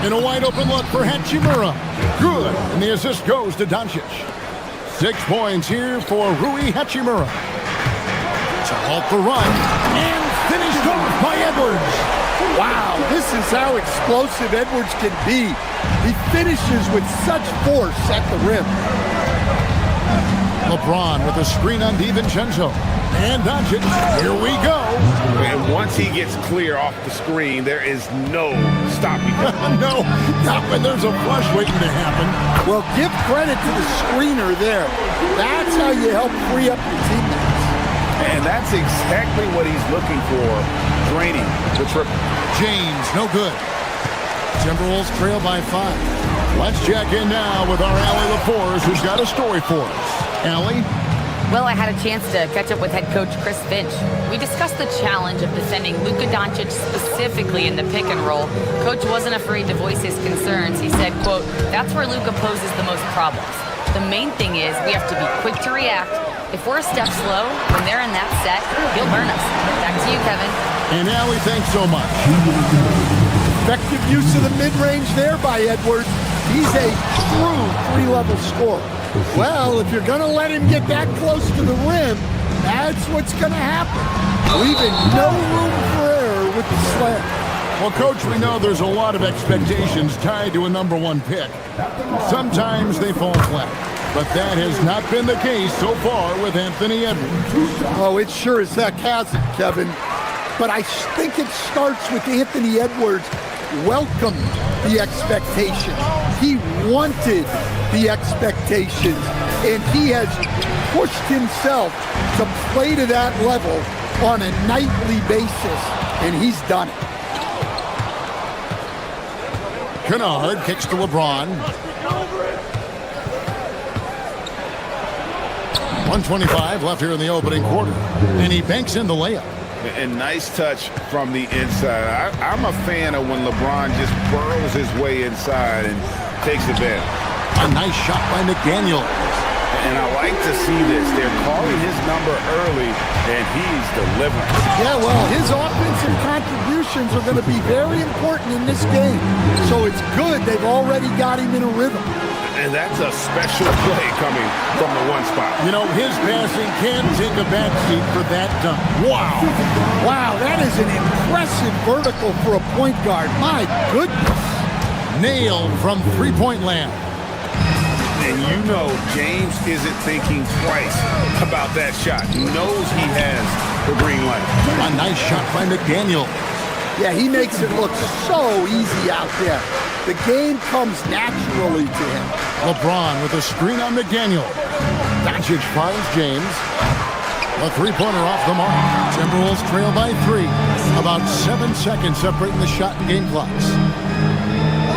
And a wide open look for Hachimura. Good. And the assist goes to Doncic. 6 points here for Rui Hachimura. To halt the run. And finished off by Edwards. Wow, this is how explosive Edwards can be. He finishes with such force at the rim. LeBron with a screen on DiVincenzo. And Doncic, here we go. And once he gets clear off the screen, there is no stopping him. No, not when there's a flush waiting to happen. Well, give credit to the screener there. That's how you help free up your teammates. And that's exactly what he's looking for, draining the triple. James, no good. Timberwolves trail by 5. Let's check in now with our Allie LaForce, who's got a story for us. Allie? Well, I had a chance to catch up with head coach Chris Finch. We discussed the challenge of defending Luka Doncic specifically in the pick and roll. Coach wasn't afraid to voice his concerns. He said, quote, "That's where Luka poses the most problems. The main thing is we have to be quick to react. If we're a step slow, when they're in that set, he'll burn us." Back to you, Kevin. And Allie, thanks so much. Effective use of the mid-range there by Edwards. He's a true 3-level scorer. Well, if you're going to let him get that close to the rim, that's what's going to happen. Leaving no room for error with the slam. Well, Coach, we know there's a lot of expectations tied to a #1 pick. Sometimes they fall flat, but that has not been the case so far with Anthony Edwards. Oh, it sure as heck hasn't, Kevin. But I think it starts with Anthony Edwards welcomed the expectation. He wanted the expectations, and he has pushed himself to play to that level on a nightly basis, and he's done it. Kennard kicks to LeBron. 1:25 left here in the opening quarter. And he banks in the layup. And nice touch from the inside. I'm a fan of when LeBron just burrows his way inside and takes advantage. A nice shot by McDaniel. And I like to see this. They're calling his number early, and he's delivering. Yeah, well, his offensive contributions are going to be very important in this game. So it's good they've already got him in a rhythm. And that's a special play coming from the one spot. You know, his passing can take a backseat for that dunk. Wow. Wow, that is an impressive vertical for a point guard. My goodness. Nailed from three-point land. And you know James isn't thinking twice about that shot. He knows he has the green light. A nice shot by McDaniel. Yeah, he makes it look so easy out there. The game comes naturally to him. LeBron with a screen on McDaniel. Doncic finds James. A three-pointer off the mark. Timberwolves trail by 3. About 7 seconds separating the shot and game clocks.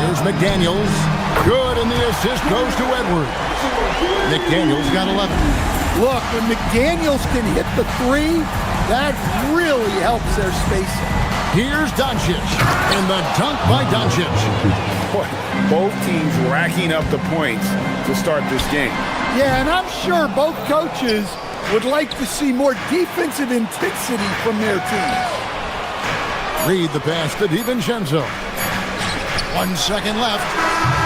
Here's McDaniels. Good, and the assist goes to Edwards. McDaniels got 11. Look, when McDaniels can hit the 3, that really helps their spacing. Here's Doncic, and the dunk by Doncic. Both teams racking up the points to start this game. Yeah, and I'm sure both coaches would like to see more defensive intensity from their teams. Read the pass to DiVincenzo. 1 second left,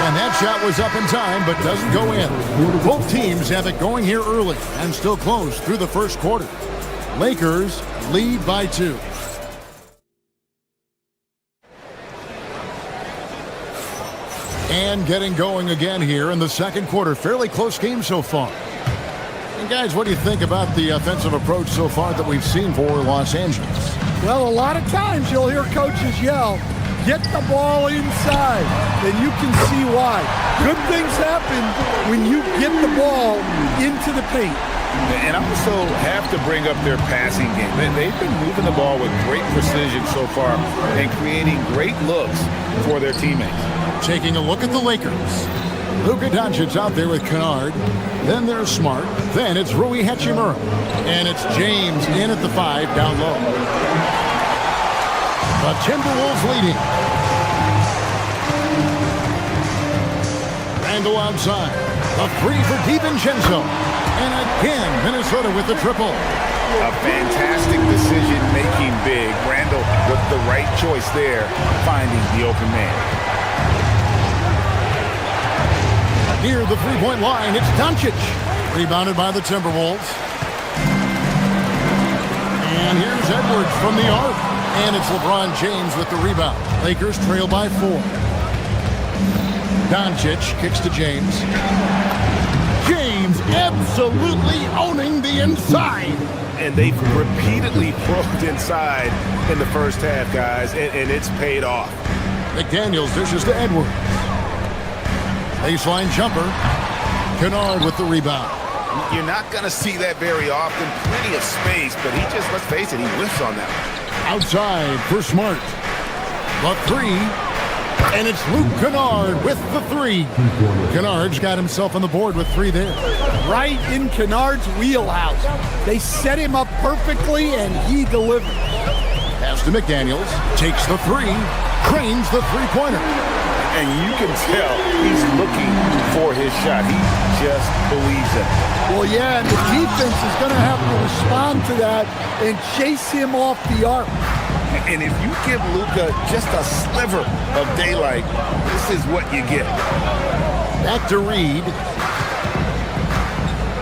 and that shot was up in time, but doesn't go in. Both teams have it going here early and still close through the first quarter. Lakers lead by 2. And getting going again here in the second quarter. Fairly close game so far. And guys, what do you think about the offensive approach so far that we've seen for Los Angeles? Well, a lot of times you'll hear coaches yell, get the ball inside, and you can see why. Good things happen when you get the ball into the paint. And I also have to bring up their passing game. They've been moving the ball with great precision so far and creating great looks for their teammates. Taking a look at the Lakers. Luka Doncic out there with Kennard. Then there's Smart. Then it's Rui Hachimura. And it's James in at the 5 down low. The Timberwolves leading. Randle outside. A 3 for DiVincenzo. And again, Minnesota with the triple. A fantastic decision-making big. Randle with the right choice there, finding the open man. Near the three-point line, it's Doncic. Rebounded by the Timberwolves. And here's Edwards from the arc. And it's LeBron James with the rebound. Lakers trail by 4. Doncic kicks to James. James absolutely owning the inside. And they've repeatedly probed inside in the first half, guys, and it's paid off. McDaniels dishes to Edwards. Baseline jumper. Kennard with the rebound. You're not going to see that very often. Plenty of space, but he just, let's face it, he whiffs on that one. Outside for Smart. The 3. And it's Luke Kennard with the 3. Kennard's got himself on the board with 3 there. Right in Kennard's wheelhouse. They set him up perfectly, and he delivered. Pass to McDaniels. Takes the 3. Cranes the three-pointer. And you can tell he's looking for his shot. He just believes it. Well, yeah, and the defense is going to have to respond to that and chase him off the arc. And if you give Luka just a sliver of daylight, this is what you get. Back to Reed.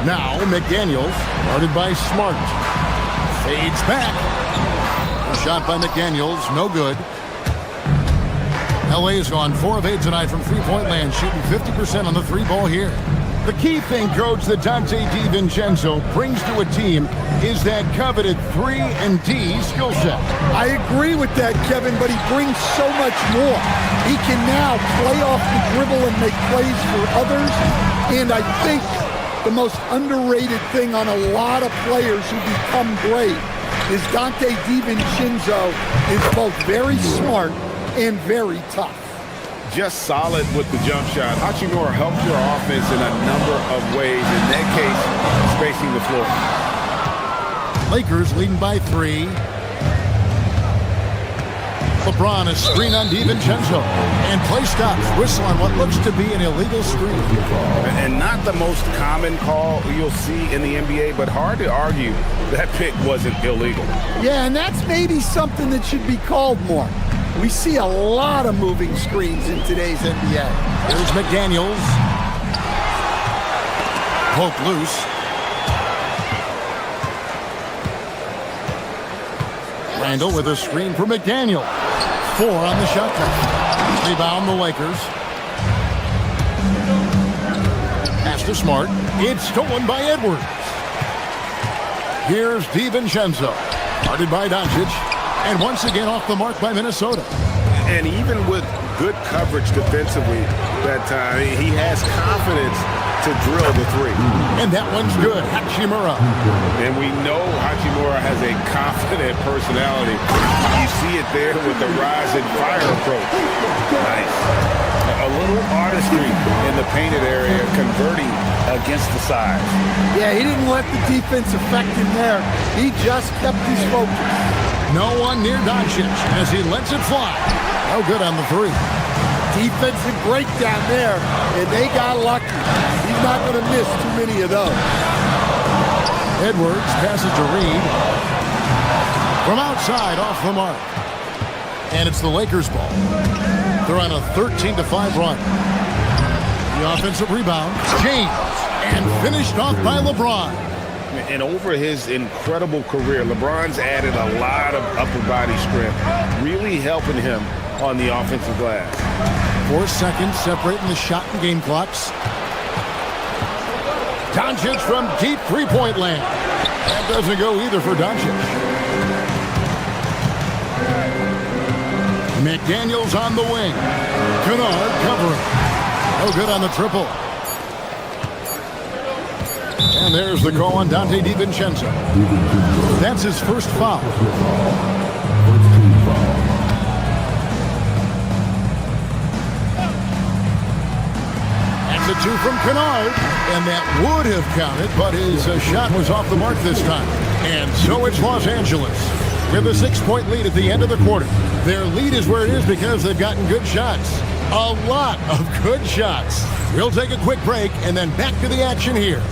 Now McDaniels, guarded by Smart. Fades back. A shot by McDaniels, no good. LA's gone 4 of 8 tonight from three-point land, shooting 50% on the 3-ball here. The key thing, Coach, that Dante DiVincenzo brings to a team is that coveted 3-and-D skill set. I agree with that, Kevin, but he brings so much more. He can now play off the dribble and make plays for others, and I think the most underrated thing on a lot of players who become great is Dante DiVincenzo is both very smart and very tough. just solid with the jump shot. Hachimura helped your offense in a number of ways. In that case, spacing the floor. Lakers leading by 3. LeBron is screen on DiVincenzo. And play stops. Whistle on what looks to be an illegal screen. And not the most common call you'll see in the NBA, but hard to argue that pick wasn't illegal. Yeah, and that's maybe something that should be called more. We see a lot of moving screens in today's NBA. Here's McDaniels. Poke loose. Randall with a screen for McDaniel. 4 on the shot clock. Rebound the Lakers. Pass to Smart. It's stolen by Edwards. Here's DiVincenzo. Guarded by Doncic. And once again off the mark by Minnesota. And even with good coverage defensively that time, he has confidence to drill the 3. And that one's good. Hachimura. And we know Hachimura has a confident personality. You see it there with the rise and fire approach. Nice. A little artistry in the painted area, converting against the size. Yeah, he didn't let the defense affect him there. He just kept his focus. No one near Doncic as he lets it fly. No good on the 3. Defensive breakdown there, and they got lucky. He's not going to miss too many of those. Edwards passes to Reed. From outside, off the mark. And it's the Lakers' ball. They're on a 13-5 run. The offensive rebound. James. And finished off by LeBron. And over his incredible career, LeBron's added a lot of upper body strength, really helping him on the offensive glass. 4 seconds separating the shot and game clocks. Doncic from deep three-point land. That doesn't go either for Doncic. McDaniels on the wing. Kennard covering. No good on the triple. And there's the call on Dante DiVincenzo. That's his first foul. That's a 2 from Kennard. And that would have counted, but his shot was off the mark this time. And so it's Los Angeles with a 6-point lead at the end of the quarter. Their lead is where it is because they've gotten good shots. A lot of good shots. We'll take a quick break and then back to the action here.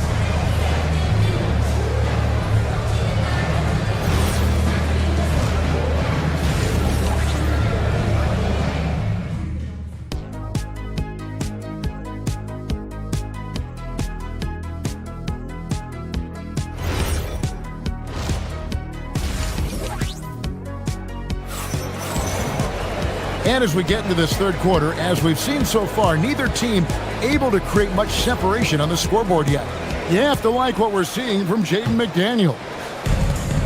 And as we get into this third quarter, as we've seen so far, neither team able to create much separation on the scoreboard yet. You have to like what we're seeing from Jaden McDaniel.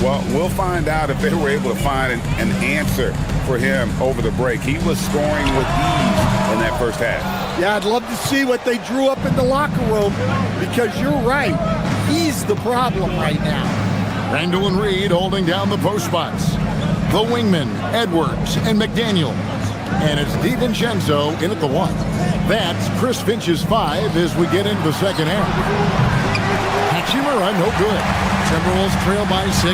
Well, we'll find out if they were able to find an answer for him over the break. He was scoring with ease in that first half. Yeah, I'd love to see what they drew up in the locker room because you're right. He's the problem right now. Randall and Reed holding down the post spots. The wingmen, Edwards and McDaniel. And it's DiVincenzo in at the 1. That's Chris Finch's 5 as we get into the second half. Hachimura, no good. Timberwolves trail by 6.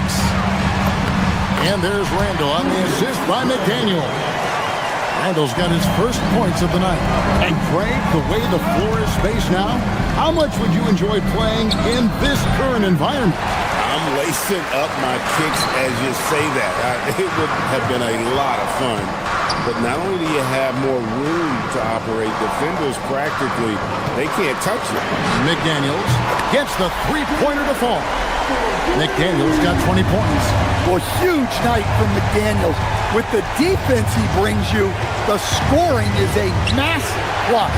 And there's Randall on the assist by McDaniel. Randall's got his first points of the night. And Craig, the way the floor is spaced now, how much would you enjoy playing in this current environment? I'm lacing up my kicks as you say that. It would have been a lot of fun. But not only do you have more room to operate, defenders practically, they can't touch it. McDaniels gets the three-pointer to fall. McDaniels got 20 points. Well, huge night from McDaniels. With the defense he brings you, the scoring is a massive plus.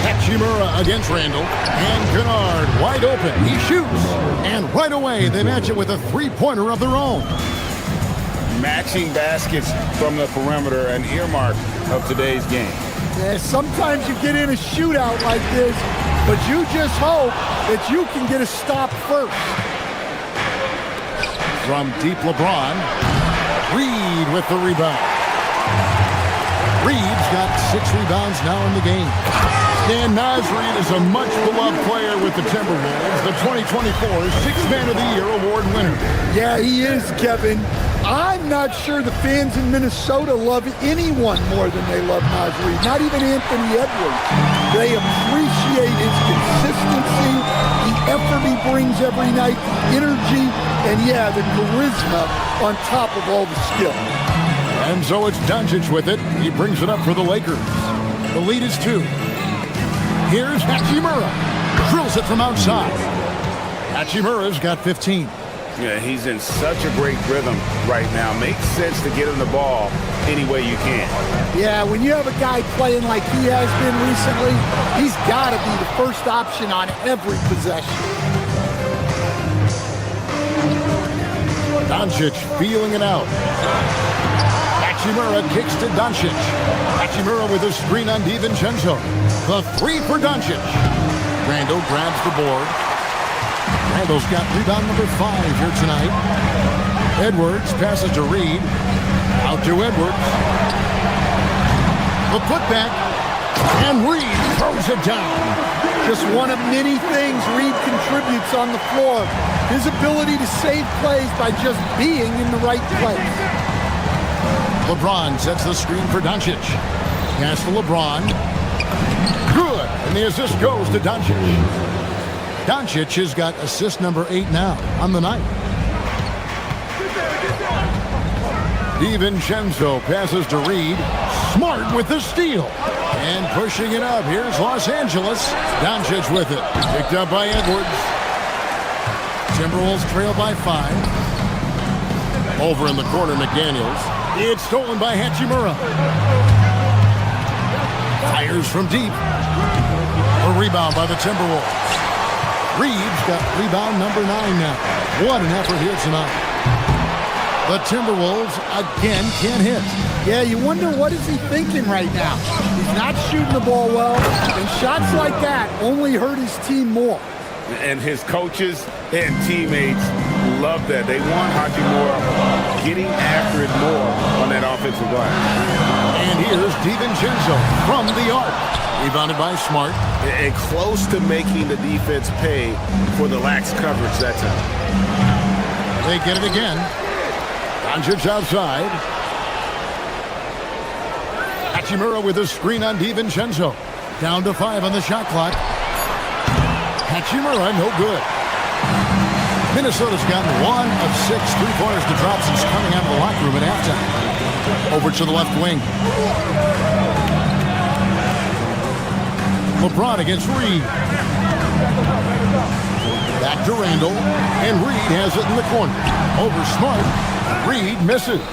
Hachimura against Randall. And Kennard wide open. He shoots. And right away, they match it with a three-pointer of their own. Matching baskets from the perimeter, an earmark of today's game. Yeah, sometimes you get in a shootout like this, but you just hope that you can get a stop first. From deep LeBron. Reed with the rebound. Reed's got 6 rebounds now in the game. Dan Reed is a much-beloved player with the Timberwolves, the 2024 Sixth Man of the Year award winner. Yeah, he is, Kevin. I'm not sure the fans in Minnesota love anyone more than they love Reed, not even Anthony Edwards. They appreciate his consistency, the effort he brings every night, the energy, and yeah, the charisma on top of all the skill. And so it's Doncic with it. He brings it up for the Lakers. The lead is 2. Here's Hachimura. Drills it from outside. Hachimura's got 15. Yeah, he's in such a great rhythm right now. Makes sense to get him the ball any way you can. Yeah, when you have a guy playing like he has been recently, he's got to be the first option on every possession. Doncic feeling it out. Hachimura kicks to Doncic. Hachimura with a screen on DiVincenzo. The 3 for Doncic. Randle grabs the board. Randle's got rebound number 5 here tonight. Edwards passes to Reed. Out to Edwards. The putback. And Reed throws it down. Just one of many things Reed contributes on the floor. His ability to save plays by just being in the right place. LeBron sets the screen for Doncic. Pass to LeBron. Good. And the assist goes to Doncic. Doncic has got assist number 8 now on the night. DiVincenzo passes to Reed. Smart with the steal. And pushing it up. Here's Los Angeles. Doncic with it. Picked up by Edwards. Timberwolves trail by 5. Over in the corner, McDaniels. It's stolen by Hachimura. Fires from deep. A rebound by the Timberwolves. Reed's got rebound number 9 now. What an effort here tonight. The Timberwolves again can't hit. Yeah, you wonder what is he thinking right now. He's not shooting the ball well, and shots like that only hurt his team more. And his coaches and teammates love that. They want Hachimura getting after it more on that offensive glass. And here's DiVincenzo from the arc. Rebounded by Smart. And close to making the defense pay for the lax coverage that time. They get it again. Doncic outside. Hachimura with a screen on DiVincenzo. Down to 5 on the shot clock. Hachimura, no good. Minnesota's gotten 1 of 6 3-pointers to drop since coming out of the locker room at halftime. Over to the left wing. LeBron against Reed. Back to Randle. And Reed has it in the corner. Over Smart. Reed misses.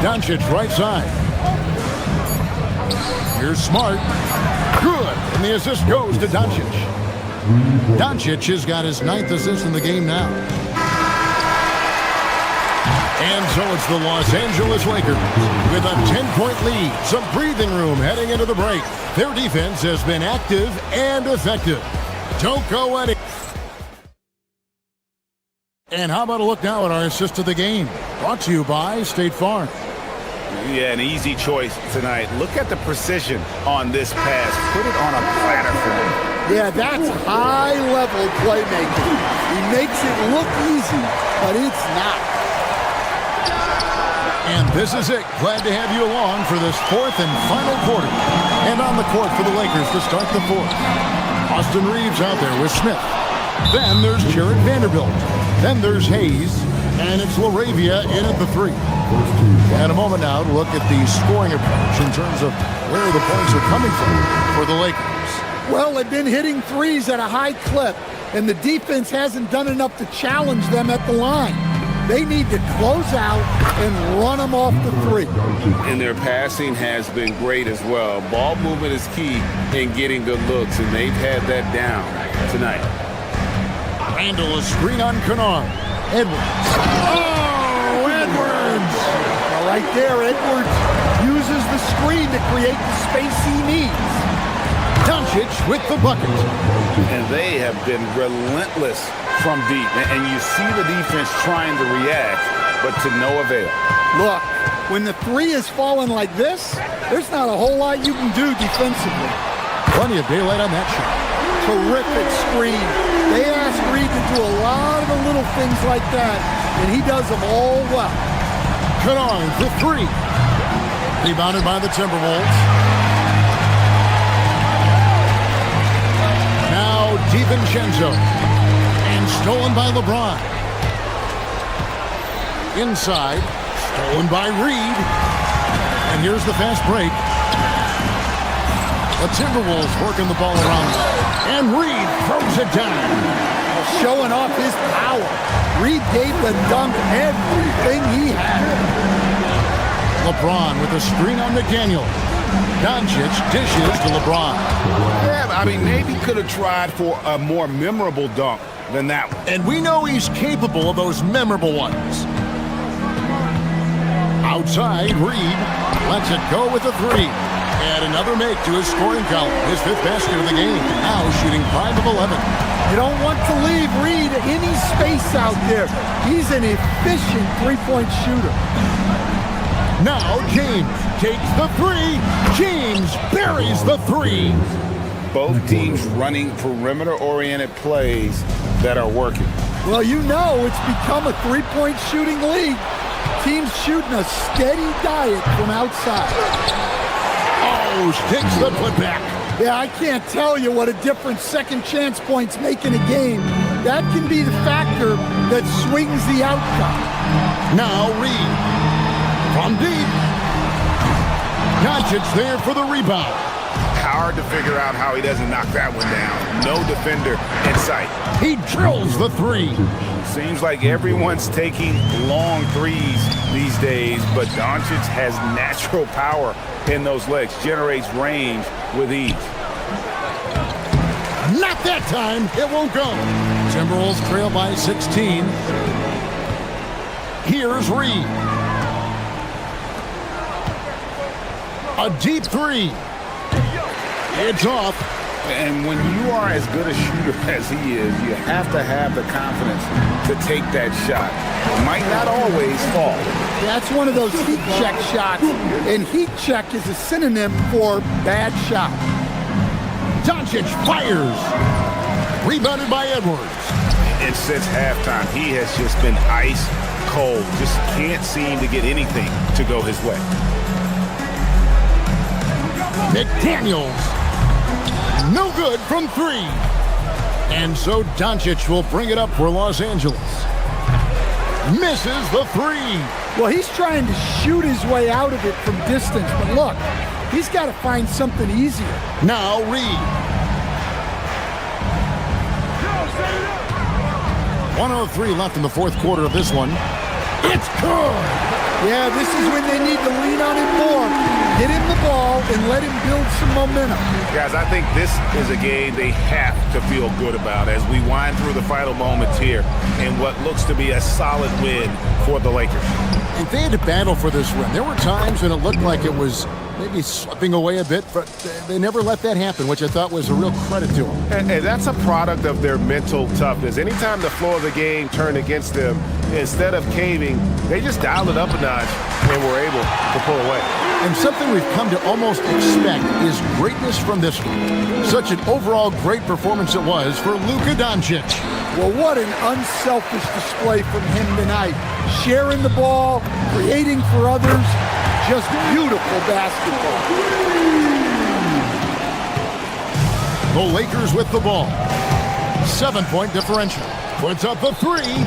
Doncic right side. Here's Smart. Good. And the assist goes to Doncic. Doncic has got his 9th assist in the game now. And so it's the Los Angeles Lakers with a 10-point lead. Some breathing room heading into the break. Their defense has been active and effective. Don't go at it. And how about a look now at our assist of the game? Brought to you by State Farm. Yeah, an easy choice tonight. Look at the precision on this pass. Put it on a platter for him. Yeah, that's high-level playmaking. He makes it look easy, but it's not. And this is it. Glad to have you along for this 4th and final quarter. And on the court for the Lakers to start the 4th. Austin Reeves out there with Smith. Then there's Jared Vanderbilt. Then there's Hayes. And it's LaRavia in at the 3. And a moment now to look at the scoring approach in terms of where the points are coming from for the Lakers. Well, they've been hitting threes at a high clip, and the defense hasn't done enough to challenge them at the line. They need to close out and run them off the 3. And their passing has been great as well. Ball movement is key in getting good looks, and they've had that down tonight. Randle, a screen on Kennard. Edwards. Oh, Edwards! Well, right there, Edwards uses the screen to create the space he needs. Doncic with the bucket. And they have been relentless from deep. And you see the defense trying to react, but to no avail. Look, when the three is falling like this, there's not a whole lot you can do defensively. Plenty of daylight on that shot. Terrific screen. They ask Reed to do a lot of the little things like that, and he does them all well. Kennard for three. Rebounded by the Timberwolves. Now DiVincenzo. And stolen by LeBron. Inside. Stolen by Reed. And here's the fast break. The Timberwolves working the ball around. And Reed throws it down. Showing off his power. Reed gave the dunk everything he had. LeBron with a screen on McDaniel. Doncic dishes to LeBron. Yeah, I mean, maybe could have tried for a more memorable dunk than that one. And we know he's capable of those memorable ones. Outside, Reed lets it go with a three. And another make to his scoring column. His fifth basket of the game. Now shooting 5 of 11. You don't want to leave Reed any space out there. He's an efficient three-point shooter. Now James takes the three. James buries the three. Both teams running perimeter-oriented plays that are working. Well, you know it's become a three-point shooting league. Teams shooting a steady diet from outside. Oh, takes the putback. Yeah, I can't tell you what a difference second chance points make in a game. That can be the factor that swings the outcome. Now Reed from deep. Doncic there for the rebound. Hard to figure out how he doesn't knock that one down. No defender in sight. He drills the three. Seems like everyone's taking long threes these days, but Doncic has natural power in those legs, generates range with ease. Not that time. It won't go. Timberwolves trail by 16. Here's Reed. A deep three. It's off. And when you are as good a shooter as he is, you have to have the confidence to take that shot. It might not always fall. That's one of those heat check shots, and heat check is a synonym for bad shot. Doncic fires. Rebounded by Edwards. And since halftime, he has just been ice cold. Just can't seem to get anything to go his way. McDaniels. No good from three. And so Doncic will bring it up for Los Angeles. Misses the three. Well, he's trying to shoot his way out of it from distance, but look, he's got to find something easier. Now Reed. 1:03 left in the fourth quarter of this one. It's good. Yeah, this is when they need to lean on him more. Get him the ball and let him build some momentum. Guys, I think this is a game they have to feel good about as we wind through the final moments here in what looks to be a solid win for the Lakers. And they had to battle for this win. There were times when it looked like it was maybe slipping away a bit, but they never let that happen, which I thought was a real credit to them. And that's a product of their mental toughness. Anytime the flow of the game turned against them, instead of caving, they just dialed it up a notch and were able to pull away. And something we've come to almost expect is greatness from this one. Such an overall great performance it was for Luka Doncic. Well, what an unselfish display from him tonight. Sharing the ball, creating for others, just beautiful basketball. The Lakers with the ball. 7-point differential. Puts up the three.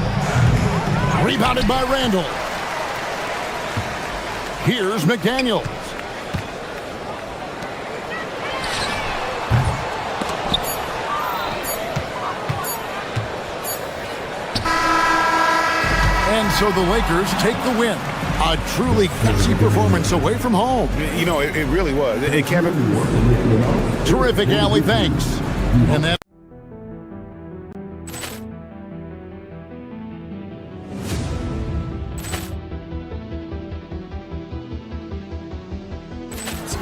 Rebounded by Randall. Here's McDaniels. And so the Lakers take the win. A truly gutsy performance away from home. You know, it really was. Kevin. Terrific, Allie. Thanks. And that.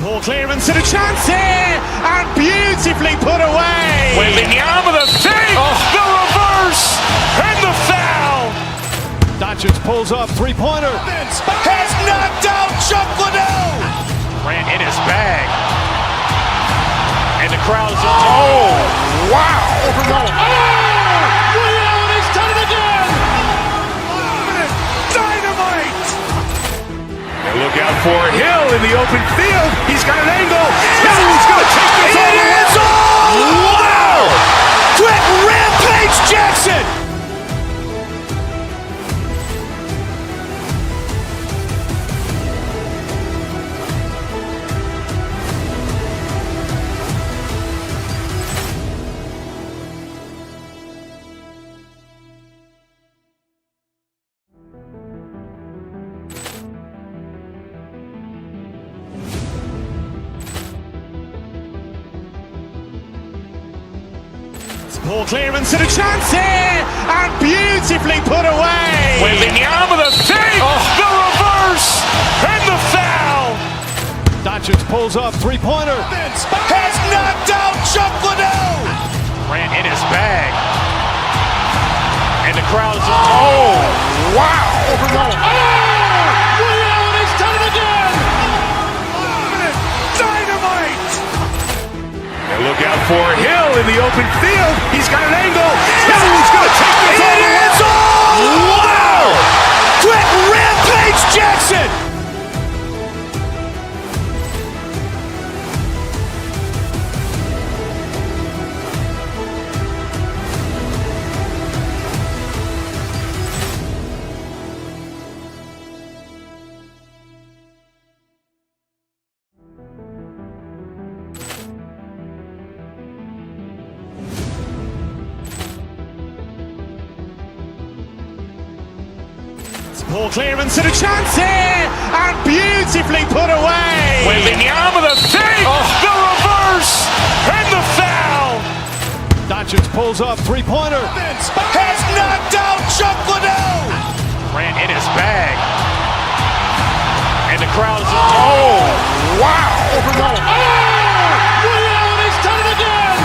Ball clearance and a chance here, and beautifully put away. Wembanyama the save, the reverse. reverse, and the foul. Doncic pulls up, three-pointer. Has knocked out Chuck Liddell. Grant in his bag. And the crowd's oh, wow. Ray Allen has done it again. Dynamite. And look out for Hill in the open field. He's got an angle. Hill's going to take this all the way. Wow. Quick Rampage Jackson. Ball clearance and a chance here, and beautifully put away. Wembanyama the fake, the reverse, and the foul. Doncic pulls up, three-pointer. Has knocked out Chuck Liddell. Grant in his bag. And the crowd's oh, wow. Ray Allen has done it again. Dynamite. And look out for Hill in the open field. He's got an angle. Hill's going to take this all the way. Wow. Quick Rampage Jackson. Ball clearance and a chance here, and beautifully put away. Wembanyama the fake, the reverse, and the foul. Doncic pulls up, three-pointer. Has knocked out Chuck Liddell. Grant in his bag. And the crowd's oh, wow. Ray Allen has done it again.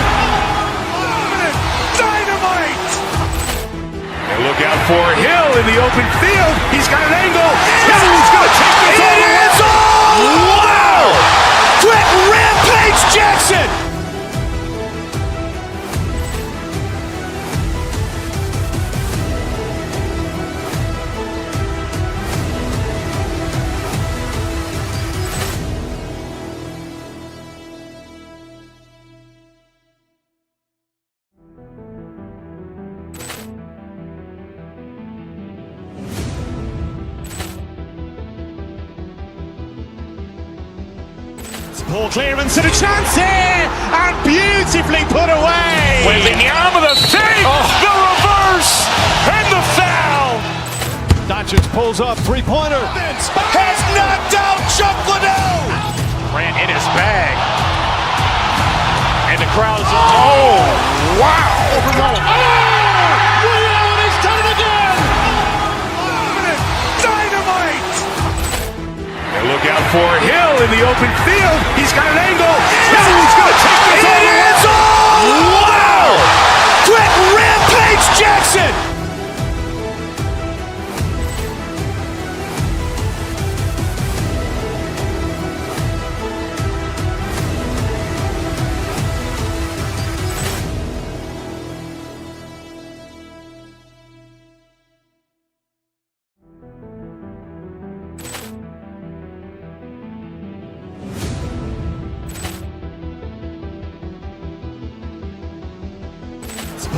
Dynamite. And look out for Hill in the open field. He's got an angle. Hill's going to take this all the way. Wow. Quick Rampage Jackson. Ball clearance and a chance here, and beautifully put away. Wembanyama the fake, the reverse, and the foul. Doncic pulls up, three-pointer. Has knocked out Chuck Liddell. Grant in his bag. And the crowd's oh, wow. Ray Allen has done it again. Dynamite. And look out for Hill in the open field. He's got an angle. Hill's going to take this all the way. Wow. Quick Rampage Jackson.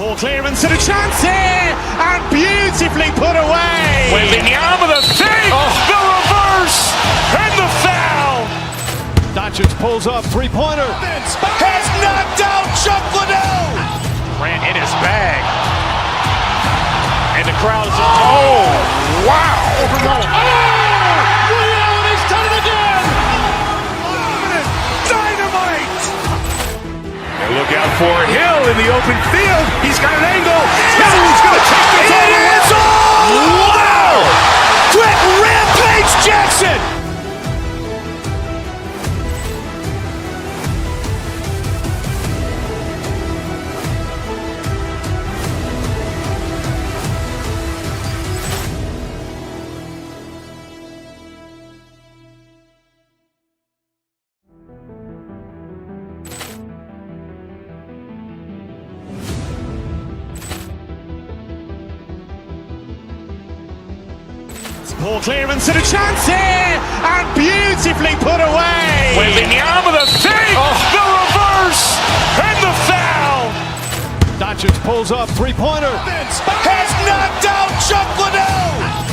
Ball clearance and a chance here, and beautifully put away. Wembanyama the fake, the reverse, and the foul. Doncic pulls up, three-pointer. Has knocked out Chuck Liddell. Grant in his bag. And the crowd's oh, wow. Ray Allen has done it again. Dynamite. And look out for Hill in the open field. He's got an angle. Hill's going to take this all the way. Wow. Quick Rampage Jackson. Ball clearance and a chance here, and beautifully put away. Wembanyama with a fake, the reverse, and the foul. Doncic pulls up, three-pointer. Has knocked out Chuck Liddell.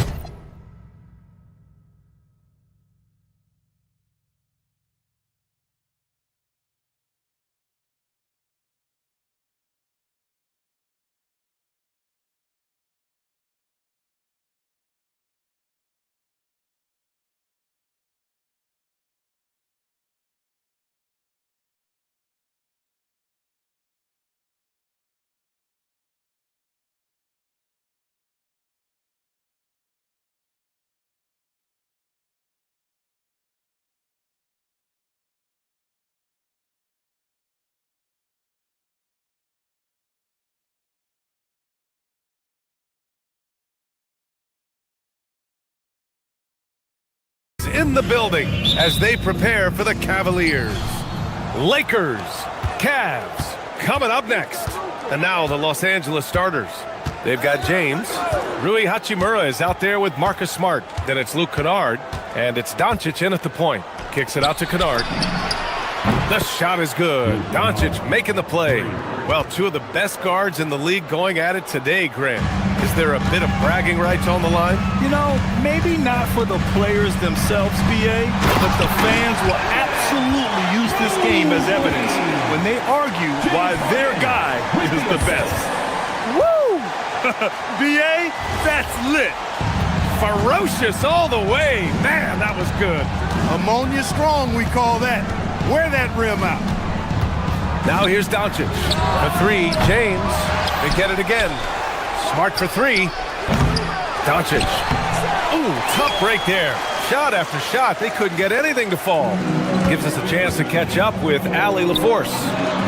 In the building as they prepare for the Cavaliers. Lakers, Cavs, coming up next. And now the Los Angeles starters. They've got James. Rui Hachimura is out there with Marcus Smart. Then it's Luke Kennard, and it's Doncic in at the point. Kicks it out to Kennard. The shot is good. Doncic making the play. Well, two of the best guards in the league going at it today, Grant. Is there a bit of bragging rights on the line? You know, maybe not for the players themselves, BA, but the fans will absolutely use this game as evidence when they argue why their guy is the best. Woo! BA, that's lit. Ferocious all the way. Man, that was good. Ammonia strong, we call that. Wear that rim out. Now here's Doncic. For three, James. They get it again. Smart for three. Doncic. Ooh, tough break there. Shot after shot. They couldn't get anything to fall. Gives us a chance to catch up with Allie LaForce.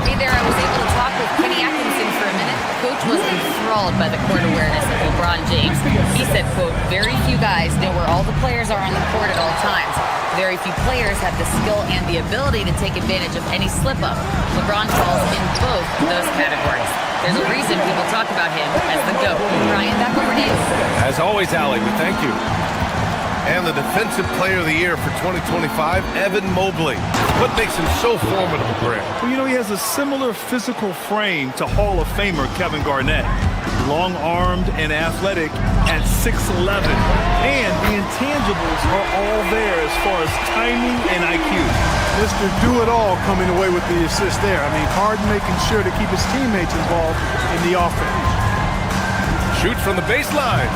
Hey there, I was able to talk with Kenny Atkinson for a minute. Coach was enthralled by the court awareness of LeBron James. He said, quote, very few guys know where all the players are on the court at all times. Very few players have the skill and the ability to take advantage of any slip-up. LeBron falls in both of those categories. There's a reason people talk about him as the GOAT. Brian, back over to you. As always, Allie, we thank you. And the Defensive Player of the Year for 2025, Evan Mobley. What makes him so formidable, Grant? Well, you know, he has a similar physical frame to Hall of Famer Kevin Garnett. Long-armed and athletic at 6'11". And the intangibles are all there as far as timing and IQ. Mr. Do-It-All coming away with the assist there. I mean, Harden making sure to keep his teammates involved in the offense. Shoots from the baseline.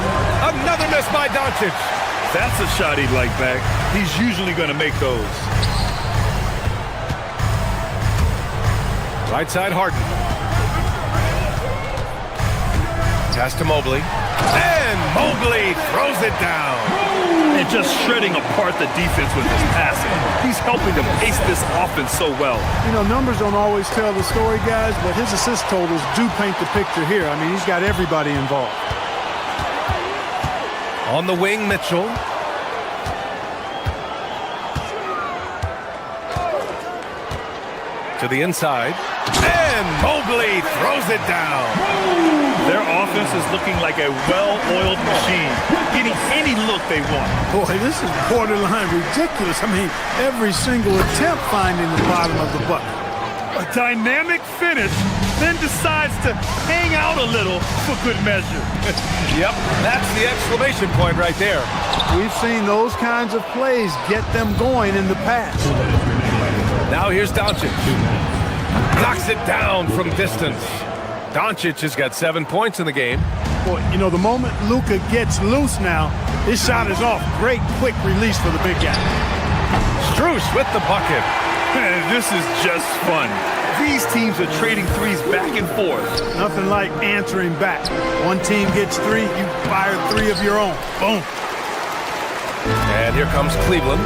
Another miss by Doncic. That's a shot he'd like back. He's usually going to make those. Right side, Harden. Pass to Mobley. And Mobley throws it down. And just shredding apart the defense with his passing. He's helping to pace this offense so well. You know, numbers don't always tell the story, guys, but his assist totals do paint the picture here. I mean, he's got everybody involved. On the wing, Mitchell. To the inside. And Mobley throws it down. Their offense is looking like a well-oiled machine, getting any look they want. Boy, this is borderline ridiculous. I mean, every single attempt finding the bottom of the bucket. A dynamic finish, then decides to hang out a little for good measure. Yep, that's the exclamation point right there. We've seen those kinds of plays get them going in the past. Now here's Doncic. Knocks it down from distance. Doncic has got 7 points in the game. Boy, you know, the moment Luka gets loose now, his shot is off. Great quick release for the big guy. Strus with the bucket. This is just fun. These teams are trading threes back and forth. Nothing like answering back. One team gets three, you fire three of your own. Boom. And here comes Cleveland.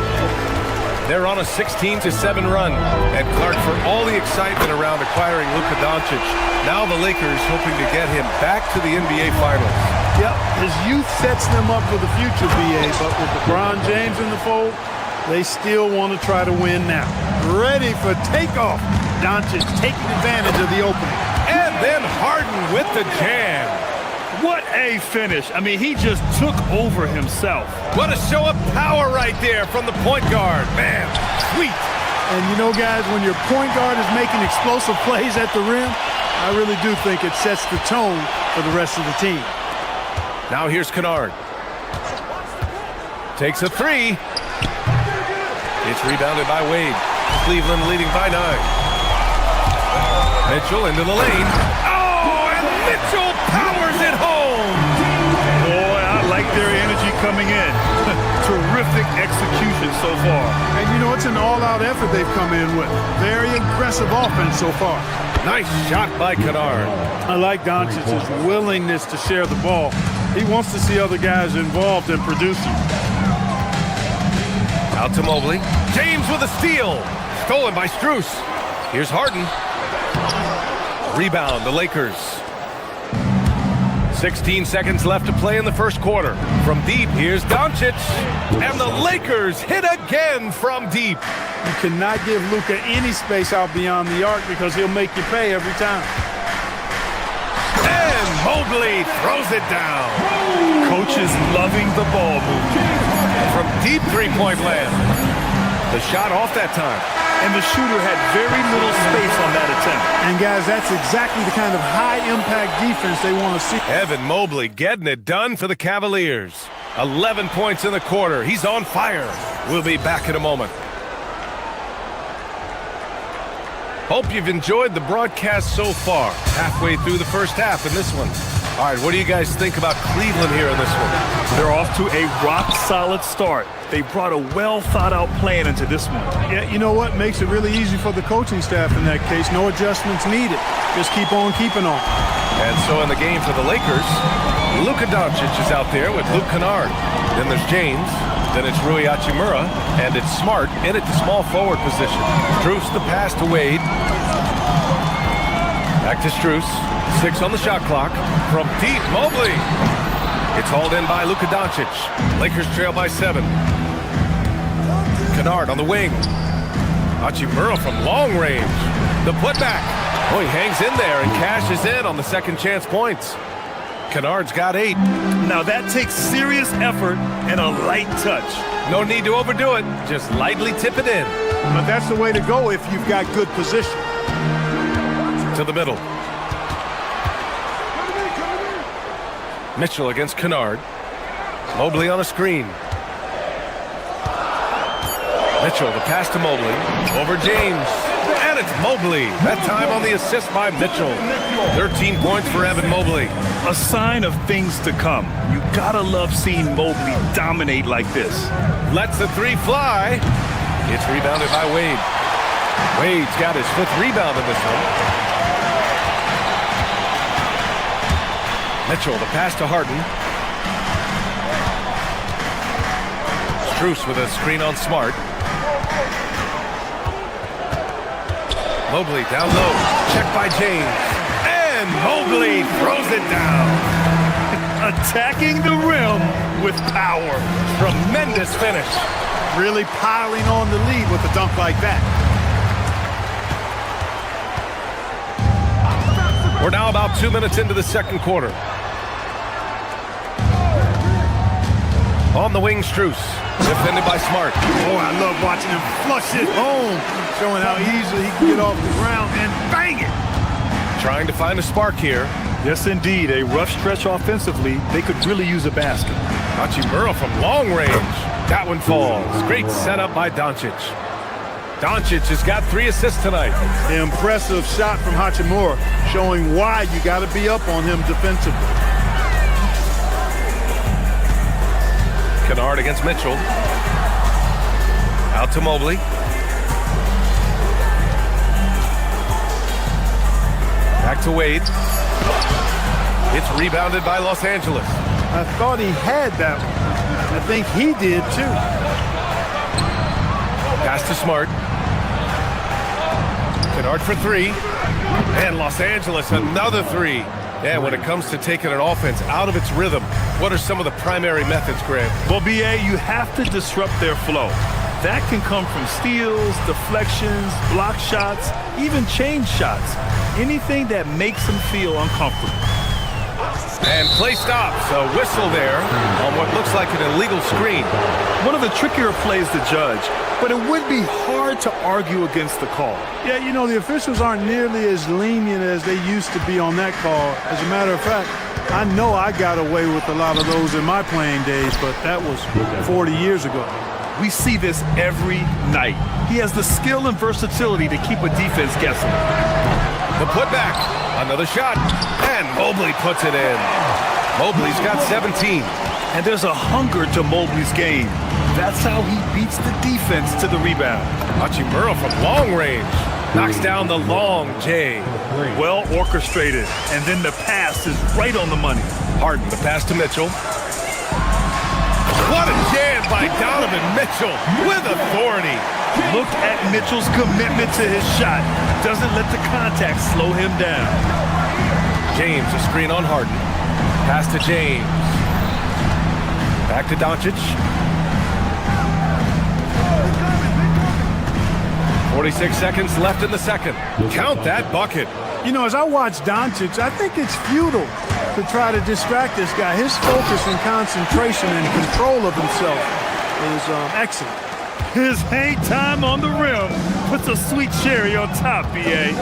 They're on a 16-7 run. And Clark, for all the excitement around acquiring Luka Doncic, now the Lakers hoping to get him back to the NBA Finals. Yep, his youth sets them up for the future, BA, but with LeBron James in the fold, they still want to try to win now. Ready for takeoff. Doncic taking advantage of the opening. And then Harden with the jam. What a finish. I mean, he just took over himself. What a show of power right there from the point guard. Man, sweet. And you know, guys, when your point guard is making explosive plays at the rim, I really do think it sets the tone for the rest of the team. Now here's Kennard. Takes a three. It's rebounded by Wade. Cleveland leading by 9. Mitchell into the lane. Oh, and Mitchell powers it home. Boy, I like their energy coming in. Terrific execution so far. And you know, it's an all-out effort they've come in with. Very aggressive offense so far. Nice shot by Kennard. I like Doncic's willingness to share the ball. He wants to see other guys involved in producing. Out to Mobley. James with a steal. Stolen by Strus. Here's Harden. Rebound, the Lakers. 16 seconds left to play in the first quarter. From deep, here's Doncic. And the Lakers hit again from deep. You cannot give Luka any space out beyond the arc because he'll make you pay every time. And Mobley throws it down. Coach is loving the ball movement. From deep three-point land. The shot off that time. And the shooter had very little space on that attempt. And guys, that's exactly the kind of high-impact defense they want to see. Evan Mobley getting it done for the Cavaliers. 11 points in the quarter. He's on fire. We'll be back in a moment. Hope you've enjoyed the broadcast so far. Halfway through the first half in this one. All right, what do you guys think about Cleveland here in this one? They're off to a rock-solid start. They brought a well-thought-out plan into this one. Yeah, you know what? Makes it really easy for the coaching staff in that case. No adjustments needed. Just keep on keeping on. And so in the game for the Lakers, Luka Doncic is out there with Luke Kennard. Then there's James. Then it's Rui Hachimura. And it's Smart in at the small forward position. Strus the pass to Wade. Back to Strus. 6 on the shot clock. From deep, Mobley. It's hauled in by Luka Doncic. Lakers trail by 7. Kennard on the wing. Hachimura from long range. The putback. Oh, he hangs in there and cashes in on the second chance points. Kennard's got 8. Now that takes serious effort and a light touch. No need to overdo it. Just lightly tip it in. But that's the way to go if you've got good position. To the middle. Mitchell against Kennard. Mobley on a screen. Mitchell, the pass to Mobley. Over James. And it's Mobley. That time on the assist by Mitchell. 13 points for Evan Mobley. A sign of things to come. You gotta love seeing Mobley dominate like this. Lets the 3 fly. It's rebounded by Wade. Wade's got his 5th rebound in this one. Mitchell, the pass to Harden. Strus with a screen on Smart. Mobley down low. Checked by James. And Mobley throws it down. Attacking the rim with power. Tremendous finish. Really piling on the lead with a dunk like that. We're now about 2 minutes into the second quarter. On the wing, Strus. Defended by Smart. Oh, I love watching him flush it home. Showing how easily he can get off the ground and bang it. Trying to find a spark here. Yes, indeed. A rough stretch offensively. They could really use a basket. Hachimura from long range. That one falls. Great setup by Doncic. Doncic has got 3 assists tonight. The impressive shot from Hachimura, showing why you got to be up on him defensively. Kennard against Mitchell. Out to Mobley. Back to Wade. It's rebounded by Los Angeles. I thought he had that one. I think he did too. Pass to Smart. Kennard for 3. And Los Angeles another 3. Yeah, when it comes to taking an offense out of its rhythm, what are some of the primary methods, Graham? Well, BA, you have to disrupt their flow. That can come from steals, deflections, block shots, even change shots. Anything that makes them feel uncomfortable. And play stops. A whistle there on what looks like an illegal screen. One of the trickier plays to judge, but it would be hard to argue against the call. Yeah, you know, the officials aren't nearly as lenient as they used to be on that call. As a matter of fact, I know I got away with a lot of those in my playing days, but that was 40 years ago. We see this every night. He has the skill and versatility to keep a defense guessing. The putback, another shot, and Mobley puts it in. Mobley's got 17. And there's a hunger to Mobley's game. That's how he beats the defense to the rebound. Hachimura from long range knocks down the long J. Well orchestrated, and then the pass is right on the money. Harden, the pass to Mitchell. What a jam by Donovan Mitchell with authority. Look at Mitchell's commitment to his shot. Doesn't let the contact slow him down. James, a screen on Harden. Pass to James. Back to Doncic. 46 seconds left in the second. Count that bucket. You know, as I watch Doncic, I think it's futile to try to distract this guy. His focus and concentration and control of himself is excellent. His hang time on the rim puts a sweet cherry on top, BA.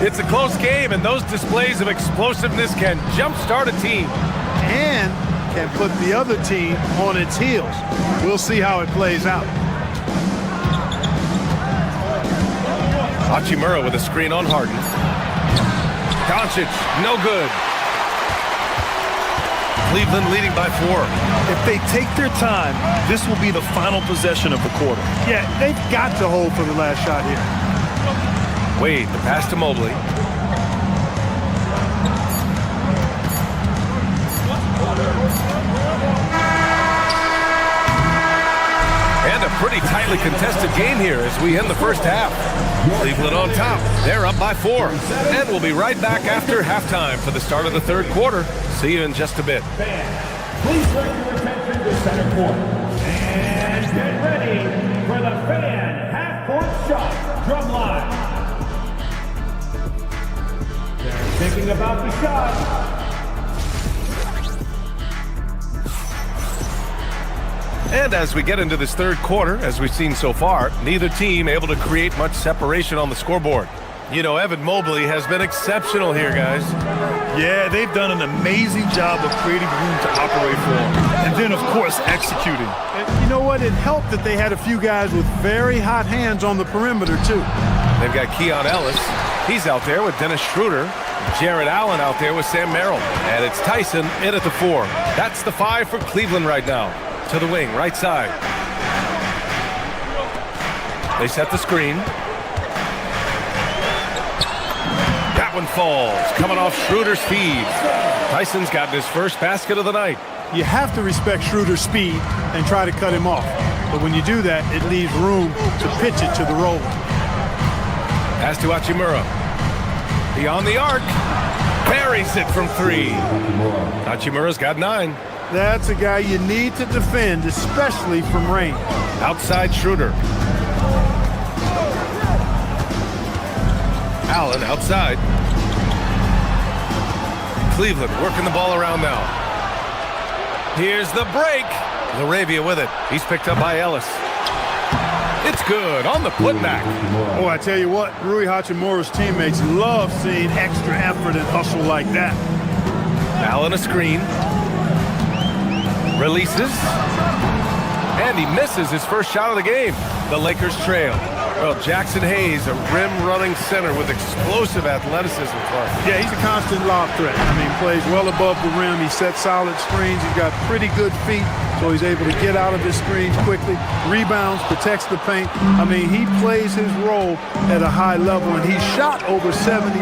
It's a close game, and those displays of explosiveness can jumpstart a team. And can put the other team on its heels. We'll see how it plays out. Hachimura with a screen on Harden. Doncic, no good. Cleveland leading by 4. If they take their time, this will be the final possession of the quarter. Yeah, they've got to hold for the last shot here. Wade, the pass to Mobley. And a pretty tightly contested game here as we end the first half. Cleveland on top. They're up by 4. And we'll be right back after halftime for the start of the third quarter. See you in just a bit. Please direct your attention to center court. And get ready for the fan half-court shot drum line. They're thinking about the shot. And as we get into this third quarter, as we've seen so far, neither team able to create much separation on the scoreboard. You know, Evan Mobley has been exceptional here, guys. Yeah, they've done an amazing job of creating room to operate for him. And then, of course, executing. And you know what? It helped that they had a few guys with very hot hands on the perimeter, too. They've got Keon Ellis. He's out there with Dennis Schroeder. Jared Allen out there with Sam Merrill. And it's Tyson in at the 4. That's the 5 for Cleveland right now. To the wing, right side. They set the screen. That one falls, coming off Schroeder's feed. Tyson's gotten his first basket of the night. You have to respect Schroeder's speed and try to cut him off. But when you do that, it leaves room to pitch it to the roller. Pass to Hachimura. Beyond the arc. Buries it from 3. Hachimura's got 9. That's a guy you need to defend, especially from range. Outside Schroeder. Allen outside. Cleveland working the ball around now. Here's the break. LaRavia with it. He's picked up by Ellis. It's good on the putback. Oh, I tell you what, Rui Hachimura's teammates love seeing extra effort and hustle like that. Allen a screen. Releases. And he misses his first shot of the game. The Lakers trail. Well, Jackson Hayes, a rim-running center with explosive athleticism, Clark. Yeah, he's a constant lob threat. I mean, plays well above the rim. He sets solid screens. He's got pretty good feet, so he's able to get out of his screens quickly. Rebounds, protects the paint. I mean, he plays his role at a high level, and he's shot over 70%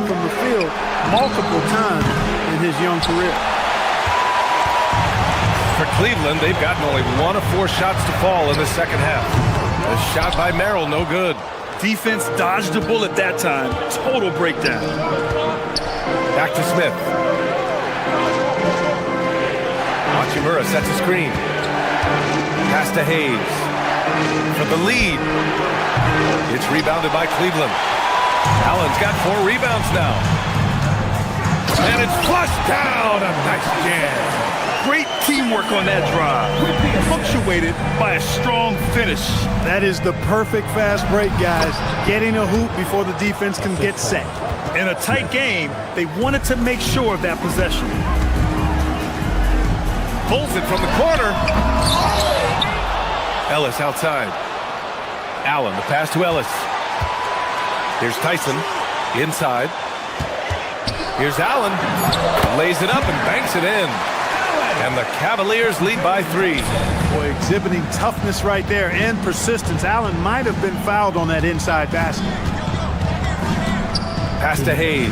from the field multiple times in his young career. For Cleveland, they've gotten only 1 of 4 shots to fall in the second half. A shot by Merrill, no good. Defense dodged the bullet that time. Total breakdown. Back to Smith. Hachimura sets a screen. Pass to Hayes. For the lead. It's rebounded by Cleveland. Allen's got 4 rebounds now. And it's flushed down. A nice jam. Great teamwork on that drive, punctuated by a strong finish. That is the perfect fast break, guys. Getting a hoop before the defense can get set. In a tight game, they wanted to make sure of that possession. Pulls it from the corner. Ellis outside. Allen, the pass to Ellis. Here's Tyson, inside. Here's Allen, lays it up and banks it in. And the Cavaliers lead by 3. Boy, exhibiting toughness right there and persistence. Allen might have been fouled on that inside basket. Pass to Hayes.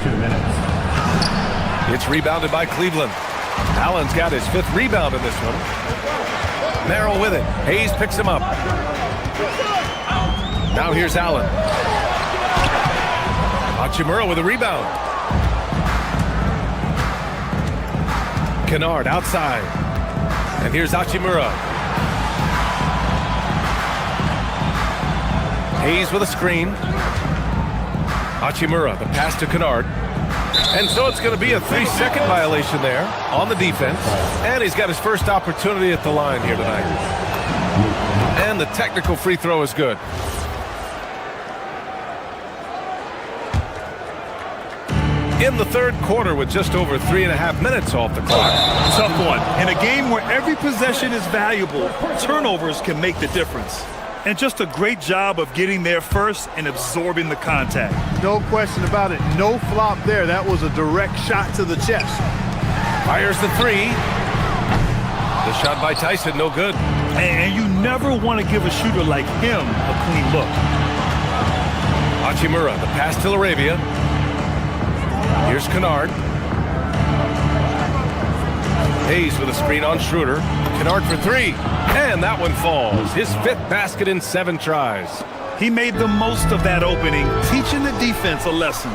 2 minutes. It's rebounded by Cleveland. Allen's got his 5th rebound in this one. Merrill with it. Hayes picks him up. Now here's Allen. Hachimura with a rebound. Kennard outside. And here's Hachimura. Hayes with a screen. Hachimura, the pass to Kennard. And so it's going to be a 3-second violation there on the defense. And he's got his first opportunity at the line here tonight. And the technical free throw is good. In the third quarter with just over 3.5 minutes off the clock. Tough one. In a game where every possession is valuable, turnovers can make the difference. And just a great job of getting there first and absorbing the contact. No question about it. No flop there. That was a direct shot to the chest. Fires the 3. The shot by Tyson, no good. And you never want to give a shooter like him a clean look. Hachimura, the pass to Laravia. Here's Kennard. Hayes with a screen on Schroeder. Kennard for 3. And that one falls. His 5th basket in 7 tries. He made the most of that opening, teaching the defense a lesson.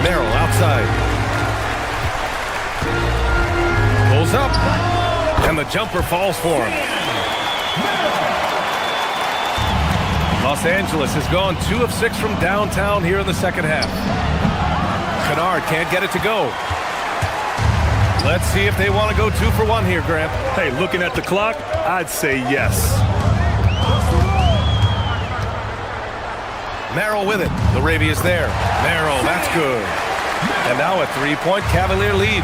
Merrill outside. Pulls up. And the jumper falls for him. Los Angeles has gone 2 of 6 from downtown here in the second half. Kennard can't get it to go. Let's see if they want to go 2 for 1 here, Grant. Hey, looking at the clock, I'd say yes. Merrill with it. Laravia's there. Merrill, that's good. And now a 3-point Cavalier lead.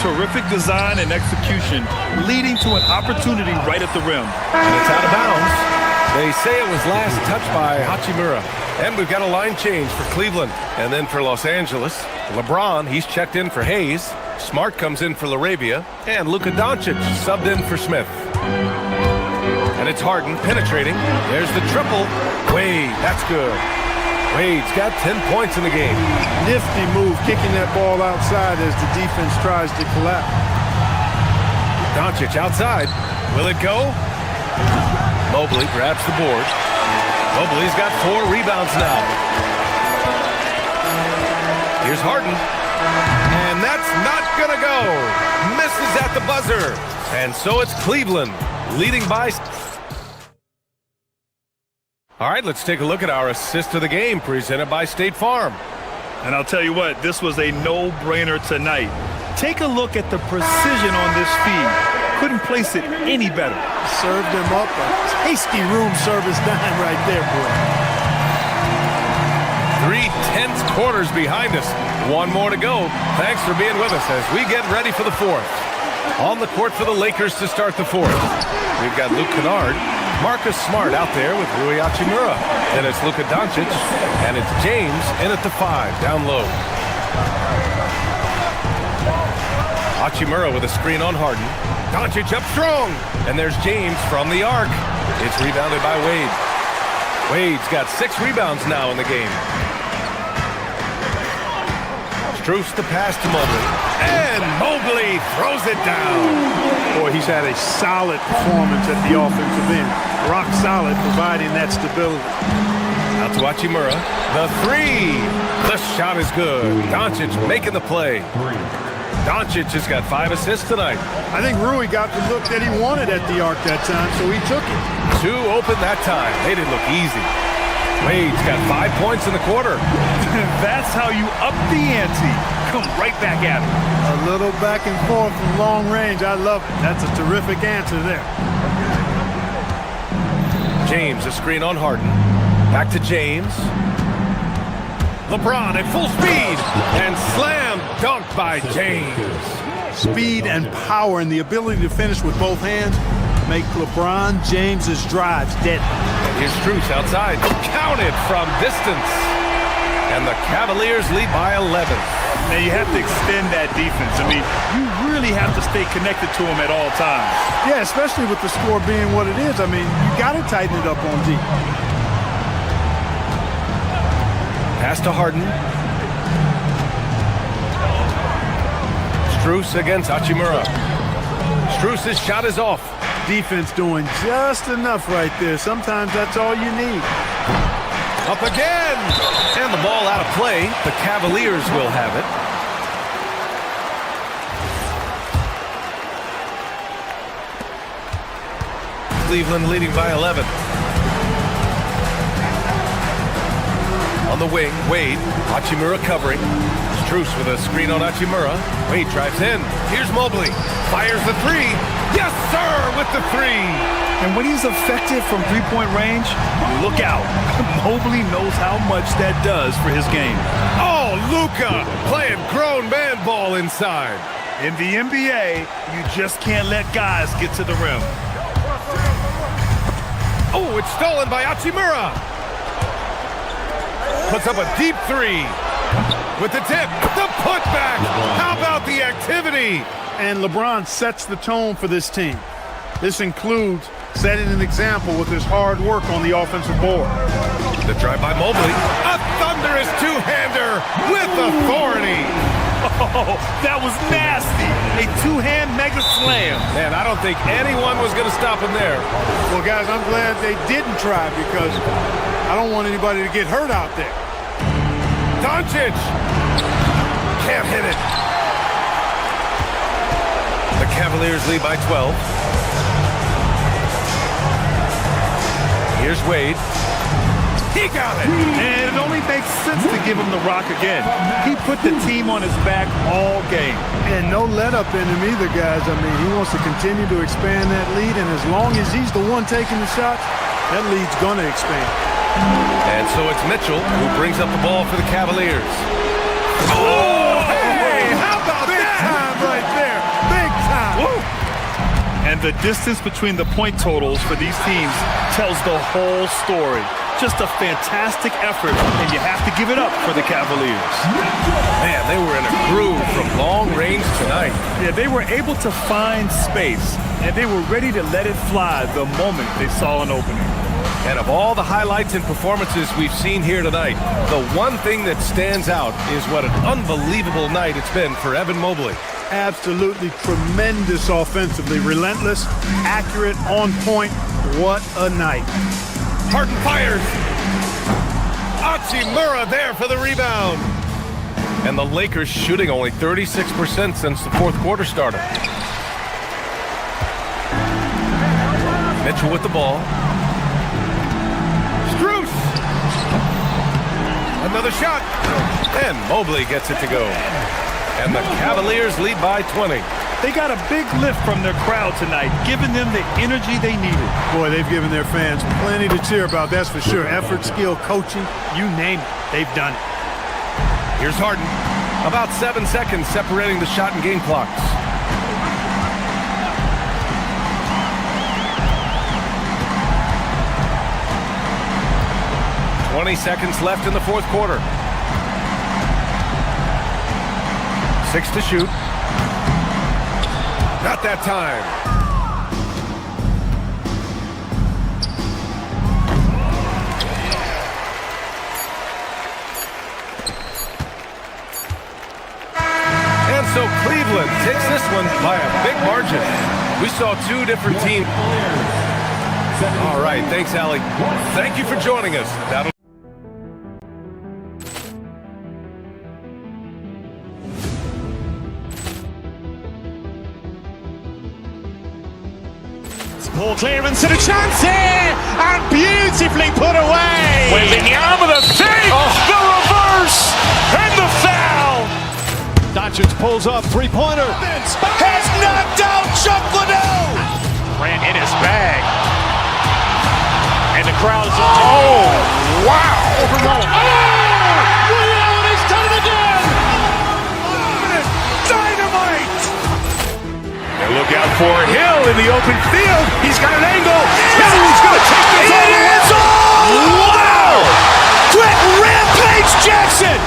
Terrific design and execution, leading to an opportunity right at the rim. And it's out of bounds. They say it was last touched by Hachimura. And we've got a line change for Cleveland. And then for Los Angeles, LeBron, he's checked in for Hayes. Smart comes in for Laravia. And Luka Doncic subbed in for Smith. And it's Harden penetrating. There's the triple. Wade, that's good. Wade's got 10 points in the game. Nifty move, kicking that ball outside as the defense tries to collapse. Doncic outside. Will it go? Mobley grabs the board. Mobley's got 4 rebounds now. Here's Harden. And that's not going to go. Misses at the buzzer. And so it's Cleveland leading by. All right, let's take a look at our assist of the game presented by State Farm. And I'll tell you what, this was a no-brainer tonight. Take a look at the precision on this feed. Couldn't place it any better. Served him up a tasty room service dime right there, boy. 3 tense quarters behind us. 1 more to go. Thanks for being with us as we get ready for the 4th. On the court for the Lakers to start the 4th. We've got Luke Kennard, Marcus Smart out there with Rui Hachimura. Then it's Luka Doncic, and it's James in at the 5, down low. Hachimura with a screen on Harden. Doncic up strong, and there's James from the arc. It's rebounded by Wade. Wade's got 6 rebounds now in the game. Strus the pass to Mobley, and Mobley throws it down. Boy, he's had a solid performance at the offensive end. Rock solid, providing that stability. Out to Hachimura. The 3. The shot is good. Doncic making the play. Doncic has got 5 assists tonight. I think Rui got the look that he wanted at the arc that time, so he took it. 2 open that time. They didn't look easy. Wade's got 5 points in the quarter. That's how you up the ante. Come right back at him. A little back and forth from long range. I love it. That's a terrific answer there. James, a screen on Harden. Back to James. LeBron at full speed. And slam dunk by James. Speed and power and the ability to finish with both hands make LeBron James's drives deadly. Here's Strus outside. Counted from distance. And the Cavaliers lead by 11. Now you have to extend that defense. I mean, you really have to stay connected to them at all times. Yeah, especially with the score being what it is. I mean, you got to tighten it up on D. Pass to Harden. Strus against Hachimura. Strus' shot is off. Defense doing just enough right there. Sometimes that's all you need. Up again! And the ball out of play. The Cavaliers will have it. Cleveland leading by 11. On the wing, Wade. Hachimura covering. Strus with a screen on Hachimura. Wade drives in. Here's Mobley. Fires the three. Yes, sir, with the three. And when he's effective from three-point range, look out. Mobley knows how much that does for his game. Oh, Luka playing grown man ball inside. In the NBA, you just can't let guys get to the rim. Oh, it's stolen by Hachimura. Puts up a deep three. With the tip, the putback. How about the activity? And LeBron sets the tone for this team. This includes setting an example with his hard work on the offensive board. The drive by Mobley. A thunderous two-hander with authority. Oh, that was nasty. A two-hand mega slam. Man, I don't think anyone was going to stop him there. Well, guys, I'm glad they didn't try because I don't want anybody to get hurt out there. Doncic can't hit it. The Cavaliers lead by 12. Here's Wade. He got it. And it only makes sense to give him the rock again. He put the team on his back all game. And no let up in him either, guys. I mean, he wants to continue to expand that lead, and as long as he's the one taking the shots, that lead's going to expand. And so it's Mitchell who brings up the ball for the Cavaliers. Oh, hey, how about Big that? time right there. Big time. Woo. And the distance between the point totals for these teams tells the whole story. Just a fantastic effort, and you have to give it up for the Cavaliers. Man, they were in a groove from long range tonight. Yeah, they were able to find space, and they were ready to let it fly the moment they saw an opening. And of all the highlights and performances we've seen here tonight, the one thing that stands out is what an unbelievable night it's been for Evan Mobley. Absolutely tremendous offensively. Relentless, accurate, on point. What a night. Harden fires. Hachimura there for the rebound. And the Lakers shooting only 36% since the fourth quarter started. Mitchell with the ball. Strus. Another shot. And Mobley gets it to go. And the Cavaliers lead by 20. They got a big lift from their crowd tonight, giving them the energy they needed. Boy, they've given their fans plenty to cheer about, that's for sure. Effort, skill, coaching, you name it, they've done it. Here's Harden. About 7 seconds separating the shot and game clocks. "20 seconds left in the fourth quarter. 6 to shoot. Not that time. And so Cleveland takes this one by a big margin. We saw two different teams. All right, thanks, Allie. Thank you for joining us. That'll Ball clearance and a chance here, and beautifully put away. Wembanyama with a fake, the reverse, and the foul. Doncic pulls up, three-pointer. Has knocked out Chuck Liddell. Ran in his bag. And the crowd is, oh, wow. Ray Allen has done it again. Dynamite. And look out for Hill in the open field. He's got an angle. He's going to take this all the way. Wow. Quick Rampage Jackson.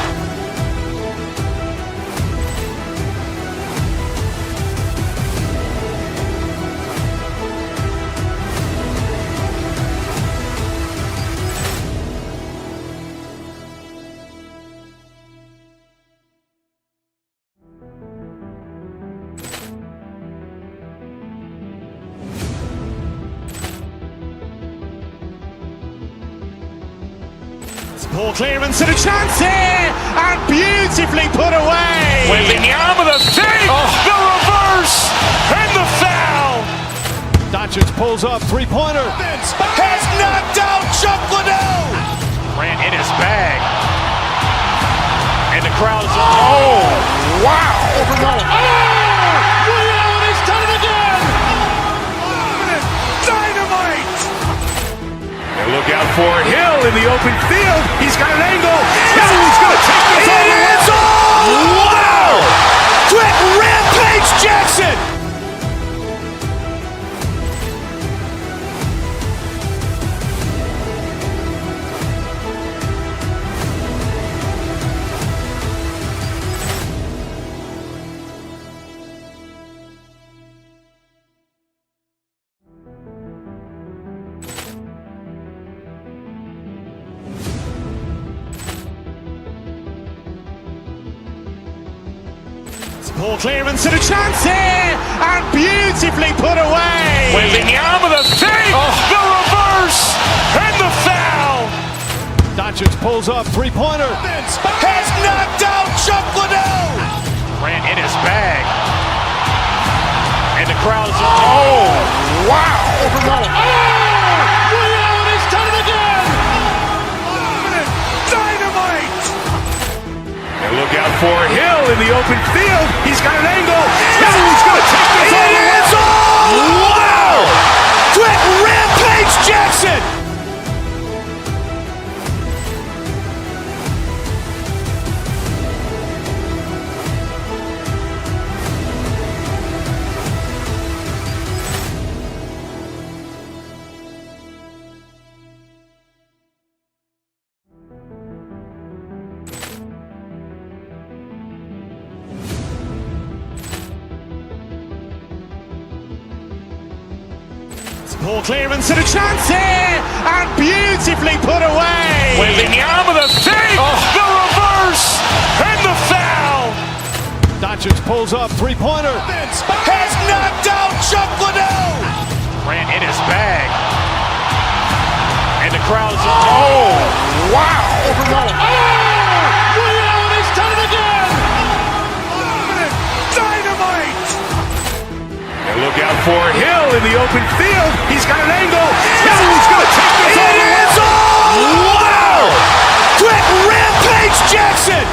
Ball clearance and a chance here, and beautifully put away. Wembanyama with a fake, the reverse, and the foul. Doncic pulls up, three-pointer. Has knocked out Chuck Liddell. Ran in his bag. And the crowd is, oh, wow. Ray Allen has done it again. Dynamite. And look out for Hill in the open field. He's got an angle. He's going to take this all the way. Wow. Quick Rampage Jackson. Ball clearance and a chance here, and beautifully put away. Wembanyama with a fake, the reverse, and the foul. Doncic pulls up, three-pointer. Has knocked out Chuck Liddell. Ran in his bag. And the crowd is, oh, wow. Ray Allen has done it again. Dynamite. And look out for Hill in the open field. He's got an angle. He's going to take this all the way. Wow. Quick Rampage Jackson. Ball clearance and a chance here, and beautifully put away. Wembanyama with a fake, the reverse, and the foul. Doncic pulls up, three-pointer. Has knocked out Chuck Liddell. Ran in his bag. And the crowd is, oh, wow. Ray Allen has done it again. Dynamite. And look out for Hill in the open field. He's got an angle. He's going to take this all the way. Wow. Quick Rampage Jackson.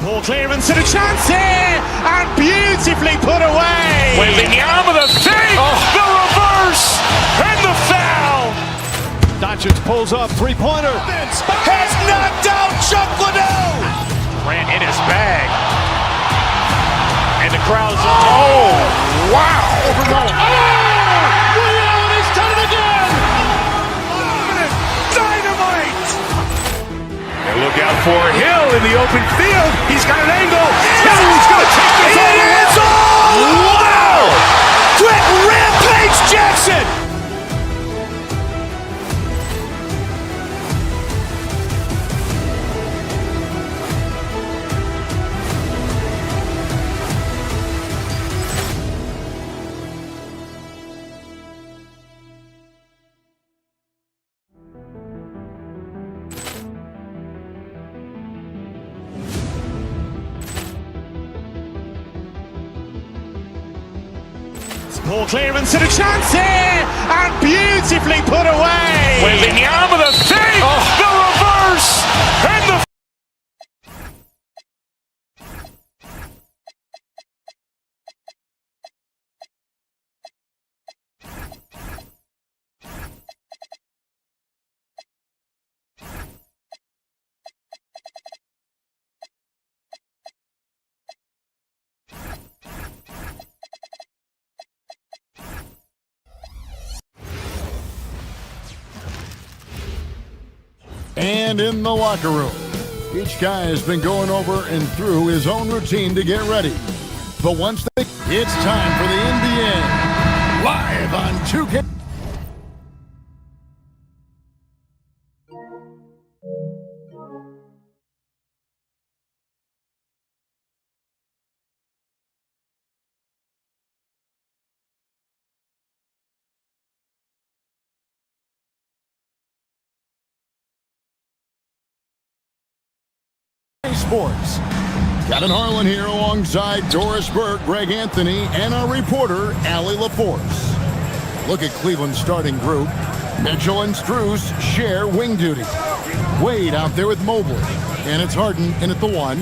Ball clearance and a chance here, and beautifully put away. Wembanyama with a fake, the reverse, and the foul. Doncic pulls up, three-pointer. Has knocked out Chuck Liddell. Ran in his bag. And the crowd is, oh, wow. Ray Allen has done it again. Dynamite. And look out for Hill in the open field. He's got an angle. He's going to take this all the way. Wow. Quick Rampage Jackson. Ball clearance and a chance here, and beautifully put away. Wembanyama the save, the reverse, and the And in the locker room, each guy has been going over and through his own routine to get ready. But once it's time for the NBA, live on 2K. Sports. Kevin Harlan here alongside Doris Burke, Greg Anthony, and our reporter, Allie LaForce. Look at Cleveland's starting group. Mitchell and Strus share wing duty. Wade out there with Mobley, and it's Harden in at the 1.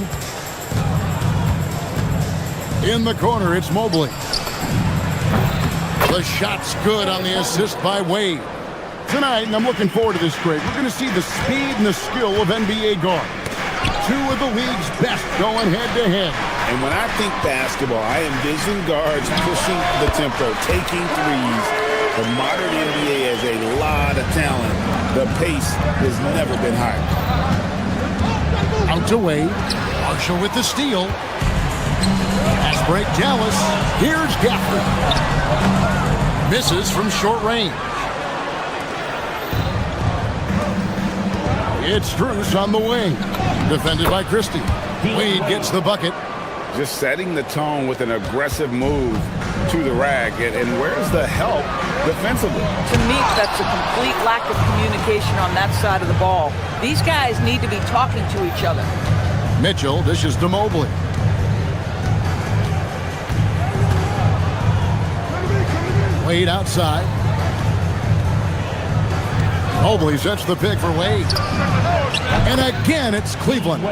In the corner, it's Mobley. The shot's good on the assist by Wade. Tonight, and I'm looking forward to this, Greg, we're going to see the speed and the skill of NBA guards. 2 of the league's best going head-to-head. And when I think basketball, I envision guards pushing the tempo, taking threes. The modern NBA has a lot of talent. The pace has never been higher. Out to Wade. Marshall with the steal. Pass break, Dallas. Here's Gafford. Misses from short range. It's Strus on the wing. Defended by Christie. Wade gets the bucket. Just setting the tone with an aggressive move to the rack. And where's the help defensively? To me, that's a complete lack of communication on that side of the ball. These guys need to be talking to each other. Mitchell dishes to Mobley. Wade outside. Mobley sets the pick for Wade. And again, it's Cleveland.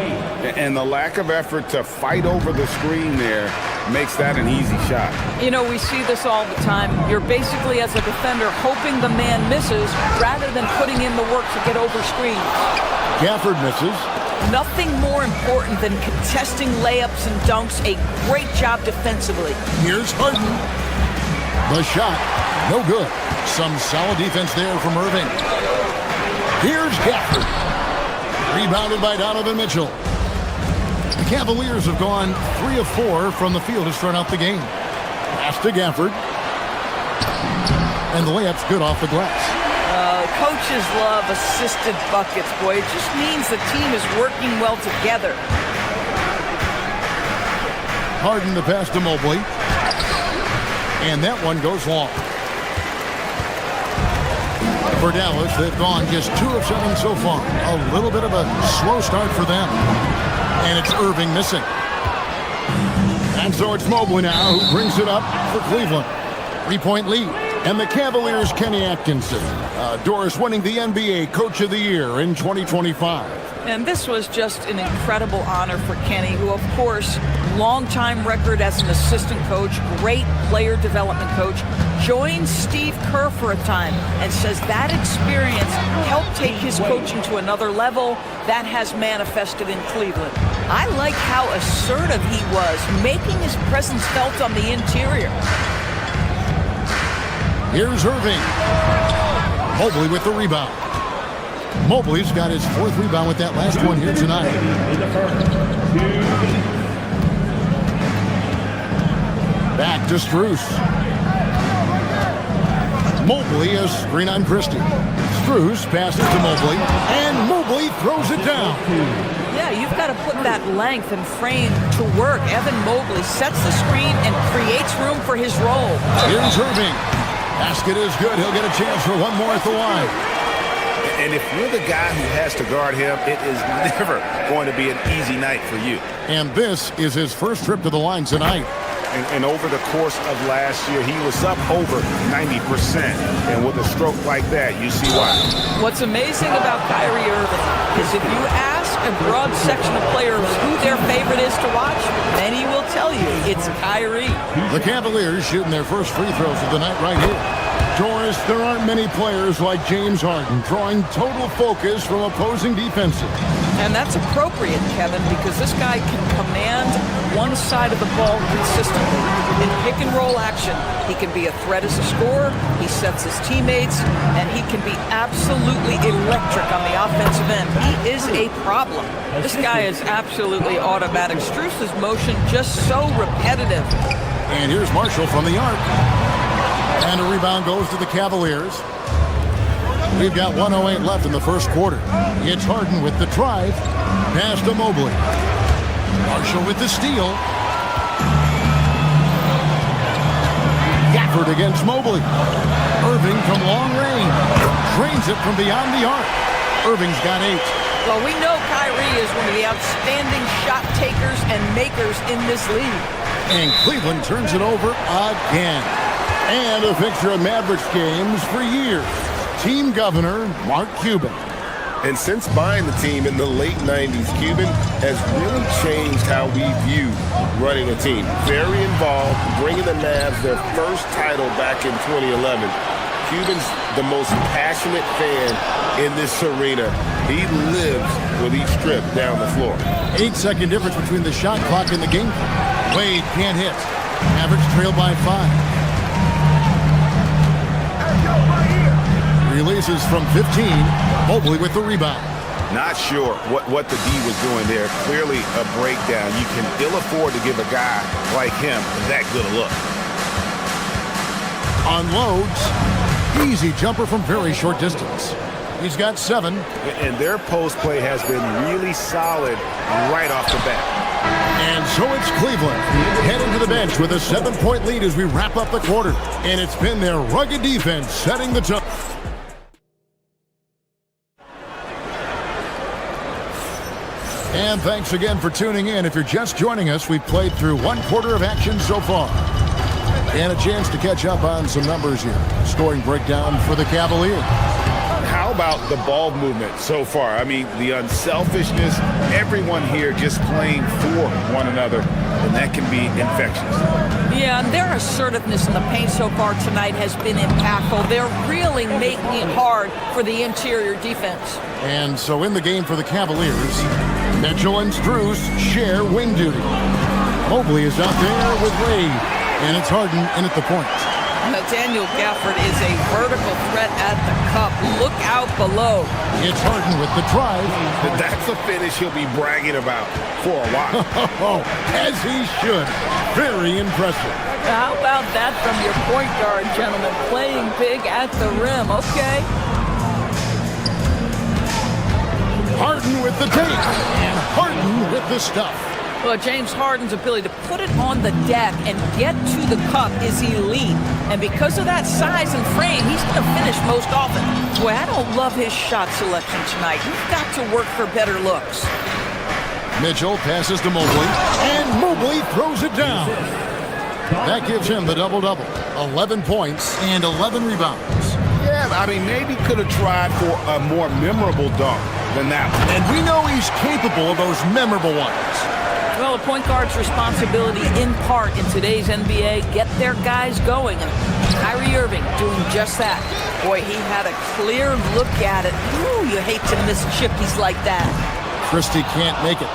And the lack of effort to fight over the screen there makes that an easy shot. You know, we see this all the time. You're basically, as a defender, hoping the man misses rather than putting in the work to get over screens. Gafford misses. Nothing more important than contesting layups and dunks. A great job defensively. Here's Harden. The shot, no good. Some solid defense there from Irving. Here's Gafford. Rebounded by Donovan Mitchell. The Cavaliers have gone 3 of 4 from the field to start out the game. Pass to Gafford. And the layup's good off the glass. Coaches love assisted buckets, boy. It just means the team is working well together. Harden the pass to Mobley. And that one goes long. For Dallas, they've gone just 2 of 7 so far. A little bit of a slow start for them. And it's Irving missing. And so it's Mobley now who brings it up for Cleveland. 3-point lead. And the Cavaliers' Kenny Atkinson. Doris winning the NBA Coach of the Year in 2025. And this was just an incredible honor for Kenny, who, of course, long-time record as an assistant coach, great player development coach, joined Steve Kerr for a time and says that experience helped take his coaching to another level. That has manifested in Cleveland. I like how assertive he was, making his presence felt on the interior. Here's Irving. Mobley with the rebound. Mobley's got his 4th rebound with that last one here tonight. Back to Strus. Mobley has screen on Christie. Strus passes to Mobley, and Mobley throws it down. Yeah, you've got to put that length and frame to work. Evan Mobley sets the screen and creates room for his role. Here's Irving. Basket is good. He'll get a chance for one more at the line. And if you're the guy who has to guard him, it is never going to be an easy night for you. And this is his first trip to the line tonight. And over the course of last year, he was up over 90%. And with a stroke like that, you see why. What's amazing about Kyrie Irving is if you ask a broad section of players who their favorite is to watch, many will tell you it's Kyrie. The Cavaliers shooting their first free throws of the night right here. Doris, there aren't many players like James Harden drawing total focus from opposing defenses. And that's appropriate, Kevin, because this guy can command one side of the ball consistently. In pick and roll action, he can be a threat as a scorer, he sets his teammates, and he can be absolutely electric on the offensive end. He is a problem. This guy is absolutely automatic. Strus's motion just so repetitive. And here's Marshall from the arc. And a rebound goes to the Cavaliers. We've got 1:08 left in the first quarter. It's Harden with the drive. Pass to Mobley. Marshall with the steal. Gafford against Mobley. Irving from long range. Drains it from beyond the arc. Irving's got 8. Well, we know Kyrie is one of the outstanding shot takers and makers in this league. And Cleveland turns it over again. And a fixture of Mavericks games for years. Team governor, Mark Cuban. And since buying the team in the late 90s, Cuban has really changed how we view running a team. Very involved, bringing the Mavs their first title back in 2011. Cuban's the most passionate fan in this arena. He lives with each trip down the floor. 8-second difference between the shot clock and the game clock. Wade can't hit. Mavericks trail by 5. Releases from 15. Mobley with the rebound. Not sure what the D was doing there. Clearly a breakdown. You can ill afford to give a guy like him that good a look. Unloads. Easy jumper from very short distance. He's got 7. And their post play has been really solid right off the bat. And so it's Cleveland heading to the bench with a 7-point lead as we wrap up the quarter. And it's been their rugged defense setting the tone. And thanks again for tuning in. If you're just joining us, we've played through 1 quarter of action so far. And a chance to catch up on some numbers here. Scoring breakdown for the Cavaliers. How about the ball movement so far? I mean, the unselfishness, everyone here just playing for one another, and that can be infectious. Yeah, and their assertiveness in the paint so far tonight has been impactful. They're really making it hard for the interior defense. And so in the game for the Cavaliers, Mitchell and Strus share wing duty. Mobley is out there with Wade, and it's Harden in at the point. Daniel Gafford is a vertical threat at the cup. Look out below. It's Harden with the drive. That's a finish he'll be bragging about for a while. As he should. Very impressive. How about that from your point guard, gentlemen? Playing big at the rim. Okay. Harden with the take. And Harden with the stuff. Well, James Harden's ability to put it on the deck and get to the cup is elite. And because of that size and frame, he's going to finish most often. Boy, I don't love his shot selection tonight. You've got to work for better looks. Mitchell passes to Mobley, and Mobley throws it down. That gives him the double-double. 11 points and 11 rebounds. Yeah, I mean, maybe could have tried for a more memorable dunk than that one. And we know he's capable of those memorable ones. Well, a point guard's responsibility in part in today's NBA, get their guys going. And Kyrie Irving doing just that. Boy, he had a clear look at it. Ooh, you hate to miss chippies like that. Christie can't make it.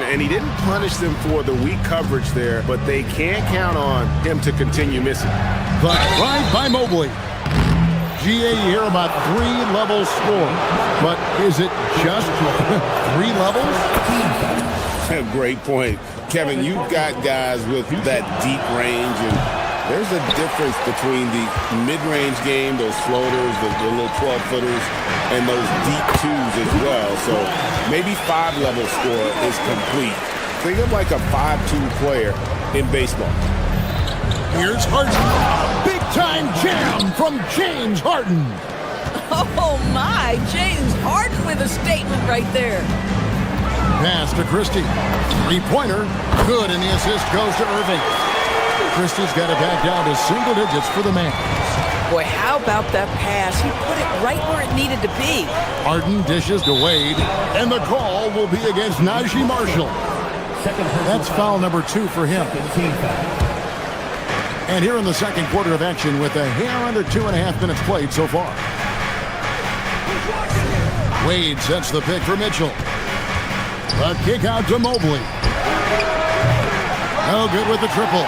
And he didn't punish them for the weak coverage there, but they can't count on him to continue missing. The drive by Mobley. GA, you hear about 3-level score, but is it just 3 levels? Great point. Kevin, you've got guys with that deep range, and there's a difference between the mid-range game, those floaters, the little 12-footers, and those deep twos as well. So maybe 5-level score is complete. Think of like a 5-2 player in baseball. Here's Harden. Big-time jam from James Harden. Oh, my. James Harden with a statement right there. Pass to Christie. 3-pointer. Good, and the assist goes to Irving. Christie's got it back down to single digits for the man. Boy, how about that pass? He put it right where it needed to be. Harden dishes to Wade, and the call will be against Najee Marshall. That's foul number 2 for him. And here in the second quarter of action with a hair under 2.5 minutes played so far. Wade sets the pick for Mitchell. A kick out to Mobley. No good with the triple.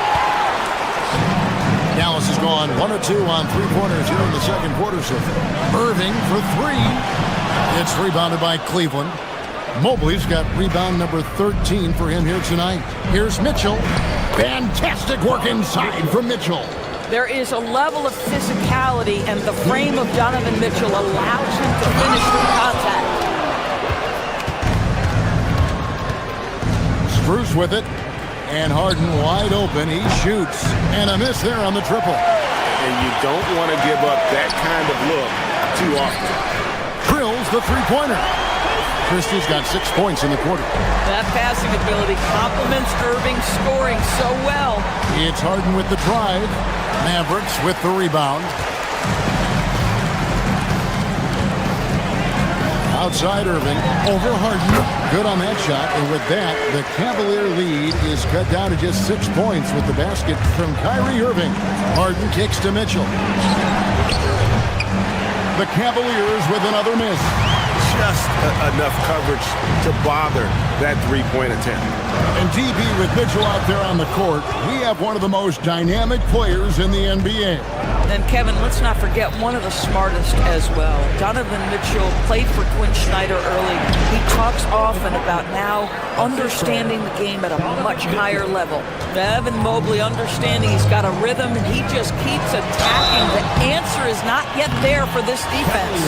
Dallas has gone 1 of 2 on three-pointers here in the second quarter so far. Irving for 3. It's rebounded by Cleveland. Mobley's got rebound number 13 for him here tonight. Here's Mitchell. Fantastic work inside from Mitchell. There is a level of physicality, and the frame of Donovan Mitchell allows him to finish with contact. Spruce with it. And Harden wide open. He shoots. And a miss there on the triple. And you don't want to give up that kind of look too often. Drills the three-pointer. Christie's got 6 points in the quarter. That passing ability complements Irving's scoring so well. It's Harden with the drive. Mavericks with the rebound. Outside Irving, over Harden. Good on that shot, and with that, the Cavalier lead is cut down to just 6 points with the basket from Kyrie Irving. Harden kicks to Mitchell. The Cavaliers with another miss. Just enough coverage to bother that three-point attempt. And DB with Mitchell out there on the court, we have one of the most dynamic players in the NBA. And Kevin, let's not forget one of the smartest as well. Donovan Mitchell played for Quinn Snyder early. He talks often about now understanding the game at a much higher level. Evan Mobley understanding he's got a rhythm and he just keeps attacking. The answer is not yet there for this defense.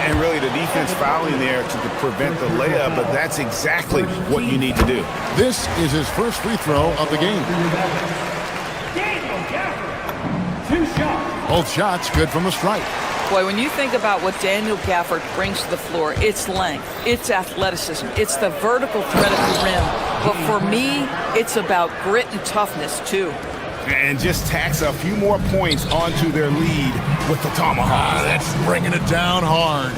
And really the defense fouling there to prevent the layup, but that's exactly what you need to do. This is his first free throw of the game. Both shots good from the strike. Boy, when you think about what Daniel Gafford brings to the floor, it's length, it's athleticism, it's the vertical threat of the rim. But for me, it's about grit and toughness, too. And just tacks a few more points onto their lead with the tomahawk. That's bringing it down hard.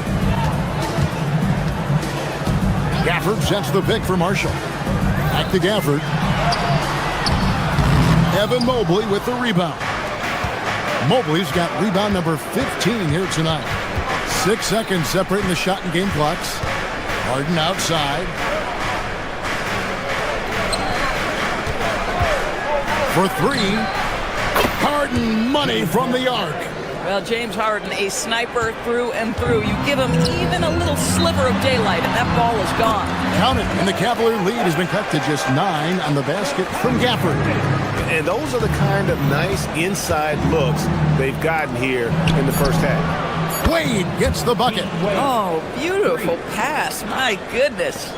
Gafford sets the pick for Marshall. Back to Gafford. Evan Mobley with the rebound. Mobley's got rebound number 15 here tonight. 6 seconds separating the shot and game clocks. Harden outside. For 3. Harden money from the arc. Well, James Harden, a sniper through and through. You give him even a little sliver of daylight, and that ball is gone. Count it, and the Cavalier lead has been cut to just 9 on the basket from Gafford. And those are the kind of nice inside looks they've gotten here in the first half. Wade gets the bucket. Oh, beautiful pass. My goodness.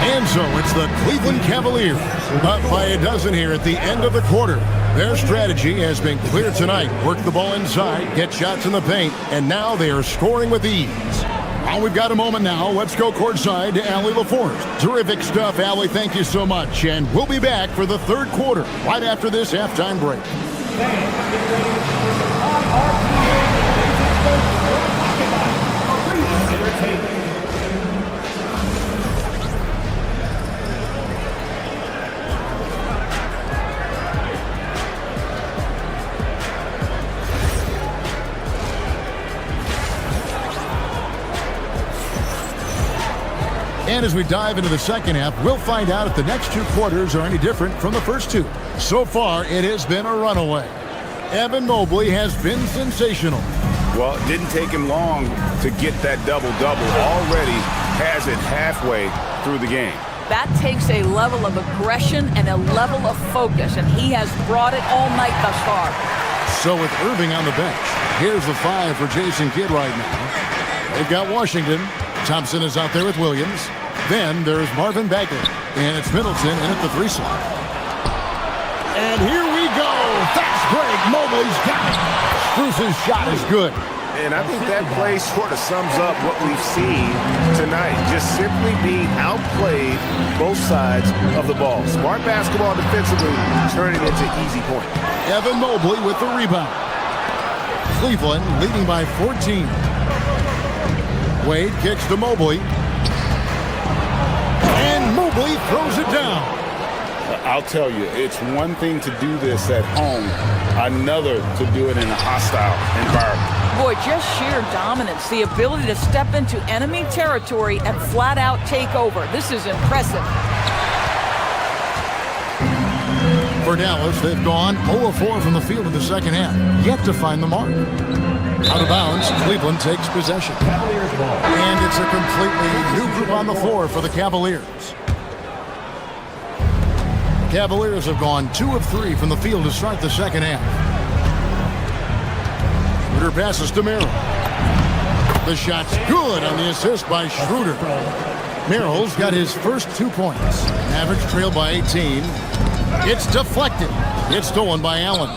And so it's the Cleveland Cavaliers up by a dozen here at the end of the quarter. Their strategy has been clear tonight. Work the ball inside, get shots in the paint, and now they are scoring with ease. Well, we've got a moment now. Let's go courtside to Allie LaForce. Terrific stuff, Allie. Thank you so much. And we'll be back for the third quarter right after this halftime break. And as we dive into the second half, we'll find out if the next 2 quarters are any different from the first 2. So far, it has been a runaway. Evan Mobley has been sensational. Well, it didn't take him long to get that double-double. Already has it halfway through the game. That takes a level of aggression and a level of focus, and he has brought it all night thus far. So with Irving on the bench, here's the 5 for Jason Kidd right now. They've got Washington. Thompson is out there with Williams. Then there's Marvin Bagley. And it's Middleton in at the 3 slot. And here we go. Fast break. Mobley's got it. Spruce's shot is good. And I think that play sort of sums up what we've seen tonight. Just simply being outplayed both sides of the ball. Smart basketball defensively, turning into easy points. Evan Mobley with the rebound. Cleveland leading by 14. Wade kicks to Mobley. And Mobley throws it down. I'll tell you, it's one thing to do this at home, another to do it in a hostile environment. Boy, just sheer dominance, the ability to step into enemy territory and flat out take over. This is impressive. For Dallas, they've gone 0-4 from the field in the second half, yet to find the mark. Out of bounds, Cleveland takes possession. And it's a completely new group on the floor for the Cavaliers. Cavaliers have gone 2 of 3 from the field to start the second half. Schroeder passes to Merrill. The shot's good on the assist by Schroeder. Merrill's got his first 2 points. Mavericks trail by 18. It's deflected. It's stolen by Allen.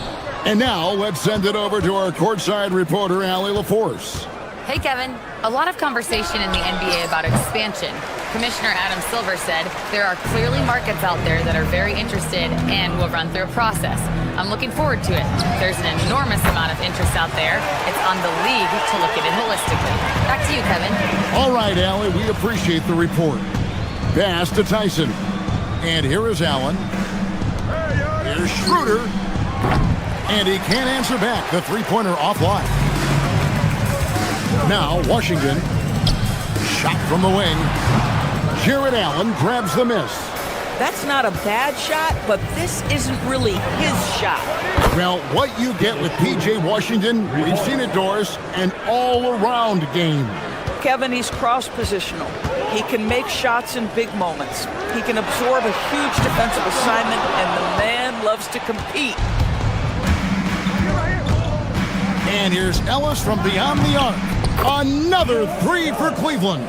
And now let's send it over to our courtside reporter, Allie LaForce. Hey, Kevin. A lot of conversation in the NBA about expansion. Commissioner Adam Silver said there are clearly markets out there that are very interested and will run through a process. I'm looking forward to it. There's an enormous amount of interest out there. It's on the league to look at it holistically. Back to you, Kevin. All right, Allie, we appreciate the report. Pass to Tyson. And here is Allen. Here's Schroeder. And he can't answer back. The three-pointer offline. Now, Washington. Shot from the wing. Jared Allen grabs the miss. That's not a bad shot, but this isn't really his shot. Well, what you get with P.J. Washington, we've seen it, Doris, an all-around game. Kevin, he's cross-positional. He can make shots in big moments. He can absorb a huge defensive assignment, and the man loves to compete. And here's Ellis from beyond the arc. Another 3 for Cleveland.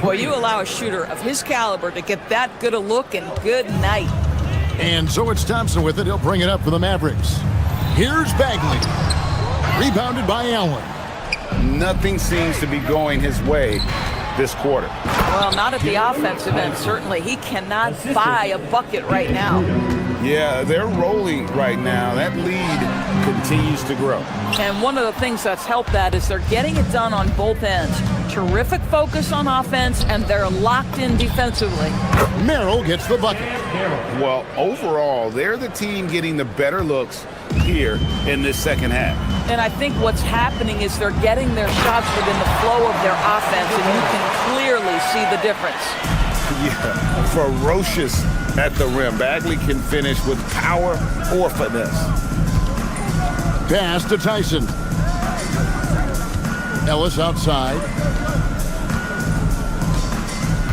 Boy, you allow a shooter of his caliber to get that good a look, and good night. And so it's Thompson with it. He'll bring it up for the Mavericks. Here's Bagley. Rebounded by Allen. Nothing seems to be going his way this quarter. Well, not at the offensive end, certainly. He cannot buy a bucket right now. Yeah, they're rolling right now. That lead continues to grow. And one of the things that's helped that is they're getting it done on both ends. Terrific focus on offense, and they're locked in defensively. Merrill gets the bucket. Well, overall, they're the team getting the better looks here in this second half. And I think what's happening is they're getting their shots within the flow of their offense, and you can clearly see the difference. Yeah, ferocious at the rim. Bagley can finish with power or finesse. Pass to Tyson. Ellis outside.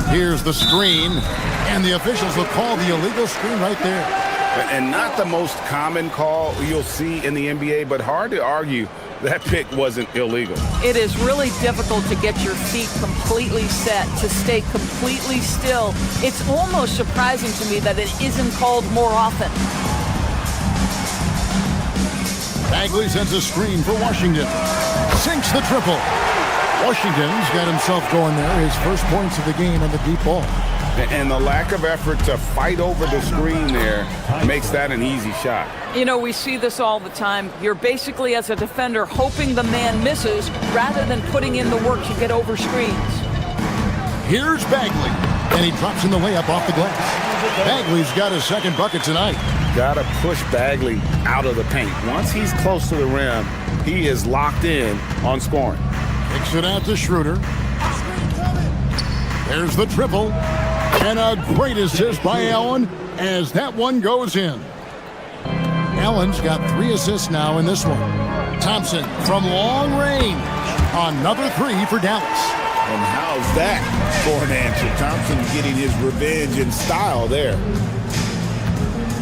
Here's the screen, and the officials will call the illegal screen right there. And not the most common call you'll see in the NBA, but hard to argue that pick wasn't illegal. It is really difficult to get your feet completely set, to stay completely still. It's almost surprising to me that it isn't called more often. Bagley sends a screen for Washington. Sinks the triple. Washington's got himself going there. His first points of the game on the deep ball. And the lack of effort to fight over the screen there makes that an easy shot. You know, we see this all the time. You're basically, as a defender, hoping the man misses rather than putting in the work to get over screens. Here's Bagley, and he drops in the layup off the glass. Bagley's got his second bucket tonight. Got to push Bagley out of the paint. Once he's close to the rim, he is locked in on scoring. Kicks it out to Schroeder. There's the triple. And a great assist by Allen as that one goes in. Allen's got 3 assists now in this one. Thompson from long range. Another 3 for Dallas. And how's that for an answer? Thompson getting his revenge in style there.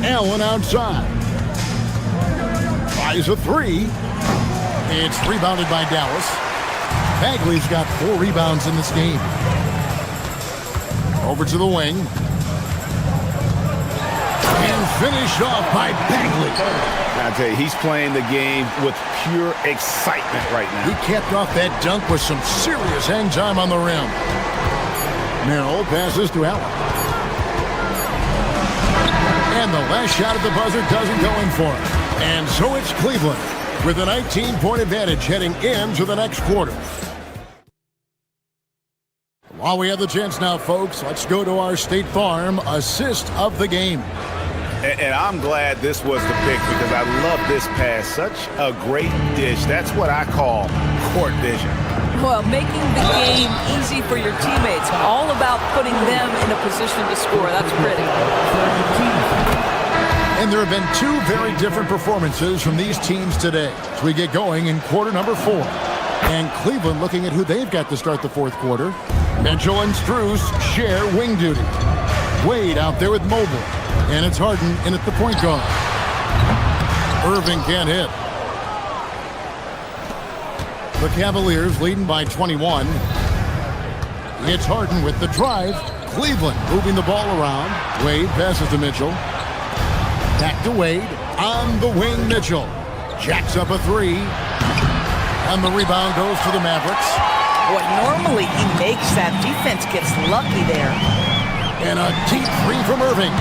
Allen outside. Tries a 3. It's rebounded by Dallas. Bagley's got 4 rebounds in this game. Over to the wing. And finished off by Bagley. I tell you, he's playing the game with pure excitement right now. He capped off that dunk with some serious hang time on the rim. Merrill passes to Allen. And the last shot at the buzzer doesn't go in for him. And so it's Cleveland with a 19-point advantage heading into the next quarter. While we have the chance now, folks, let's go to our State Farm assist of the game. And I'm glad this was the pick because I love this pass. Such a great dish. That's what I call court vision. Well, making the game easy for your teammates. All about putting them in a position to score. That's pretty. And there have been two very different performances from these teams today as we get going in quarter number 4. And Cleveland looking at who they've got to start the fourth quarter. Mitchell and Strus share wing duty. Wade out there with Mobley. And it's Harden in at the point guard. Irving can't hit. The Cavaliers leading by 21. It's Harden with the drive. Cleveland moving the ball around. Wade passes to Mitchell. Back to Wade. On the wing, Mitchell. Jacks up a three. And the rebound goes to the Mavericks. What normally he makes that defense gets lucky there. And a deep three from Irving.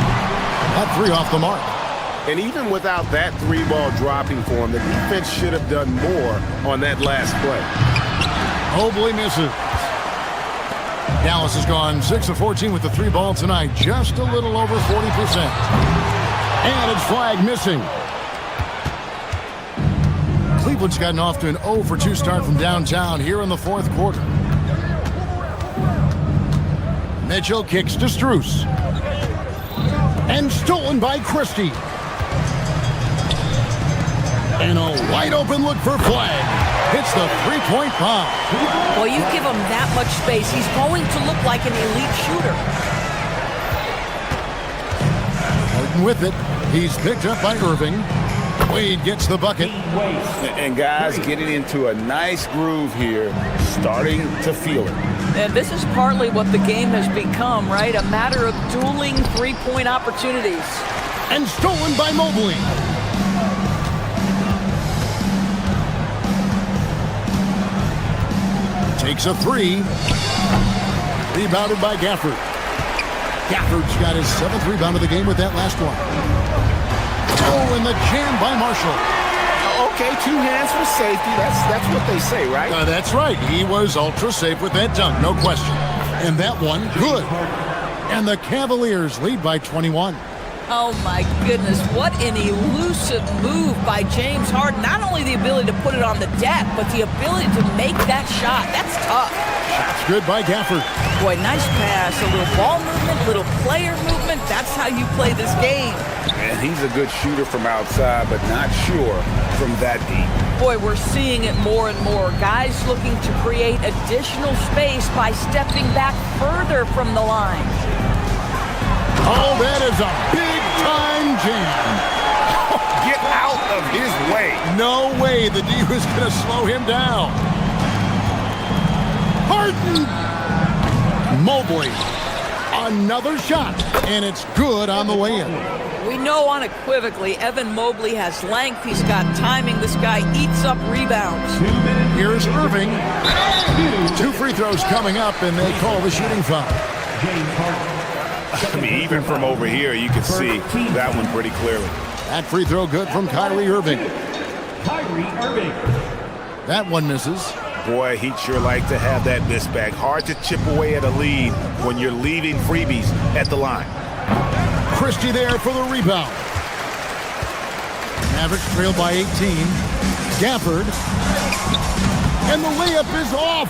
That three off the mark. And even without that three ball dropping for him, the defense should have done more on that last play. Mobley misses. Dallas has gone 6 of 14 with the three ball tonight. Just a little over 40%. And it's flag missing. Cleveland's gotten off to an 0 for 2 start from downtown here in the fourth quarter. Mitchell kicks to Strus. And stolen by Christie. And a wide open look for flag. Hits the three-point bomb. Well, you give him that much space, he's going to look like an elite shooter. Harden with it. He's picked up by Irving. Wade gets the bucket. And guys getting into a nice groove here, starting to feel it. And this is partly what the game has become, right? A matter of dueling three-point opportunities. And stolen by Mobley. Takes a three. Rebounded by Gafford. Gafford's got his 7th rebound of the game with that last one. Oh, and the jam by Marshall. Okay, 2 hands for safety. That's what they say, right? That's right. He was ultra safe with that dunk, no question. And that one, good. And the Cavaliers lead by 21. Oh, my goodness. What an elusive move by James Harden. Not only the ability to put it on the deck, but the ability to make that shot. That's tough. Shot's good by Gafford. Boy, nice pass. A little ball movement, a little player movement. That's how you play this game. And he's a good shooter from outside, but not sure from that deep. Boy, we're seeing it more and more. Guys looking to create additional space by stepping back further from the line. Oh, that is a big-time jam. Get out of his way. No way the D was going to slow him down. Harden. Mobley. Another shot, and it's good on the way in. We know unequivocally Evan Mobley has length. He's got timing. This guy eats up rebounds. Here's Irving. 2 free throws coming up, and they call the shooting foul. I mean, even from over here, you can see that one pretty clearly. That free throw good from Kyrie Irving. Kyrie Irving. That one misses. Boy, he'd sure like to have that miss back. Hard to chip away at a lead when you're leaving freebies at the line. Christie there for the rebound. Mavericks trailed by 18. Gafford. And the layup is off.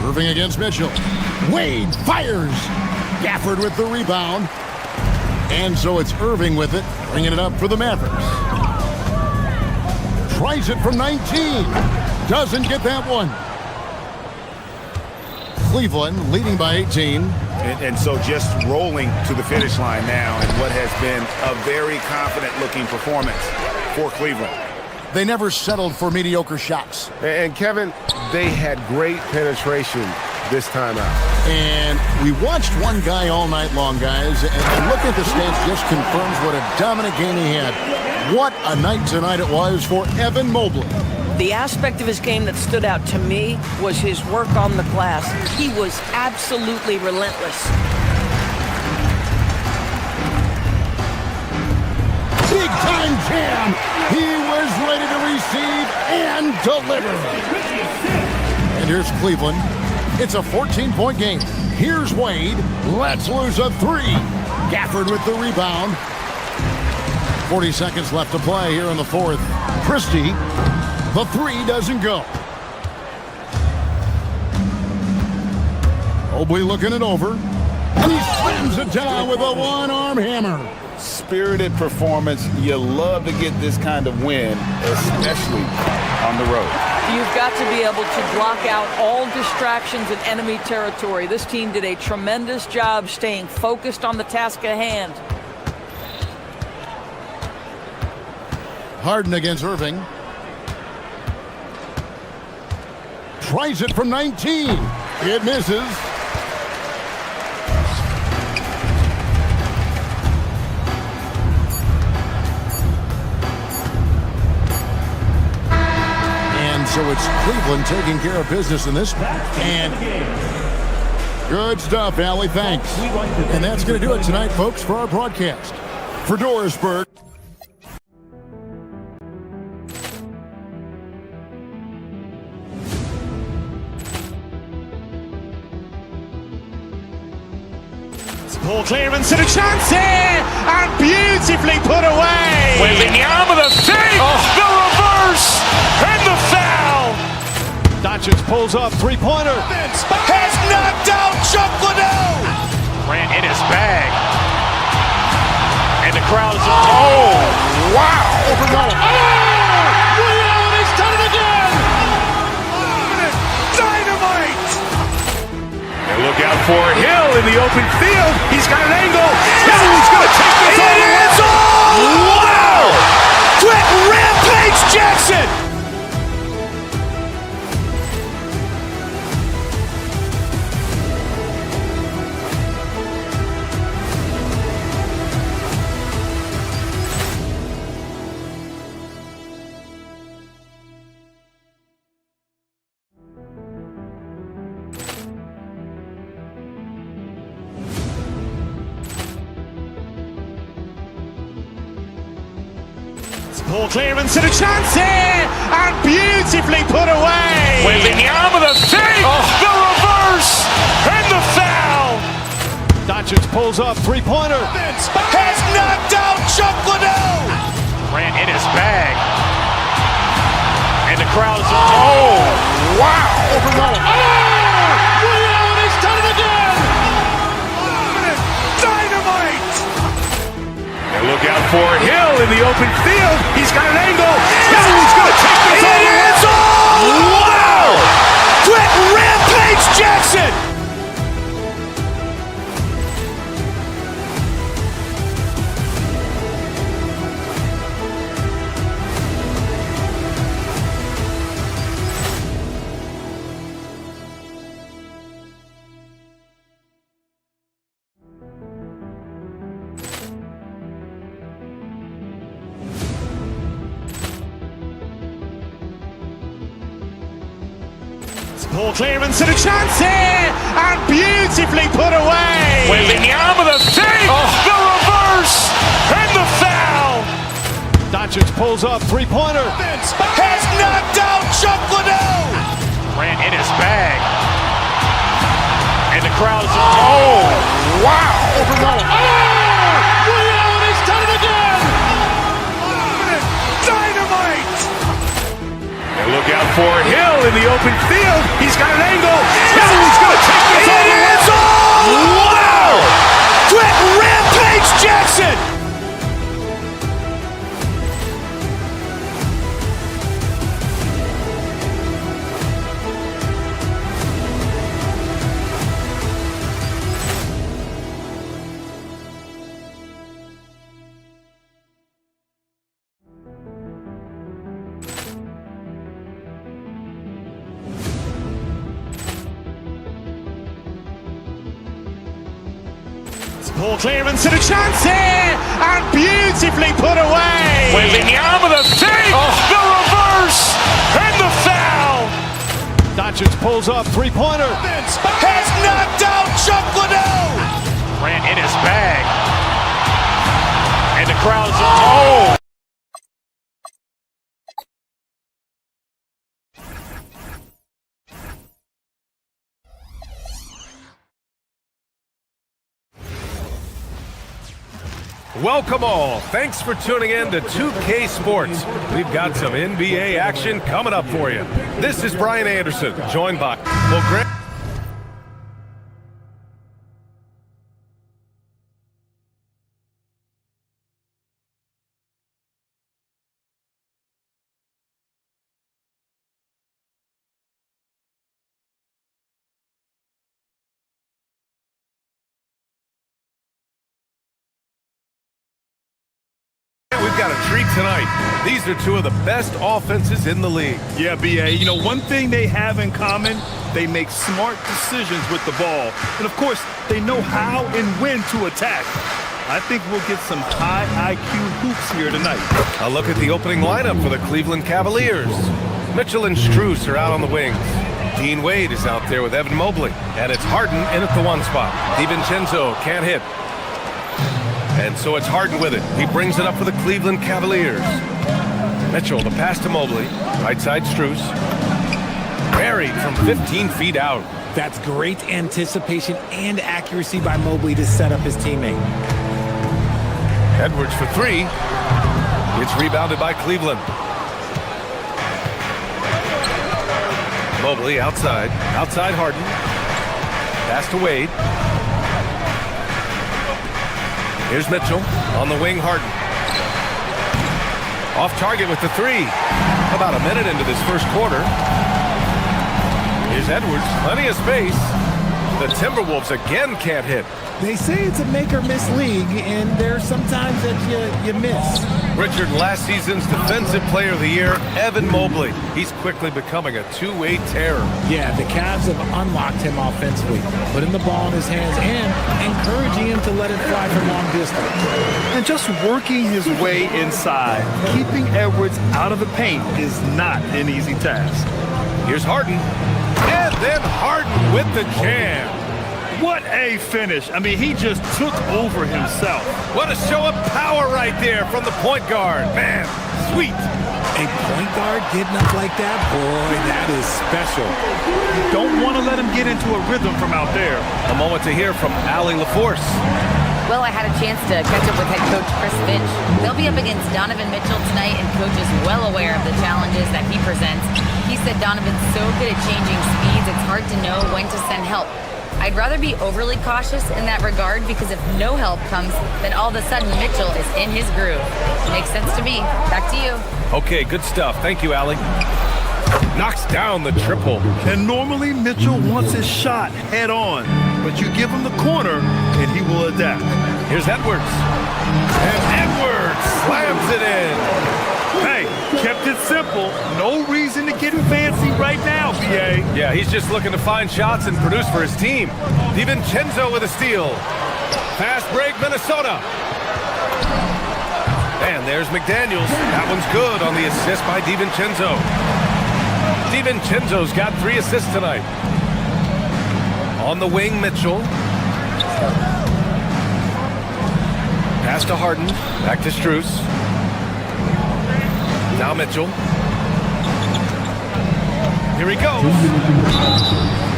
Irving against Mitchell. Wade fires. Gafford with the rebound. And so it's Irving with it, bringing it up for the Mavericks. Tries it from 19. Doesn't get that one. Cleveland leading by 18. And so just rolling to the finish line now in what has been a very confident-looking performance for Cleveland. They never settled for mediocre shots. And Kevin, they had great penetration this timeout. And we watched one guy all night long, guys, and look at the stats just confirms what a dominant game he had. What a night tonight it was for Evan Mobley. The aspect of his game that stood out to me was his work on the glass. He was absolutely relentless. Big-time jam. He was ready to receive and deliver. And here's Cleveland. It's a 14-point game. Here's Wade. Let's lose a three. Gafford with the rebound. 40 seconds left to play here in the fourth. Christie, the three doesn't go. Mobley looking it over. And he slams it down with a one-arm hammer. Spirited performance. You love to get this kind of win, especially on the road. You've got to be able to block out all distractions in enemy territory. This team did a tremendous job staying focused on the task at hand. Harden against Irving. Tries it from 19. It misses. So it's Cleveland taking care of business in this. And good stuff, Allie. Thanks. And that's going to do it tonight, folks, for our broadcast. For Dorisburg. Ball clearance and a chance here, and beautifully put away. Wembanyama the fake, the reverse, and the foul. Doncic pulls up, three-pointer. Has knocked out Chuck Liddell. Grant in his bag. And the crowd is, oh, wow. Ray Allen has done it again. Dynamite. And look out for Hill in the open field. He's got an angle. Hill's going to take this all the way. Wow. Quick rampage Jackson. Ball clearance and a chance here, and beautifully put away. Wembanyama the fake, the reverse, and the foul. Doncic pulls up, three-pointer. Has knocked out Chuck Liddell. Grant in his bag. And the crowd is, oh, wow. Ray Allen has done it again. Dynamite. And look out for Hill in the open field. He's got an angle. Hill's going to take this all the way. Wow. Quick rampage Jackson. Ball clearance and a chance here, and beautifully put away. Wembanyama the fake, the reverse, and the foul. Doncic pulls up, three-pointer. Has knocked out Chuck Liddell. Grant in his bag. And the crowd is, oh, wow. Ray Allen has done it again. Dynamite. And look out for Hill in the open field. He's got an angle. Hill's going to take this all the way. Wow. Quick rampage Jackson. Ball clearance and a chance here, and beautifully put away. Wembanyama with a fake, the reverse, and the foul. Doncic pulls up, three-pointer. Has knocked out Chuck Liddell. Ran in his bag. And the crowd's, oh! Welcome all. Thanks for tuning in to 2K Sports. We've got some NBA action coming up for you. This is Brian Anderson, joined by Grant. We've got a treat tonight. These are two of the best offenses in the league. Yeah, B.A., you know, one thing they have in common, they make smart decisions with the ball. And, of course, they know how and when to attack. I think we'll get some high IQ hoops here tonight. A look at the opening lineup for the Cleveland Cavaliers. Mitchell and Strus are out on the wings. Dean Wade is out there with Evan Mobley. And it's Harden in at the one spot. DiVincenzo can't hit. And so it's Harden with it. He brings it up for the Cleveland Cavaliers. Mitchell, the pass to Mobley. Right side, Strus. Buried from 15 feet out. That's great anticipation and accuracy by Mobley to set up his teammate. Edwards for three. It's rebounded by Cleveland. Mobley outside. Outside Harden. Pass to Wade. Here's Mitchell on the wing, Harden. Off target with the three. About a minute into this first quarter. Here's Edwards, plenty of space. The Timberwolves again can't hit. They say it's a make-or-miss league, and there's sometimes that you miss. Richard, last season's Defensive Player of the Year, Evan Mobley. He's quickly becoming a two-way terror. Yeah, the Cavs have unlocked him offensively, putting the ball in his hands and encouraging him to let it fly from long distance. And just working his way inside, keeping Edwards out of the paint is not an easy task. Here's Harden. And then Harden with the jam. What a finish. I mean, he just took over himself. What a show of power right there from the point guard. Man, sweet. A point guard getting up like that? Boy, that is special. You don't want to let him get into a rhythm from out there. A moment to hear from Allie LaForce. Well, I had a chance to catch up with head coach Chris Finch. They'll be up against Donovan Mitchell tonight, and coach is well aware of the challenges that he presents. He said Donovan's so good at changing speeds, it's hard to know when to send help. I'd rather be overly cautious in that regard because if no help comes, then all of a sudden Mitchell is in his groove. Makes sense to me. Back to you. Okay, good stuff. Thank you, Allie. Knocks down the triple. And normally Mitchell wants his shot head on, but you give him the corner and he will adapt. Here's Edwards. And Edwards slams it in. Hey, kept it simple. No reason to get fancy right now, B.A. Yeah, he's just looking to find shots and produce for his team. DiVincenzo with a steal. Fast break, Minnesota. And there's McDaniels. That one's good on the assist by DiVincenzo. DiVincenzo's got 3 assists tonight. On the wing, Mitchell. Pass to Harden. Back to Strus. Now Mitchell. Here he goes.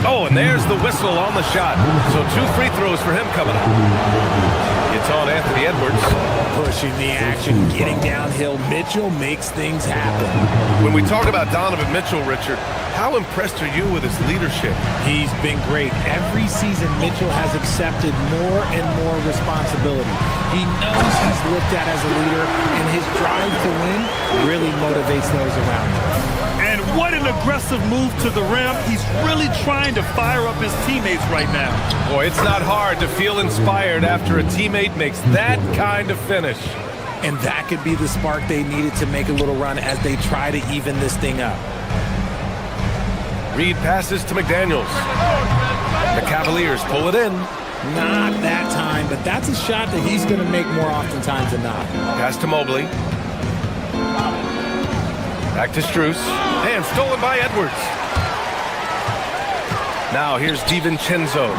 Oh, and there's the whistle on the shot. So 2 free throws for him coming up. It's on Anthony Edwards. Pushing the action, getting downhill. Mitchell makes things happen. When we talk about Donovan Mitchell, Richard, how impressed are you with his leadership? He's been great. Every season, Mitchell has accepted more and more responsibility. He knows he's looked at as a leader, and his drive to win really motivates those around him. And what an aggressive move to the rim. He's really trying to fire up his teammates right now. Boy, it's not hard to feel inspired after a teammate makes that kind of finish. And that could be the spark they needed to make a little run as they try to even this thing up. Reed passes to McDaniels. The Cavaliers pull it in. Not that time, but that's a shot that he's going to make more oftentimes than not. Pass to Mobley. Back to Strus. And stolen by Edwards. Now here's DiVincenzo.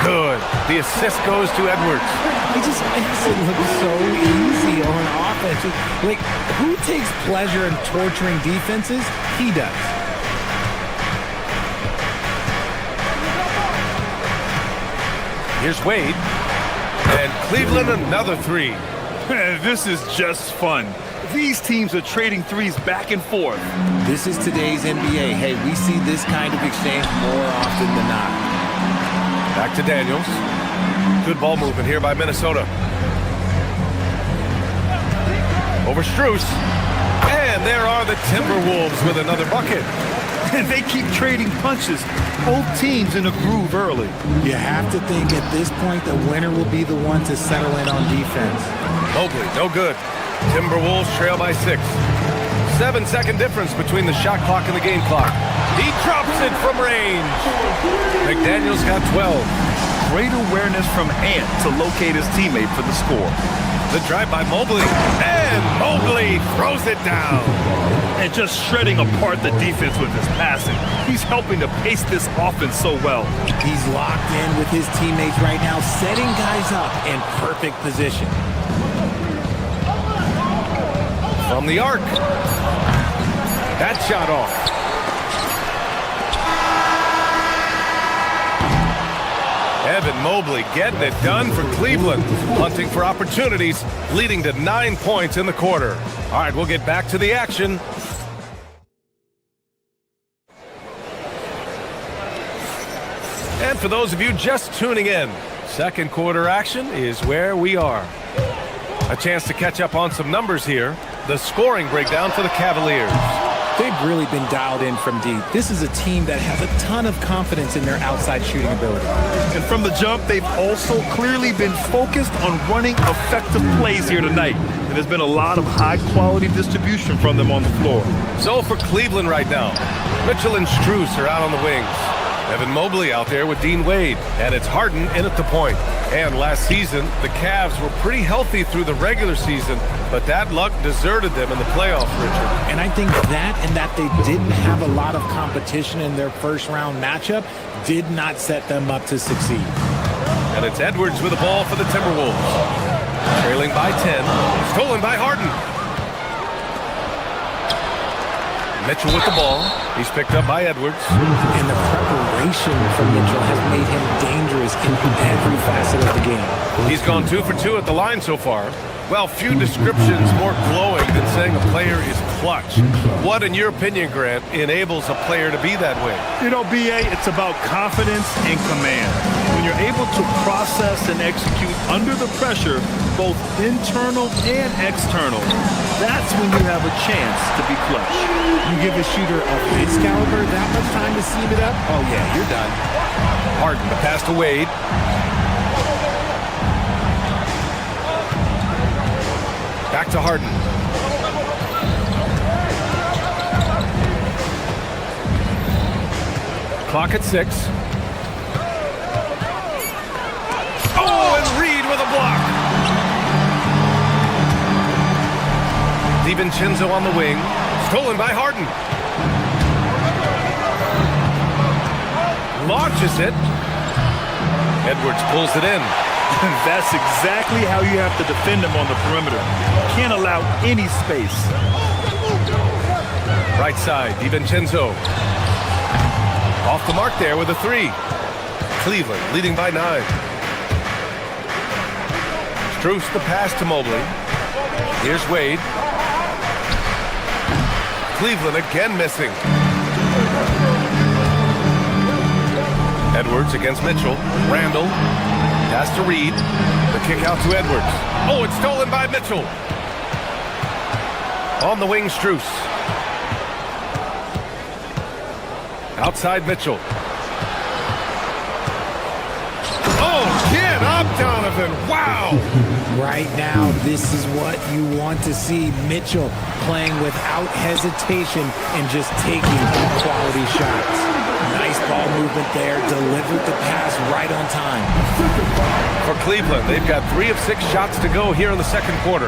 Good. The assist goes to Edwards. He just makes it look so easy on offense. Like, who takes pleasure in torturing defenses? He does. Here's Wade. And Cleveland another three. This is just fun. These teams are trading threes back and forth. This is today's NBA. Hey, we see this kind of exchange more often than not. Back to Daniels. Good ball movement here by Minnesota. Over Strus. And there are the Timberwolves with another bucket. And they keep trading punches. Both teams in a groove early. You have to think at this point the winner will be the one to settle in on defense. Mobley, no good. Timberwolves trail by 6. 7-second difference between the shot clock and the game clock. He drops it from range. McDaniels got 12. Great awareness from Ant to locate his teammate for the score. The drive by Mobley. And Mobley throws it down. And just shredding apart the defense with his passing. He's helping to pace this offense so well. He's locked in with his teammates right now, setting guys up in perfect position. From the arc. That shot off. Evan Mobley getting it done for Cleveland. Hunting for opportunities, leading to 9 points in the quarter. All right, we'll get back to the action. And for those of you just tuning in, second quarter action is where we are. A chance to catch up on some numbers here. The scoring breakdown for the Cavaliers. They've really been dialed in from deep. This is a team that has a ton of confidence in their outside shooting ability. And from the jump, they've also clearly been focused on running effective plays here tonight. And there's been a lot of high-quality distribution from them on the floor. So for Cleveland right now, Mitchell and Strus are out on the wings. Evan Mobley out there with Dean Wade. And it's Harden in at the point. And last season, the Cavs were pretty healthy through the regular season, but that luck deserted them in the playoffs, Richard. And I think that and that they didn't have a lot of competition in their first-round matchup did not set them up to succeed. And it's Edwards with the ball for the Timberwolves. Trailing by 10. Stolen by Harden. Mitchell with the ball. He's picked up by Edwards. And the preparation from Mitchell has made him dangerous in every facet of the game. He's gone 2 for 2 at the line so far. Well, few descriptions more glowing than saying a player is clutch. What, in your opinion, Grant, enables a player to be that way? You know, B.A., it's about confidence and command. When you're able to process and execute under the pressure, both internal and external, that's when you have a chance to be clutch. You give a shooter of his caliber that much time to seam it up, oh yeah, you're done. Harden, the pass to Wade. Back to Harden. Clock at 6. Oh, and Reed with a block. DiVincenzo on the wing. Stolen by Harden. Launches it. Edwards pulls it in. That's exactly how you have to defend him on the perimeter. Can't allow any space. Right side, DiVincenzo. Off the mark there with a 3. Cleveland leading by 9. Strus the pass to Mobley. Here's Wade. Cleveland again missing. Edwards against Mitchell. Randall. Pass to Reed. The kick out to Edwards. Oh, it's stolen by Mitchell. On the wing, Strus. Outside Mitchell. Oh, get up, Donovan. Wow. Right now, this is what you want to see. Mitchell playing without hesitation and just taking quality shots. Nice ball movement there, delivered the pass right on time. For Cleveland, they've got 3 of 6 shots to go here in the second quarter.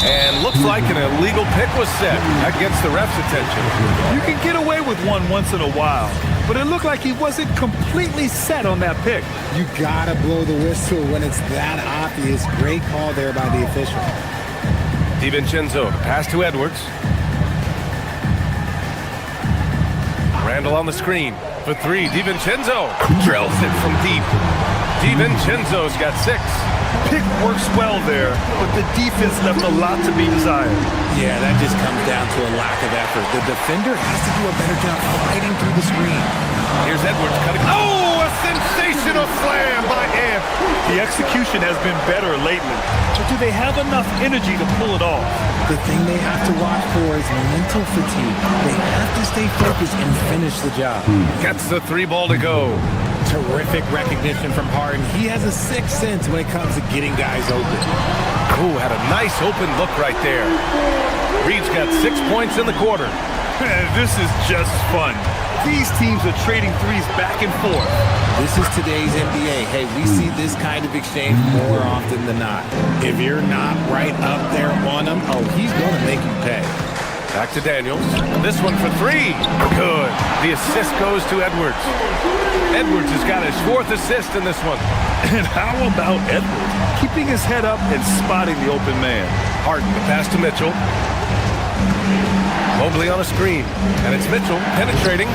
And looks like an illegal pick was set. That gets the ref's attention. You can get away with one once in a while, but it looked like he wasn't completely set on that pick. You gotta blow the whistle when it's that obvious. Great call there by the official. DiVincenzo, pass to Edwards. Randall on the screen for 3. DiVincenzo drills it from deep. DiVincenzo's got 6. Pick works well there, but the defense left a lot to be desired. Yeah, that just comes down to a lack of effort. The defender has to do a better job fighting through the screen. Here's Edwards cutting. Oh, a sensational slam by Ant. The execution has been better lately, but do they have enough energy to pull it off? The thing they have to watch for is mental fatigue. They have to stay focused and finish the job. Gets the 3 ball to go. Terrific recognition from Harden. He has a sixth sense when it comes to getting guys open. Ooh, had a nice open look right there. Reed's got 6 points in the quarter. This is just fun. These teams are trading threes back and forth. This is today's NBA. Hey, we see this kind of exchange more often than not. If you're not right up there on him, oh, he's going to make you pay. Back to Daniels. This one for 3. Good. The assist goes to Edwards. Edwards has got his 4th assist in this one. And how about Edwards keeping his head up and spotting the open man? Harden, the pass to Mitchell. Mobley on a screen. And it's Mitchell penetrating.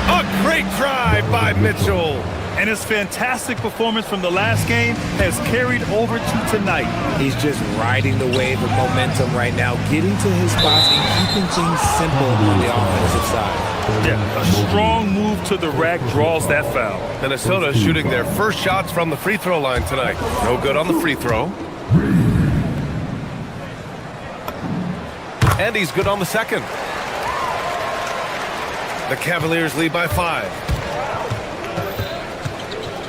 A great drive by Mitchell. And his fantastic performance from the last game has carried over to tonight. He's just riding the wave of momentum right now, getting to his spots and keeping things simple on the offensive side. Yeah, a strong move to the rack draws that foul. Minnesota shooting their first shots from the free throw line tonight. No good on the free throw. And he's good on the second. The Cavaliers lead by 5.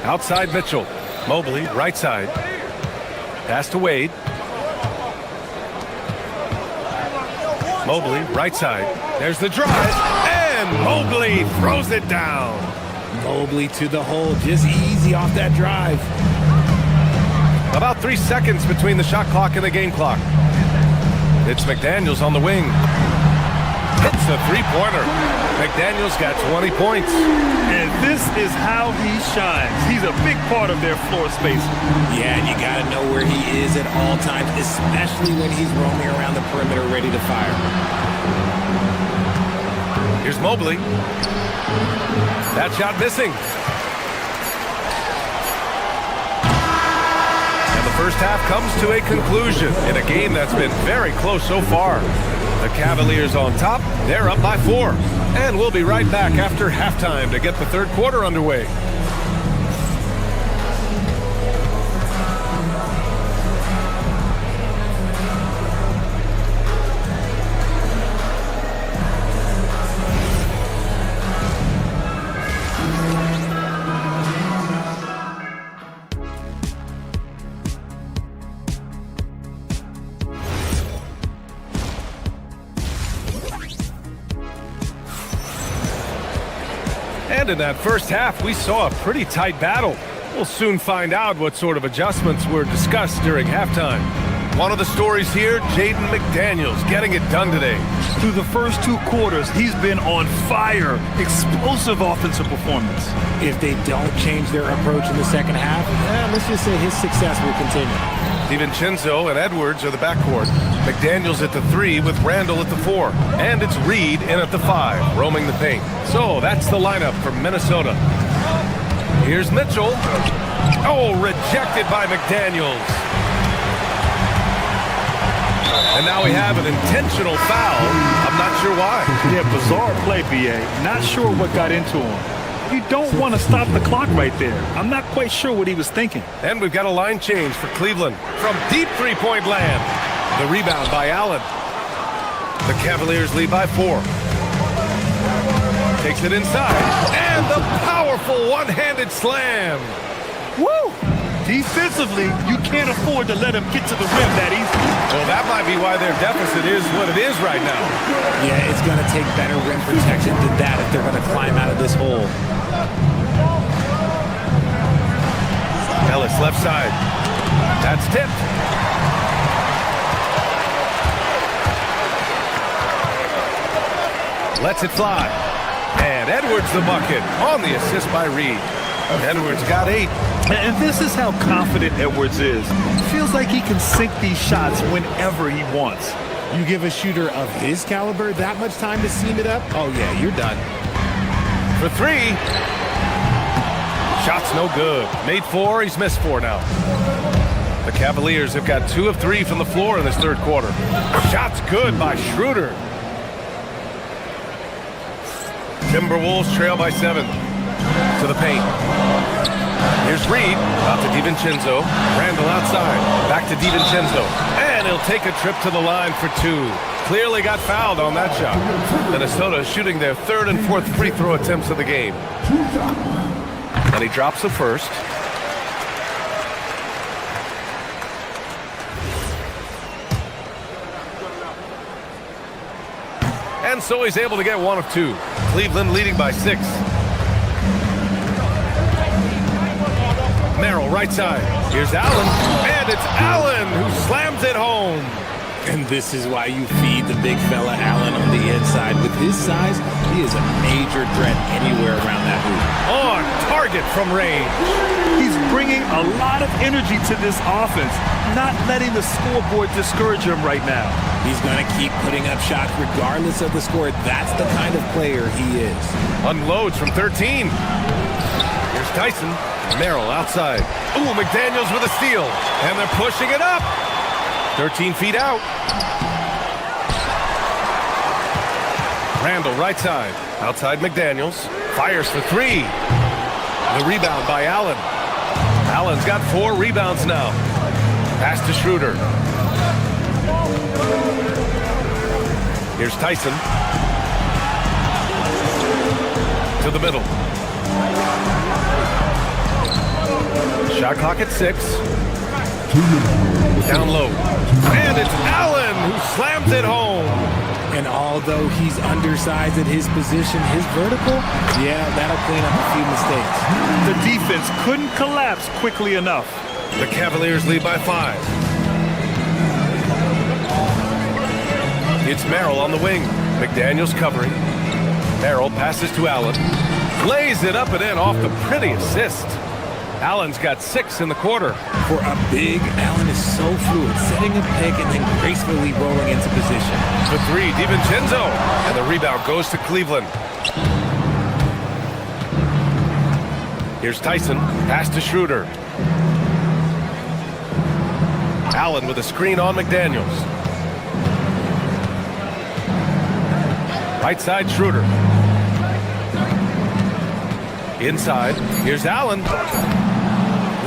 Outside Mitchell. Mobley, right side. Pass to Wade. Mobley, right side. There's the drive. And Mobley throws it down. Mobley to the hole. Just easy off that drive. About 3 seconds between the shot clock and the game clock. It's McDaniels on the wing. Hits a 3-pointer. McDaniels got 20 points. And this is how he shines. He's a big part of their floor space. Yeah, and you got to know where he is at all times, especially when he's roaming around the perimeter ready to fire. Here's Mobley. That shot missing. And the first half comes to a conclusion in a game that's been very close so far. The Cavaliers on top. They're up by 4. And we'll be right back after halftime to get the third quarter underway. And in that first half, we saw a pretty tight battle. We'll soon find out what sort of adjustments were discussed during halftime. One of the stories here, Jaden McDaniels getting it done today. Through the first 2 quarters, he's been on fire. Explosive offensive performance. If they don't change their approach in the second half, let's just say his success will continue. DiVincenzo and Edwards are the backcourt. McDaniels at the 3 with Randall at the 4. And it's Reed in at the 5, roaming the paint. So that's the lineup for Minnesota. Here's Mitchell. Oh, rejected by McDaniels. And now we have an intentional foul. I'm not sure why. Yeah, bizarre play, B.A. Not sure what got into him. You don't want to stop the clock right there. I'm not quite sure what he was thinking. And we've got a line change for Cleveland from deep three-point land. The rebound by Allen. The Cavaliers lead by 4. Takes it inside. And the powerful one-handed slam. Woo! Defensively, you can't afford to let him get to the rim that easy. Well, that might be why their deficit is what it is right now. Yeah, it's going to take better rim protection than that if they're going to climb out of this hole. Ellis left side. That's tipped. Lets it fly. And Edwards the bucket on the assist by Reed. Edwards got 8. And this is how confident Edwards is. Feels like he can sink these shots whenever he wants. You give a shooter of his caliber that much time to seam it up, oh yeah, you're done. For 3. Shot's no good. Made 4, he's missed 4 now. The Cavaliers have got 2 of 3 from the floor in this third quarter. Shot's good by Schroeder. Timberwolves trail by 7. To the paint. Here's Reed. Out to DiVincenzo. Randall outside. Back to DiVincenzo. And he'll take a trip to the line for 2. Clearly got fouled on that shot. Minnesota shooting their 3rd and 4th free throw attempts of the game. And he drops the first. And so he's able to get 1 of 2. Cleveland leading by 6. Merrill, right side. Here's Allen. And it's Allen who slams it home. And this is why you feed the big fella Allen on the inside. With his size, he is a major threat anywhere around that hoop. On target from range. He's bringing a lot of energy to this offense, not letting the scoreboard discourage him right now. He's going to keep putting up shots regardless of the score. That's the kind of player he is. Unloads from 13. Here's Tyson. Merrill outside. Ooh, McDaniels with a steal. And they're pushing it up. 13 feet out. Randall right side. Outside McDaniels. Fires for 3. The rebound by Allen. Allen's got 4 rebounds now. Pass to Schroeder. Here's Tyson. To the middle. Shot clock at 6. Down low. And it's Allen who slams it home. And although he's undersized at his position, his vertical, yeah, that'll clean up a few mistakes. The defense couldn't collapse quickly enough. The Cavaliers lead by 5. It's Merrill on the wing. McDaniels covering. Merrill passes to Allen. Lays it up and in off the pretty assist. Allen's got 6 in the quarter. For a big, Allen is so fluid, setting a pick and then gracefully rolling into position. For 3, DiVincenzo. And the rebound goes to Cleveland. Here's Tyson. Pass to Schroeder. Allen with a screen on McDaniels. Right side, Schroeder. Inside. Here's Allen.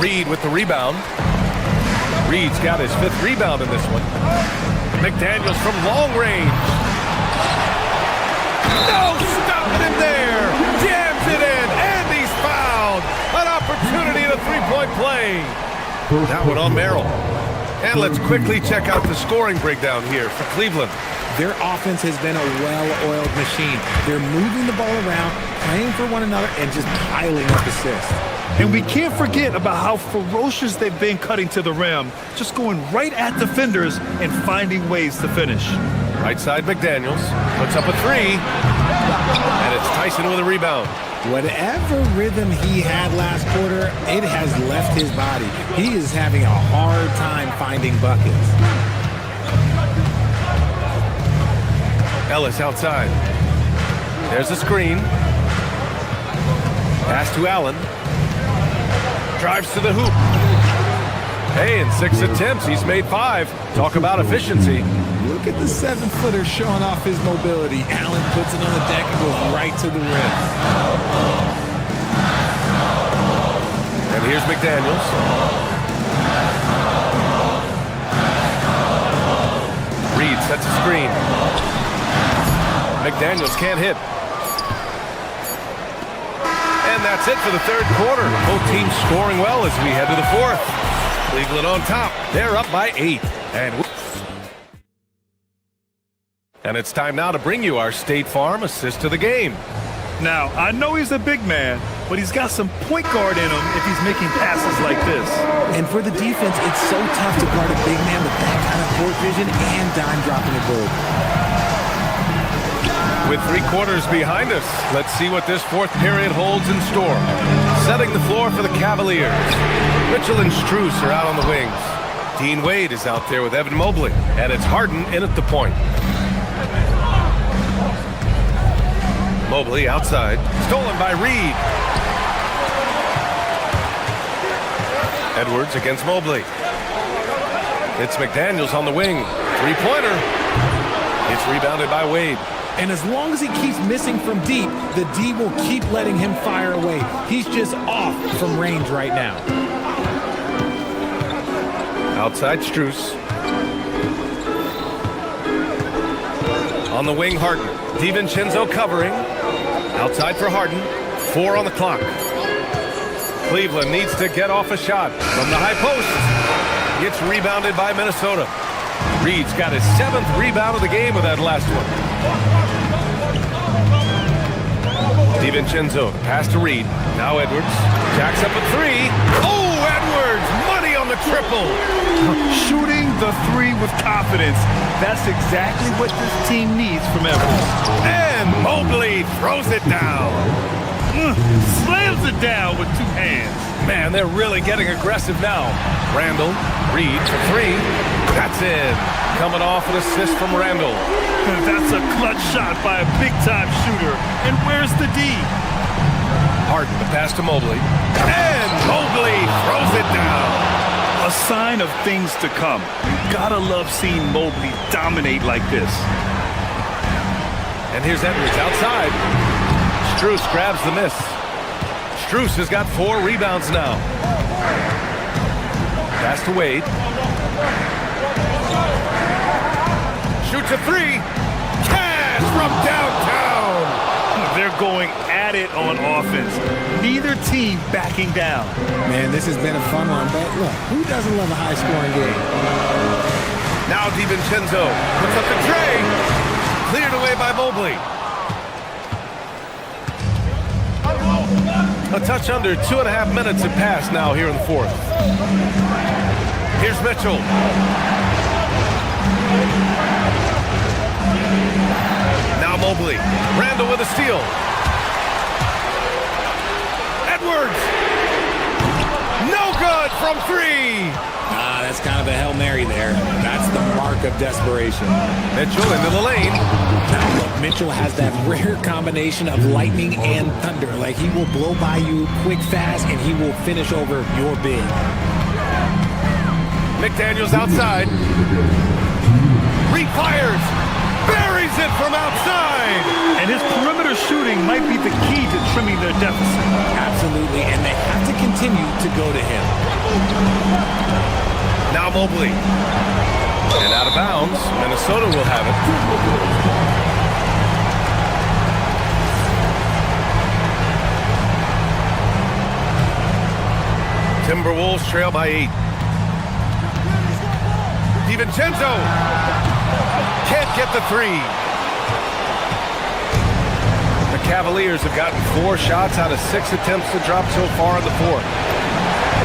Reed with the rebound. Reed's got his 5th rebound in this one. McDaniels from long range. No stopping him there. Jams it in, and he's fouled. An opportunity at a 3-point play. That one on Merrill. And let's quickly check out the scoring breakdown here for Cleveland. Their offense has been a well-oiled machine. They're moving the ball around, playing for one another, and just piling up assists. And we can't forget about how ferocious they've been cutting to the rim, just going right at defenders and finding ways to finish. Right side, McDaniels puts up a 3. And it's Tyson with a rebound. Whatever rhythm he had last quarter, it has left his body. He is having a hard time finding buckets. Ellis outside. There's a screen. Pass to Allen. Drives to the hoop. Hey, in 6 attempts, he's made 5. Talk about efficiency. Look at the 7-footer showing off his mobility. Allen puts it on the deck and goes right to the rim. And here's McDaniels. Reed sets a screen. McDaniels can't hit. And that's it for the third quarter. Both teams scoring well as we head to the fourth. Cleveland on top. They're up by 8. And it's time now to bring you our State Farm assist to the game. Now, I know he's a big man, but he's got some point guard in him if he's making passes like this. And for the defense, it's so tough to guard a big man with that kind of court vision and dime dropping ability. With 3 quarters behind us, let's see what this fourth period holds in store. Setting the floor for the Cavaliers. Mitchell and Strus are out on the wings. Dean Wade is out there with Evan Mobley, and it's Harden in at the point. Mobley outside, stolen by Reed. Edwards against Mobley. It's McDaniels on the wing. 3-pointer. It's rebounded by Wade. And as long as he keeps missing from deep, the D will keep letting him fire away. He's just off from range right now. Outside Strus. On the wing, Harden. DiVincenzo covering. Outside for Harden. 4 on the clock. Cleveland needs to get off a shot from the high post. Gets rebounded by Minnesota. Reed's got his 7th rebound of the game with that last one. DiVincenzo, pass to Reed. Now Edwards. Jacks up a 3. Oh, Edwards! Money on the triple! Shooting the 3 with confidence. That's exactly what this team needs from Edwards. And Mobley throws it down. Slams it down with 2 hands. Man, they're really getting aggressive now. Randall, Reed for 3. That's in. Coming off an assist from Randall. That's a clutch shot by a big-time shooter. And where's the D? Harden, the pass to Mobley. And Mobley throws it down. A sign of things to come. You gotta love seeing Mobley dominate like this. And here's Edwards outside. Strus grabs the miss. Strus has got 4 rebounds now. Pass to Wade. Shoots a 3. Cash from downtown. They're going at it on offense. Neither team backing down. Man, this has been a fun one, but look, who doesn't love a high-scoring game? Now DiVincenzo puts up the tray. Cleared away by Mobley. A touch under 2.5 minutes have passed now here in the fourth. Here's Mitchell. Now Mobley. Randall with a steal. Edwards. No good from 3. That's kind of a Hail Mary there. That's the mark of desperation. Mitchell into the lane. Now look, Mitchell has that rare combination of lightning and thunder. Like, he will blow by you quick, fast, and he will finish over your big. McDaniels outside. Reed fires. Buries it from outside. And his perimeter shooting might be the key to trimming their deficit. Absolutely, and they have to continue to go to him. Now Mobley. And out of bounds. Minnesota will have it. Timberwolves trail by 8. DiVincenzo can't get the 3. The Cavaliers have gotten 4 shots out of 6 attempts to drop so far in the fourth.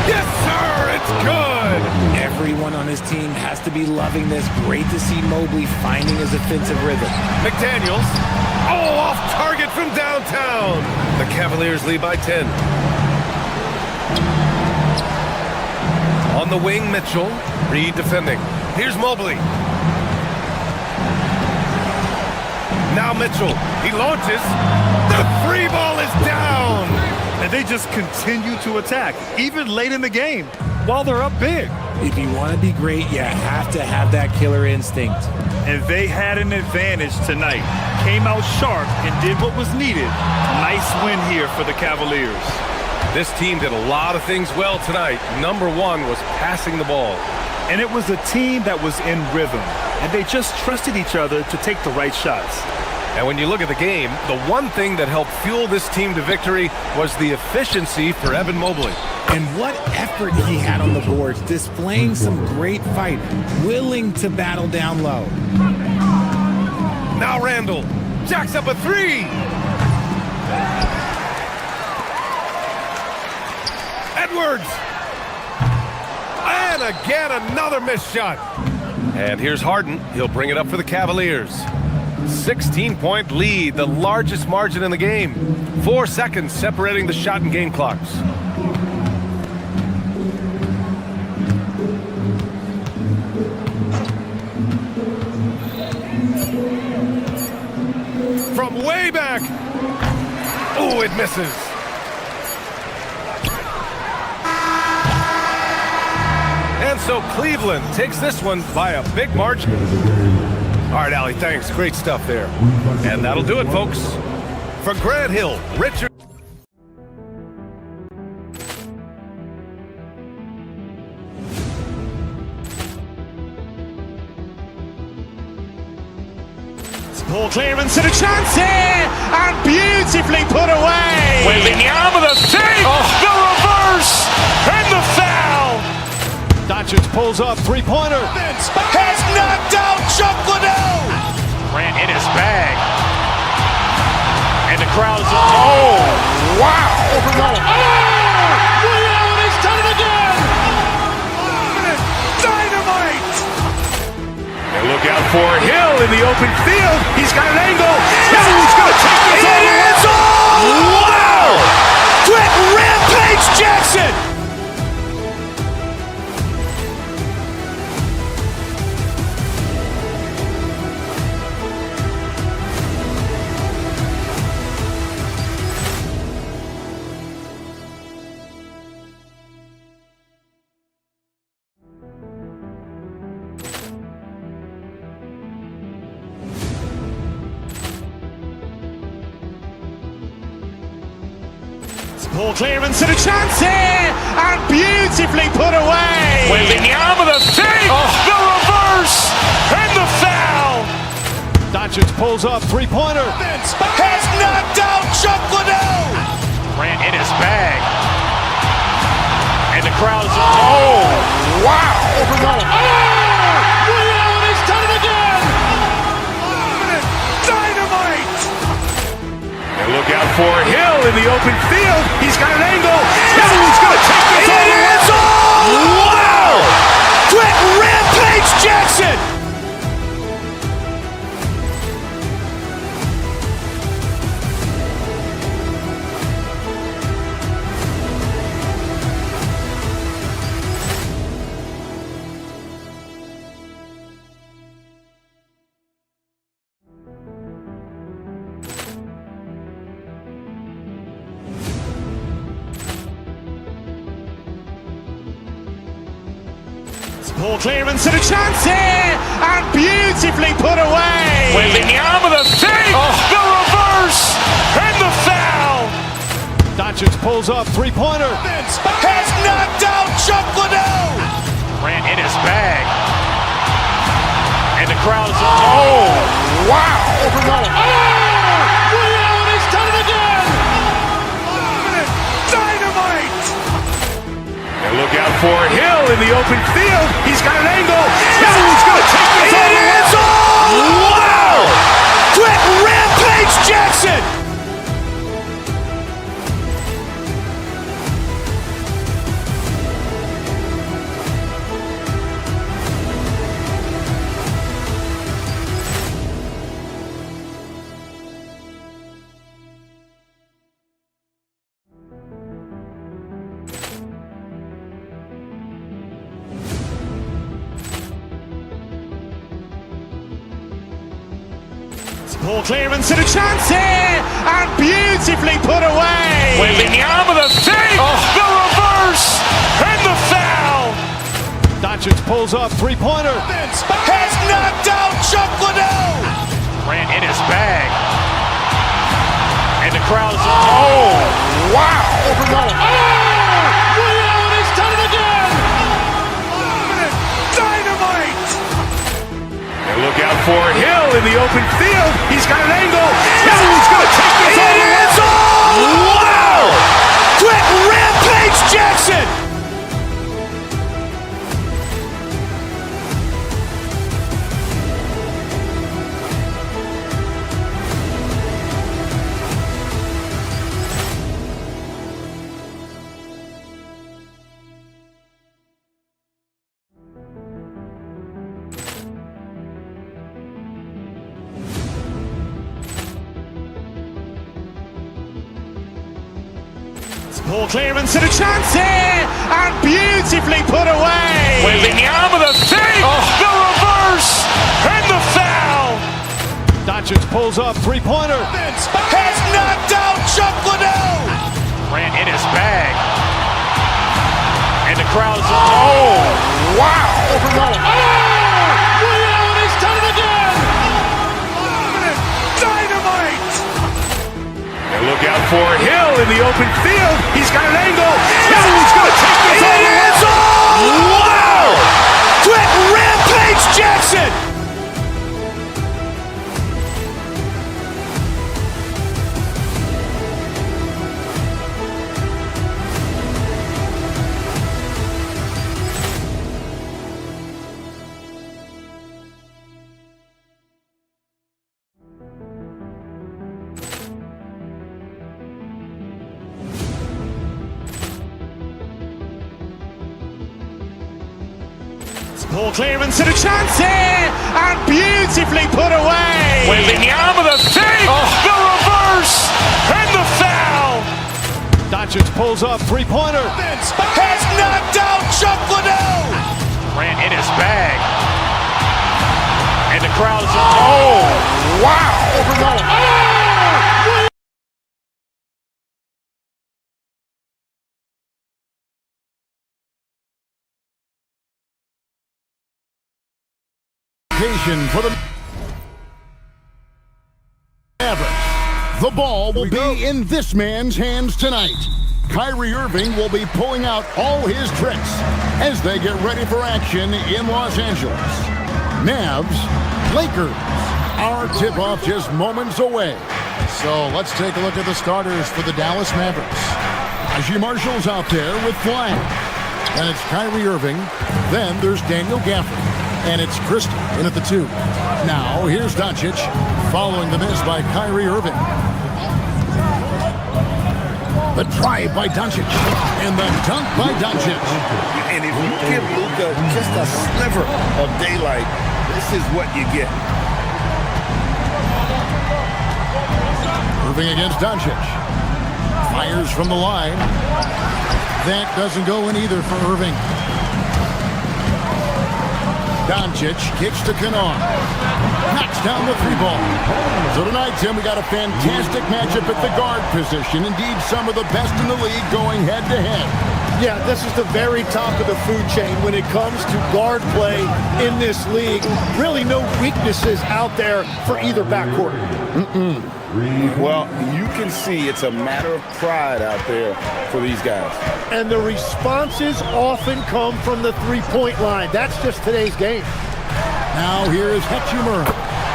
Yes, sir! It's good! Everyone on his team has to be loving this. Great to see Mobley finding his offensive rhythm. McDaniels. Oh, off target from downtown. The Cavaliers lead by 10. On the wing, Mitchell. Reed defending. Here's Mobley. Now Mitchell. He launches. The 3 ball is down. And they just continue to attack, even late in the game, while they're up big. If you want to be great, you have to have that killer instinct. And they had an advantage tonight. Came out sharp and did what was needed. Nice win here for the Cavaliers. This team did a lot of things well tonight. Number 1 was passing the ball. And it was a team that was in rhythm. And they just trusted each other to take the right shots. And when you look at the game, the one thing that helped fuel this team to victory was the efficiency for Evan Mobley. And what effort he had on the boards, displaying some great fight, willing to battle down low. Now Randall jacks up a three. Edwards. And again, another missed shot. And here's Harden. He'll bring it up for the Cavaliers. 16-point lead, the largest margin in the game. 4 seconds separating the shot and game clocks. From way back. Oh, it misses. And so Cleveland takes this one by a big margin. All right, Allie, thanks. Great stuff there. And that'll do it, folks. For Grant Hill, Richard. Ball clearance and a chance here, and beautifully put away. Wembanyama with a save, the reverse, and the foul. Doncic pulls up, three-pointer. Has knocked out Chuck Liddell. Grant in his bag. And the crowd is, oh, wow. Ray Allen has done it again. Dynamite. And look out for Hill in the open field. He's got an angle. Hill's going to take this all the way. Wow. Quick Rampage Jackson. Ball clearance and a chance here, and beautifully put away. Wembanyama with a save, the reverse, and the foul. Doncic pulls up, three-pointer. Has knocked out Chuck Liddell. Grant in his bag. And the crowd is, oh, wow. Ray Allen has done it again. Dynamite. And look out for Hill in the open field. He's got an angle. Hill's going to take this all the way. Wow. Quick Rampage Jackson. Ball clearance and a chance here, and beautifully put away. Wembanyama with a save, the reverse, and the foul. Doncic pulls up, three-pointer. Has knocked out Chuck Liddell. Grant in his bag. And the crowd is, oh, wow. Ray Allen has done it again. Dynamite. And look out for Hill in the open field. He's got an angle. Hill's going to take this all the way. Wow. Quick Rampage Jackson. Ball clearance and a chance here, and beautifully put away. Wembanyama with a save, the reverse, and the foul. Doncic pulls up, three-pointer. Has knocked out Chuck Liddell. Grant in his bag. And the crowd is, oh, wow. Ray Allen has done it again. Dynamite. And look out for Hill Hill in the open field. He's got an angle. Hill's going to take this all the way. Wow! Quick rampage Jackson! Ball clearance and a chance here, and beautifully put away. Wembanyama the fake, the reverse, and the foul. Doncic pulls up, three-pointer. Has knocked out Chuck Liddell. Ran in his bag. And the crowd is, oh, wow. Ray Allen has done it again. Dynamite. And look out for Hill in the open field. He's got an angle. Hill's going to take this all the way. Wow. Quick rampage Jackson. Ball clearance and a chance here, and beautifully put away. Wembanyama the fake, the reverse, and the foul. Doncic pulls up, three-pointer. Has knocked out Chuck Liddell. Ran in his bag. And the crowd is, oh, wow. For the Mavericks. The ball will be in this man's hands tonight. Kyrie Irving will be pulling out all his tricks as they get ready for action in Los Angeles. Mavs, Lakers. Our tip-off just moments away. So let's take a look at the starters for the Dallas Mavericks. Najee Marshall's out there with flag. And it's Kyrie Irving. Then there's Daniel Gafford. And it's Christie in at the 2. Now, here's Doncic, following the miss by Kyrie Irving. The drive by Doncic, and the dunk by Doncic. And if you give Luka just a sliver of daylight, this is what you get. Irving against Doncic. Fires from the line. That doesn't go in either for Irving. Doncic kicks to Kennard. Knocks down the 3-ball. So tonight, Tim, we got a fantastic matchup at the guard position. Indeed, some of the best in the league going head-to-head. Yeah, this is the very top of the food chain when it comes to guard play in this league. Really no weaknesses out there for either backcourt. Well, you can see it's a matter of pride out there for these guys. And the responses often come from the three-point line. That's just today's game. Now here is Hachimura.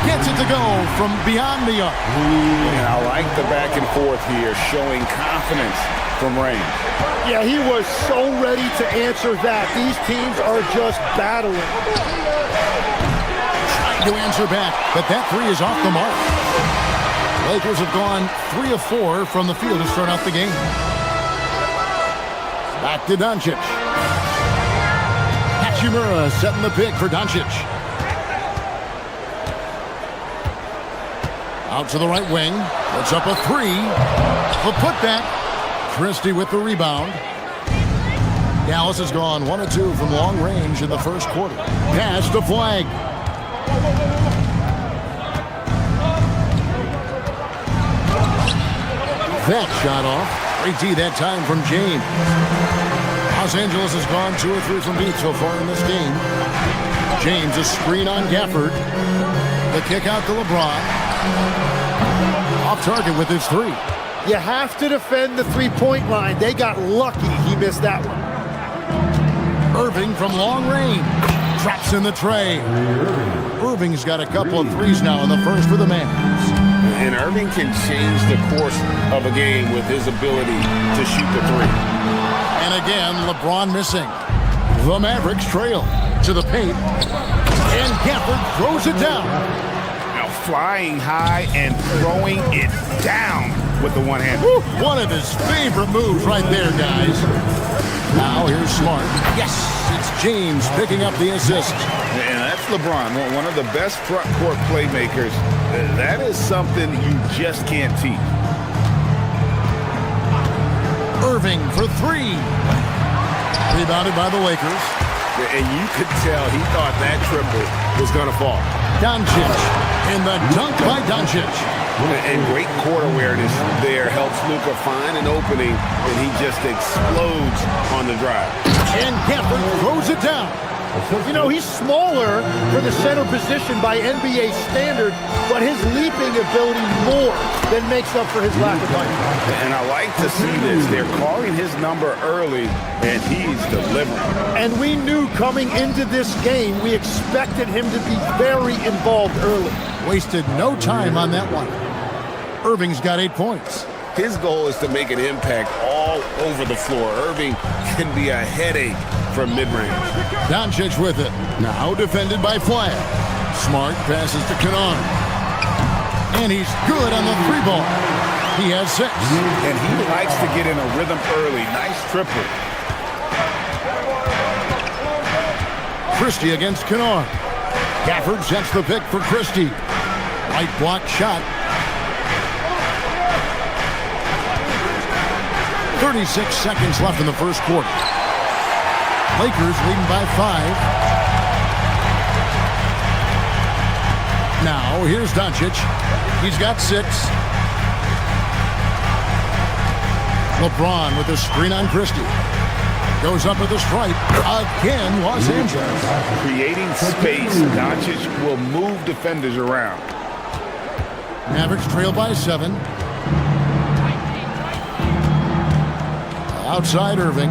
Gets it to go from beyond the arc. And I like the back and forth here, showing confidence from range. Yeah, he was so ready to answer that. These teams are just battling. Trying to answer back, but that 3 is off the mark. Lakers have gone 3 of 4 from the field to start out the game. Back to Doncic. Hachimura setting the pick for Doncic. Out to the right wing. Puts up a 3. The putback. Christie with the rebound. Dallas has gone 1 of 2 from long range in the first quarter. Pass to Flag. That shot off. Great D that time from James. Los Angeles has gone 2 or 3 from deep so far in this game. James, a screen on Gafford. The kick out to LeBron. Off target with his 3. You have to defend the three-point line. They got lucky he missed that one. Irving from long range. Drops in the tray. Irving's got a couple of threes now in the first for the Mavs. And Irving can change the course of a game with his ability to shoot the three. And again, LeBron missing. The Mavericks trail to the paint. And Gafford throws it down. Now flying high and throwing it down with the one hand. One of his favorite moves right there, guys. Now here's Smart. Yes, it's James picking up the assist. And that's LeBron, one of the best front court playmakers. That is something you just can't teach. Irving for three. Rebounded by the Lakers. And you could tell he thought that triple was going to fall. Doncic. And the dunk by Doncic. And great court awareness there helps Luka find an opening, and he just explodes on the drive. And Gafford throws it down. You know, he's smaller for the center position by NBA standards, but his leaping ability more than makes up for his lack of height. And I like to see this. They're calling his number early, and he's delivering. And we knew coming into this game, we expected him to be very involved early. Wasted no time on that one. Irving's got 8 points. His goal is to make an impact all over the floor. Irving can be a headache from mid-range. Doncic with it. Now defended by Flag. Smart passes to Canard. And he's good on the three ball. He has 6. And he likes to get in a rhythm early. Nice triple. Christie against Canard. Gafford sets the pick for Christie. Right block shot. 36 seconds left in the first quarter. Lakers leading by 5. Now, here's Doncic. He's got 6. LeBron with a screen on Christie. Goes up with a stripe. Again, Los Angeles. Creating space. Doncic will move defenders around. Mavericks trail by 7. Outside Irving.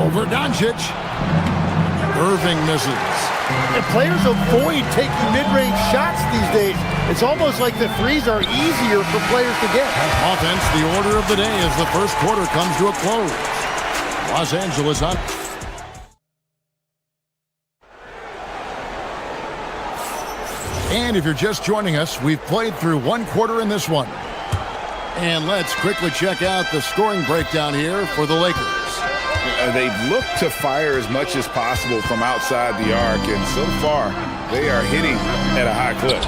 Over Doncic. Irving misses. And players avoid taking mid-range shots these days. It's almost like the threes are easier for players to get. Offense, the order of the day as the first quarter comes to a close. Los Angeles on. And if you're just joining us, we've played through one quarter in this one. And let's quickly check out the scoring breakdown here for the Lakers. They've looked to fire as much as possible from outside the arc, and so far, they are hitting at a high clip.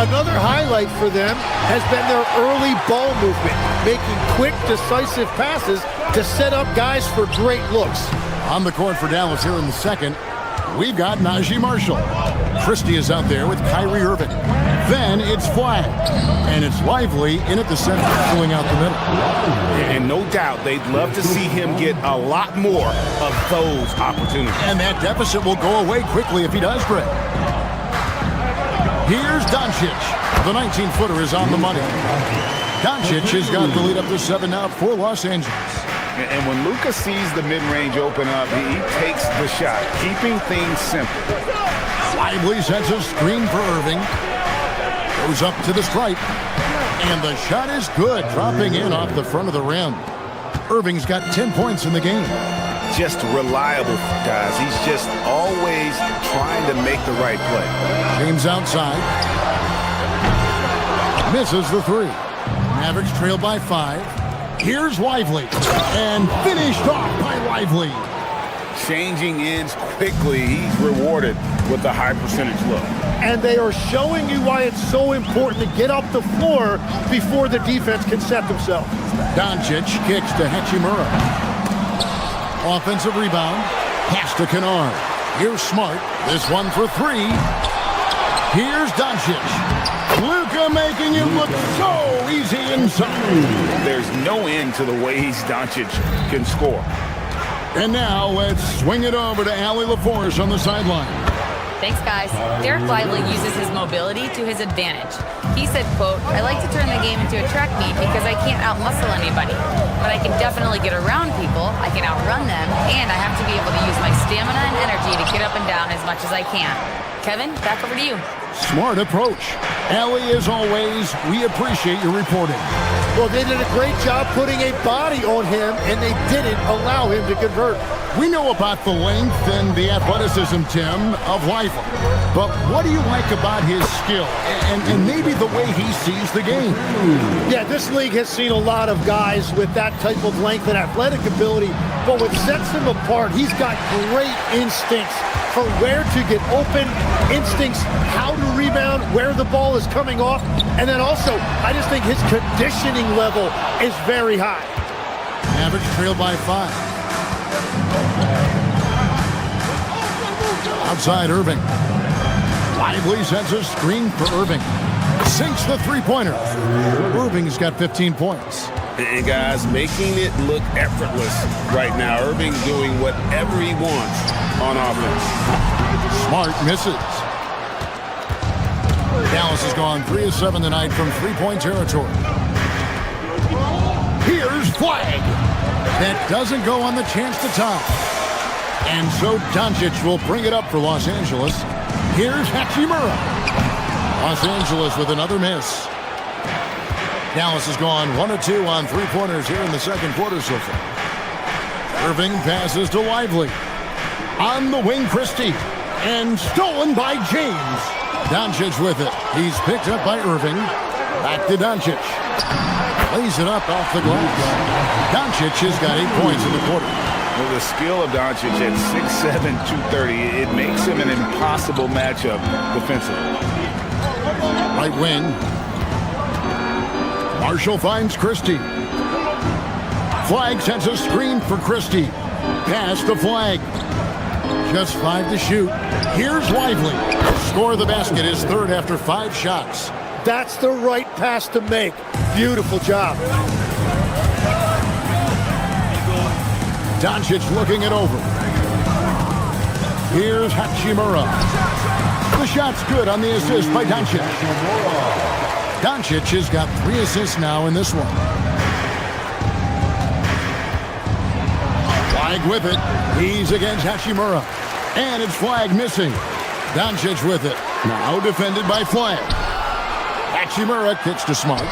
Another highlight for them has been their early ball movement, making quick, decisive passes to set up guys for great looks. On the court for Dallas here in the second, we've got Najee Marshall. Christie is out there with Kyrie Irving. Then it's Flag. And it's Lively in at the center, pulling out the middle. And no doubt they'd love to see him get a lot more of those opportunities. And that deficit will go away quickly if he does break. Here's Doncic. The 19-footer is on the money. Doncic has got the lead up to 7 now for Los Angeles. And when Luka sees the mid-range open up, he takes the shot, keeping things simple. Lively sets a screen for Irving. Goes up to the stripe. And the shot is good, dropping in off the front of the rim. Irving's got 10 points in the game. Just reliable, guys. He's just always trying to make the right play. James outside. Misses the 3. Mavericks trail by 5. Here's Lively. And finished off by Lively. Changing ends quickly. He's rewarded with a high percentage look. And they are showing you why it's so important to get up the floor before the defense can set themselves. Doncic kicks to Hachimura. Offensive rebound. Pass to Canard. Here's Smart. This one for 3. Here's Doncic. Luka making it look so easy inside. There's no end to the ways Doncic can score. And now let's swing it over to Allie LaForce on the sideline. Thanks, guys. Derek Lively uses his mobility to his advantage. He said, quote, "I like to turn the game into a track meet because I can't outmuscle anybody. But I can definitely get around people, I can outrun them, and I have to be able to use my stamina and energy to get up and down as much as I can." Kevin, back over to you. Smart approach. Allie, as always, we appreciate your reporting. Well, they did a great job putting a body on him, and they didn't allow him to convert. We know about the length and the athleticism, Tim, of Lively. But what do you like about his skill and maybe the way he sees the game? Yeah, this league has seen a lot of guys with that type of length and athletic ability, but what sets him apart, he's got great instincts for where to get open, instincts how to rebound, where the ball is coming off, and then also, I just think his conditioning level is very high. Mavericks trail by 5. Outside Irving. Lively sends a screen for Irving. Sinks the three-pointer. Irving's got 15 points. And guys, making it look effortless right now. Irving doing whatever he wants on offense. Smart misses. Dallas has gone 3 of 7 tonight from three-point territory. Here's Flag. That doesn't go on the chance to tie. And so Doncic will bring it up for Los Angeles. Here's Hachimura. Los Angeles with another miss. Dallas has gone 1 of 2 on three-pointers here in the second quarter so far. Irving passes to Lively. On the wing, Christie. And stolen by James. Doncic with it. He's picked up by Irving. Back to Doncic. Lays it up off the glass. Doncic has got 8 points in the quarter. Well, the skill of Doncic at 6'7", 230, it makes him an impossible matchup defensively. Right wing. Marshall finds Christie. Flag sends a screen for Christie. Pass to Flag. Just 5 to shoot. Here's Lively. Score the basket, his third after 5 shots. That's the right pass to make. Beautiful job. Doncic looking it over. Here's Hachimura. The shot's good on the assist by Doncic. Doncic has got 3 assists now in this one. Flag with it. He's against Hachimura. And it's Flag missing. Doncic with it. Now defended by Flag. Hachimura kicks to Smart.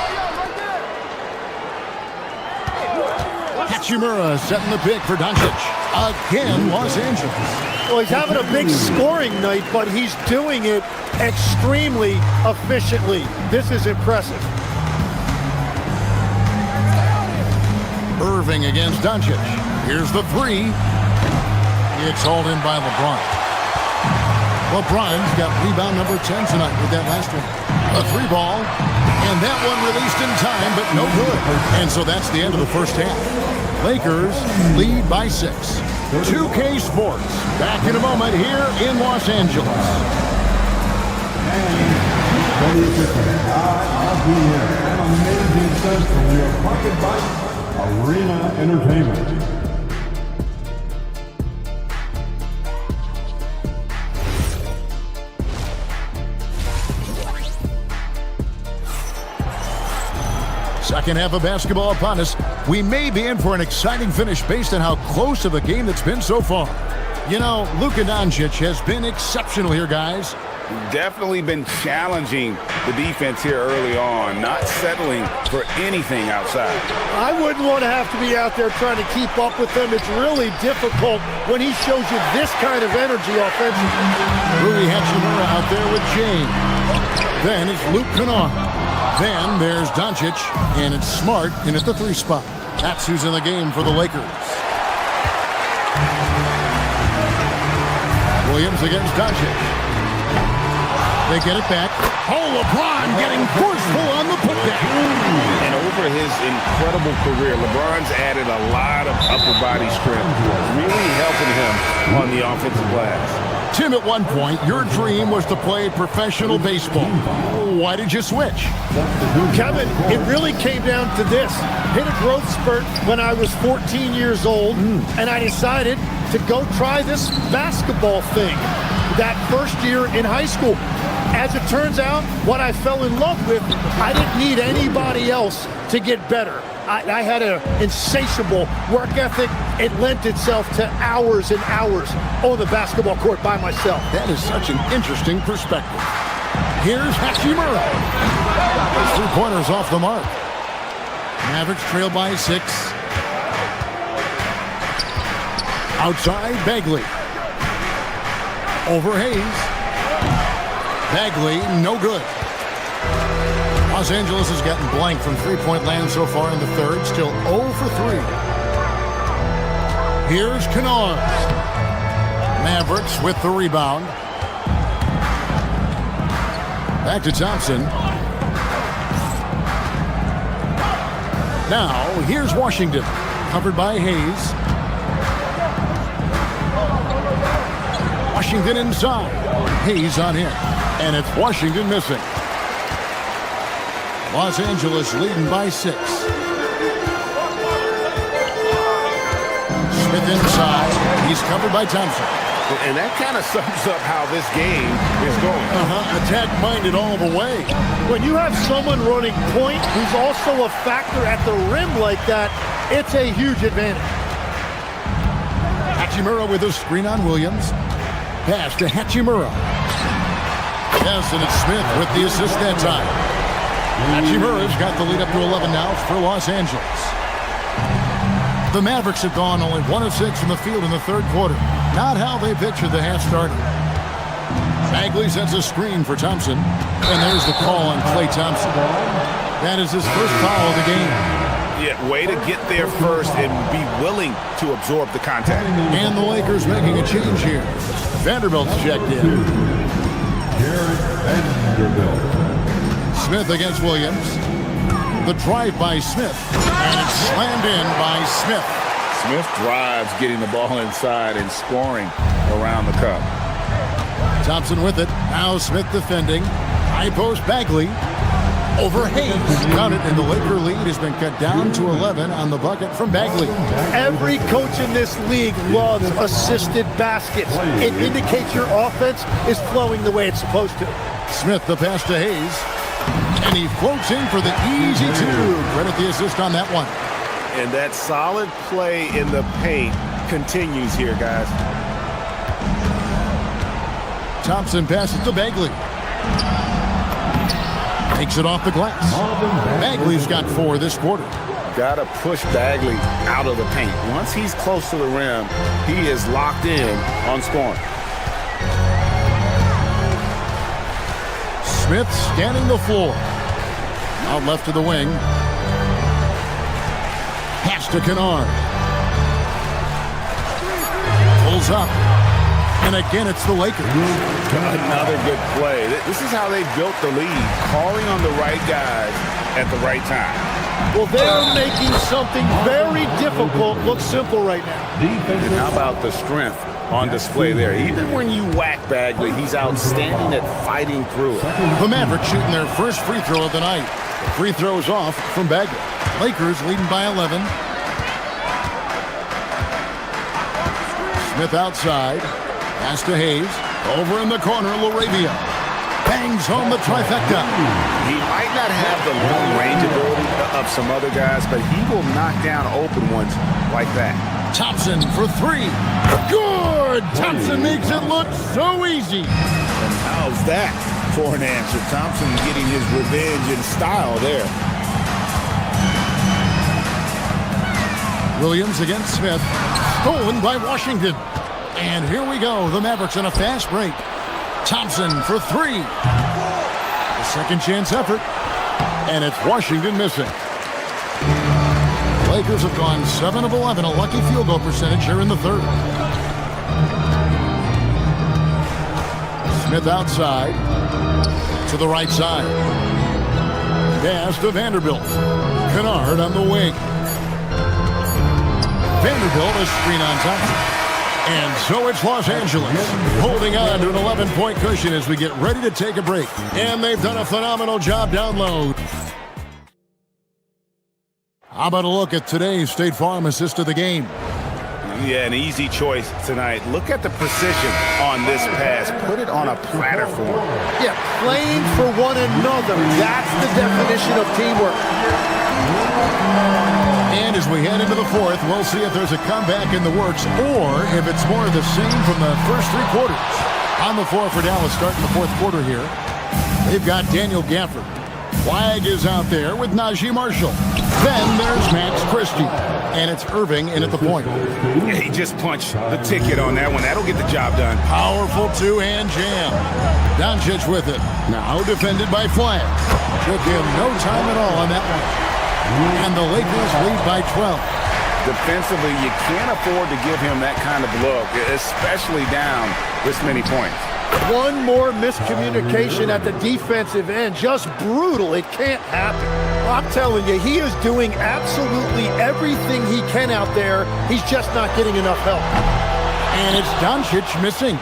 Hachimura setting the pick for Doncic. Again, Los Angeles. Well, he's having a big scoring night, but he's doing it extremely efficiently. This is impressive. Irving against Doncic. Here's the 3. It's hauled in by LeBron. LeBron's got rebound number 10 tonight with that last one. A 3 ball, and that one released in time, but no good. And so that's the end of the first half. Lakers lead by 6. 2K Sports, back in a moment here in Los Angeles. An amazing set from your Pocket Bike Arena Entertainment. Second half of basketball upon us. We may be in for an exciting finish based on how close of a game that's been so far. You know, Luka Doncic has been exceptional here, guys. Definitely been challenging the defense here early on, not settling for anything outside. I wouldn't want to have to be out there trying to keep up with them. It's really difficult when he shows you this kind of energy offensively. Rui Hachimura out there with James. Then it's Luke Kennard. Then there's Doncic, and it's Smart in at the 3 spot. That's who's in the game for the Lakers. Williams against Doncic. They get it back. Oh, LeBron getting forceful on the putback. And over his incredible career, LeBron's added a lot of upper body strength, really helping him on the offensive glass. Tim, at one point, your dream was to play professional baseball. Why did you switch? Kevin, it really came down to this. Hit a growth spurt when I was 14 years old, and I decided to go try this basketball thing. that first year in high school. As it turns out, what I fell in love with, I didn't need anybody else to get better. I had an insatiable work ethic. It lent itself to hours and hours on the basketball court by myself. That is such an interesting perspective. Here's Hachimura. His three-pointers off the mark. Mavericks trail by 6. Outside, Bagley. Over Hayes. Bagley, no good. Los Angeles has gotten blank from three-point land so far in the third. Still 0 for 3. Here's Kennard. Mavericks with the rebound. Back to Thompson. Now, here's Washington. Covered by Hayes. Washington inside. Hayes on him. And it's Washington missing. Los Angeles leading by 6. Smith inside. He's covered by Thompson. And that kind of sums up how this game is going. Attack-minded all the way. When you have someone running point who's also a factor at the rim like that, it's a huge advantage. Hachimura with a screen on Williams. Pass to Hachimura. Yes, and it's Smith with the assist that time. Hachimura's got the lead up to 11 now for Los Angeles. The Mavericks have gone only 1 of 6 from the field in the third quarter. Not how they pictured the half started. Bagley sets a screen for Thompson. And there's the call on Klay Thompson. That is his first foul of the game. Yeah, way to get there first and be willing to absorb the contact. And the Lakers making a change here. Vanderbilt's checked in. Smith against Williams. The drive by Smith. And it's slammed in by Smith. Smith drives, getting the ball inside and scoring around the cup. Thompson with it. Now Smith defending. High post Bagley. Over Hayes. Got it, and the Laker lead has been cut down to 11 on the bucket from Bagley. Every coach in this league loves assisted baskets. It indicates your offense is flowing the way it's supposed to. Smith, the pass to Hayes. And he floats in for the easy 2. Credit the assist on that one. And that solid play in the paint continues here, guys. Thompson passes to Bagley. Takes it off the glass. Bagley's got 4 this quarter. Got to push Bagley out of the paint. Once he's close to the rim, he is locked in on scoring. Smith scanning the floor. Out left to the wing. Pass to Kennard. Pulls up. And again, it's the Lakers. Another good play. This is how they built the lead, calling on the right guys at the right time. Well, they're making something very difficult look simple right now. And how about the strength on display there? Even when you whack Bagley, he's outstanding at fighting through it. The Mavericks shooting their first free throw of the night. The free throw is off from Bagley. Lakers leading by 11. Smith outside. Pass to Hayes. Over in the corner, LaRavia. Bangs home the trifecta. He might not have the long range ability of some other guys, but he will knock down open ones like that. Thompson for 3. Good! Thompson makes it look so easy. And how's that for an answer? Thompson getting his revenge in style there. Williams against Smith. Stolen by Washington. And here we go. The Mavericks on a fast break. Thompson for 3. A second chance effort. And it's Washington missing. Lakers have gone 7 of 11. A lucky field goal percentage here in the third. Smith outside. To the right side. Pass to Vanderbilt. Kennard on the wing. Vanderbilt a screen on Thompson. And so it's Los Angeles holding on to an 11-point cushion as we get ready to take a break. And they've done a phenomenal job down low. How about a look at today's State Farm assist of the game? Yeah, an easy choice tonight. Look at the precision on this pass. Put it on a platter for him. Yeah, playing for one another. That's the definition of teamwork. And as we head into the fourth, we'll see if there's a comeback in the works or if it's more of the same from the first three quarters. On the floor for Dallas starting the fourth quarter here. They've got Daniel Gafford. Flag is out there with Najee Marshall. Then there's Max Christie. And it's Irving in at the point. Yeah, he just punched the ticket on that one. That'll get the job done. Powerful two-hand jam. Doncic with it. Now defended by Flag. Took him no time at all on that one. And the Lakers lead by 12. Defensively, you can't afford to give him that kind of look, especially down this many points. One more miscommunication at the defensive end. Just brutal. It can't happen. I'm telling you, he is doing absolutely everything he can out there. He's just not getting enough help. And it's Doncic missing.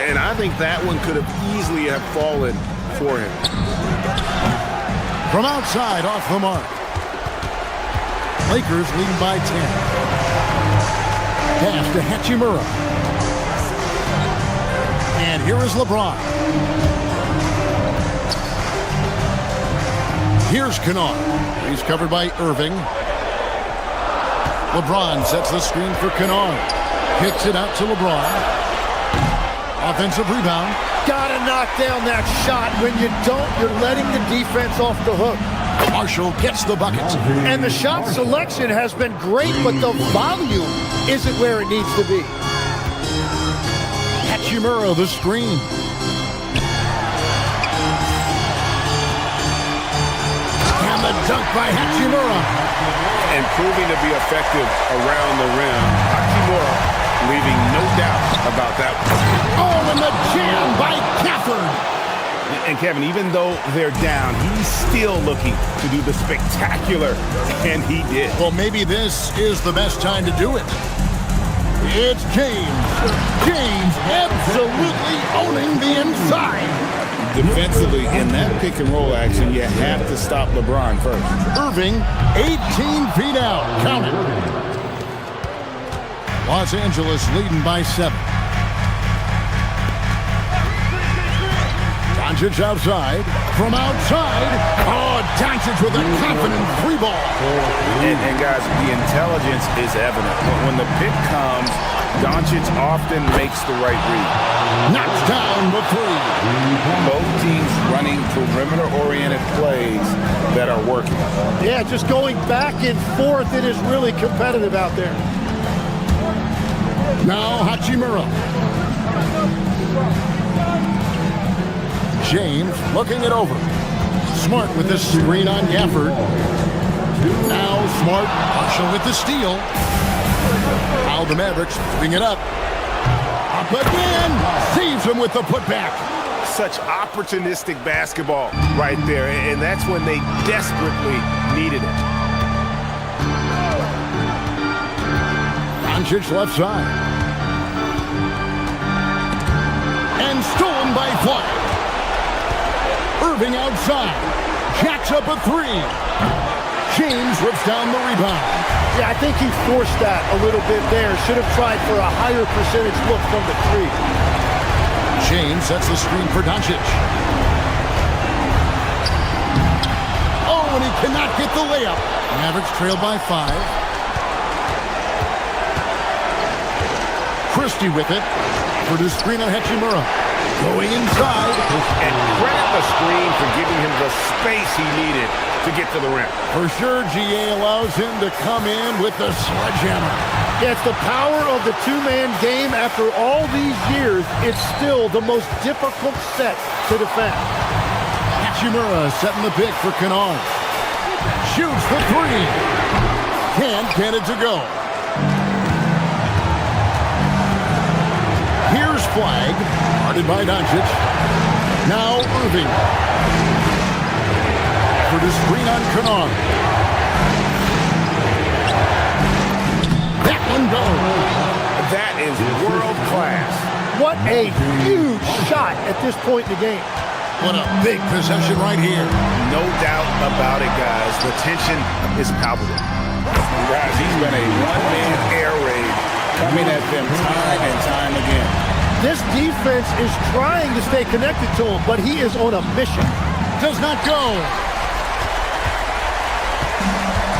And I think that one could have easily have fallen for him. From outside, off the mark. Lakers leading by 10. Pass to Hachimura. And here is LeBron. Here's Kennard. He's covered by Irving. LeBron sets the screen for Kennard. Kicks it out to LeBron. Offensive rebound. Gotta knock down that shot. When you don't, you're letting the defense off the hook. Marshall gets the bucket. And the shot selection has been great, but the volume isn't where it needs to be. Hachimura, the screen. And the dunk by Hachimura. And proving to be effective around the rim. Hachimura leaving no doubt about that one. Oh, and the jam by Gafford. And Kevin, even though they're down, he's still looking to do the spectacular, and he did. Well, maybe this is the best time to do it. It's James. James absolutely owning the inside. Defensively, in that pick and roll action, you have to stop LeBron first. Irving, 18 feet out. Count it. Los Angeles leading by 7. Doncic outside. From outside. Oh, Doncic with a confident free ball. And guys, the intelligence is evident. When the pick comes, Doncic often makes the right read. Knocks down the three. Both teams running perimeter-oriented plays that are working. Yeah, just going back and forth. It is really competitive out there. Now Hachimura. James looking it over. Smart with the screen on Gafford. Now Smart, Marshall with the steal. Now the Mavericks putting it up. Up again. Saves him with the putback. Such opportunistic basketball right there, and that's when they desperately needed it. Doncic left side. And stolen by Flag. Irving outside. Jacks up a three. James rips down the rebound. Yeah, I think he forced that a little bit there. Should have tried for a higher percentage look from the three. James sets the screen for Doncic. Oh, and he cannot get the layup. Mavericks trail by 5. Christie with it for the screen on Hachimura. Going inside. And credit the screen for giving him the space he needed to get to the rim. For sure, GA allows him to come in with the sledgehammer. Yeah, it's the power of the two-man game. After all these years, it's still the most difficult set to defend. Hachimura setting the pick for Kennard. Shoots the three. Can't get it to go. Here's Flag. Guarded by Doncic. Now Irving. For the screen on Kennard. That one goes. That is world class. What a huge shot at this point in the game. What a big possession right here. No doubt about it, guys. The tension is palpable. Guys, he's been a one-man air raid coming at them time and time again. This defense is trying to stay connected to him, but he is on a mission. Does not go.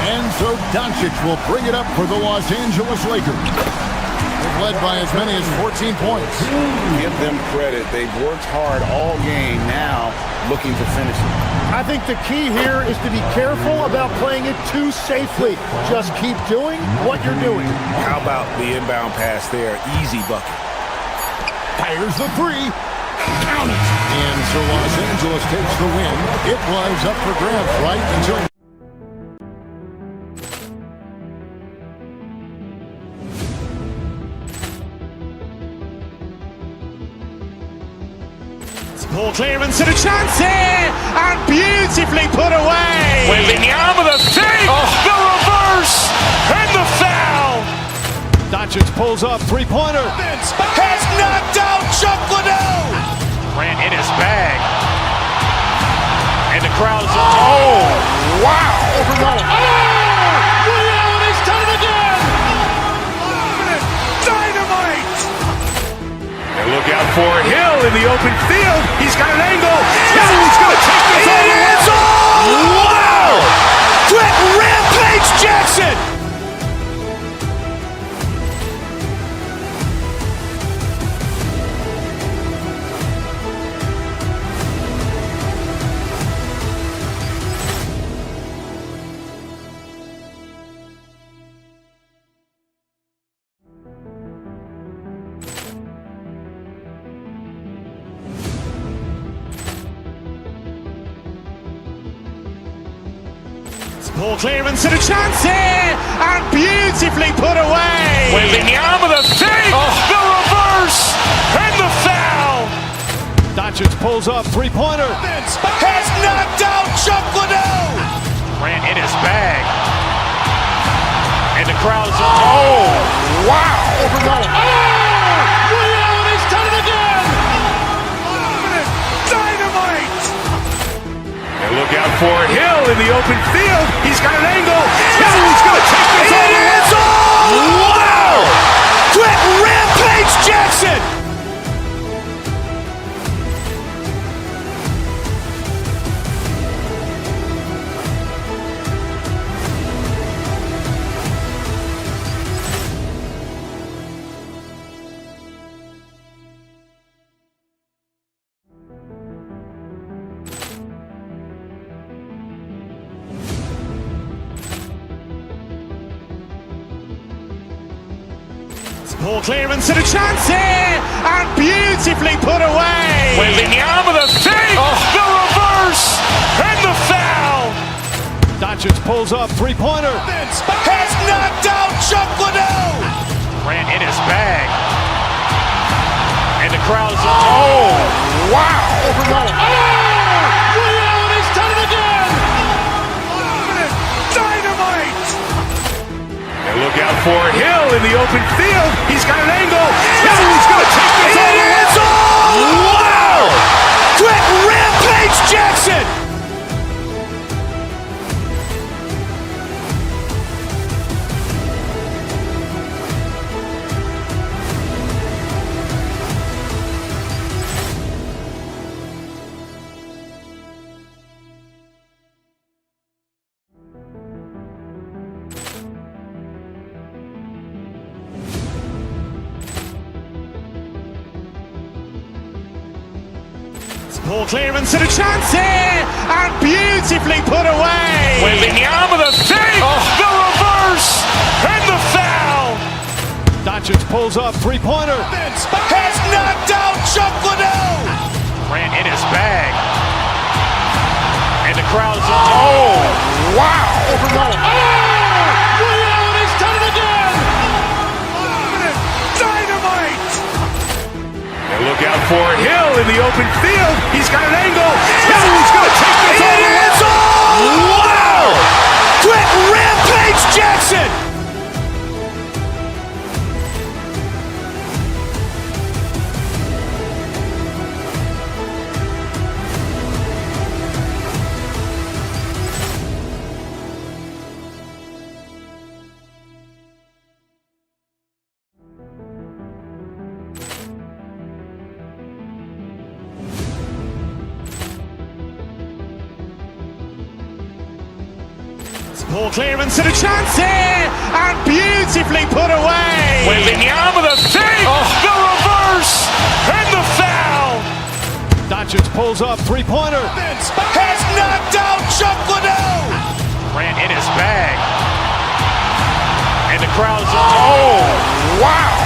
And so Doncic will bring it up for the Los Angeles Lakers. They've led by as many as 14 points. Give them credit. They've worked hard all game, now looking to finish it. I think the key here is to be careful about playing it too safely. Just keep doing what you're doing. How about the inbound pass there? Easy bucket. Fires the three. Count it. And so Los Angeles takes the win. It was up for grabs right until... Ball clearance and a chance here, and beautifully put away. Wembanyama with a fake, the reverse, and the foul. Doncic pulls up, three-pointer. Has knocked out Chuck Liddell. Grant in his bag. And the crowd is, oh, wow. Ray Allen has done it again. Dynamite. And look out for Hill in the open field. He's got an angle. He's going to take this all the way. Wow. Quick Rampage Jackson. Ball clearance and a chance here, and beautifully put away. Wembanyama with a fake, the reverse, and the foul. Doncic pulls up, three-pointer. Has knocked out Chuck Liddell. Grant in his bag. And the crowd is, oh, wow. Ray Allen has done it again. Dynamite. And look out for Hill in the open field. He's got an angle. Hill's going to take this all the way. Wow. Quick Rampage Jackson. Ball clearance and a chance here, and beautifully put away. Wembanyama with a fake, the reverse, and the foul. Doncic pulls up, three-pointer. Has knocked out Chuck Liddell. Grant in his bag. And the crowd is, oh, wow. Ray Allen has done it again. Dynamite. And look out for Hill in the open field. He's got an angle. He's going to take this all the way. Wow. Quick Rampage Jackson. Ball clearance and a chance here, and beautifully put away. Wembanyama with a fake, the reverse, and the foul. Doncic pulls up, three-pointer. Has knocked out Chuck Liddell. Grant in his bag. And the crowd is, oh, wow. Ray Allen has done it again. Dynamite. And look out for Hill in the open field. He's got an angle. He's going to take this all the way. Wow. Quick Rampage Jackson. Ball clearance and a chance here, and beautifully put away. Wembanyama the save, the reverse, and the foul. Doncic pulls up, three-pointer. Has knocked out Chuck Liddell. Ran in his bag. And the crowd's wow.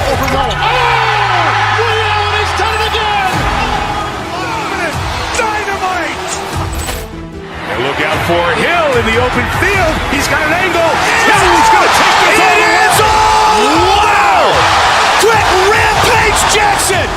Overruled. Ray Allen has done it again. Dynamite. And look out for Hill in the open field. He's got an angle. He's going to take this all the way. Wow. Quick Rampage Jackson.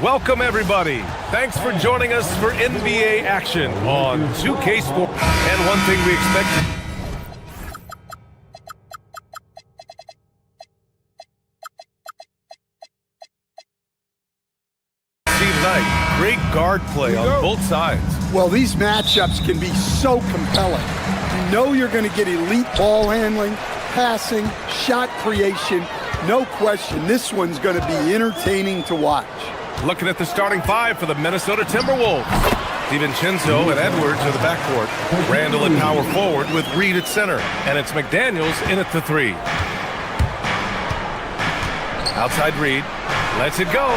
Welcome, everybody. Thanks for joining us for NBA action on 2K Sports. And one thing we expect to see tonight, great guard play on both sides. Well, these matchups can be so compelling. You know you're going to get elite ball handling, passing, shot creation. No question, this one's going to be entertaining to watch. Looking at the starting five for the Minnesota Timberwolves. DiVincenzo and Edwards are the backcourt. Randall at power forward with Reed at center. And it's McDaniels in at the three. Outside Reed. Lets it go.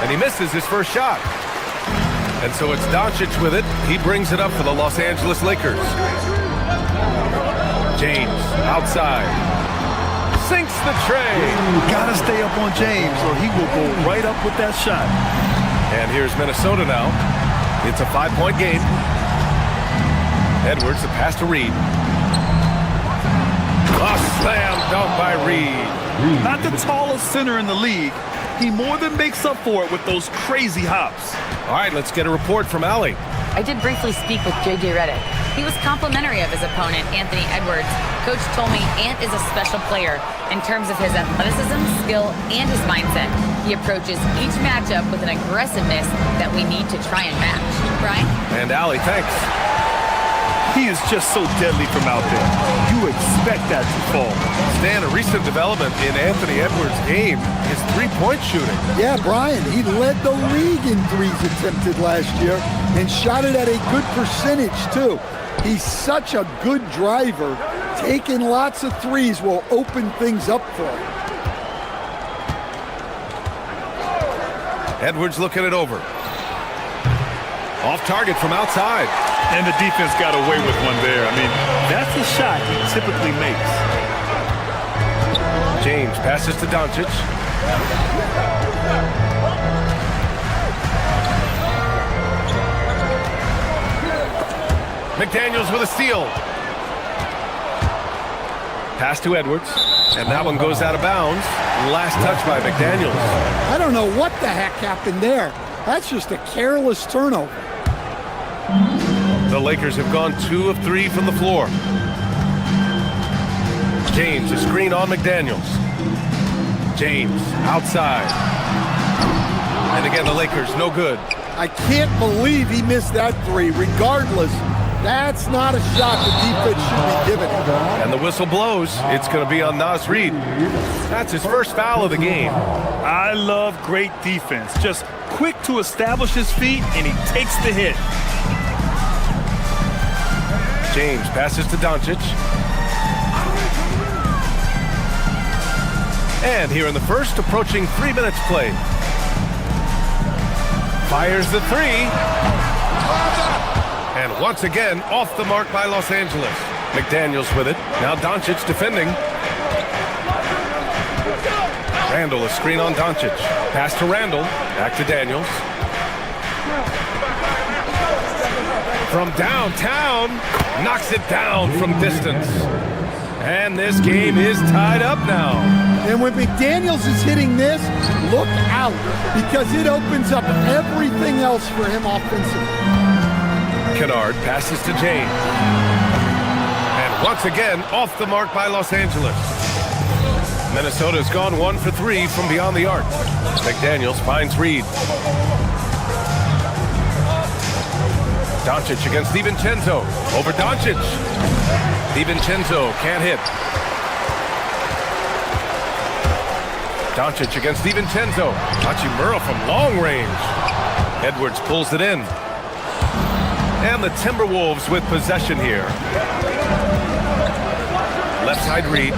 And he misses his first shot. And so it's Doncic with it. He brings it up for the Los Angeles Lakers. James outside. Sinks the tray. Gotta stay up on James or he will go right up with that shot. And here's Minnesota now. It's a 5-point game. Edwards, the pass to Reed. A slam dunk by Reed. Not the tallest center in the league. He more than makes up for it with those crazy hops. All right, let's get a report from Allie. I did briefly speak with J.J. Redick. He was complimentary of his opponent, Anthony Edwards. Coach told me Ant is a special player in terms of his athleticism, skill, and his mindset. He approaches each matchup with an aggressiveness that we need to try and match. Brian? And Allie, thanks. He is just so deadly from out there. You expect that to fall. Stan, a recent development in Anthony Edwards' game is three-point shooting. Yeah, Brian, he led the league in threes attempted last year and shot it at a good percentage, too. He's such a good driver. Taking lots of threes will open things up for him. Edwards looking it over. Off target from outside. And the defense got away with one there. I mean, that's the shot he typically makes. James passes to Doncic. McDaniels with a steal. Pass to Edwards. And that one goes out of bounds. Last touch by McDaniels. I don't know what the heck happened there. That's just a careless turnover. The Lakers have gone 2 of 3 from the floor. James, a screen on McDaniels. James, outside. And again, the Lakers, no good. I can't believe he missed that three. Regardless, that's not a shot the defense should be giving him. And the whistle blows. It's going to be on Nas Reed. That's his first foul of the game. I love great defense. Just quick to establish his feet, and he takes the hit. James passes to Doncic. And here in the first, approaching 3 minutes played. Fires the three. And once again, off the mark by Los Angeles. McDaniels with it. Now Doncic defending. Randall, a screen on Doncic. Pass to Randall. Back to Daniels. From downtown. Knocks it down from distance. And this game is tied up now. And when McDaniels is hitting this, look out, because it opens up everything else for him offensively. Kennard passes to James. And once again, off the mark by Los Angeles. Minnesota's gone 1 for 3 from beyond the arc. McDaniels finds Reed. Doncic against DiVincenzo. Over Doncic. DiVincenzo can't hit. Doncic against DiVincenzo. Hachimura from long range. Edwards pulls it in. And the Timberwolves with possession here. Left side Reed.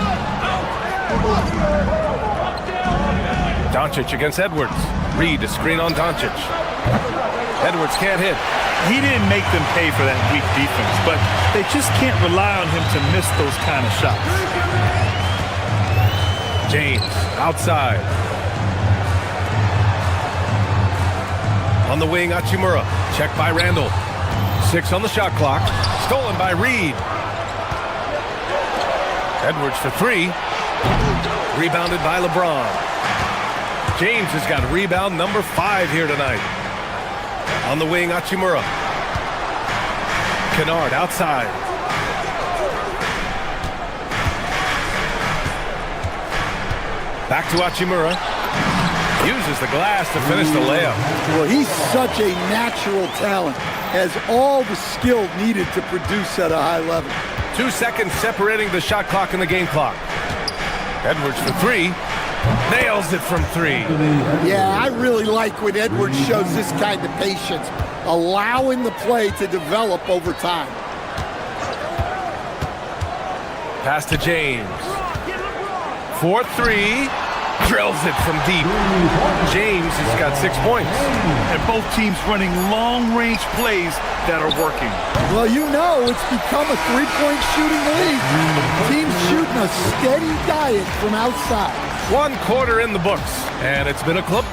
Doncic against Edwards. Reed to screen on Doncic. Edwards can't hit. He didn't make them pay for that weak defense, but they just can't rely on him to miss those kind of shots. James outside. On the wing, Hachimura. Checked by Randall. 6 on the shot clock. Stolen by Reed. Edwards for 3. Rebounded by LeBron. James has got rebound number 5 here tonight. On the wing, Hachimura. Kennard outside. Back to Hachimura. Uses the glass to finish the layup. Well, he's such a natural talent. Has all the skill needed to produce at a high level. 2 seconds separating the shot clock and the game clock. Edwards for 3. Nails it from 3. Yeah, I really like when Edwards shows this kind of patience, allowing the play to develop over time. Pass to James. 4-3. Drills it from deep. James has got 6 points. And both teams running long-range plays that are working. Well, you know, it's become a three-point shooting league. Teams shooting a steady diet from outside. 1 quarter in the books, and it's been a clip.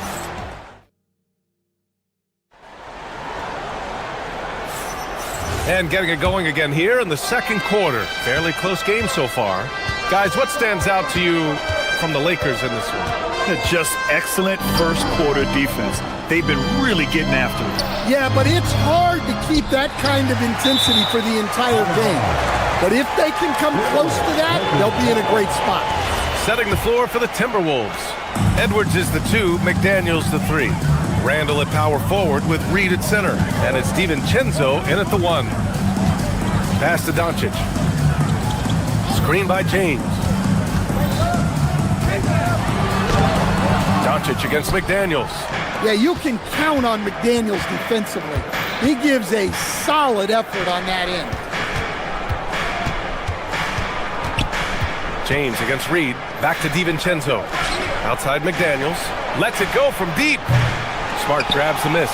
And getting it going again here in the second quarter. Fairly close game so far. Guys, what stands out to you from the Lakers in this one? Just excellent first quarter defense. They've been really getting after it. Yeah, but it's hard to keep that kind of intensity for the entire game. But if they can come close to that, they'll be in a great spot. Setting the floor for the Timberwolves. Edwards is the 2, McDaniels the 3. Randall at power forward with Reed at center. And it's DiVincenzo in at the 1. Pass to Doncic. Screen by James. Doncic against McDaniels. Yeah, you can count on McDaniels defensively. He gives a solid effort on that end. James against Reed. Back to DiVincenzo. Outside McDaniels. Lets it go from deep. Smart grabs the miss.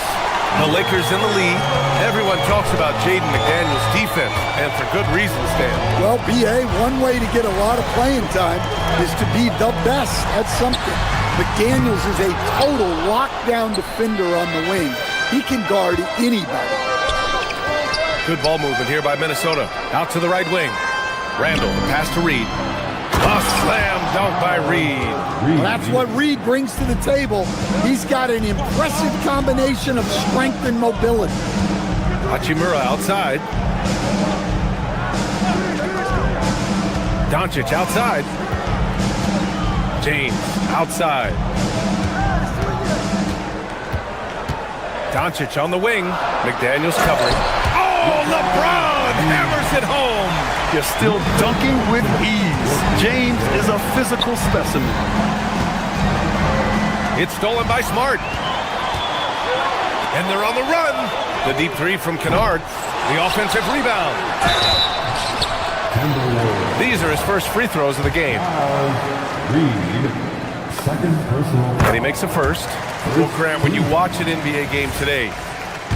The Lakers in the lead. Everyone talks about Jaden McDaniels' defense, and for good reason, Stan. Well, B.A., one way to get a lot of playing time is to be the best at something. McDaniels is a total lockdown defender on the wing. He can guard anybody. Good ball movement here by Minnesota. Out to the right wing. Randall, the pass to Reed. A slam dunk by Reed. Well, that's what Reed brings to the table. He's got an impressive combination of strength and mobility. Hachimura outside. Doncic outside. James outside. Doncic on the wing. McDaniels covering. Oh, LeBron hammers it home. You're still dunking with ease. James is a physical specimen. It's stolen by Smart. And they're on the run. The deep 3 from Kennard. The offensive rebound. These are his first free throws of the game. Second personal. And he makes the first. Well, Grant, when you watch an NBA game today,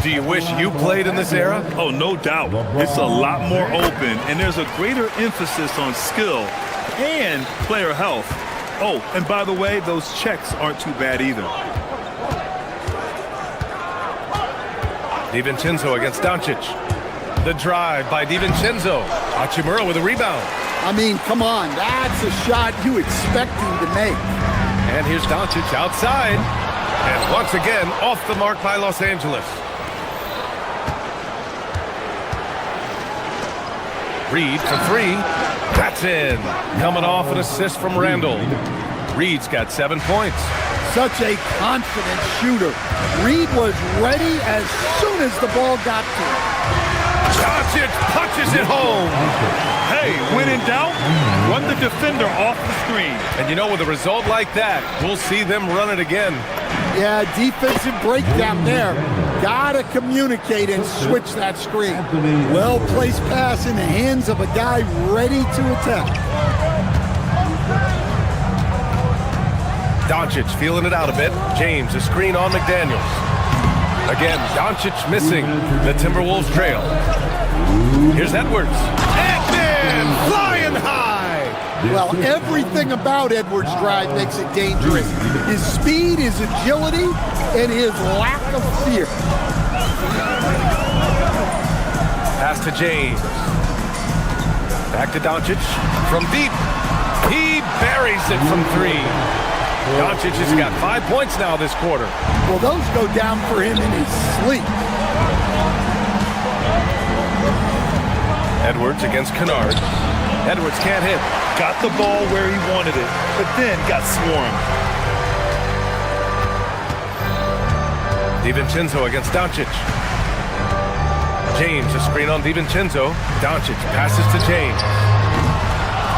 do you wish you played in this era? Oh, no doubt. It's a lot more open, and there's a greater emphasis on skill and player health. Oh, and by the way, those checks aren't too bad either. DiVincenzo against Doncic. The drive by DiVincenzo. Hachimura with a rebound. I mean, come on, that's a shot you expect him to make. And here's Doncic outside. And once again, off the mark by Los Angeles. Reed for three. That's in. Coming off an assist from Randall. Reed's got 7 points. Such a confident shooter. Reed was ready as soon as the ball got to him. Doncic punches it home. Hey, when in doubt, run the defender off the screen. And you know, with a result like that, we'll see them run it again. Yeah, defensive breakdown there. Gotta communicate and switch that screen. Well-placed pass in the hands of a guy ready to attack. Doncic feeling it out a bit. James, a screen on McDaniels. Again, Doncic missing. The Timberwolves trail. Here's Edwards. And flying high. Well, everything about Edwards' drive makes it dangerous. His speed, his agility, and his lack of fear. Pass to James. Back to Doncic. From deep. He buries it from three. Doncic has got 5 points now this quarter. Well, those go down for him in his sleep. Edwards against Kennard. Edwards can't hit. Got the ball where he wanted it, but then got swarmed. DiVincenzo against Doncic. James, a screen on DiVincenzo. Doncic passes to James.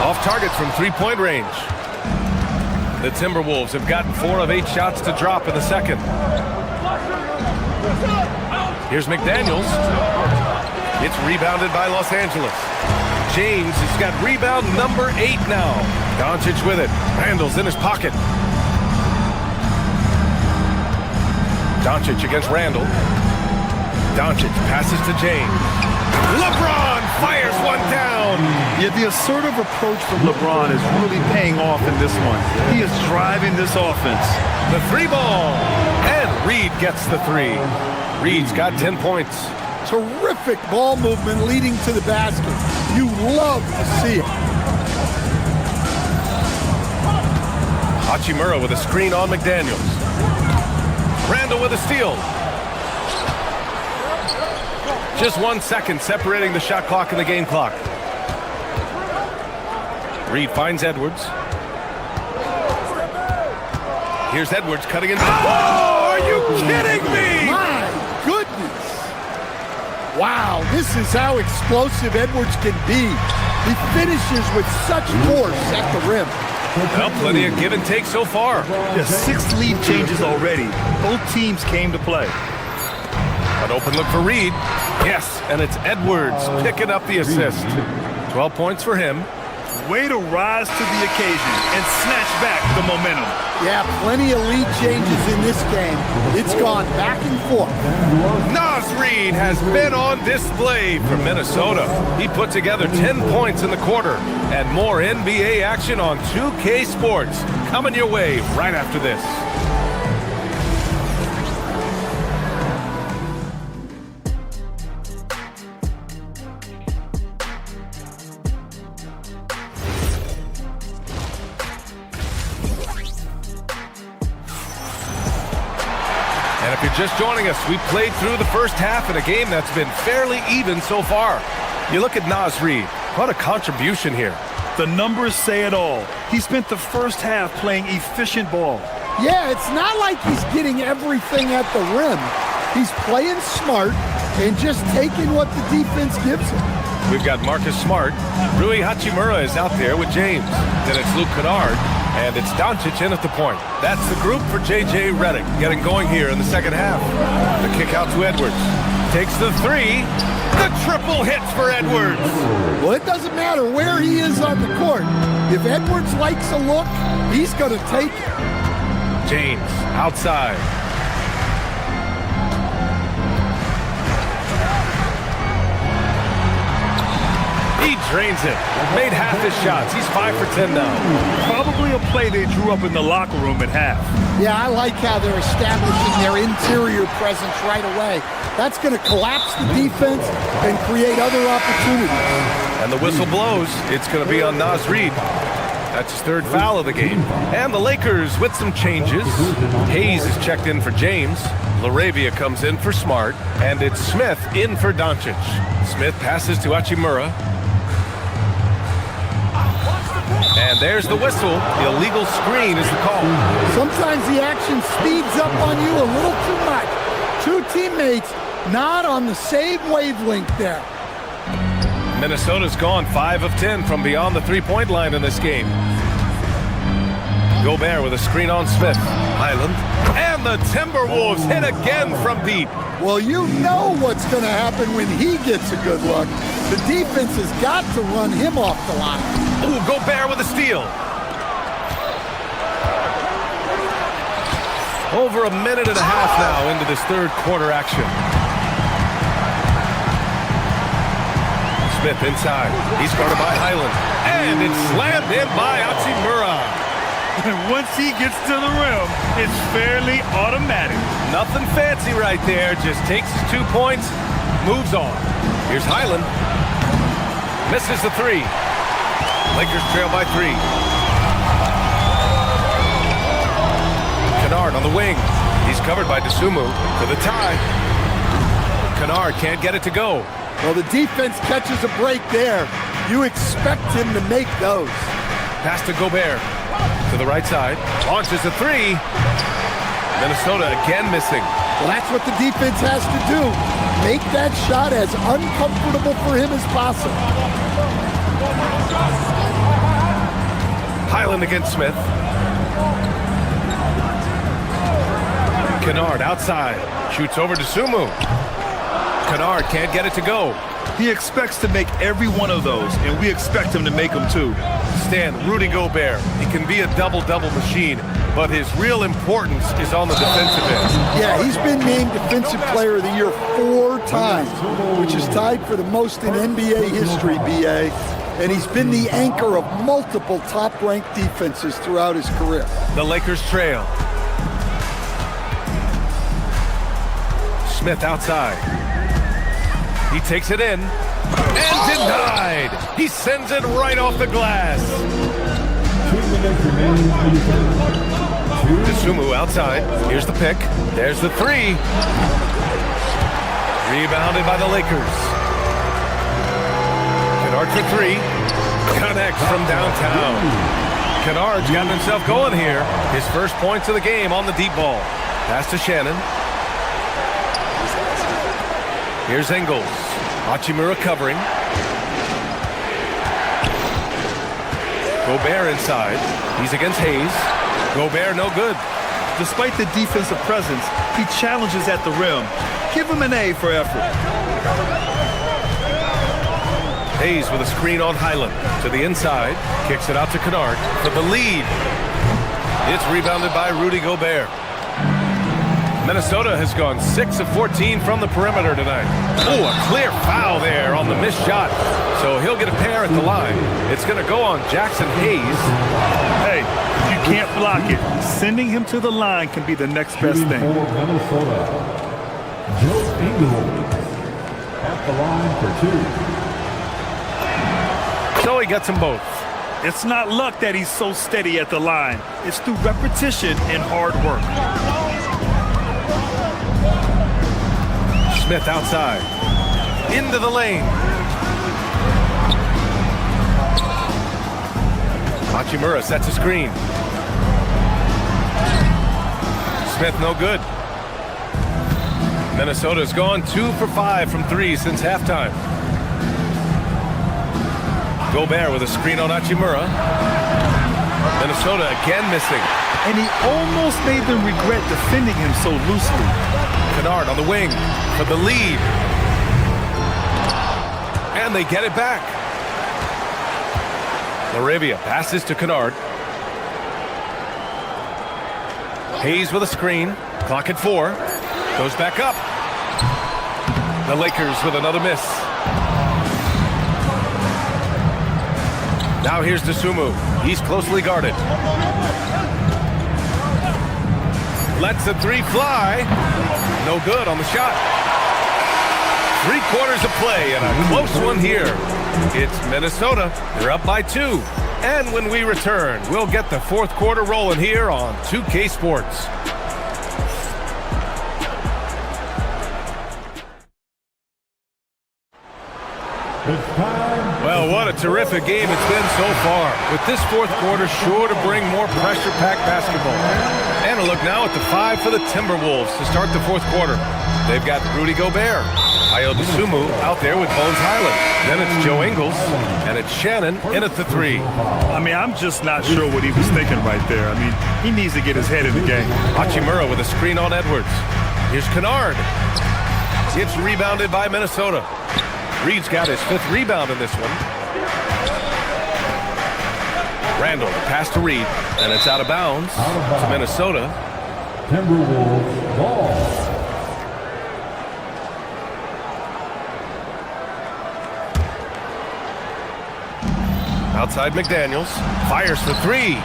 Off target from three-point range. The Timberwolves have gotten 4 of 8 shots to drop in the second. Here's McDaniels. It's rebounded by Los Angeles. James has got rebound number 8 now. Doncic with it. Randall's in his pocket. Doncic against Randall. Doncic passes to James. LeBron fires one down. Yeah, the assertive approach from LeBron is really paying off in this one. He is driving this offense. The three ball. And Reed gets the three. Reed's got 10 points. Terrific ball movement leading to the basket. You love to see it. Hachimura with a screen on McDaniels. Randall with a steal. Just 1 second separating the shot clock and the game clock. Reed finds Edwards. Here's Edwards cutting in. Oh, are you kidding me? My goodness. Wow, this is how explosive Edwards can be. He finishes with such force at the rim. Well, plenty of give and take so far. The 6 lead changes already. Both teams came to play. An open look for Reed. Yes, and it's Edwards picking up the assist. 12 points for him. Way to rise to the occasion and snatch back the momentum. Yeah, plenty of lead changes in this game. It's gone back and forth. Naz Reed has been on display for Minnesota. He put together 10 points in the quarter. And more NBA action on 2K Sports coming your way right after this. And if you're just joining us, we played through the first half in a game that's been fairly even so far. You look at Naz Reed. What a contribution here. The numbers say it all. He spent the first half playing efficient ball. Yeah, it's not like he's getting everything at the rim. He's playing smart and just taking what the defense gives him. We've got Marcus Smart. Rui Hachimura is out there with James. Then it's Luke Kennard. And it's Doncic in at the point. That's the group for J.J. Redick getting going here in the second half. The kick out to Edwards. Takes the three. The triple hits for Edwards. Well, it doesn't matter where he is on the court. If Edwards likes a look, he's going to take it. James outside. He drains it. Made half his shots. He's 5 for 10 now. Probably a play they drew up in the locker room at half. Yeah, I like how they're establishing their interior presence right away. That's going to collapse the defense and create other opportunities. And the whistle blows. It's going to be on Naz Reid. That's his third foul of the game. And the Lakers with some changes. Hayes is checked in for James. LaRavia comes in for Smart. And it's Smith in for Doncic. Smith passes to Hachimura. And there's the whistle. The illegal screen is the call. Sometimes the action speeds up on you a little too much. Two teammates not on the same wavelength there. Minnesota's gone 5 of 10 from beyond the three-point line in this game. Gobert with a screen on Smith. Highland. And the Timberwolves hit again from deep. Well, you know what's going to happen when he gets a good look. The defense has got to run him off the line. Ooh, Gobert with a steal. Over a minute and a half now into this third quarter action. Smith inside. He's guarded by Highland. And it's slammed in by Hachimura. And once he gets to the rim, it's fairly automatic. Nothing fancy right there. Just takes his 2 points, moves on. Here's Highland. Misses the three. Lakers trail by 3. Kennard on the wing. He's covered by Dosunmu for the tie. Kennard can't get it to go. Well, the defense catches a break there. You expect him to make those. Pass to Gobert. To the right side. Launches a three. Minnesota again missing. Well, that's what the defense has to do. Make that shot as uncomfortable for him as possible. Highland against Smith. Kennard outside. Shoots over to Sumu. Kennard can't get it to go. He expects to make every one of those, and we expect him to make them too. Stan, Rudy Gobert. He can be a double-double machine, but his real importance is on the defensive end. Yeah, he's been named Defensive Player of the Year 4 times, which is tied for the most in NBA history, BA. And he's been the anchor of multiple top-ranked defenses throughout his career. The Lakers trail. Smith outside. He takes it in. And denied! He sends it right off the glass. Dosunmu outside. Here's the pick. There's the three. Rebounded by the Lakers. Kennard for 3. Connects from downtown. Kennard's got himself going here. His first points of the game on the deep ball. Pass to Shannon. Here's Ingles. Hachimura covering. Gobert inside. He's against Hayes. Gobert no good. Despite the defensive presence, he challenges at the rim. Give him an A for effort. Hayes with a screen on Highland. To the inside. Kicks it out to Kennard for the lead. It's rebounded by Rudy Gobert. Minnesota has gone 6 of 14 from the perimeter tonight. Oh, a clear foul there on the missed shot. So he'll get a pair at the line. It's going to go on Jackson Hayes. Hey, you can't block it. Sending him to the line can be the next best thing. Minnesota, Joe Ingles at the line for 2. So he gets them both. It's not luck that he's so steady at the line. It's through repetition and hard work. Smith outside. Into the lane. Hachimura sets a screen. Smith no good. Minnesota's gone 2 for 5 from 3 since halftime. Gobert with a screen on Hachimura. Minnesota again missing. And he almost made them regret defending him so loosely. Kennard on the wing for the lead. And they get it back. LaRavia passes to Kennard. Hayes with a screen. Clock at 4. Goes back up. The Lakers with another miss. Now here's Dosunmu. He's closely guarded. Lets the three fly. No good on the shot. 3 quarters of play and a close one here. It's Minnesota. They're up by 2. And when we return, we'll get the 4th quarter rolling here on 2K Sports. Well, what a terrific game it's been so far. With this 4th quarter sure to bring more pressure-packed basketball. And a look now at the 5 for the Timberwolves to start the 4th quarter. They've got Rudy Gobert, Ayo Dosunmu out there with Bones Highland. Then it's Joe Ingles, and it's Shannon in at the 3. I mean, I'm just not sure what he was thinking right there. I mean, he needs to get his head in the game. Hachimura with a screen on Edwards. Here's Kennard. It's rebounded by Minnesota. Reed's got his 5th rebound in this one. Randall, the pass to Reed, and it's out of bounds to Minnesota. Timberwolves ball. Outside McDaniels, fires for 3.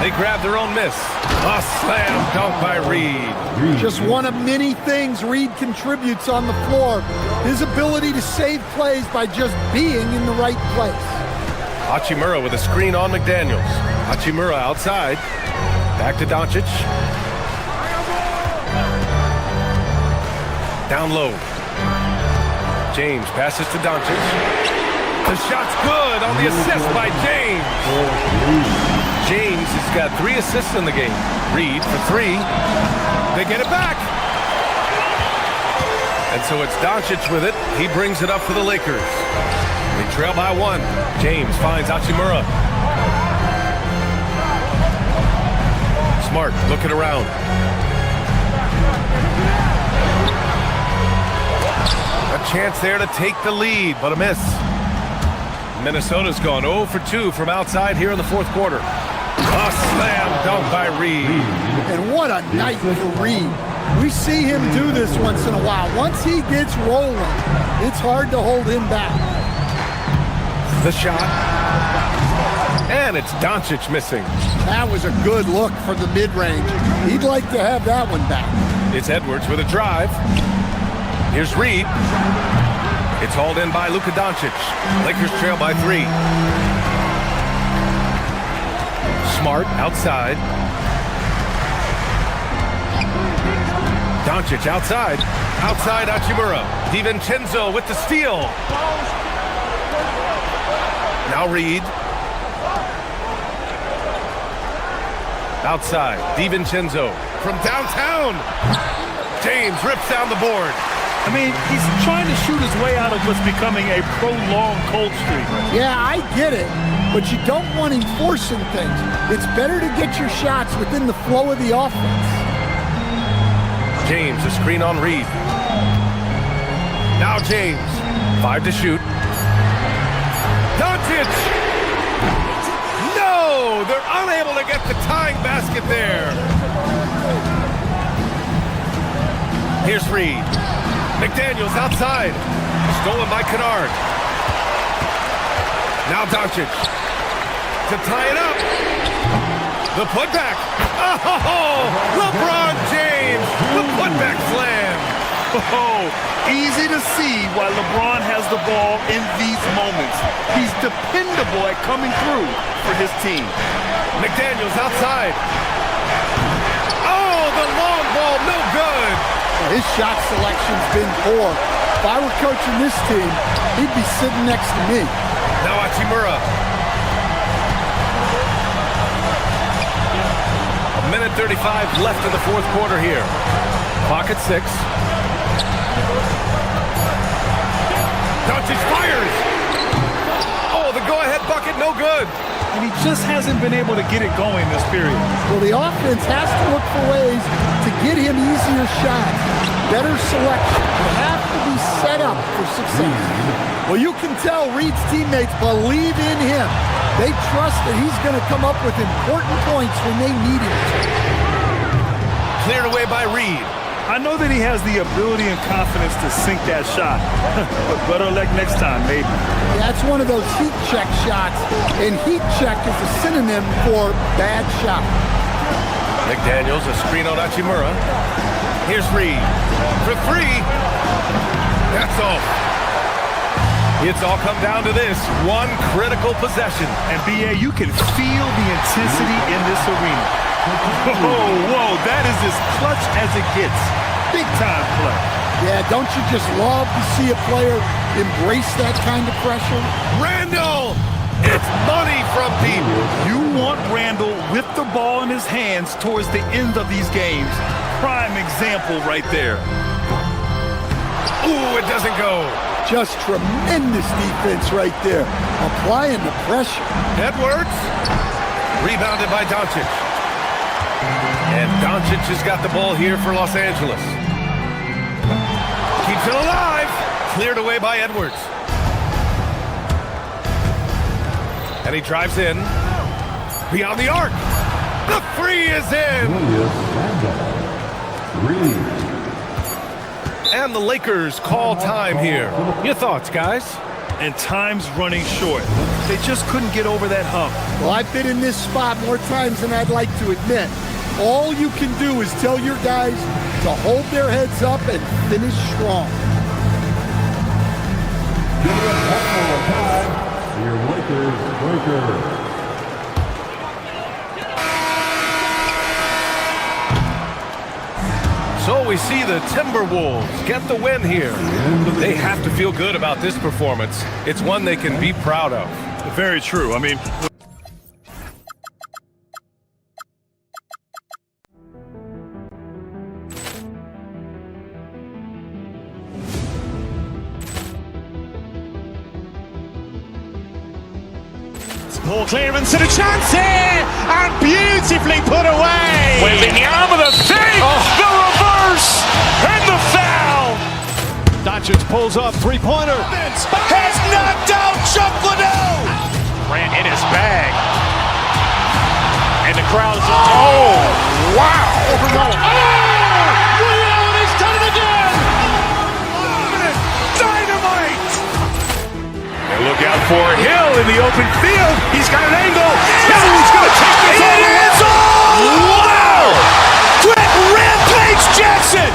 They grab their own miss. A slam dunk by Reed. Just one of many things Reed contributes on the floor. His ability to save plays by just being in the right place. Hachimura with a screen on McDaniels. Hachimura outside. Back to Doncic. Down low. James passes to Doncic. The shot's good on the assist by James. James has got 3 assists in the game. Reed for 3. They get it back. And so it's Doncic with it. He brings it up for the Lakers. They trail by 1. James finds Hachimura. Smart looking around. A chance there to take the lead, but a miss. Minnesota's gone 0 for 2 from outside here in the 4th quarter. A slam dunk by Reed. And what a night for Reed. We see him do this once in a while. Once he gets rolling, it's hard to hold him back. The shot. And it's Doncic missing. That was a good look for the mid-range. He'd like to have that one back. It's Edwards with a drive. Here's Reed. It's hauled in by Luka Doncic. Lakers trail by 3. Smart outside. Doncic outside. Outside Hachimura. DiVincenzo with the steal. Now Reed. Outside. DiVincenzo from downtown. James rips down the board. I mean, he's trying to shoot his way out of what's becoming a prolonged cold streak. Yeah, I get it, but you don't want him forcing things. It's better to get your shots within the flow of the offense. James, a screen on Reed. Now James, 5 to shoot. Doncic! No! They're unable to get the tying basket there. Here's Reed. McDaniels outside. Stolen by Kennard. Now Doncic. To tie it up. The putback. Oh! LeBron James. The putback slam. Oh, easy to see why LeBron has the ball in these moments. He's dependable at coming through for his team. McDaniels outside. Oh, the long ball, no good. His shot selection's been poor. If I were coaching this team, he'd be sitting next to me. Now Hachimura. 1:35 left in the 4th quarter here. Clock at 6. Doncic fires. Oh, the go-ahead bucket, no good. And he just hasn't been able to get it going this period. Well, the offense has to look for ways to get him easier shots, better selection. You have to be set up for success. Well, you can tell Reed's teammates believe in him. They trust that he's going to come up with important points when they need him to. Cleared away by Reed. I know that he has the ability and confidence to sink that shot, but better luck next time, maybe. That's one of those heat check shots, and heat check is a synonym for bad shot. McDaniels, a screen on Hachimura. Here's Reed for 3. That's all. It's all come down to this one critical possession. And BA, you can feel the intensity in this arena. Whoa, that is as clutch as it gets. Big time play. Yeah, don't you just love to see a player embrace that kind of pressure? Randall! It's money from deep. You want Randall with the ball in his hands towards the end of these games. Prime example right there. Ooh, it doesn't go. Just tremendous defense right there. Applying the pressure. Edwards. Rebounded by Doncic. And Doncic has got the ball here for Los Angeles. Keeps it alive. Cleared away by Edwards. And he drives in. Beyond the arc. The three is in. And the Lakers call time here. Your thoughts, guys? And time's running short. They just couldn't get over that hump. Well, I've been in this spot more times than I'd like to admit. All you can do is tell your guys to hold their heads up and finish strong. Give it one more time. Your Lakers breaker. So we see the Timberwolves get the win here. They have to feel good about this performance. It's one they can be proud of. Very true. I mean, Ball clearance and a chance here, and beautifully put away. Waving the arm of the thing, the reverse, and the foul. Doncic pulls up, three-pointer. Has knocked out Chuck Liddell. Ran in his bag. And the crowd is, oh, wow. Ray Allen has done it again. Dynamite. And look out for Hill in the open field. He's got an angle. Hill's going to take this all the way. Wow. Quick Rampage Jackson.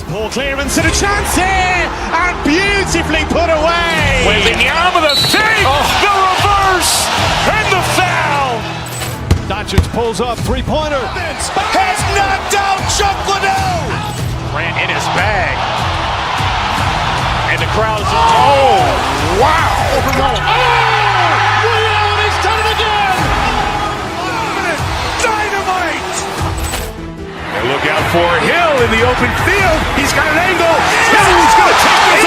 Ball clearance and a chance here, and beautifully put away. Waving the arm of the thing, the reverse, and the foul. Doncic pulls up, three-pointer. Has knocked out Chuck Liddell. Ran in his bag. And the crowd is, oh, wow. Ray Allen has done it again. Dynamite. And look out for Hill in the open field. He's got an angle. Hill's going to take this